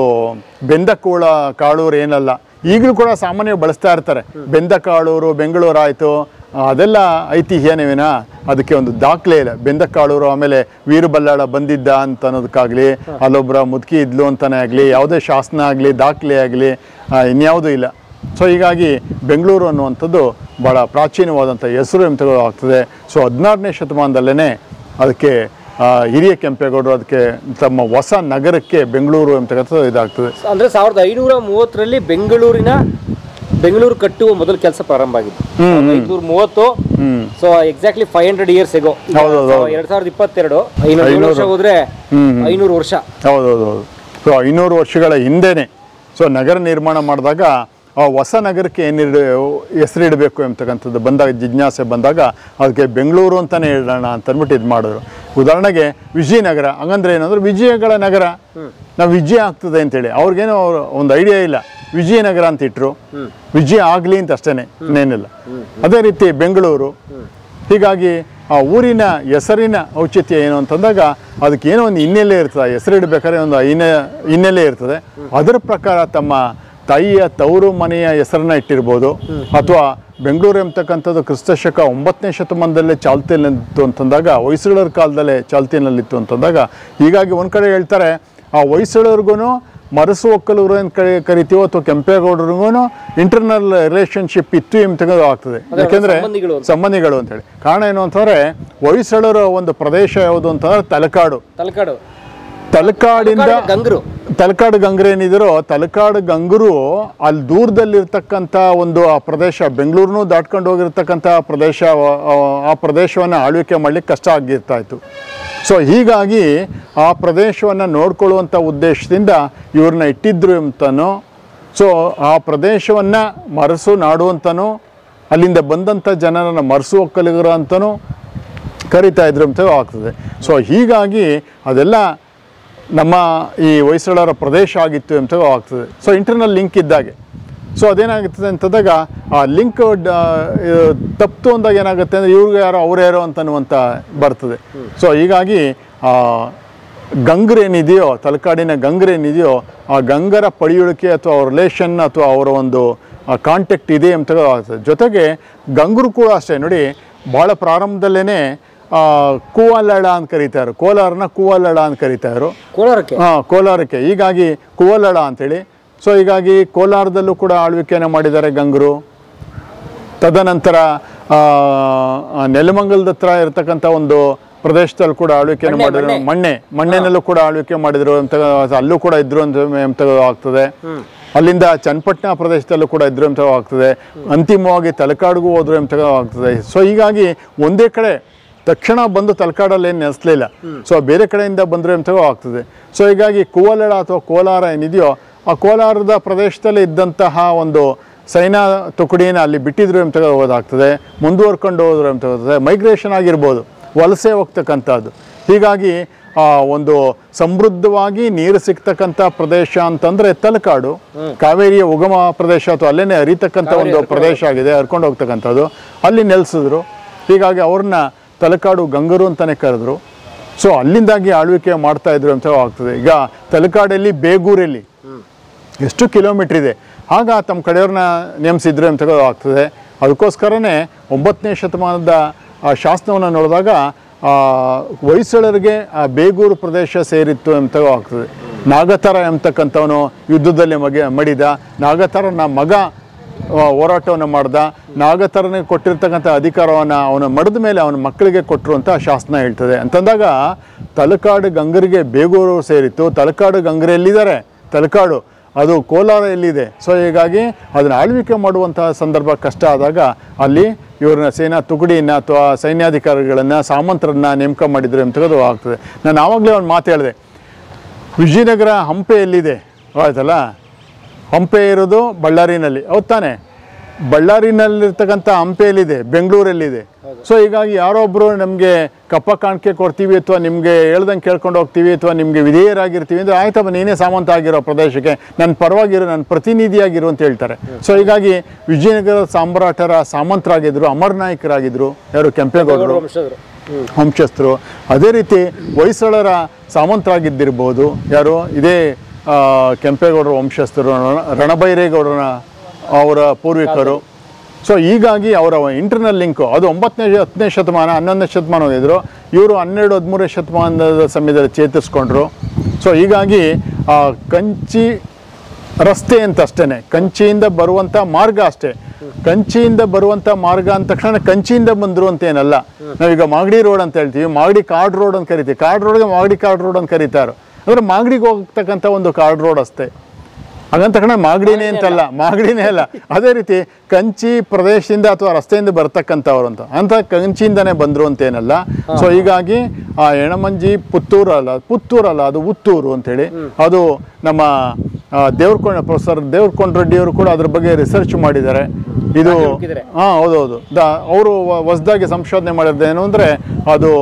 ಬೆಂದ ಕಾಳೂರು ಏನಲ್ಲ. ಈಗಲೂ ಕೂಡ ಸಾಮಾನ್ಯವಾಗಿ ಬಳಸ್ತಾ ಇರ್ತಾರೆ. ಬೆಂದ ಕಾಳೂರು ಬೆಂಗಳೂರು ಆಯಿತು, ಅದೆಲ್ಲ ಐತಿಹ್ಯನೇ ವಿನ ಅದಕ್ಕೆ ಒಂದು ದಾಖಲೆ ಇಲ್ಲ. ಬೆಂದಕಾಳೂರು ಆಮೇಲೆ ವೀರಬಲ್ಲಾಳ ಬಂದಿದ್ದ ಅಂತ ಅನ್ನೋದಕ್ಕಾಗಲಿ, ಅಲ್ಲೊಬ್ಬರ ಮುದುಕಿ ಇದ್ಲು ಅಂತಲೇ ಆಗಲಿ, ಯಾವುದೇ ಶಾಸನ ಆಗಲಿ ದಾಖಲೆ ಆಗಲಿ ಇನ್ಯಾವುದೂ ಇಲ್ಲ. ಸೊ ಹೀಗಾಗಿ ಬೆಂಗಳೂರು ಅನ್ನುವಂಥದ್ದು ಭಾಳ ಪ್ರಾಚೀನವಾದಂಥ ಹೆಸರು ಎಂತ ಆಗ್ತದೆ. ಸೊ 16ನೇ ಶತಮಾನದಲ್ಲೇ ಅದಕ್ಕೆ ಹಿರಿಯ ಕೆಂಪೇಗೌಡರು ಅದಕ್ಕೆ ತಮ್ಮ ಹೊಸ ನಗರಕ್ಕೆ ಬೆಂಗಳೂರು ಎಂತಕ್ಕಂಥದ್ದು ಇದಾಗ್ತದೆ. ಅಂದರೆ 1530ರಲ್ಲಿ ಬೆಂಗಳೂರು ಕಟ್ಟುವ ಮೊದಲ ಕೆಲಸ ಪ್ರಾರಂಭ ಆಗಿದ್ದು 530. So exactly 500 years ago. 2022 500 ವರ್ಷ ಹೋದ್ರೆ 500 ವರ್ಷ. ಹೌದೌದು. ಸೊ 500 ವರ್ಷಗಳ ಹಿಂದೆನೆ ಸೊ ನಗರ ನಿರ್ಮಾಣ ಮಾಡಿದಾಗ ಆ ಹೊಸ ನಗರಕ್ಕೆ ಹೆಸರಿಡಬೇಕು ಎಂಬತಕ್ಕಂಥದ್ದು ಬಂದಾಗ, ಜಿಜ್ಞಾಸೆ ಬಂದಾಗ ಅದಕ್ಕೆ ಬೆಂಗಳೂರು ಅಂತಲೇ ಇಡೋಣ ಅಂತ ಅಂದ್ಬಿಟ್ಟು ಇದು ಮಾಡಿದ್ರು. ಉದಾಹರಣೆಗೆ ವಿಜಯನಗರ, ಹಂಗಂದ್ರೆ ಏನಂದ್ರೆ ವಿಜಯಗಳ ನಗರ, ನಾವು ವಿಜಯ ಆಗ್ತದೆ ಅಂತೇಳಿ ಅವ್ರಿಗೇನೋ ಒಂದು ಐಡಿಯಾ ಇಲ್ಲ, ವಿಜಯನಗರ ಅಂತ ಇಟ್ಟರು. ವಿಜಯ ಆಗಲಿ ಅಂತ ಅಷ್ಟೇನೆ, ಇನ್ನೇನಿಲ್ಲ. ಅದೇ ರೀತಿ ಬೆಂಗಳೂರು. ಹೀಗಾಗಿ ಆ ಊರಿನ ಹೆಸರಿನ ಔಚಿತ್ಯ ಏನು ಅಂತಂದಾಗ ಅದಕ್ಕೆ ಏನೋ ಒಂದು ಹಿನ್ನೆಲೆ ಇರ್ತದೆ. ಹೆಸರಿಡಬೇಕಾದ್ರೆ ಒಂದು ಹಿನ್ನೆಲೆ ಇರ್ತದೆ. ಅದರ ಪ್ರಕಾರ ತಮ್ಮ ತಾಯಿಯ ತವರು ಮನೆಯ ಹೆಸರನ್ನ ಇಟ್ಟಿರ್ಬೋದು. ಅಥವಾ ಬೆಂಗಳೂರು ಎಂಬತಕ್ಕಂಥದ್ದು ಕ್ರಿಸ್ತಶಕ 9ನೇ ಶತಮಾನದಲ್ಲೇ ಚಾಲ್ತಿಯಲ್ಲಿತ್ತು ಅಂತಂದಾಗ, ಹೊಯ್ಸಳರ ಕಾಲದಲ್ಲೇ ಚಾಲ್ತಿಯಲ್ಲಿತ್ತು ಅಂತಂದಾಗ, ಹೀಗಾಗಿ ಒಂದು ಕಡೆ ಹೇಳ್ತಾರೆ ಆ ಹೊಯ್ಸಳರಿಗೂ ಮರಸು ಒಕ್ಕಲೂರು ಅಂತ ಕರಿತೀವೋ ಅಥವಾ ಕೆಂಪೇಗೌಡರಿಗೂ ಇಂಟರ್ನಲ್ ರಿಲೇಷನ್ಶಿಪ್ ಇತ್ತು ಎಂಬ ಆಗ್ತದೆ. ಯಾಕೆಂದರೆ ಸಂಬಂಧಿಗಳು ಅಂತೇಳಿ. ಕಾರಣ ಏನು ಅಂತಂದರೆ ಹೊಯ್ಸಳರ ಒಂದು ಪ್ರದೇಶ ಯಾವುದು ಅಂತಂದ್ರೆ ತಲಕಾಡಿಂದ ತಲಕಾಡು ಗಂಗರು ಏನಿದ್ರು, ತಲಕಾಡು ಗಂಗರು ಅಲ್ಲಿ ದೂರದಲ್ಲಿರ್ತಕ್ಕಂಥ ಒಂದು ಆ ಪ್ರದೇಶ, ಬೆಂಗಳೂರನ್ನೂ ದಾಟ್ಕೊಂಡು ಹೋಗಿರ್ತಕ್ಕಂಥ ಪ್ರದೇಶ, ಆ ಪ್ರದೇಶವನ್ನು ಆಳ್ವಿಕೆ ಮಾಡಲಿಕ್ಕೆ ಕಷ್ಟ ಆಗಿರ್ತಾ ಇತ್ತು. ಸೊ ಹೀಗಾಗಿ ಆ ಪ್ರದೇಶವನ್ನು ನೋಡ್ಕೊಳ್ಳುವಂಥ ಉದ್ದೇಶದಿಂದ ಇವ್ರನ್ನ ಇಟ್ಟಿದ್ರು ಅಂತನೋ, ಸೊ ಆ ಪ್ರದೇಶವನ್ನು ಮರಸು ನಾಡು ಅಂತನೋ, ಅಲ್ಲಿಂದ ಬಂದಂಥ ಜನರನ್ನು ಮರಸು ಒಕ್ಕಲಿಗರು ಅಂತನೂ ಕರಿತಾ ಇದ್ರು ಅಂತ ಆಗ್ತದೆ. ಸೊ ಹೀಗಾಗಿ ಅದೆಲ್ಲ ನಮ್ಮ ಈ ಹೊಯ್ಸಳರ ಪ್ರದೇಶ ಆಗಿತ್ತು ಅಂತ ಆಗ್ತದೆ. ಸೊ ಇಂಟರ್ನಲ್ ಲಿಂಕ್ ಇದ್ದಾಗೆ. ಸೊ ಅದೇನಾಗುತ್ತದೆ ಅಂತಂದಾಗ ಆ ಲಿಂಕ್ ತಪ್ಪು ಅಂದಾಗ ಏನಾಗುತ್ತೆ ಅಂದರೆ ಇವ್ರಿಗೆ ಯಾರೋ ಅವ್ರು ಯಾರೋ ಅಂತನ್ನುವಂಥ ಬರ್ತದೆ. ಸೊ ಹೀಗಾಗಿ ಗಂಗರೇನಿದೆಯೋ, ತಲಕಾಡಿನ ಗಂಗರೇನಿದೆಯೋ, ಆ ಗಂಗರ ಪಳಿಯುಳಿಕೆ ಅಥವಾ ಅವ್ರ ರಿಲೇಷನ್ ಅಥವಾ ಅವರ ಒಂದು ಕಾಂಟ್ಯಾಕ್ಟ್ ಇದೆ ಅಂತ ಆಗ್ತದೆ. ಜೊತೆಗೆ ಗಂಗರು ಕೂಡ ಅಷ್ಟೇ ನೋಡಿ, ಭಾಳ ಪ್ರಾರಂಭದಲ್ಲೇ ಕೂವಲಳ ಅಂತ ಕರೀತಾರೆ, ಕೋಲಾರನ ಕೂವಲಳ ಅಂತ ಕರೀತಾಯಿದ್ರು, ಕೋಲಾರಕ್ಕೆ. ಹೀಗಾಗಿ ಕೂವಲಳ ಅಂಥೇಳಿ. ಸೊ ಹೀಗಾಗಿ ಕೋಲಾರದಲ್ಲೂ ಕೂಡ ಆಳ್ವಿಕೆಯನ್ನು ಮಾಡಿದ್ದಾರೆ ಗಂಗರು. ತದನಂತರ ನೆಲಮಂಗಲದ ಹತ್ರ ಇರತಕ್ಕಂಥ ಒಂದು ಪ್ರದೇಶದಲ್ಲಿ ಕೂಡ ಆಳ್ವಿಕೆಯನ್ನು ಮಾಡಿದ್ರು. ಮಣ್ಣೆನಲ್ಲೂ ಕೂಡ ಆಳ್ವಿಕೆ ಮಾಡಿದ್ರು ಅಂತ, ಅಲ್ಲೂ ಕೂಡ ಇದ್ರು ಅಂತ ಆಗ್ತದೆ. ಅಲ್ಲಿಂದ ಚನ್ನಪಟ್ಟಣ ಪ್ರದೇಶದಲ್ಲೂ ಕೂಡ ಇದ್ರು ಅಂತ ಆಗ್ತದೆ. ಅಂತಿಮವಾಗಿ ತಲಕಾಡಿಗೂ ಹೋದ್ರು ಅಂತ ಆಗ್ತದೆ. ಸೊ ಹೀಗಾಗಿ ಒಂದೇ ಕಡೆ ತಕ್ಷಣ ಬಂದು ತಲಕಾಡಲ್ಲಿ ಏನು ನೆಲೆಸಲಿಲ್ಲ. ಸೊ ಬೇರೆ ಕಡೆಯಿಂದ ಬಂದರು ಅಂತ ಆಗ್ತದೆ. ಸೊ ಹೀಗಾಗಿ ಕೂವಲಳ ಅಥವಾ ಕೋಲಾರ ಏನಿದೆಯೋ, ಆ ಕೋಲಾರದ ಪ್ರದೇಶದಲ್ಲಿ ಇದ್ದಂತಹ ಒಂದು ಸೈನಾ ತುಕಡಿನ ಅಲ್ಲಿ ಬಿಟ್ಟಿದ್ರು ಅಂತ ಹೋದಾಗ್ತದೆ. ಮುಂದುವರ್ಕೊಂಡು ಹೋದ್ರು ಅಂತ ಹೋಗ್ತದೆ. ಮೈಗ್ರೇಷನ್ ಆಗಿರ್ಬೋದು, ವಲಸೆ ಹೋಗ್ತಕ್ಕಂಥದ್ದು. ಹೀಗಾಗಿ ಒಂದು ಸಮೃದ್ಧವಾಗಿ ನೀರು ಸಿಗ್ತಕ್ಕಂಥ ಪ್ರದೇಶ ಅಂತಂದರೆ ತಲಕಾಡು, ಕಾವೇರಿಯ ಉಗಮ ಪ್ರದೇಶ ಅಥವಾ ಅಲ್ಲೇ ಹರಿತಕ್ಕಂಥ ಒಂದು ಪ್ರದೇಶ ಆಗಿದೆ, ಹರ್ಕೊಂಡು ಹೋಗ್ತಕ್ಕಂಥದ್ದು. ಅಲ್ಲಿ ನೆಲೆಸಿದ್ರು. ಹೀಗಾಗಿ ಅವ್ರನ್ನ ತಲಕಾಡು ಗಂಗರು ಅಂತಲೇ ಕರೆದ್ರು. ಸೊ ಅಲ್ಲಿಂದಾಗಿ ಆಳ್ವಿಕೆ ಮಾಡ್ತಾಯಿದ್ರು ಅಂತ ಆಗ್ತದೆ. ಈಗ ತಲಕಾಡಲ್ಲಿ ಬೇಗೂರಲ್ಲಿ ಎಷ್ಟು ಕಿಲೋಮೀಟ್ರ್ ಇದೆ, ಆಗ ತಮ್ಮ ಕಡೆಯವ್ರನ್ನ ನೇಮಿಸಿದ್ರು ಅಂತ ಆಗ್ತದೆ. ಅದಕ್ಕೋಸ್ಕರನೇ 9ನೇ ಶತಮಾನದ ಶಾಸನವನ್ನು ನೋಡಿದಾಗ ಹೊಯ್ಸಳರಿಗೆ ಆ ಬೇಗೂರು ಪ್ರದೇಶ ಸೇರಿತ್ತು ಅಂತ ಆಗ್ತದೆ. ನಾಗತರ ಎಂಬತಕ್ಕಂಥವನು ಯುದ್ಧದಲ್ಲಿ ಮಡಿದ, ನಾಗತರನ ಮಗ ಹೋರಾಟವನ್ನು ಮಾಡ್ದ, ನಾಗತರನಿಗೆ ಕೊಟ್ಟಿರ್ತಕ್ಕಂಥ ಅಧಿಕಾರವನ್ನು ಅವನ ಮಡಿದ ಮೇಲೆ ಅವನ ಮಕ್ಕಳಿಗೆ ಕೊಟ್ಟರು ಅಂತ ಶಾಸನ ಹೇಳ್ತದೆ. ಅಂತಂದಾಗ ತಲಕಾಡು ಗಂಗರಿಗೆ ಬೇಗೂರು ಸೇರಿತ್ತು. ತಲಕಾಡು ಗಂಗರು ಎಲ್ಲಿದ್ದಾರೆ? ತಲಕಾಡು ಅದು ಕೋಲಾರ ಎಲ್ಲಿದೆ. ಸೊ ಹೀಗಾಗಿ ಅದನ್ನು ಆಳ್ವಿಕೆ ಮಾಡುವಂತಹ ಸಂದರ್ಭ ಕಷ್ಟ ಆದಾಗ ಅಲ್ಲಿ ಇವ್ರನ್ನ ಸೇನಾ ತುಕಡಿಯನ್ನು ಅಥವಾ ಸೈನ್ಯಾಧಿಕಾರಿಗಳನ್ನು, ಸಾಮಂತರನ್ನ ನೇಮಕ ಮಾಡಿದ್ರು ಅಂತಕ್ಕದ್ದು ಆಗ್ತದೆ. ನಾನು ಆವಾಗಲೇ ಒಂದು ಮಾತು ಹೇಳಿದೆ, ವಿಜಯನಗರ ಹಂಪೆ ಎಲ್ಲಿದೆ ಆಯ್ತಲ್ಲ, ಹಂಪೆ ಇರೋದು ಬಳ್ಳಾರಿನಲ್ಲಿ, ಹೌದು ತಾನೆ? ಬಳ್ಳಾರಿನಲ್ಲಿರ್ತಕ್ಕಂಥ ಹಂಪೆಯಲ್ಲಿದೆ, ಬೆಂಗಳೂರಲ್ಲಿದೆ. ಸೊ ಹೀಗಾಗಿ ಯಾರೊಬ್ಬರು ನಮಗೆ ಕಪ್ಪ ಕಾಣಿಕೆ ಕೊಡ್ತೀವಿ ಅಥವಾ ನಿಮಗೆ ಹೇಳ್ದಂಗೆ ಕೇಳ್ಕೊಂಡು ಹೋಗ್ತೀವಿ ಅಥವಾ ನಿಮಗೆ ವಿಧೇಯರಾಗಿರ್ತೀವಿ ಅಂದರೆ ಆಯ್ತಪ್ಪ ನೀನೇ ಸಾಮಂತ ಆಗಿರೋ ಪ್ರದೇಶಕ್ಕೆ ನನ್ನ ಪರವಾಗಿರೋ, ನನ್ನ ಪ್ರತಿನಿಧಿಯಾಗಿರು ಅಂತ ಹೇಳ್ತಾರೆ. ಸೊ ಹೀಗಾಗಿ ವಿಜಯನಗರ ಸಾಮ್ರಾಟರ ಸಾಮಂತರಾಗಿದ್ದರು, ಅಮರನಾಯಕರಾಗಿದ್ದರು. ಯಾರು? ಕೆಂಪೇಗೌಡರು ವಂಶಸ್ಥರು. ಅದೇ ರೀತಿ ಹೊಯ್ಸಳರ ಸಾಮಂತರಾಗಿದ್ದಿರ್ಬೋದು. ಯಾರು? ಇದೇ ಕೆಂಪೇಗೌಡರ ವಂಶಸ್ಥರು, ರಣಬೈರೇಗೌಡರ ಅವರ ಪೂರ್ವಿಕರು. ಸೊ ಹೀಗಾಗಿ ಅವರ ಇಂಟರ್ನಲ್ ಲಿಂಕು ಅದು 9ನೇ 10ನೇ ಶತಮಾನ 11ನೇ ಶತಮಾನ ಹೋಗಿದ್ರು. ಇವರು 12-13ನೇ ಶತಮಾನದ ಸಮಯದಲ್ಲಿ ಚೇತರಿಸ್ಕೊಂಡ್ರು. ಸೊ ಹೀಗಾಗಿ ಕಂಚಿ ರಸ್ತೆ ಅಂತ ಅಷ್ಟೇ, ಕಂಚಿಯಿಂದ ಬರುವಂಥ ಮಾರ್ಗ ಅಷ್ಟೇ. ಕಂಚಿಯಿಂದ ಬರುವಂಥ ಮಾರ್ಗ ಅಂದ ತಕ್ಷಣ ಕಂಚಿಯಿಂದ ಬಂದರು ಅಂತೇನಲ್ಲ. ನಾವೀಗ ಮಾಗಡಿ ರೋಡ್ ಅಂತ ಹೇಳ್ತೀವಿ, ಮಾಗಡಿ ಕಾರ್ಡ್ ರೋಡ್ ಅಂತ ಕರಿತೀವಿ. ಕಾರ್ಡ್ ರೋಡ್ಗೆ ಮಾಗಡಿ ಕಾರ್ಡ್ ರೋಡ್ ಅಂತ ಕರೀತಾರೆ. ಅಂದರೆ ಮಾಗಡಿಗೆ ಹೋಗ್ತಕ್ಕಂಥ ಒಂದು ಕಾರ್ಡ್ ರೋಡ್ ಅಷ್ಟೇ. ಹಾಗಂತ ತಕ್ಷಣ ಮಾಗಡಿನೇ ಅಂತಲ್ಲ, ಮಾಗಡಿನೇ ಅಲ್ಲ. ಅದೇ ರೀತಿ ಕಂಚಿ ಪ್ರದೇಶದಿಂದ ಅಥವಾ ರಸ್ತೆಯಿಂದ ಬರ್ತಕ್ಕಂಥವ್ರು ಅಂತ ಕಂಚಿಯಿಂದನೇ ಬಂದರು ಅಂತೇನಲ್ಲ. ಸೊ ಹೀಗಾಗಿ ಆ ಎಣಮಂಜಿ ಪುತ್ತೂರಲ್ಲ ಅದು ಉತ್ತೂರು ಅಂಥೇಳಿ. ಅದು ನಮ್ಮ ಪ್ರೊಫೆಸರ್ ದೇವ್ರಕೊಂಡ ರೆಡ್ಡಿಯವರು ಕೂಡ ಅದ್ರ ಬಗ್ಗೆ ರಿಸರ್ಚ್ ಮಾಡಿದ್ದಾರೆ. ಇದು ಹೌದೌದು. ಅವರು ಹೊಸದಾಗಿ ಸಂಶೋಧನೆ ಮಾಡಿರೋದೇನು ಅಂದರೆ ಅದು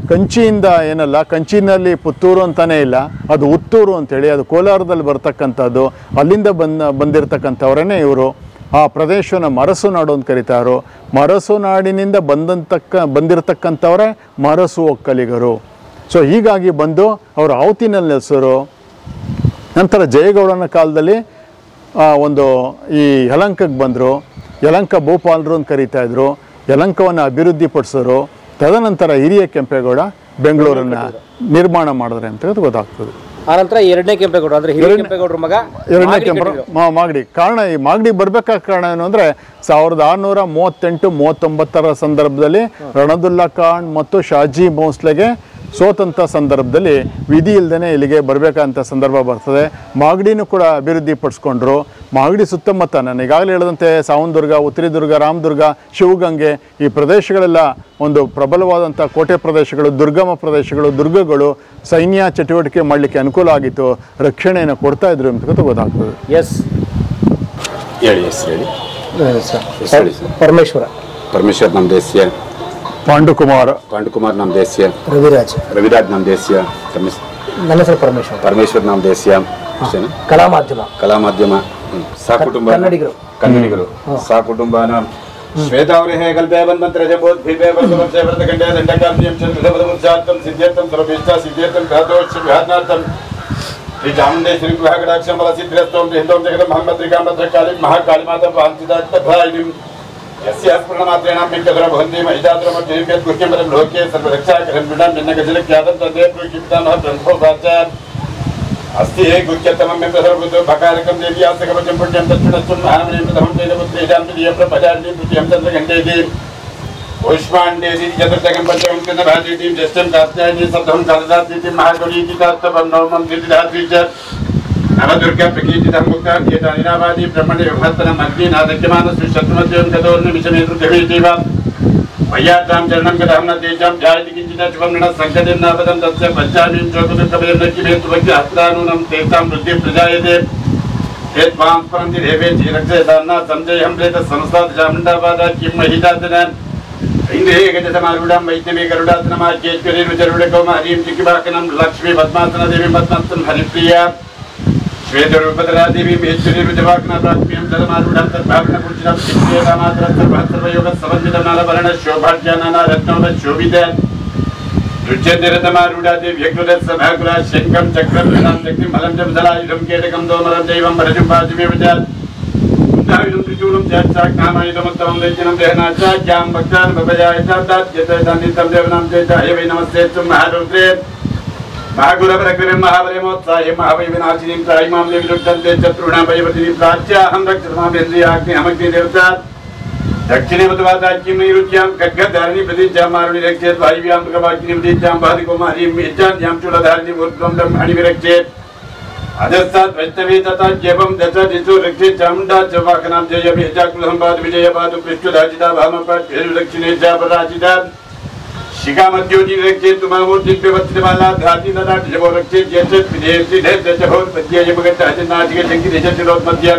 ಕಂಚಿಯಿಂದ ಏನಲ್ಲ, ಕಂಚಿನಲ್ಲಿ ಪುತ್ತೂರು ಅಂತಾನೇ ಇಲ್ಲ, ಅದು ಉತ್ತೂರು ಅಂಥೇಳಿ, ಅದು ಕೋಲಾರದಲ್ಲಿ ಬರ್ತಕ್ಕಂಥದ್ದು. ಅಲ್ಲಿಂದ ಬಂದಿರತಕ್ಕಂಥವ್ರೇ ಇವರು. ಆ ಪ್ರದೇಶವನ್ನು ಮರಸು ನಾಡು ಅಂತ ಕರೀತಾರೋ. ಮರಸು ನಾಡಿನಿಂದ ಬಂದಿರತಕ್ಕಂಥವರೇ ಮರಸು ಒಕ್ಕಲಿಗರು. ಸೊ ಹೀಗಾಗಿ ಬಂದು ಅವರು ಆವತಿನಲ್ಲಿ ನೆಲೆಸೋರು. ನಂತರ ಜಯಗೌಡನ ಕಾಲದಲ್ಲಿ ಒಂದು ಈ ಯಲಂಕಕ್ಕೆ ಬಂದರು. ಯಲಂಕ ಭೂಪಾಲರು ಅಂತ ಕರೀತಾಯಿದ್ರು. ಯಲಂಕವನ್ನು ಅಭಿವೃದ್ಧಿಪಡಿಸೋರು. ತದನಂತರ ಹಿರಿಯ ಕೆಂಪೇಗೌಡ ಬೆಂಗಳೂರನ್ನು ನಿರ್ಮಾಣ ಮಾಡಿದ್ರೆ ಅಂತ ಗೊತ್ತಾಗ್ತದೆ. ಆನಂತರ ಎರಡನೇ ಕೆಂಪೇಗೌಡ ಅಂದರೆ ಕೆಂಪೇಗೌಡರ ಮಗ ಮಾಗಡಿ. ಕಾರಣ ಈ ಮಾಗಡಿ ಬರಬೇಕಾದ ಕಾರಣ ಏನು ಅಂದರೆ 1638-39 ಸಂದರ್ಭದಲ್ಲಿ ರಣದುಲ್ಲಾ ಖಾನ್ ಮತ್ತು ಶಾಜಿ ಭೋಸ್ಲೆಗೆ ಸೋತಂಥ ಸಂದರ್ಭದಲ್ಲಿ ವಿಧಿ ಇಲ್ಲದೇ ಇಲ್ಲಿಗೆ ಬರಬೇಕಂತ ಸಂದರ್ಭ ಬರ್ತದೆ. ಮಾಗಡಿನೂ ಕೂಡ ಅಭಿವೃದ್ಧಿ ಪಡಿಸ್ಕೊಂಡ್ರು. ಮಾಗಡಿ ಸುತ್ತಮುತ್ತ ನಾನು ಈಗಾಗಲೇ ಹೇಳಿದಂತೆ ಸಾವನದುರ್ಗ, ಉತ್ತರಿದುರ್ಗ, ರಾಮದುರ್ಗ, ಶಿವಗಂಗೆ ಈ ಪ್ರದೇಶಗಳೆಲ್ಲ ಒಂದು ಪ್ರಬಲವಾದಂಥ ಕೋಟೆ ಪ್ರದೇಶಗಳು, ದುರ್ಗಮ ಪ್ರದೇಶಗಳು, ದುರ್ಗಗಳು. ಸೈನ್ಯ ಚಟುವಟಿಕೆ ಮಾಡಲಿಕ್ಕೆ ಅನುಕೂಲ ಆಗಿತ್ತು, ರಕ್ಷಣೆಯನ್ನು ಕೊಡ್ತಾ ಇದ್ರು ಅಂತ ಗೊತ್ತಾಗ್ತದೆ. ಪರಮೇಶ್ವರ ನಮ್ಮ ದೇಶೀಯ, ಪಾಂಡುಕುಮಾರ್ ನಮ್ಮ ದೇಶೀಯ, ರವಿರಾಜ್ ನಮ್ಮ ದೇಶೀಯ, ನನ್ನ ಹೆಸರು ಪರಮೇಶ್ವರ್ ನಮ್ಮ ದೇಶೀಯ, ಕಲಾ ಮಾಧ್ಯಮ ಸಹಕುಟುಂಬ ಕನ್ನಡಿಗರು ಸಹಕುಟುಂಬನ श्वेतावृहे कल्पे वन्मन्त्रे जम्बोद्भीपे वर्धवर्षे व्रतखण्डे दण्डकार्यं चन्द्रवदमुच्चात्तं सिद्ध्यर्थं सर्वेष्टा सिद्ध्यर्थं घातोश्च विहारणार्थं श्री चामुण्डेश्वरी गृहकटाक्षं बलसिद्ध्यस्तों हिन्दों जगतं महम्मत्रिकां भद्रकालीं महाकालीमाता वाञ्छितात्तभायिनीं यस्य स्मरणमात्रेण मिक्कधुर भवन्ति महिताद्रमज्जीव्यत् गुह्यमलं लोके सर्वरक्षाकरं मृडां निन्नगजलख्यातं तद्वे प्रकीर्तितामः ब्रह्मोपाचार्य अस्ति हे गुह्यतमं मे प्रसर्वतो भकारकं देवी आसकवचं पुण्यं तत्पुणस्त्वं महामणिं प्रथमं तेजपुत्रेजां द्वितीयप्रपदार्णीं तृतीयं चन्द्रघण्टेति पुष्पाण्डेति चतुर्थकं पञ्चमं चन्द्रभातीतिं षष्ठं कात्यायनी सप्तमं कालिदासीति महाकवीति तात्तवं नवमं द्वितीयाद्रि च नवदुर्गा प्रकीर्तितं मुक्तां एतानिनावादि ब्रह्मणे विभक्तनम् अग्निनादक्यमानस्य शत्रुमध्यं गतोर्निमिषमे रुद्रवीतिवा वैयात्रां चरणं गतहं न तेजां ध्यायति किञ्चित् शुभं नः सङ्कटिं नापदं तस्य पञ्चामीं चोकदुःखभयं न किमेतु भक्ति हस्तानूनं तेषां वृद्धिं प्रजायते हेत्वां स्मरन्ति देवे रक्षयतान्ना सञ्जयं प्रेतः संस्थात् चामुण्डापादा किं महितातनान् इन्द्रे गजसमारूढं वैष्णवी गरुडासनमाज्ञेश्वरीरुचरुडकौमारीं चिकिवाकनं लक्ष्मी पद्मासनदेवीं पद्मस्तं हरिप्रिया श्वेतरूपधरादेवीं महेश्वरीरुचवाकना प्राक्ष्म्यं तदमारूढं तद्भावनपूजितं चित्रेतामात्रं सर्वयोगसमन्वितं नालभरणशोभाढ्यानानारत्नोपशोभित रुच्यतिरतमारूढादेव्यग्रुरसभाकुरा शङ्खं चक्रं गदां शक्तिं फलं च विधलायुधं केटकं दोमरं दैवं वरजं वाजुमेव च उद्धायुधं त्रिशूलं चाक्षाग्नामायुधमुत्तमं वैद्यनं देहनाचाज्ञां भक्तान् भवजाय चाप्ताद्यतदान्वितं देवनां चैताय वै नमस्ते त्वं महारुद्रे महागुरवरग्रं महाबलेमोत्साहे महावैविनाशिनीं त्रायिमां देवी रुद्धन्ते शत्रूणां वैवतिनीं प्राच्याहं रक्षतमामेन्द्रियाग्निहमग्निदेवता दक्षिणे मतवादाख्यं नैरुच्यां खड्गधारिणी प्रतीच्यां मारुणि रक्षेत् वायुव्यां मृगवाकिनीं प्रतीच्यां बाधिकुमारीं मेचाद्यां चूलधारिणीं ऊर्ध्वं ब्रह्मणि विरक्षेत् अधस्तात् वैष्णवी तथा ज्येवं दश दिशो रक्षेत् चामुण्डा च वाहनां जय मेचाकुलहं पादु विजयपादु पृष्ठुधाजिता भामपट् दक्षिणे च पराजिता शिखामध्योजी रक्षेत् तुमामूर्तिव्यवस्थितमाला धाति तथा जवो रक्षेत् यशत् विधेयति धैर्यजहोत् पद्ययमगट्टाजन्नाजिकशङ्किदेशतिरोत्मध्य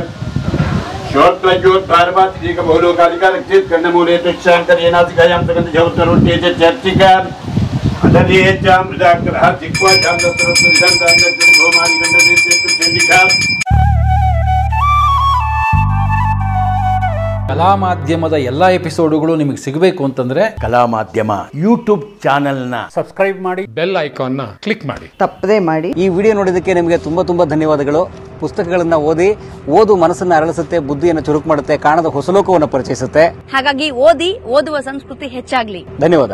शोर्त्वयोद्भारवातिदीकबहुलोकालिका रक्षेत् कर्णमूले तुष्यान्तरेणासिकायां सकन्दजहोत्तरोट्टे च चर्चिका अदर्येच्चां मृदाग्रः जिह्वाचां दत्तरोत्तरिधन्तान्यभौमानिगण्डनेत्रेतुचण्डिका ಕಲಾ ಮಾಧ್ಯಮದ ಎಲ್ಲ ಎಪಿಸೋಡುಗಳು ನಿಮಗೆ ಸಿಗಬೇಕು ಅಂತಂದ್ರೆ ಕಲಾ ಮಾಧ್ಯಮ ಯೂಟ್ಯೂಬ್ ಚಾನೆಲ್ನ ಸಬ್ಸ್ಕ್ರೈಬ್ ಮಾಡಿ ಬೆಲ್ ಐಕಾನ್ನ ಕ್ಲಿಕ್ ಮಾಡಿ ತಪ್ಪದೇ ಮಾಡಿ. ಈ ವಿಡಿಯೋ ನೋಡಿದ್ದಕ್ಕೆ ನಿಮಗೆ ತುಂಬ ಧನ್ಯವಾದಗಳು. ಪುಸ್ತಕಗಳನ್ನು ಓದು ಮನಸ್ಸನ್ನು ಅರಳಿಸುತ್ತೆ, ಬುದ್ಧಿಯನ್ನು ಚುರುಕು ಮಾಡುತ್ತೆ, ಕಾಣದ ಹೊಸ ಲೋಕವನ್ನು ಪರಿಚಯಿಸುತ್ತೆ. ಹಾಗಾಗಿ ಓದುವ ಸಂಸ್ಕೃತಿ ಹೆಚ್ಚಾಗ್ಲಿ. ಧನ್ಯವಾದ.